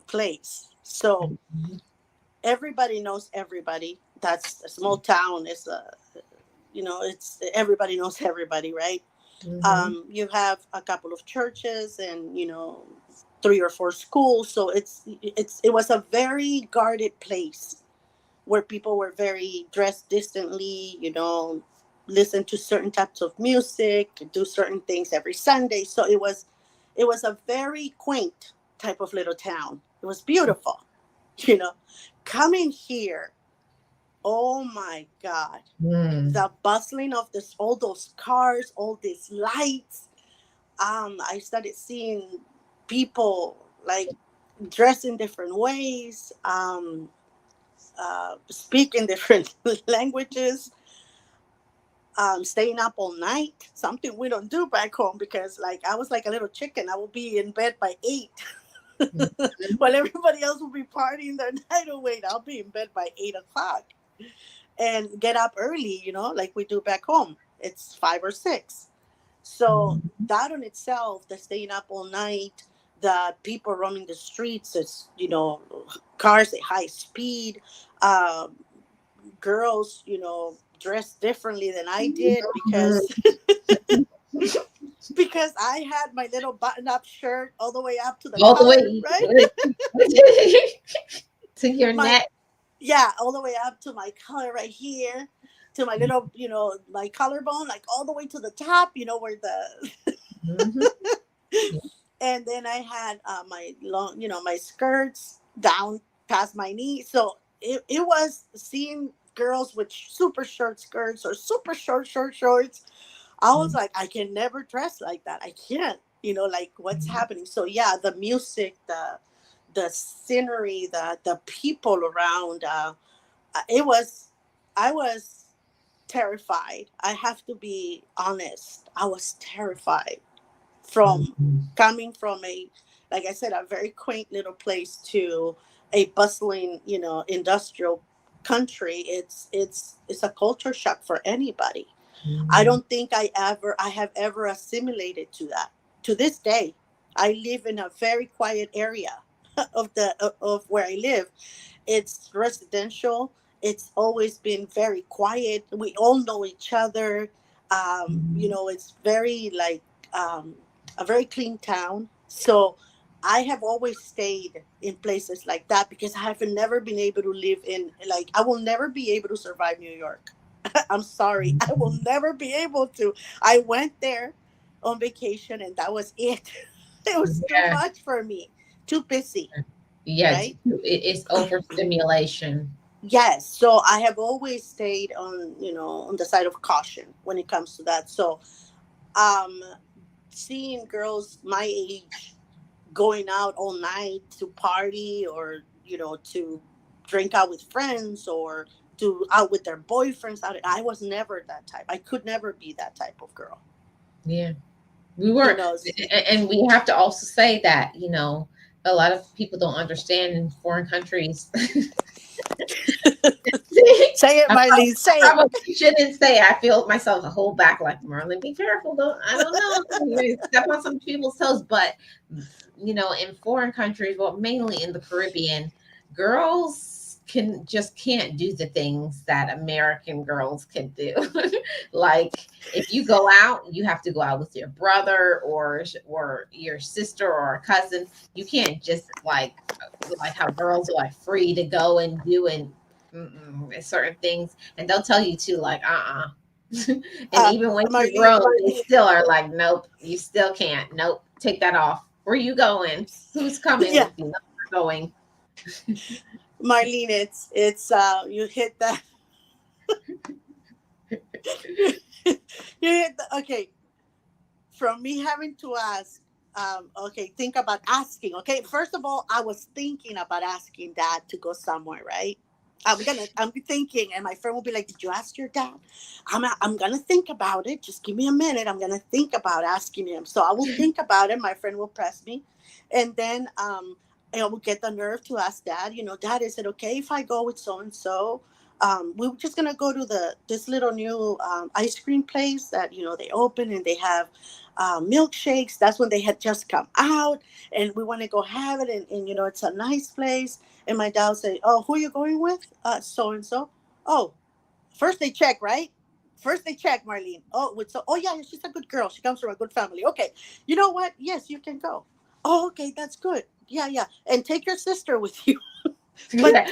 [SPEAKER 10] place. So
[SPEAKER 1] Mhm.
[SPEAKER 10] everybody knows everybody. That's a small town. It's a it's everybody knows everybody, right?
[SPEAKER 1] Mhm.
[SPEAKER 10] You have a couple of churches and 3 or 4 schools, so it was a very guarded place where people were very dressed distantly, listen to certain types of music, do certain things every Sunday. So it was a very quaint type of little town. It was beautiful. you know Coming here, Oh my God.
[SPEAKER 1] Mm.
[SPEAKER 10] The bustling of this, all those cars, all these lights. I started seeing people like dress in different ways, speak in different languages, staying up all night, something we don't do back home because like I was like a little chicken. I would be in bed by 8 while everybody else will be partying their night away. I'll be in bed by 8 o'clock and get up early, like we do back home. It's 5 or 6. So that on itself, the staying up all night, the people roaming the streets, it's, cars at high speed, um, girls, dressed differently than I did because because I had my little button-up shirt all the way up to the
[SPEAKER 1] All the
[SPEAKER 10] collar,
[SPEAKER 1] way
[SPEAKER 10] right?
[SPEAKER 1] to your
[SPEAKER 10] My
[SPEAKER 1] neck.
[SPEAKER 10] Yeah, all the way up to my collar right here, to my little, my collarbone, like all the way to the top, where the
[SPEAKER 1] Mhm.
[SPEAKER 10] and then I had my long, my skirts down past my knee. So it was seeing girls with super short skirts or super short shorts. I was like, I can never dress like that. I can't, like what's happening. So yeah, the music, the scenery, the people around. It was, I was terrified. I have to be honest. I was terrified from coming from a, like I said, a very quaint little place to a bustling, industrial country. It's a culture shock for anybody. I
[SPEAKER 1] Mhm.
[SPEAKER 10] don't think I have ever assimilated to that. To this day, I live in a very quiet area of where I live. It's residential. It's always been very quiet. We all know each other. It's very like um, a very clean town. So I have always stayed in places like that because I have never been able to live in, like, I will never be able to survive New York. I'm sorry. I will never be able to. I went there on vacation and that was it. It was too
[SPEAKER 1] Yeah.
[SPEAKER 10] much for me. Too busy,
[SPEAKER 1] Yeah,
[SPEAKER 10] right?
[SPEAKER 1] it's overstimulation.
[SPEAKER 10] Yes, so I have always stayed on, on the side of caution when it comes to that. So, um, seeing girls my age going out all night to party or, to drink out with friends or to out with their boyfriends, I was never that type. I could never be that type of girl.
[SPEAKER 1] Yeah, we
[SPEAKER 10] You
[SPEAKER 1] were,
[SPEAKER 10] know,
[SPEAKER 1] and we have to also say that a lot of people don't understand in foreign countries.
[SPEAKER 10] say it, Marlene,
[SPEAKER 1] I
[SPEAKER 10] say it.
[SPEAKER 1] probably shouldn't say. I feel myself a hold back, like Marlon. Be careful, don't I don't know. You may step on some people's toes, but in foreign countries, well, mainly in the Caribbean, girls can't do the things that American girls can do. Like if you go out, you have to go out with your brother or your sister or a cousin. You can't just like how girls are like free to go and do certain things, and they'll tell you to like and even when you're
[SPEAKER 10] Marlene,
[SPEAKER 1] grown, they still are like, nope, you still can't. Nope, take that off. Where you going? Who's coming
[SPEAKER 10] yeah,
[SPEAKER 1] with you? No, we're going.
[SPEAKER 10] Marlene, it's you hit that. you hit the, okay. From me having to ask, okay, think about asking. Okay, first of all, I was thinking about asking dad to go somewhere, right? I'm thinking, and my friend will be like, "Did you ask your dad?" I'm gonna think about it. Just give me a minute. I'm gonna think about asking him. So I will think about it. My friend will press me, and then I will get the nerve to ask dad. Dad, is it okay if I go with so and so? We're just gonna go to this little new ice cream place that they open and they have milkshakes. That's when they had just come out, and we want to go have it. And it's a nice place. And my dad would say, "Oh, who are you going with? So and so." Oh, first they check, right? First they check, Marlene. Oh yeah, she's a good girl. She comes from a good family. Okay, you know what? Yes, you can go. Oh, okay, that's good. Yeah, yeah, and take your sister with you. But
[SPEAKER 1] Yeah.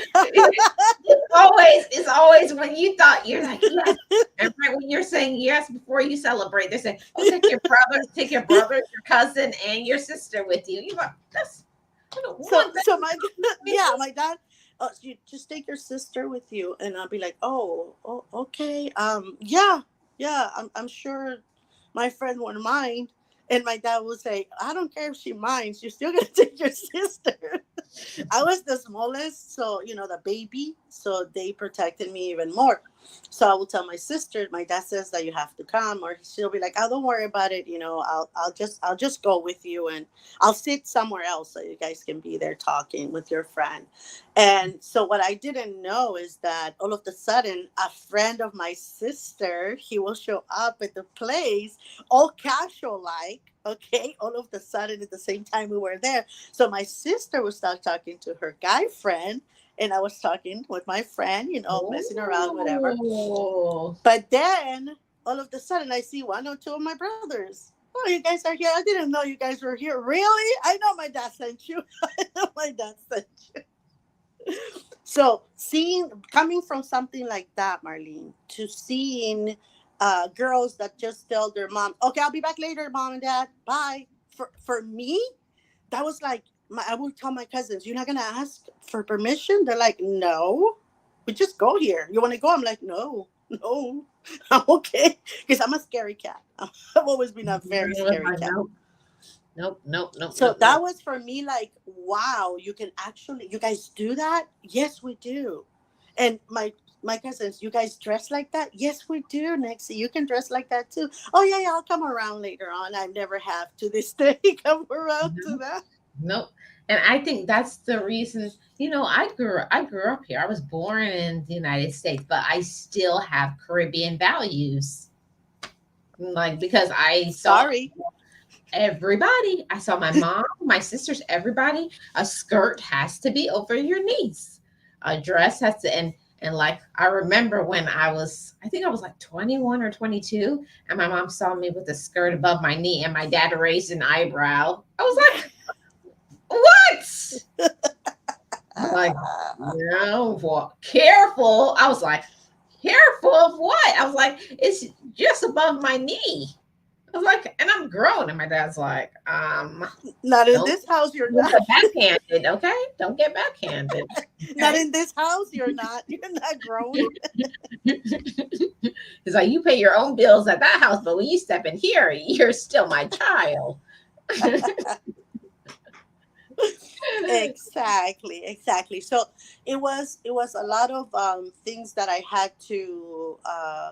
[SPEAKER 1] It's always when you thought you're like, yes. And right when you're saying yes before you celebrate, they say, oh, take your brother, your cousin, and your sister with you. You're like, that's I don't
[SPEAKER 10] so
[SPEAKER 1] want
[SPEAKER 10] so my
[SPEAKER 1] that.
[SPEAKER 10] yeah, my dad. oh, you just take your sister with you. And I'll be like, oh, okay. Yeah, I'm sure my friend wouldn't mind. And my dad will say, I don't care if she minds, you're still gonna take your sister. I was the smallest, so the baby, so they protected me even more. So I will tell my sister, my dad says that you have to come, or she'll be like, "Oh, don't worry about it. I'll just go with you, and I'll sit somewhere else so you guys can be there talking with your friend." And so what I didn't know is that all of a sudden, a friend of my sister, he will show up at the place, all casual like. Okay, all of a sudden at the same time we were there, so my sister would start talking to her guy friend, and I was talking with my friend, messing around, whatever.
[SPEAKER 1] Oh.
[SPEAKER 10] But then all of a sudden I see one or two of my brothers. Oh, you guys are here. I didn't know you guys were here. Really? I know my dad sent you. I know my dad sent you. So coming from something like that, Marlene, to seeing girls that just tell their mom, okay, I'll be back later, mom and dad. Bye. For me, that was like, I would tell my cousins, you're not going to ask for permission? They're like, no, we just go here. You want to go? I'm like, no, no, I'm okay. Because I'm a scary cat. I've always been a very scary cat.
[SPEAKER 1] Nope. Nope, nope, nope,
[SPEAKER 10] So
[SPEAKER 1] nope,
[SPEAKER 10] that
[SPEAKER 1] nope.
[SPEAKER 10] was for me like, wow, you guys do that? Yes, we do. And my cousins, you guys dress like that? Yes, we do. Nexie, you can dress like that too. Oh yeah, I'll come around later on. I never have to this day come around to
[SPEAKER 1] Nope,
[SPEAKER 10] that.
[SPEAKER 1] nope. And I think that's the reason, I grew up here. I was born in the United States, but I still have Caribbean values. Like because I saw
[SPEAKER 10] Sorry.
[SPEAKER 1] everybody. I saw my mom, my sisters, everybody. A skirt has to be over your knees. A dress has to, and like I remember when I think I was like 21 or 22, and my mom saw me with a skirt above my knee, and my dad raised an eyebrow. I was like, "What?" Like, no, what? Careful. I was like, careful of what? I was like, it's just above my knee. I was like, and I'm grown. And my dad's like,
[SPEAKER 10] Not in
[SPEAKER 1] don't
[SPEAKER 10] this house, you're
[SPEAKER 1] don't
[SPEAKER 10] not.
[SPEAKER 1] get backhanded, okay? Don't get backhanded.
[SPEAKER 10] Not
[SPEAKER 1] Okay.
[SPEAKER 10] in this house, you're not. You're not grown.
[SPEAKER 1] He's like, you pay your own bills at that house, but when you step in here, you're still my child.
[SPEAKER 10] Exactly. So it was a lot of things that I had to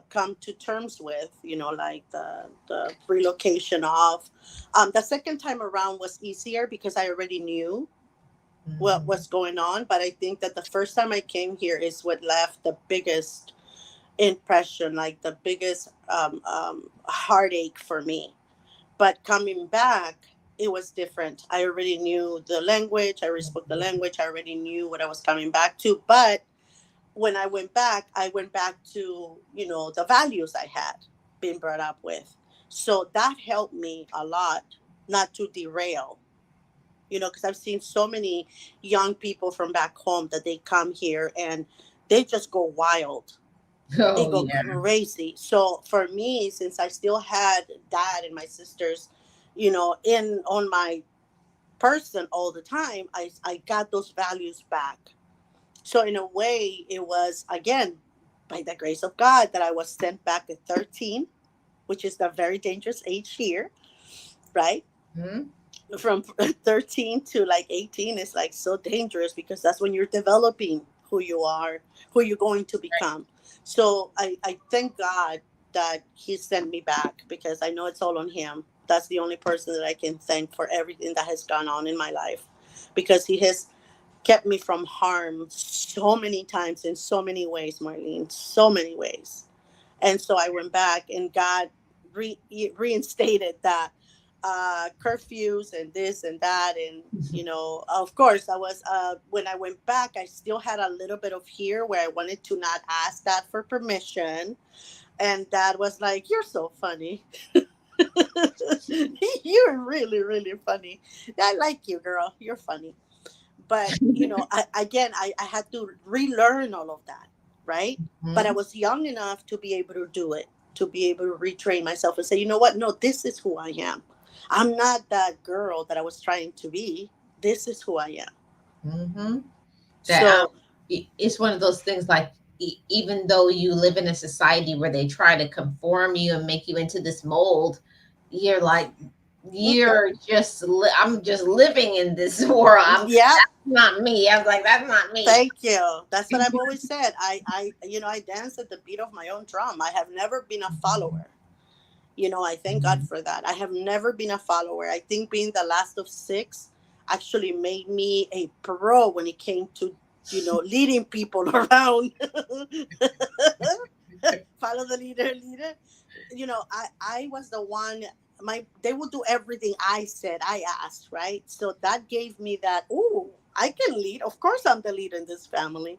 [SPEAKER 10] come to terms with, like the relocation of. The second time around was easier because I already knew what
[SPEAKER 1] Mhm.
[SPEAKER 10] was going on, but I think that the first time I came here is what left the biggest impression, like the biggest heartache for me. But coming back, it was different. I already knew the language. I spoke the language. I already knew what I was coming back to. But when I went back to, the values I had been brought up with. So that helped me a lot not to derail, because I've seen so many young people from back home that they come here and they just go wild. They
[SPEAKER 1] Oh
[SPEAKER 10] go
[SPEAKER 1] yeah.
[SPEAKER 10] crazy. So for me, since I still had dad and my sisters, in on my person all the time, I got those values back. So in a way, it was again by the grace of God that I was sent back at 13, which is the very dangerous age here, right?
[SPEAKER 1] Mhm.
[SPEAKER 10] From 13 to like 18 is like so dangerous because that's when you're developing who you are, who you're going to become. So I thank God that he sent me back because I know it's all on him. That's the only person that I can thank for everything that has gone on in my life because he has kept me from harm so many times in so many ways, Marlene, so many ways. And so I went back and God reinstated that curfews and this and that. And, of course, I was, when I went back, I still had a little bit of here where I wanted to not ask Dad for permission. And Dad was like, you're so funny. You're really, really funny. I like you, girl. You're funny. But I had to relearn all of that, right? But I
[SPEAKER 1] Mhm.
[SPEAKER 10] was young enough to be able to do it, to be able to retrain myself and say, you know what, no, this is who I am. I'm not that girl that I was trying to be. This is who I am.
[SPEAKER 1] Mhm. That
[SPEAKER 10] So
[SPEAKER 1] it's one of those things like even though you live in a society where they try to conform you and make you into this mold, you're like you're just I'm just living in this world.
[SPEAKER 10] Yeah,
[SPEAKER 1] That's not me. I was like, that's not me.
[SPEAKER 10] thank you. That's what I've always said. I dance at the beat of my own drum. I have never been a follower. I thank God for that. I have never been a follower. I think being the last of six actually made me a pro when it came to, leading people around. Follow the leader. I was the one. They would do everything I said, I asked, right? So that gave me that. Oh, I can lead. Of course, I'm the leader in this family.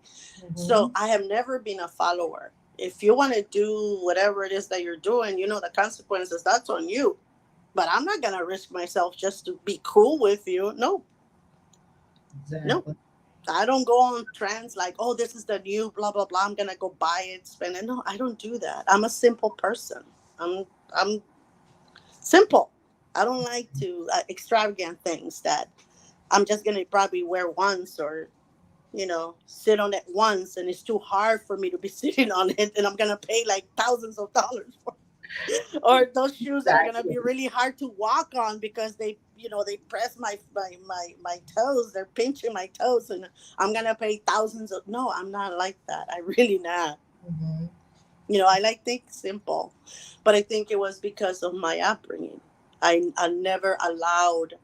[SPEAKER 10] So
[SPEAKER 1] Mhm.
[SPEAKER 10] I have never been a follower. If you want to do whatever it is that you're doing, the consequences, that's on you. But I'm not going to risk myself just to be cool with you. No, no.
[SPEAKER 1] Exactly.
[SPEAKER 10] I don't go on trends like, oh, this is the new blah, blah, blah. I'm going to go buy it, spend it. No, I don't do that. I'm a simple person. I'm simple. I don't like to extravagant things that I'm just going to probably wear once or sit on it once, and it's too hard for me to be sitting on it, and I'm gonna pay like thousands of dollars for. Or those shoes that are gonna
[SPEAKER 1] Exactly.
[SPEAKER 10] be really hard to walk on because they press my toes, they're pinching my toes, and I'm gonna pay thousands of. No, I'm not like that. I really not.
[SPEAKER 1] Mhm.
[SPEAKER 10] I like things simple, but I think it was because of my upbringing. I never allowed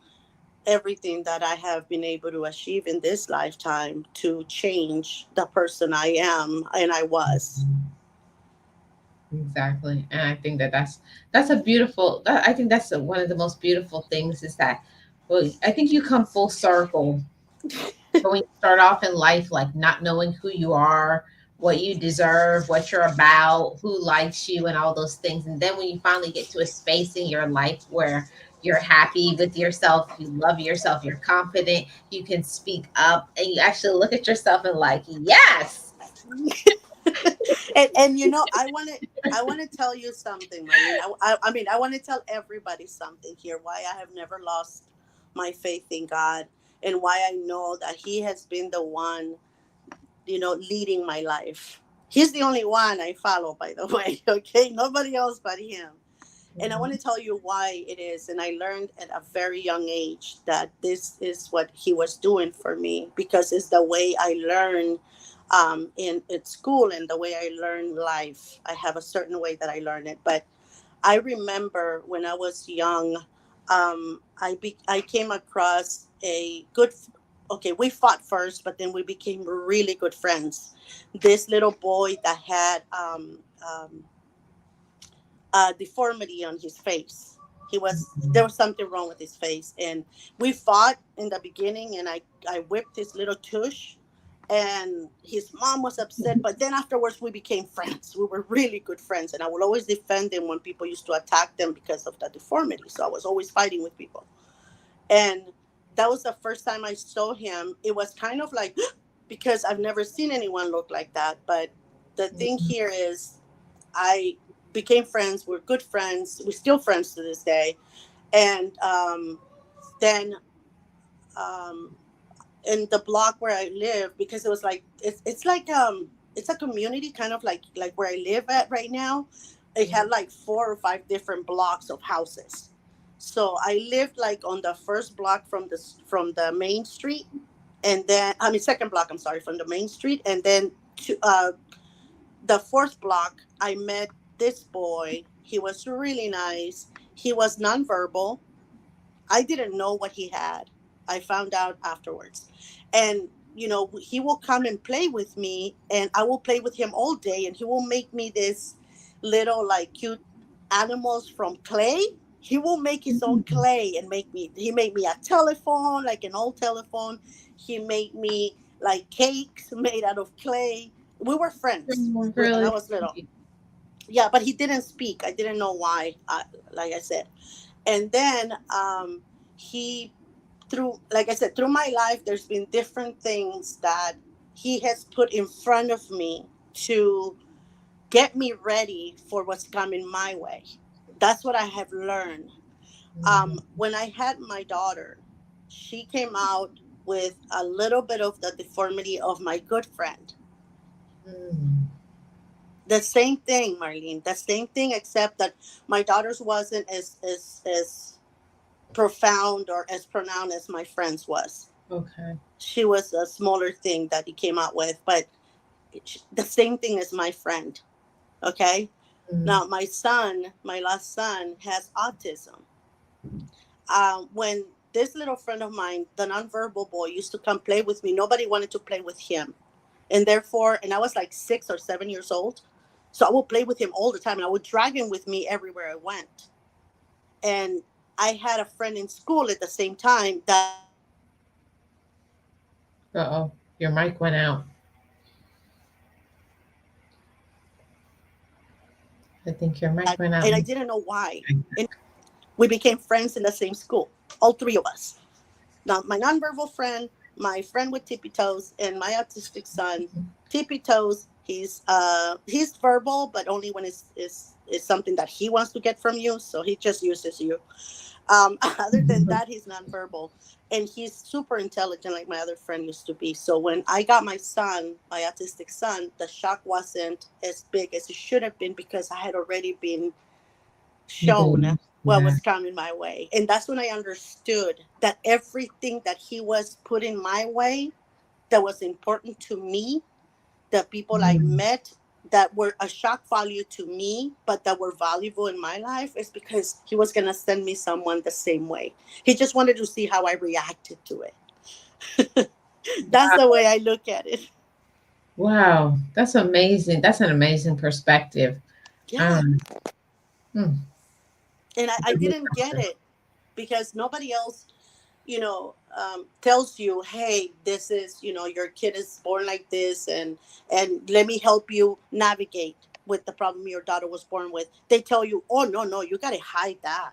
[SPEAKER 10] everything that I have been able to achieve in this lifetime to change the person I am and I was.
[SPEAKER 1] Exactly. And I think that's a beautiful I think that's one of the most beautiful things is that well, I think you come full circle when you start off in life like not knowing who you are, what you deserve, what you're about, who likes you and all those things. And then when you finally get to a space in your life where you're happy with yourself, you love yourself, you're confident, you can speak up and you actually look at yourself and like, yes.
[SPEAKER 10] And I want to tell you something, Marlene. I mean, I want to tell everybody something here. Why I have never lost my faith in God, and why I know that He has been the one, leading my life. He's the only one I follow, by the way. Okay, nobody else but Him. And I want to tell you why it is. And I learned at a very young age that this is what He was doing for me, because it's the way I learn in at school and the way I learn life. I have a certain way that I learn it. But I remember when I was young, I came across a good. Okay, we fought first, but then we became really good friends. This little boy that had a deformity on his face. There was something wrong with his face, and we fought in the beginning, and I whipped his little tush, and his mom was upset. But then afterwards, we became friends. We were really good friends, and I would always defend him when people used to attack them because of the deformity. So I was always fighting with people, and that was the first time I saw him. It was kind of like because I've never seen anyone look like that. But the thing here is I became friends. We're good friends. We're still friends to this day. And then um, in the block where I live, because it was like it's like it's a community kind of like where I live at right now. It had like 4 or 5 different blocks of houses. So I lived like on the first block from the main street, and then I mean second block. I'm sorry, from the main street, and then the fourth block, I met this boy. He was really nice. He was nonverbal. I didn't know what he had. I found out afterwards. And, he will come and play with me, and I will play with him all day, and he will make me this little, like, cute animals from clay. He will make his own clay and he made me a telephone, like an old telephone. He made me, like, cakes made out of clay. We were friends when I
[SPEAKER 1] Really
[SPEAKER 10] was little.
[SPEAKER 1] sweet.
[SPEAKER 10] Yeah, but he didn't speak. I didn't know why, like I said. And then he, like I said, through my life, there's been different things that he has put in front of me to get me ready for what's coming my way. That's what I have learned.
[SPEAKER 1] Mhm.
[SPEAKER 10] When I had my daughter, she came out. with a little bit of the deformity of my good friend.
[SPEAKER 1] Mm.
[SPEAKER 10] The same thing, Marlene. The same thing, except that my daughter's wasn't as profound or as pronounced as my friend's was.
[SPEAKER 1] Okay.
[SPEAKER 10] She was a smaller thing that he came out with, but the same thing as my friend. Okay.
[SPEAKER 1] Mm.
[SPEAKER 10] Now, my last son, has autism. When this little friend of mine, the nonverbal boy, used to come play with me, nobody wanted to play with him. And therefore, and I was like 6 or 7 years old. So I would play with him all the time and I would drag him with me everywhere I went. And I had a friend in school at the same time that
[SPEAKER 1] Uh-oh. Your mic went out. I think your mic went out.
[SPEAKER 10] and I didn't know why. And we became friends in the same school, all three of us. Now, my nonverbal friend, my friend with tippy toes, and my autistic son. Tippy toes, he's verbal, but only when it's something that he wants to get from you. So he just uses you. Other than that, he's nonverbal, and he's super intelligent, like my other friend used to be. So when I got my son, my autistic son, the shock wasn't as big as it should have been because I had already been shown what
[SPEAKER 1] Yeah.
[SPEAKER 10] was coming my way. And that's when I understood that everything that he was putting my way that was important to me, the people I
[SPEAKER 1] Mm.
[SPEAKER 10] met that were a shock value to me, but that were valuable in my life, is because he was going to send me someone the same way. He just wanted to see how I reacted to it. That's the way I look at it.
[SPEAKER 1] Wow. That's amazing. That's an amazing perspective.
[SPEAKER 10] Yeah.
[SPEAKER 1] Um, hmm.
[SPEAKER 10] And I didn't get it because nobody else, tells you, hey, this is, your kid is born like this, and let me help you navigate with the problem your daughter was born with. They tell you, oh, no, you got to hide that.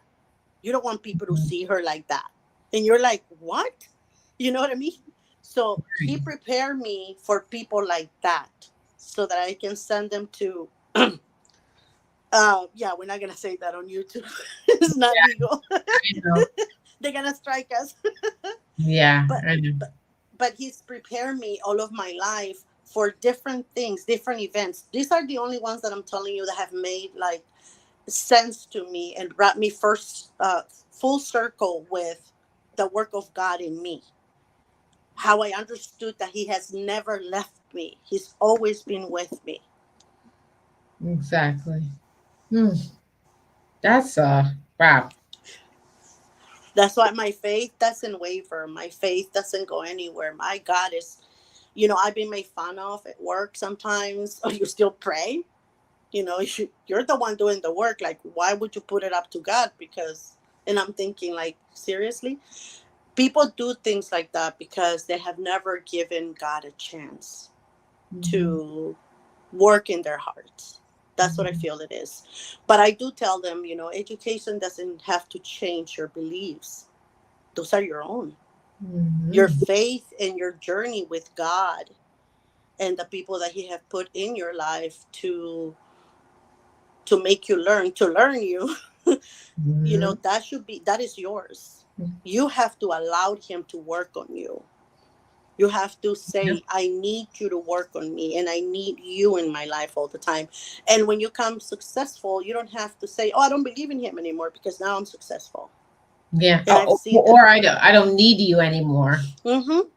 [SPEAKER 10] You don't want people to see her like that. And you're like, what? You know what I mean? So he prepared me for people like that so that I can send them to, yeah, we're not going to say that on YouTube. It's not legal.
[SPEAKER 1] I know.
[SPEAKER 10] They're going to strike us.
[SPEAKER 1] Yeah,
[SPEAKER 10] but
[SPEAKER 1] I know.
[SPEAKER 10] but he's prepared me all of my life for different things, different events. These are the only ones that I'm telling you that have made like sense to me and brought me first full circle with the work of God in me. How I understood that he has never left me. He's always been with me.
[SPEAKER 1] Exactly. Hmm. That's wow.
[SPEAKER 10] That's why my faith doesn't waver. My faith doesn't go anywhere. My God is, I've been made fun of at work sometimes. Oh, you still pray? You're the one doing the work. Like, why would you put it up to God? Because, and I'm thinking, like, seriously, people do things like that because they have never given God a chance
[SPEAKER 1] Mhm.
[SPEAKER 10] to work in their hearts. That's what I
[SPEAKER 1] Mhm.
[SPEAKER 10] feel it is. But I do tell them, education doesn't have to change your beliefs. Those are your own. Your
[SPEAKER 1] Mhm.
[SPEAKER 10] faith and your journey with God and the people that he have put in your life to make you learn, to learn you,
[SPEAKER 1] Mhm.
[SPEAKER 10] that is yours. You have to allow him to work on you. You have to
[SPEAKER 1] Yep.
[SPEAKER 10] say, I need you to work on me and I need you in my life all the time. And when you come successful, you don't have to say, oh, I don't believe in him anymore because now I'm successful.
[SPEAKER 1] Yeah.
[SPEAKER 10] And I've seen that.
[SPEAKER 1] Or I don't need you anymore.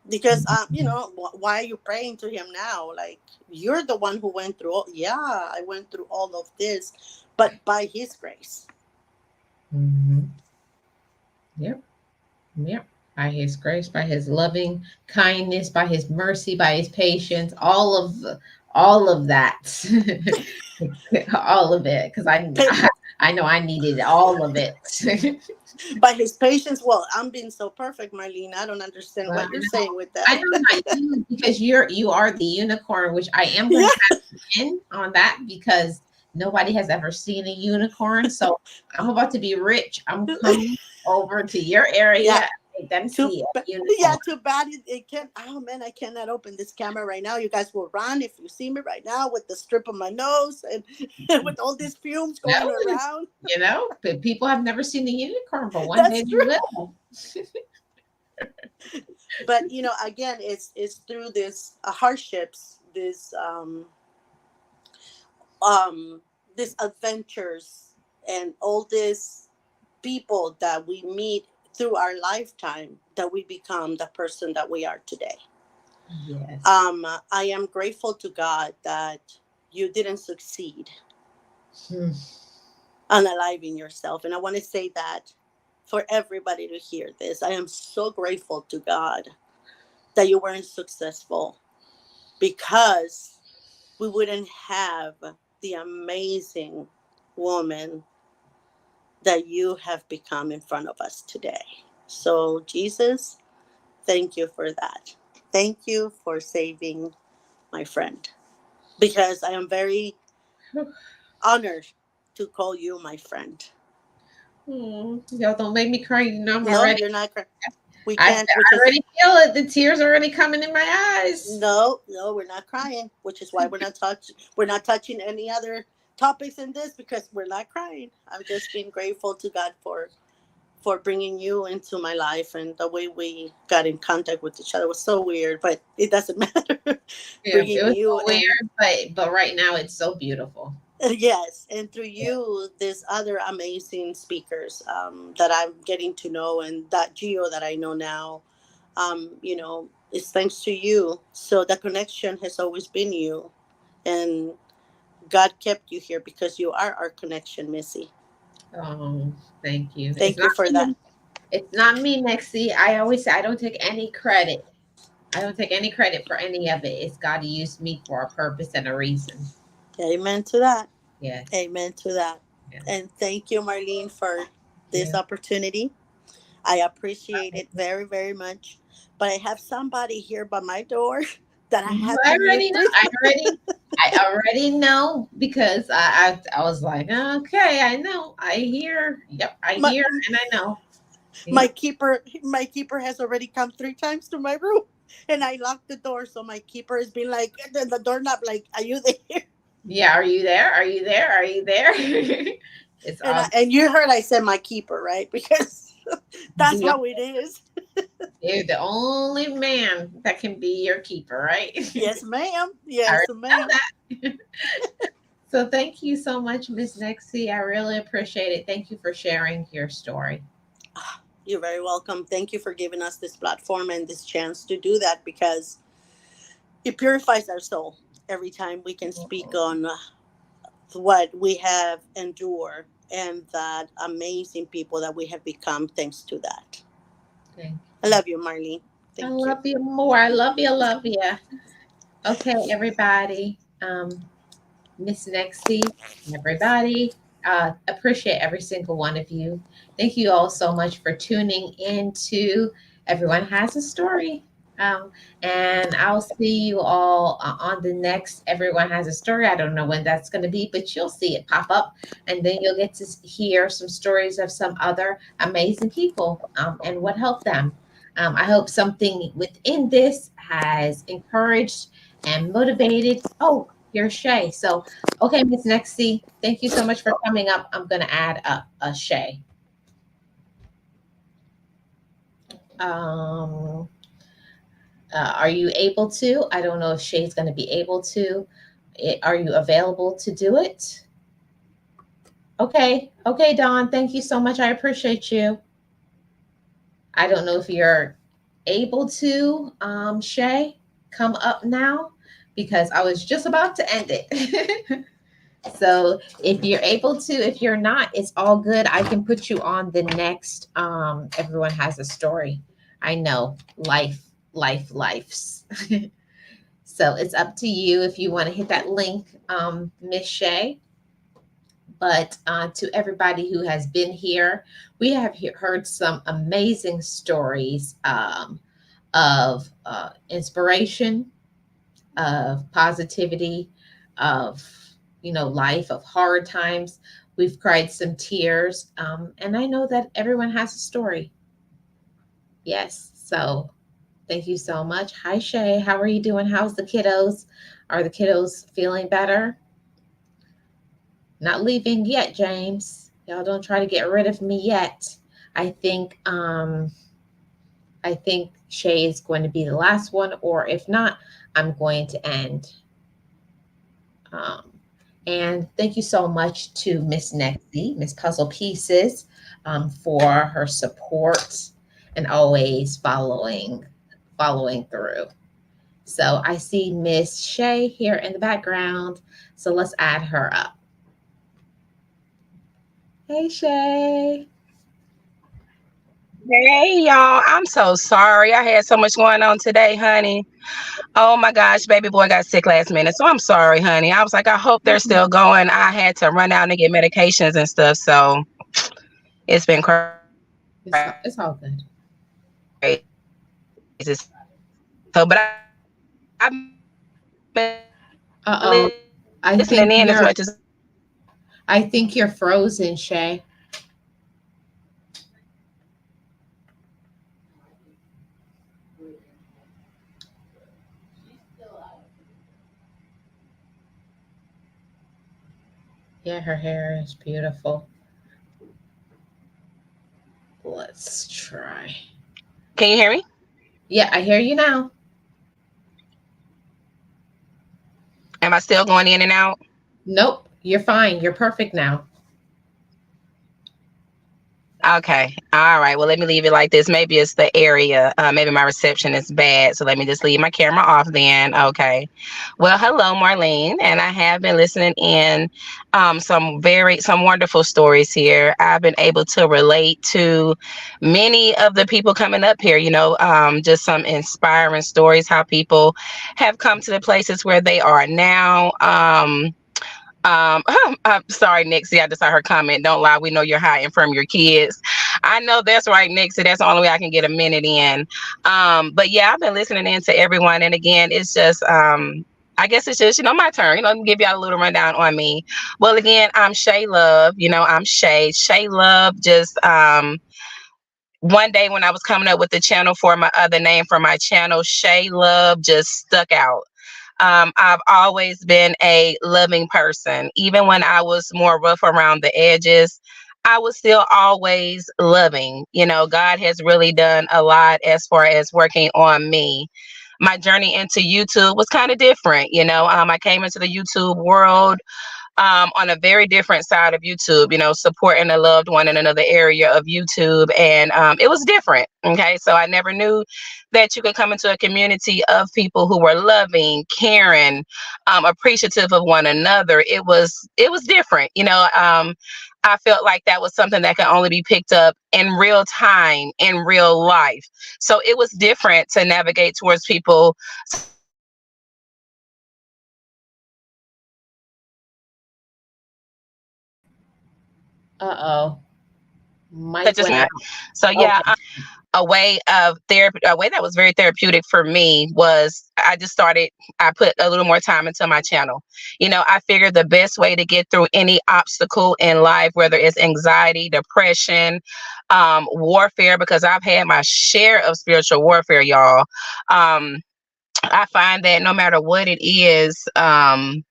[SPEAKER 10] Because, why are you praying to him now? Like, you're the one who went through yeah, I went through all of this, but by his grace.
[SPEAKER 1] Mhm. Yep. Yep. By his grace, by his loving kindness, by his mercy, by his patience, all of that. All of it. Because I know I needed all of it.
[SPEAKER 10] By his patience. Well, I'm being so perfect, Marlene. I don't understand
[SPEAKER 1] Well,
[SPEAKER 10] what you're saying with
[SPEAKER 1] I
[SPEAKER 10] that.
[SPEAKER 1] know not you because you are the unicorn, which I am going
[SPEAKER 10] Yeah.
[SPEAKER 1] to have to end on that because nobody has ever seen a unicorn. So I'm about to be rich. I'm coming over to your area
[SPEAKER 10] Yeah.
[SPEAKER 1] and make them see a
[SPEAKER 10] Yeah,
[SPEAKER 1] unicorn.
[SPEAKER 10] too bad it can't. Oh man, I cannot open this camera right now. You guys will run if you see me right now with the strip on my nose and with all these fumes
[SPEAKER 1] No,
[SPEAKER 10] going around.
[SPEAKER 1] but people have never seen a unicorn, but one day
[SPEAKER 10] That's
[SPEAKER 1] they
[SPEAKER 10] true.
[SPEAKER 1] will.
[SPEAKER 10] But again, it's through this hardships, um these adventures, and all these people that we meet through our lifetime, that we become the person that we are today.
[SPEAKER 1] Yes.
[SPEAKER 10] I am grateful to God that you didn't succeed
[SPEAKER 1] Hmm.
[SPEAKER 10] unaliving yourself. And I want to say that for everybody to hear this. I am so grateful to God that you weren't successful, because we wouldn't have the amazing woman that you have become in front of us today. So, Jesus, thank you for that. Thank you for saving my friend, because I am very honored to call you my friend.
[SPEAKER 1] Y'all don't make me cry. You know I'm
[SPEAKER 10] No,
[SPEAKER 1] already.
[SPEAKER 10] you're not crying. We
[SPEAKER 1] I,
[SPEAKER 10] can't, which
[SPEAKER 1] I
[SPEAKER 10] is
[SPEAKER 1] already feel it. The tears are already coming in my eyes.
[SPEAKER 10] no, no, we're not crying, which is why we're not touching any other topics in this, because we're not crying. I'm just being grateful to God for bringing you into my life, and the way we got in contact with each other was so weird, but it doesn't matter.
[SPEAKER 1] Yeah, it
[SPEAKER 10] Bringing
[SPEAKER 1] was
[SPEAKER 10] you
[SPEAKER 1] so
[SPEAKER 10] and
[SPEAKER 1] weird, but right now it's so beautiful.
[SPEAKER 10] yes, and through
[SPEAKER 1] Yeah.
[SPEAKER 10] you, there's other amazing speakers that I'm getting to know, and that Geo that I know now, it's thanks to you. So the connection has always been you, and God kept you here because you are our connection, Missy.
[SPEAKER 1] Oh, thank you. It's
[SPEAKER 10] Thank
[SPEAKER 1] not
[SPEAKER 10] you for that.
[SPEAKER 1] me. It's not me, Nexie. I always say I don't take any credit. I don't take any credit for any of it. It's God used me for a purpose and a reason.
[SPEAKER 10] Amen to that.
[SPEAKER 1] Yes.
[SPEAKER 10] Amen to that.
[SPEAKER 1] Yes.
[SPEAKER 10] And thank you, Marlene, for this
[SPEAKER 1] Yeah.
[SPEAKER 10] opportunity. I appreciate it very, very much. But I have somebody here by my door that I
[SPEAKER 1] Mhm.
[SPEAKER 10] had to mute this.
[SPEAKER 1] I already know because I was like, okay, I know. I hear. Yep, I
[SPEAKER 10] my
[SPEAKER 1] hear and I know.
[SPEAKER 10] my
[SPEAKER 1] Yep.
[SPEAKER 10] keeper has already come 3 times to my room, and I locked the door, so my keeper has been like the doorknob, like, "Are you there?"
[SPEAKER 1] Yeah, are you there? Are you there? Are you there? It's
[SPEAKER 10] And
[SPEAKER 1] all
[SPEAKER 10] you heard I said my keeper, right? Because that's
[SPEAKER 1] the
[SPEAKER 10] how it is.
[SPEAKER 1] you're the only man that can be your keeper, right?
[SPEAKER 10] Yes, ma'am.
[SPEAKER 1] I
[SPEAKER 10] Yes,
[SPEAKER 1] already know
[SPEAKER 10] ma'am.
[SPEAKER 1] that. So thank you so much, Miss Nexie. I really appreciate it. Thank you for sharing your story.
[SPEAKER 10] You're very welcome. Thank you for giving us this platform and this chance to do that, because it purifies our soul every time we can speak on what we have endured and that amazing people that we have become thanks to that.
[SPEAKER 1] Thank
[SPEAKER 10] I
[SPEAKER 1] you.
[SPEAKER 10] love you, Marlene.
[SPEAKER 1] I
[SPEAKER 10] Thank you.
[SPEAKER 1] love you more. I love you. Love you. Okay, everybody. Miss Nexie, everybody. Appreciate every single one of you. Thank you all so much for tuning in to Everyone Has a Story. Um, and I'll see you all on the next Everyone Has a Story. I don't know when that's going to be, but you'll see it pop up. And then you'll get to hear some stories of some other amazing people and what helped them. I hope something within this has encouraged and motivated. Oh, here's Shay. So, okay, Miss Nexie, thank you so much for coming up. I'm going to add a Shay. Um, are you able to? I don't know if Shay's going to be able to. Are you available to do it? Okay. Okay, Dawn. Thank you so much. I appreciate you. I don't know if you're able to, Shay, come up now because I was just about to end it. So if you're able to, if you're not, it's all good. I can put you on the next. Everyone has a story. I know lifes. So it's up to you if you want to hit that link, Miss Shay. But to everybody who has been here, we have heard some amazing stories of inspiration, of positivity, of life, of hard times. We've cried some tears, and I know that everyone has a story. Yes, so thank you so much. Hi Shay, how are you doing? How's the kiddos? Are the kiddos feeling better? Not leaving yet, James. Y'all don't try to get rid of me yet. I think I think Shay is going to be the last one, or if not, I'm going to end. Um, and thank you so much to Miss Nexie, Miss Puzzle Pieces, for her support and always following through. So I see Miss Shay here in the background. So let's add her up. Hey Shay.
[SPEAKER 11] Hey y'all, I'm so sorry. I had so much going on today, honey. Oh my gosh, baby boy got sick last minute. So I'm sorry, honey. I was like, I hope they're still going. I had to run out and get medications and stuff. So it's been crazy.
[SPEAKER 1] It's all good.
[SPEAKER 11] So, but I've been listening in as much as I can.
[SPEAKER 1] Uh oh. I think you're I think you're frozen, Shay. Yeah, her hair is beautiful. Let's try.
[SPEAKER 11] Can you hear me?
[SPEAKER 1] Yeah, I hear you now.
[SPEAKER 11] Am I still going in and out?
[SPEAKER 1] Nope, you're fine. You're perfect now.
[SPEAKER 11] Okay. All right. Well, let me leave it like this. Maybe it's the area. Maybe my reception is bad. So let me just leave my camera off then. Okay. Well, hello, Marlene. And I have been listening in some wonderful stories here. I've been able to relate to many of the people coming up here, just some inspiring stories, how people have come to the places where they are now. I'm sorry, Nixie. I just saw her comment. Don't lie. We know you're hiding from your kids. I know that's right, Nixie. That's the only way I can get a minute in. But yeah, I've been listening in to everyone. And again, it's just, I guess it's just, my turn, to give y'all a little rundown on me. Well, again, I'm Shay Love. I'm Shay. Shay Love just, one day when I was coming up with the channel for my other name for my channel, Shay Love just stuck out. I've always been a loving person. Even when I was more rough around the edges, I was still always loving. God has really done a lot as far as working on me. My journey into YouTube was kind of different. I came into the YouTube world on a very different side of YouTube, supporting a loved one in another area of YouTube. And it was different. Okay. So I never knew that you could come into a community of people who were loving, caring, appreciative of one another. It was different. I felt like that was something that could only be picked up in real time, in real life. So it was different to navigate towards people such as myself who
[SPEAKER 1] Uh-oh. Mike went out.
[SPEAKER 11] so yeah,
[SPEAKER 1] Okay.
[SPEAKER 11] a way of therapy, a way that was very therapeutic for me was I put a little more time into my channel. I figured the best way to get through any obstacle in life, whether it's anxiety, depression, warfare, because I've had my share of spiritual warfare, y'all. I find that no matter what it is, no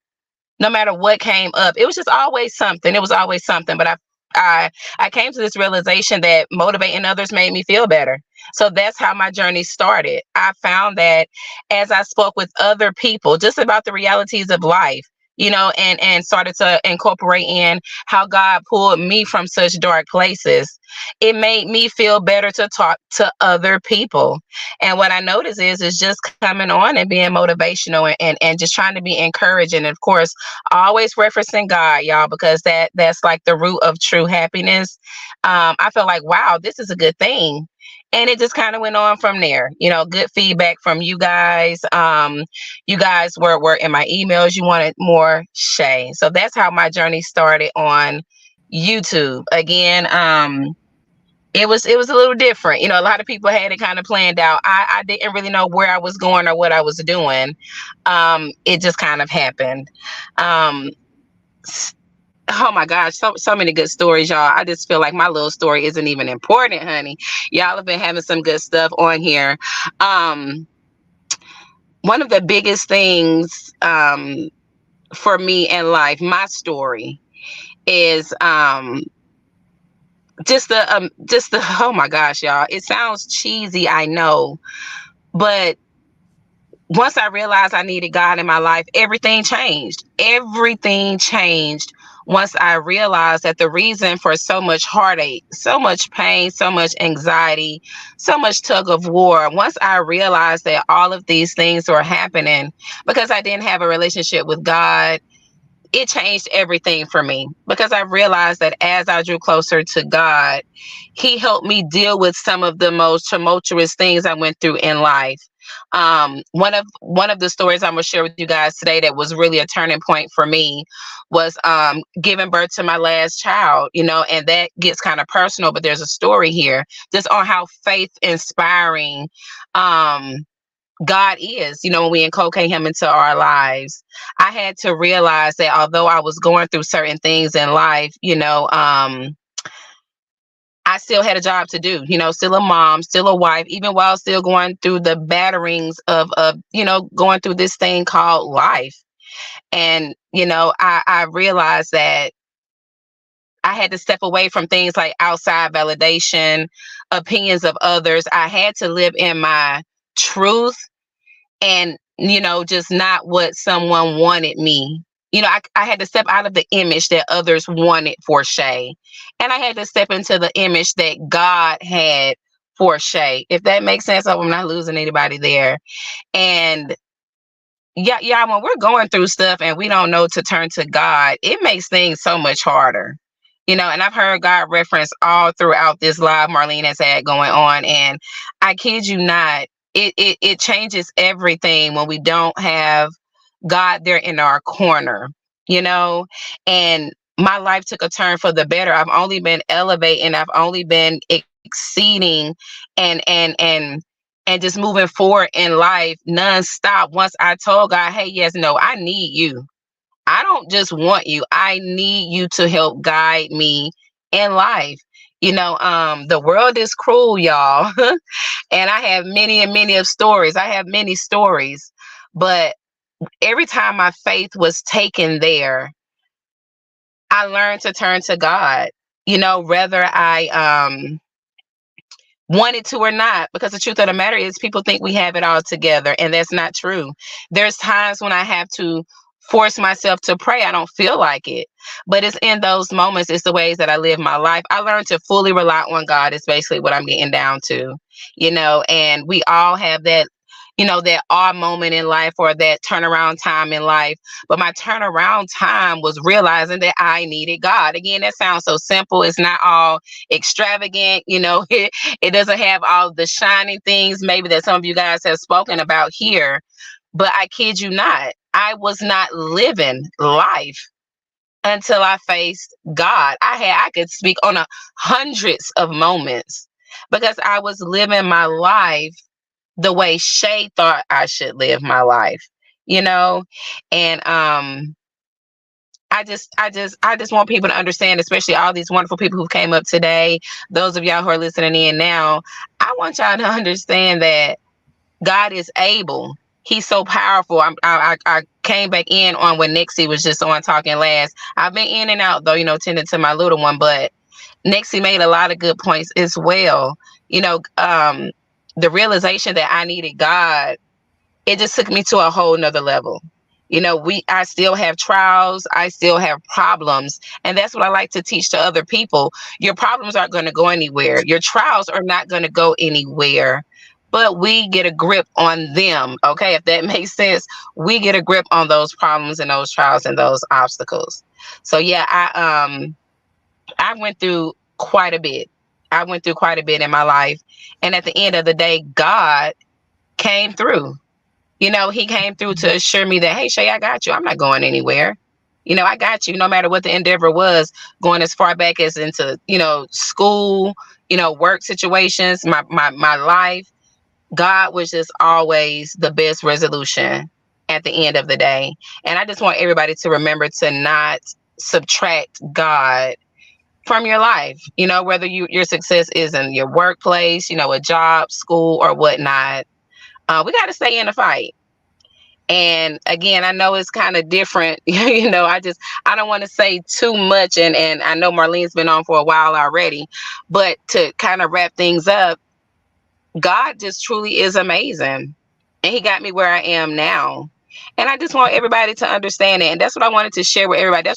[SPEAKER 11] matter what came up, it was just always something. It was always something. But I came to this realization that motivating others made me feel better. So that's how my journey started. I found that as I spoke with other people just about the realities of life, and started to incorporate in how God pulled me from such dark places, it made me feel better to talk to other people. And what I noticed is just coming on and being motivational and just trying to be encouraging. And of course, always referencing God, y'all, because that's like the root of true happiness. I feel like, wow, this is a good thing. And it just kind of went on from there. Good feedback from you guys. You guys were in my emails. You wanted more Shay. So that's how my journey started on YouTube. Again, it was a little different. A lot of people had it kind of planned out. I didn't really know where I was going or what I was doing. It just kind of happened. Um, oh my gosh, so many good stories, y'all. I just feel like my little story isn't even important, honey. Y'all have been having some good stuff on here. Um, One of the biggest things for me in life, my story is just the oh my gosh, y'all, it sounds cheesy, I know, but once I realized I needed God in my life, everything changed. Everything changed once I realized that the reason for so much heartache, so much pain, so much anxiety, so much tug of war, once I realized that all of these things were happening because I didn't have a relationship with God, it changed everything for me because I realized that as I drew closer to God, He helped me deal with some of the most tumultuous things I went through in life. One of the stories I'm gonna share with you guys today that was really a turning point for me was giving birth to my last child. And that gets kind of personal, but there's a story here just on how faith inspiring. God is, when we inculcate Him into our lives. I had to realize that although I was going through certain things in life, I still had a job to do, still a mom, still a wife, even while still going through the batterings of going through this thing called life. And, I realized that I had to step away from things like outside validation, opinions of others. I had to live in my truth and just not what someone wanted me. I had to step out of the image that others wanted for Shay, and I had to step into the image that God had for Shay, if that makes sense. I'm not losing anybody there. And yeah, when we're going through stuff and we don't know to turn to God, it makes things so much harder. And I've heard God reference all throughout this live Marlene has had going on. And I kid you not, it changes everything when we don't have God there in our corner, you know? And my life took a turn for the better. I've only been elevating, I've only been exceeding and just moving forward in life nonstop. Once I told God, hey, yes, no, I need you. I don't just want you. I need you to help guide me in life. The world is cruel, y'all. And I have many and many of stories. I have many stories. But every time my faith was taken there, I learned to turn to God. Whether I wanted to or not, because the truth of the matter is people think we have it all together, and that's not true. There's times when I have to force myself to pray. I don't feel like it, but it's in those moments, it's the ways that I live my life. I learned to fully rely on God is basically what I'm getting down to. And we all have that awe moment in life or that turnaround time in life. But my turnaround time was realizing that I needed God. Again, that sounds so simple. It's not all extravagant. It doesn't have all the shining things maybe that some of you guys have spoken about here. But I kid you not, I was not living life until I faced God. I could speak on hundreds of moments because I was living my life the way Shay thought I should live my life, you know? And I just want people to understand, especially all these wonderful people who came up today, those of y'all who are listening in now, I want y'all to understand that God is able. He's so powerful. I came back in on when Nixie was just on talking last. I've been in and out though, tending to my little one, but Nixie made a lot of good points as well. The realization that I needed God, it just took me to a whole nother level. I still have trials, I still have problems. And that's what I like to teach to other people. Your problems aren't going to go anywhere. Your trials are not going to go anywhere. But we get a grip on them. Okay, if that makes sense, we get a grip on those problems and those trials and those obstacles. So yeah, I went through quite a bit. I went through quite a bit in my life. And at the end of the day, God came through. He came through to assure me that, hey, Shay, I got you. I'm not going anywhere. I got you no matter what the endeavor was, going as far back as into, school, work situations, my life. God was just always the best resolution at the end of the day. And I just want everybody to remember to not subtract God from your life, whether your success is in your workplace, a job, school, or whatnot. We got to stay in the fight. And again, I know it's kind of different. I don't want to say too much. And I know Marlene's been on for a while already, but to kind of wrap things up, God just truly is amazing. And he got me where I am now. And I just want everybody to understand it. And that's what I wanted to share with everybody.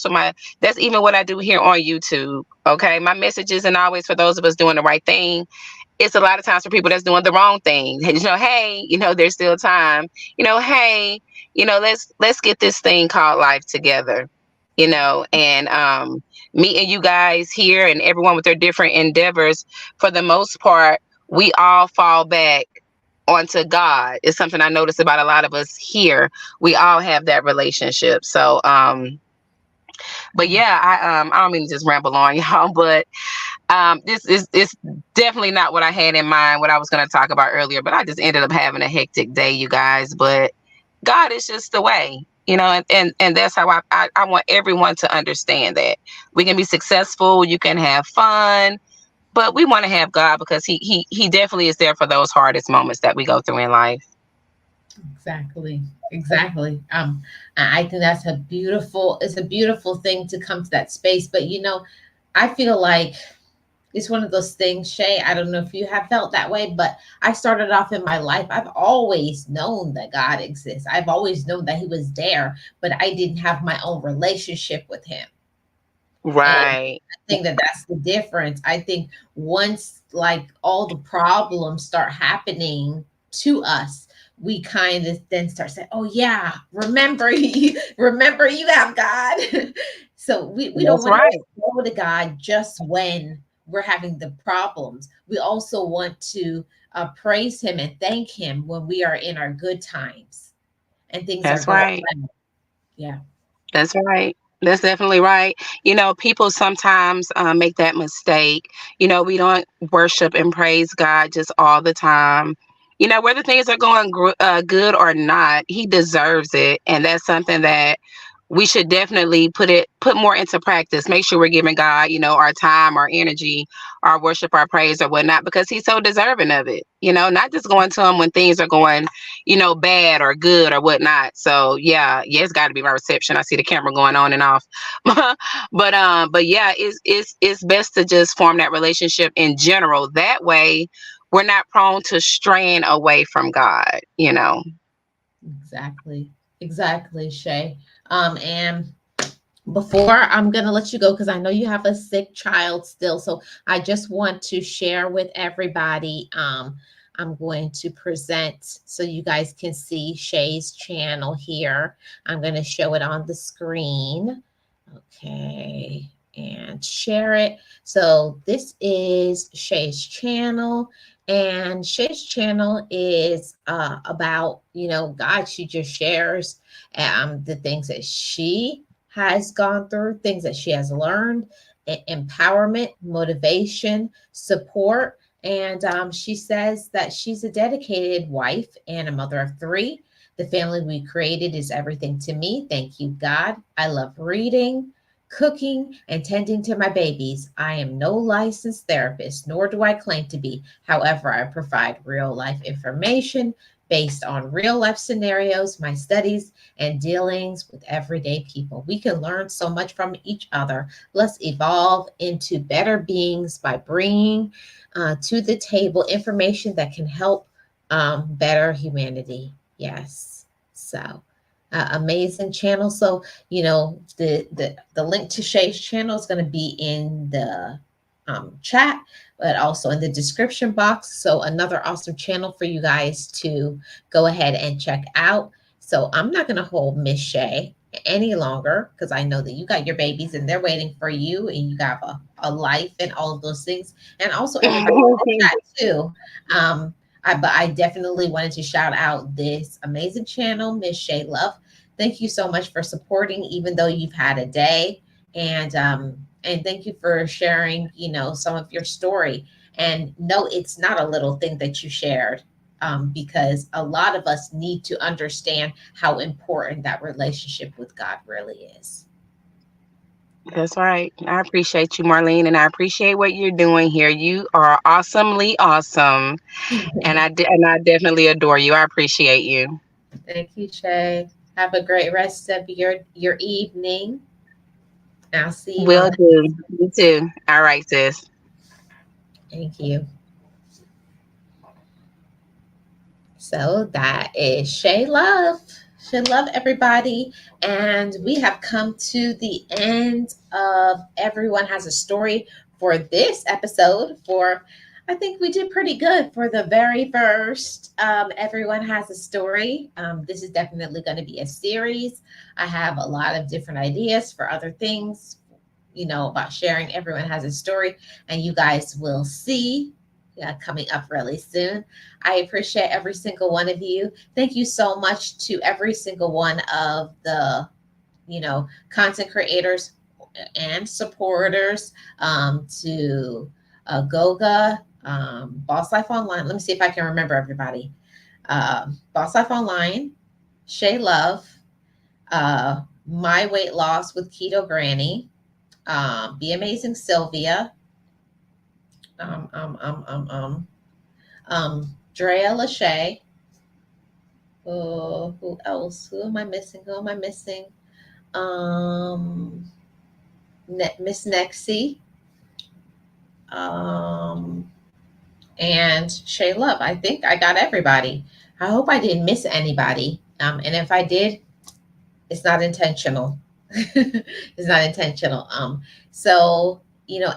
[SPEAKER 11] That's even what I do here on YouTube. Okay. My message isn't always for those of us doing the right thing. It's a lot of times for people that's doing the wrong thing. Hey, there's still time. Hey, let's get this thing called life together. And meeting you guys here and everyone with their different endeavors, for the most part, we all fall back onto God. It's something I notice about a lot of us here. We all have that relationship. So but yeah, I don't mean to just ramble on, y'all, but this is definitely not what I had in mind, what I was going to talk about earlier, but I just ended up having a hectic day, you guys. But God is just the way, and that's how I want everyone to understand that we can be successful, you can have fun, but we want to have God, because he definitely is there for those hardest moments that we go through in life.
[SPEAKER 1] Exactly. Exactly. I think it's a beautiful thing to come to that space. But I feel like it's one of those things, Shay. I don't know if you have felt that way, but I started off in my life. I've always known that God exists. I've always known that he was there, but I didn't have my own relationship with him. And
[SPEAKER 11] Right.
[SPEAKER 1] I think that that's the difference. I think once like all the problems start happening to us, we kind of then start saying, "Oh yeah, remember remember you have God." So we don't
[SPEAKER 11] That's
[SPEAKER 1] want
[SPEAKER 11] right.
[SPEAKER 1] to go to God just when we're having the problems. We also want to praise him and thank him when we are in our good times and things are
[SPEAKER 11] That's
[SPEAKER 1] going
[SPEAKER 11] right.
[SPEAKER 1] well. Yeah.
[SPEAKER 11] That's right. That's definitely right. People sometimes make that mistake. We don't worship and praise God just all the time. Whether things are going good or not, he deserves it. And that's something that we should definitely put more into practice. Make sure we're giving God, our time, our energy, our worship, our praise, or whatnot, because he's so deserving of it. Not just going to him when things are going, bad or good or whatnot. So yeah, it's got to be my reception. I see the camera going on and off, but yeah, it's best to just form that relationship in general. That way, we're not prone to straying away from God.
[SPEAKER 1] Exactly. Exactly, Shay. And before I'm going to let you go, because I know you have a sick child still. So I just want to share with everybody. I'm going to present so you guys can see Shay's channel here. I'm going to show it on the screen. Okay. And share it. So this is Shay's channel. And Shay's channel is about, God. She just shares the things that she has gone through, things that she has learned, empowerment, motivation, support. And she says that she's a dedicated wife and a mother of three. The family we created is everything to me. Thank you, God. I love reading, cooking, and tending to my babies. I am no licensed therapist, nor do I claim to be. However, I provide real life information based on real life scenarios, my studies, and dealings with everyday people. We can learn so much from each other. Let's evolve into better beings by bringing to the table information that can help better humanity. Yes. So amazing channel. So the link to Shay's channel is going to be in the chat, but also in the description box. So another awesome channel for you guys to go ahead and check out. So I'm not going to hold Miss Shay any longer, because I know that you got your babies and they're waiting for you, and you got a life and all of those things, and also everybody in the chat too. But I definitely wanted to shout out this amazing channel, Miss Shay Love. Thank you so much for supporting, even though you've had a day, and thank you for sharing, some of your story. And no, it's not a little thing that you shared, because a lot of us need to understand how important that relationship with God really is.
[SPEAKER 11] That's right. I appreciate you, Marlene, and I appreciate what you're doing here. You are awesomely awesome, and I definitely adore you. I appreciate you.
[SPEAKER 1] Thank you, Shay. Have a great rest of your evening. I'll see you
[SPEAKER 11] Will
[SPEAKER 1] on.
[SPEAKER 11] do. You too. All right, sis.
[SPEAKER 1] Thank you. So that is Shay Love. Shay Love, everybody. And we have come to the end of Everyone Has a Story for this episode. For I think we did pretty good for the very first Everyone Has a Story. This is definitely going to be a series. I have a lot of different ideas for other things, about sharing. Everyone has a story, and you guys will see, yeah, coming up really soon. I appreciate every single one of you. Thank you so much to every single one of the, content creators and supporters, to Goga, Boss Life Online. Let me see if I can remember everybody. Boss Life Online, Shay Love, My Weight Loss with Keto Granny, Be Amazing Sylvia, um, um, um, um, um, Drea Lachey. Oh, who else? Who am I missing? Who am I missing? Um, Miss Nexie, um, and Shay Love. I think I got everybody. I hope I didn't miss anybody. And if I did, it's not intentional. It's not intentional. So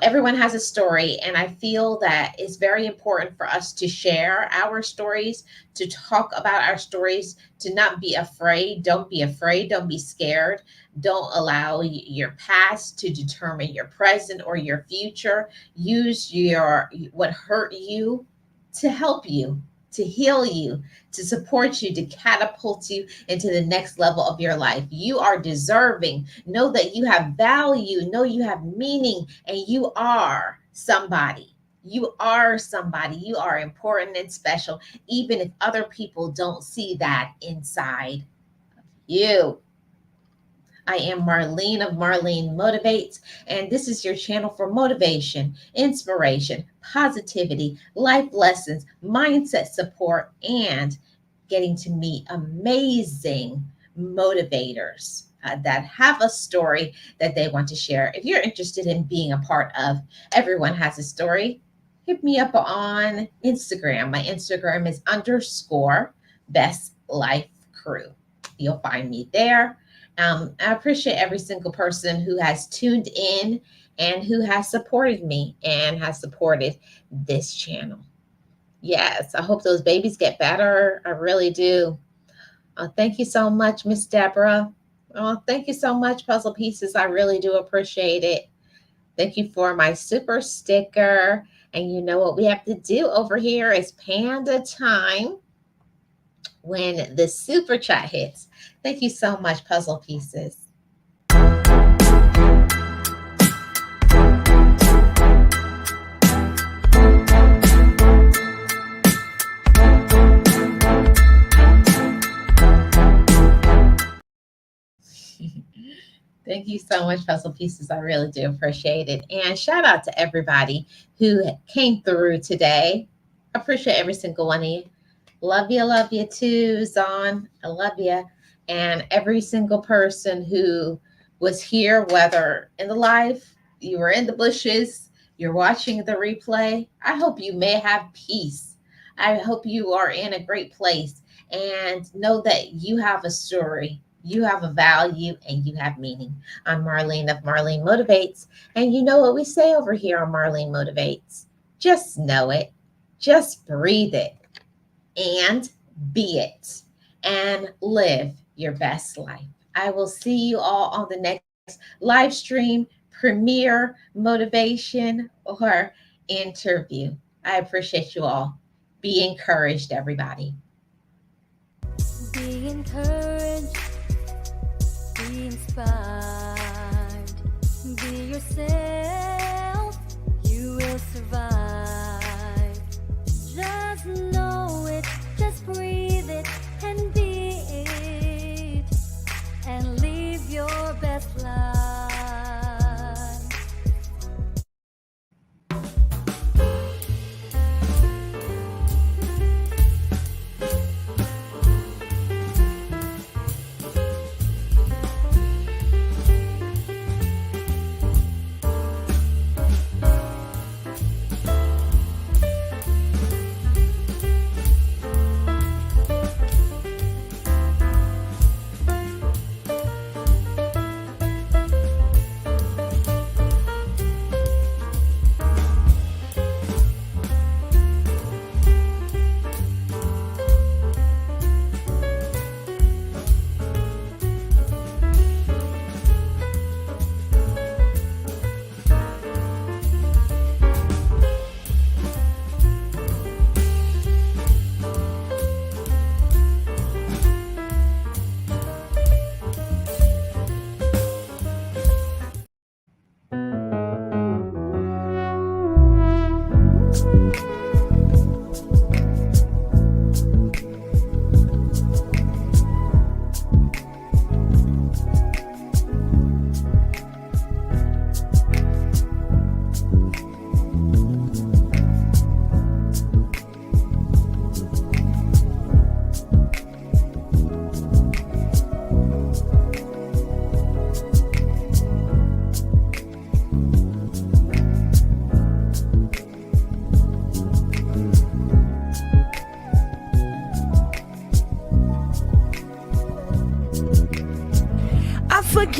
[SPEAKER 1] everyone has a story, and I feel that it's very important for us to share our stories, to talk about our stories, to not be afraid. Don't be afraid. Don't be scared. Don't allow your past to determine your present or your future. Use your what hurt you to help you, to heal you, to support you, to catapult you into the next level of your life. You are deserving. Know that you have value. Know you have meaning, and you are somebody. You are somebody. You are important and special, even if other people don't see that inside you. I am Marlene of Marlene Motivates, and this is your channel for motivation, inspiration, positivity, life lessons, mindset support, and getting to meet amazing motivators that have a story that they want to share. If you're interested in being a part of Everyone Has a Story, hit me up on Instagram. My Instagram is _ best life crew. You'll find me there. I appreciate every single person who has tuned in and who has supported me and has supported this channel. Yes, I hope those babies get better. I really do. Thank you so much, Miss Deborah. Oh, thank you so much, Puzzle Pieces. I really do appreciate it. Thank you for my super sticker. And you know what we have to do over here is panda time when the super chat hits. Thank you so much, Puzzle Pieces. Thank you so much, Puzzle Pieces. I really do appreciate it. And shout out to everybody who came through today. Appreciate every single one of you. Love you too, Zon. I love you. And every single person who was here, whether in the live, you were in the bushes, you're watching the replay. I hope you may have peace. I hope you are in a great place and know that you have a story, you have a value, and you have meaning. I'm Marlene of Marlene Motivates. And you know what we say over here on Marlene Motivates? Just know it, just breathe it, and be it, and live your best life. I will see you all on the next live stream, premiere, motivation, or interview. I appreciate you all. Be encouraged, everybody.
[SPEAKER 3] Be encouraged, be inspired, be yourself, you will survive. Just know it, just breathe it, and be it, and live your best life.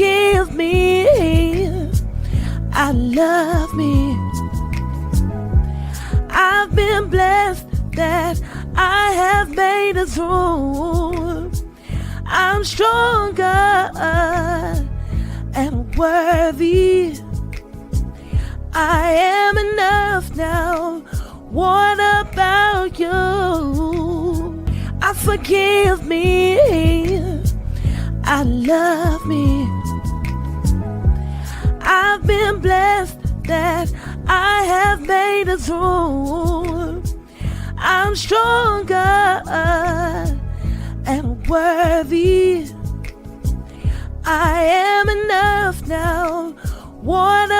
[SPEAKER 7] forgive me. I love me. I've been blessed that I have made it through. I'm stronger and worthy. I am enough now. What about you? I forgive me. I love me. I've been blessed that I have made it through. I'm stronger and worthy. I am enough now. What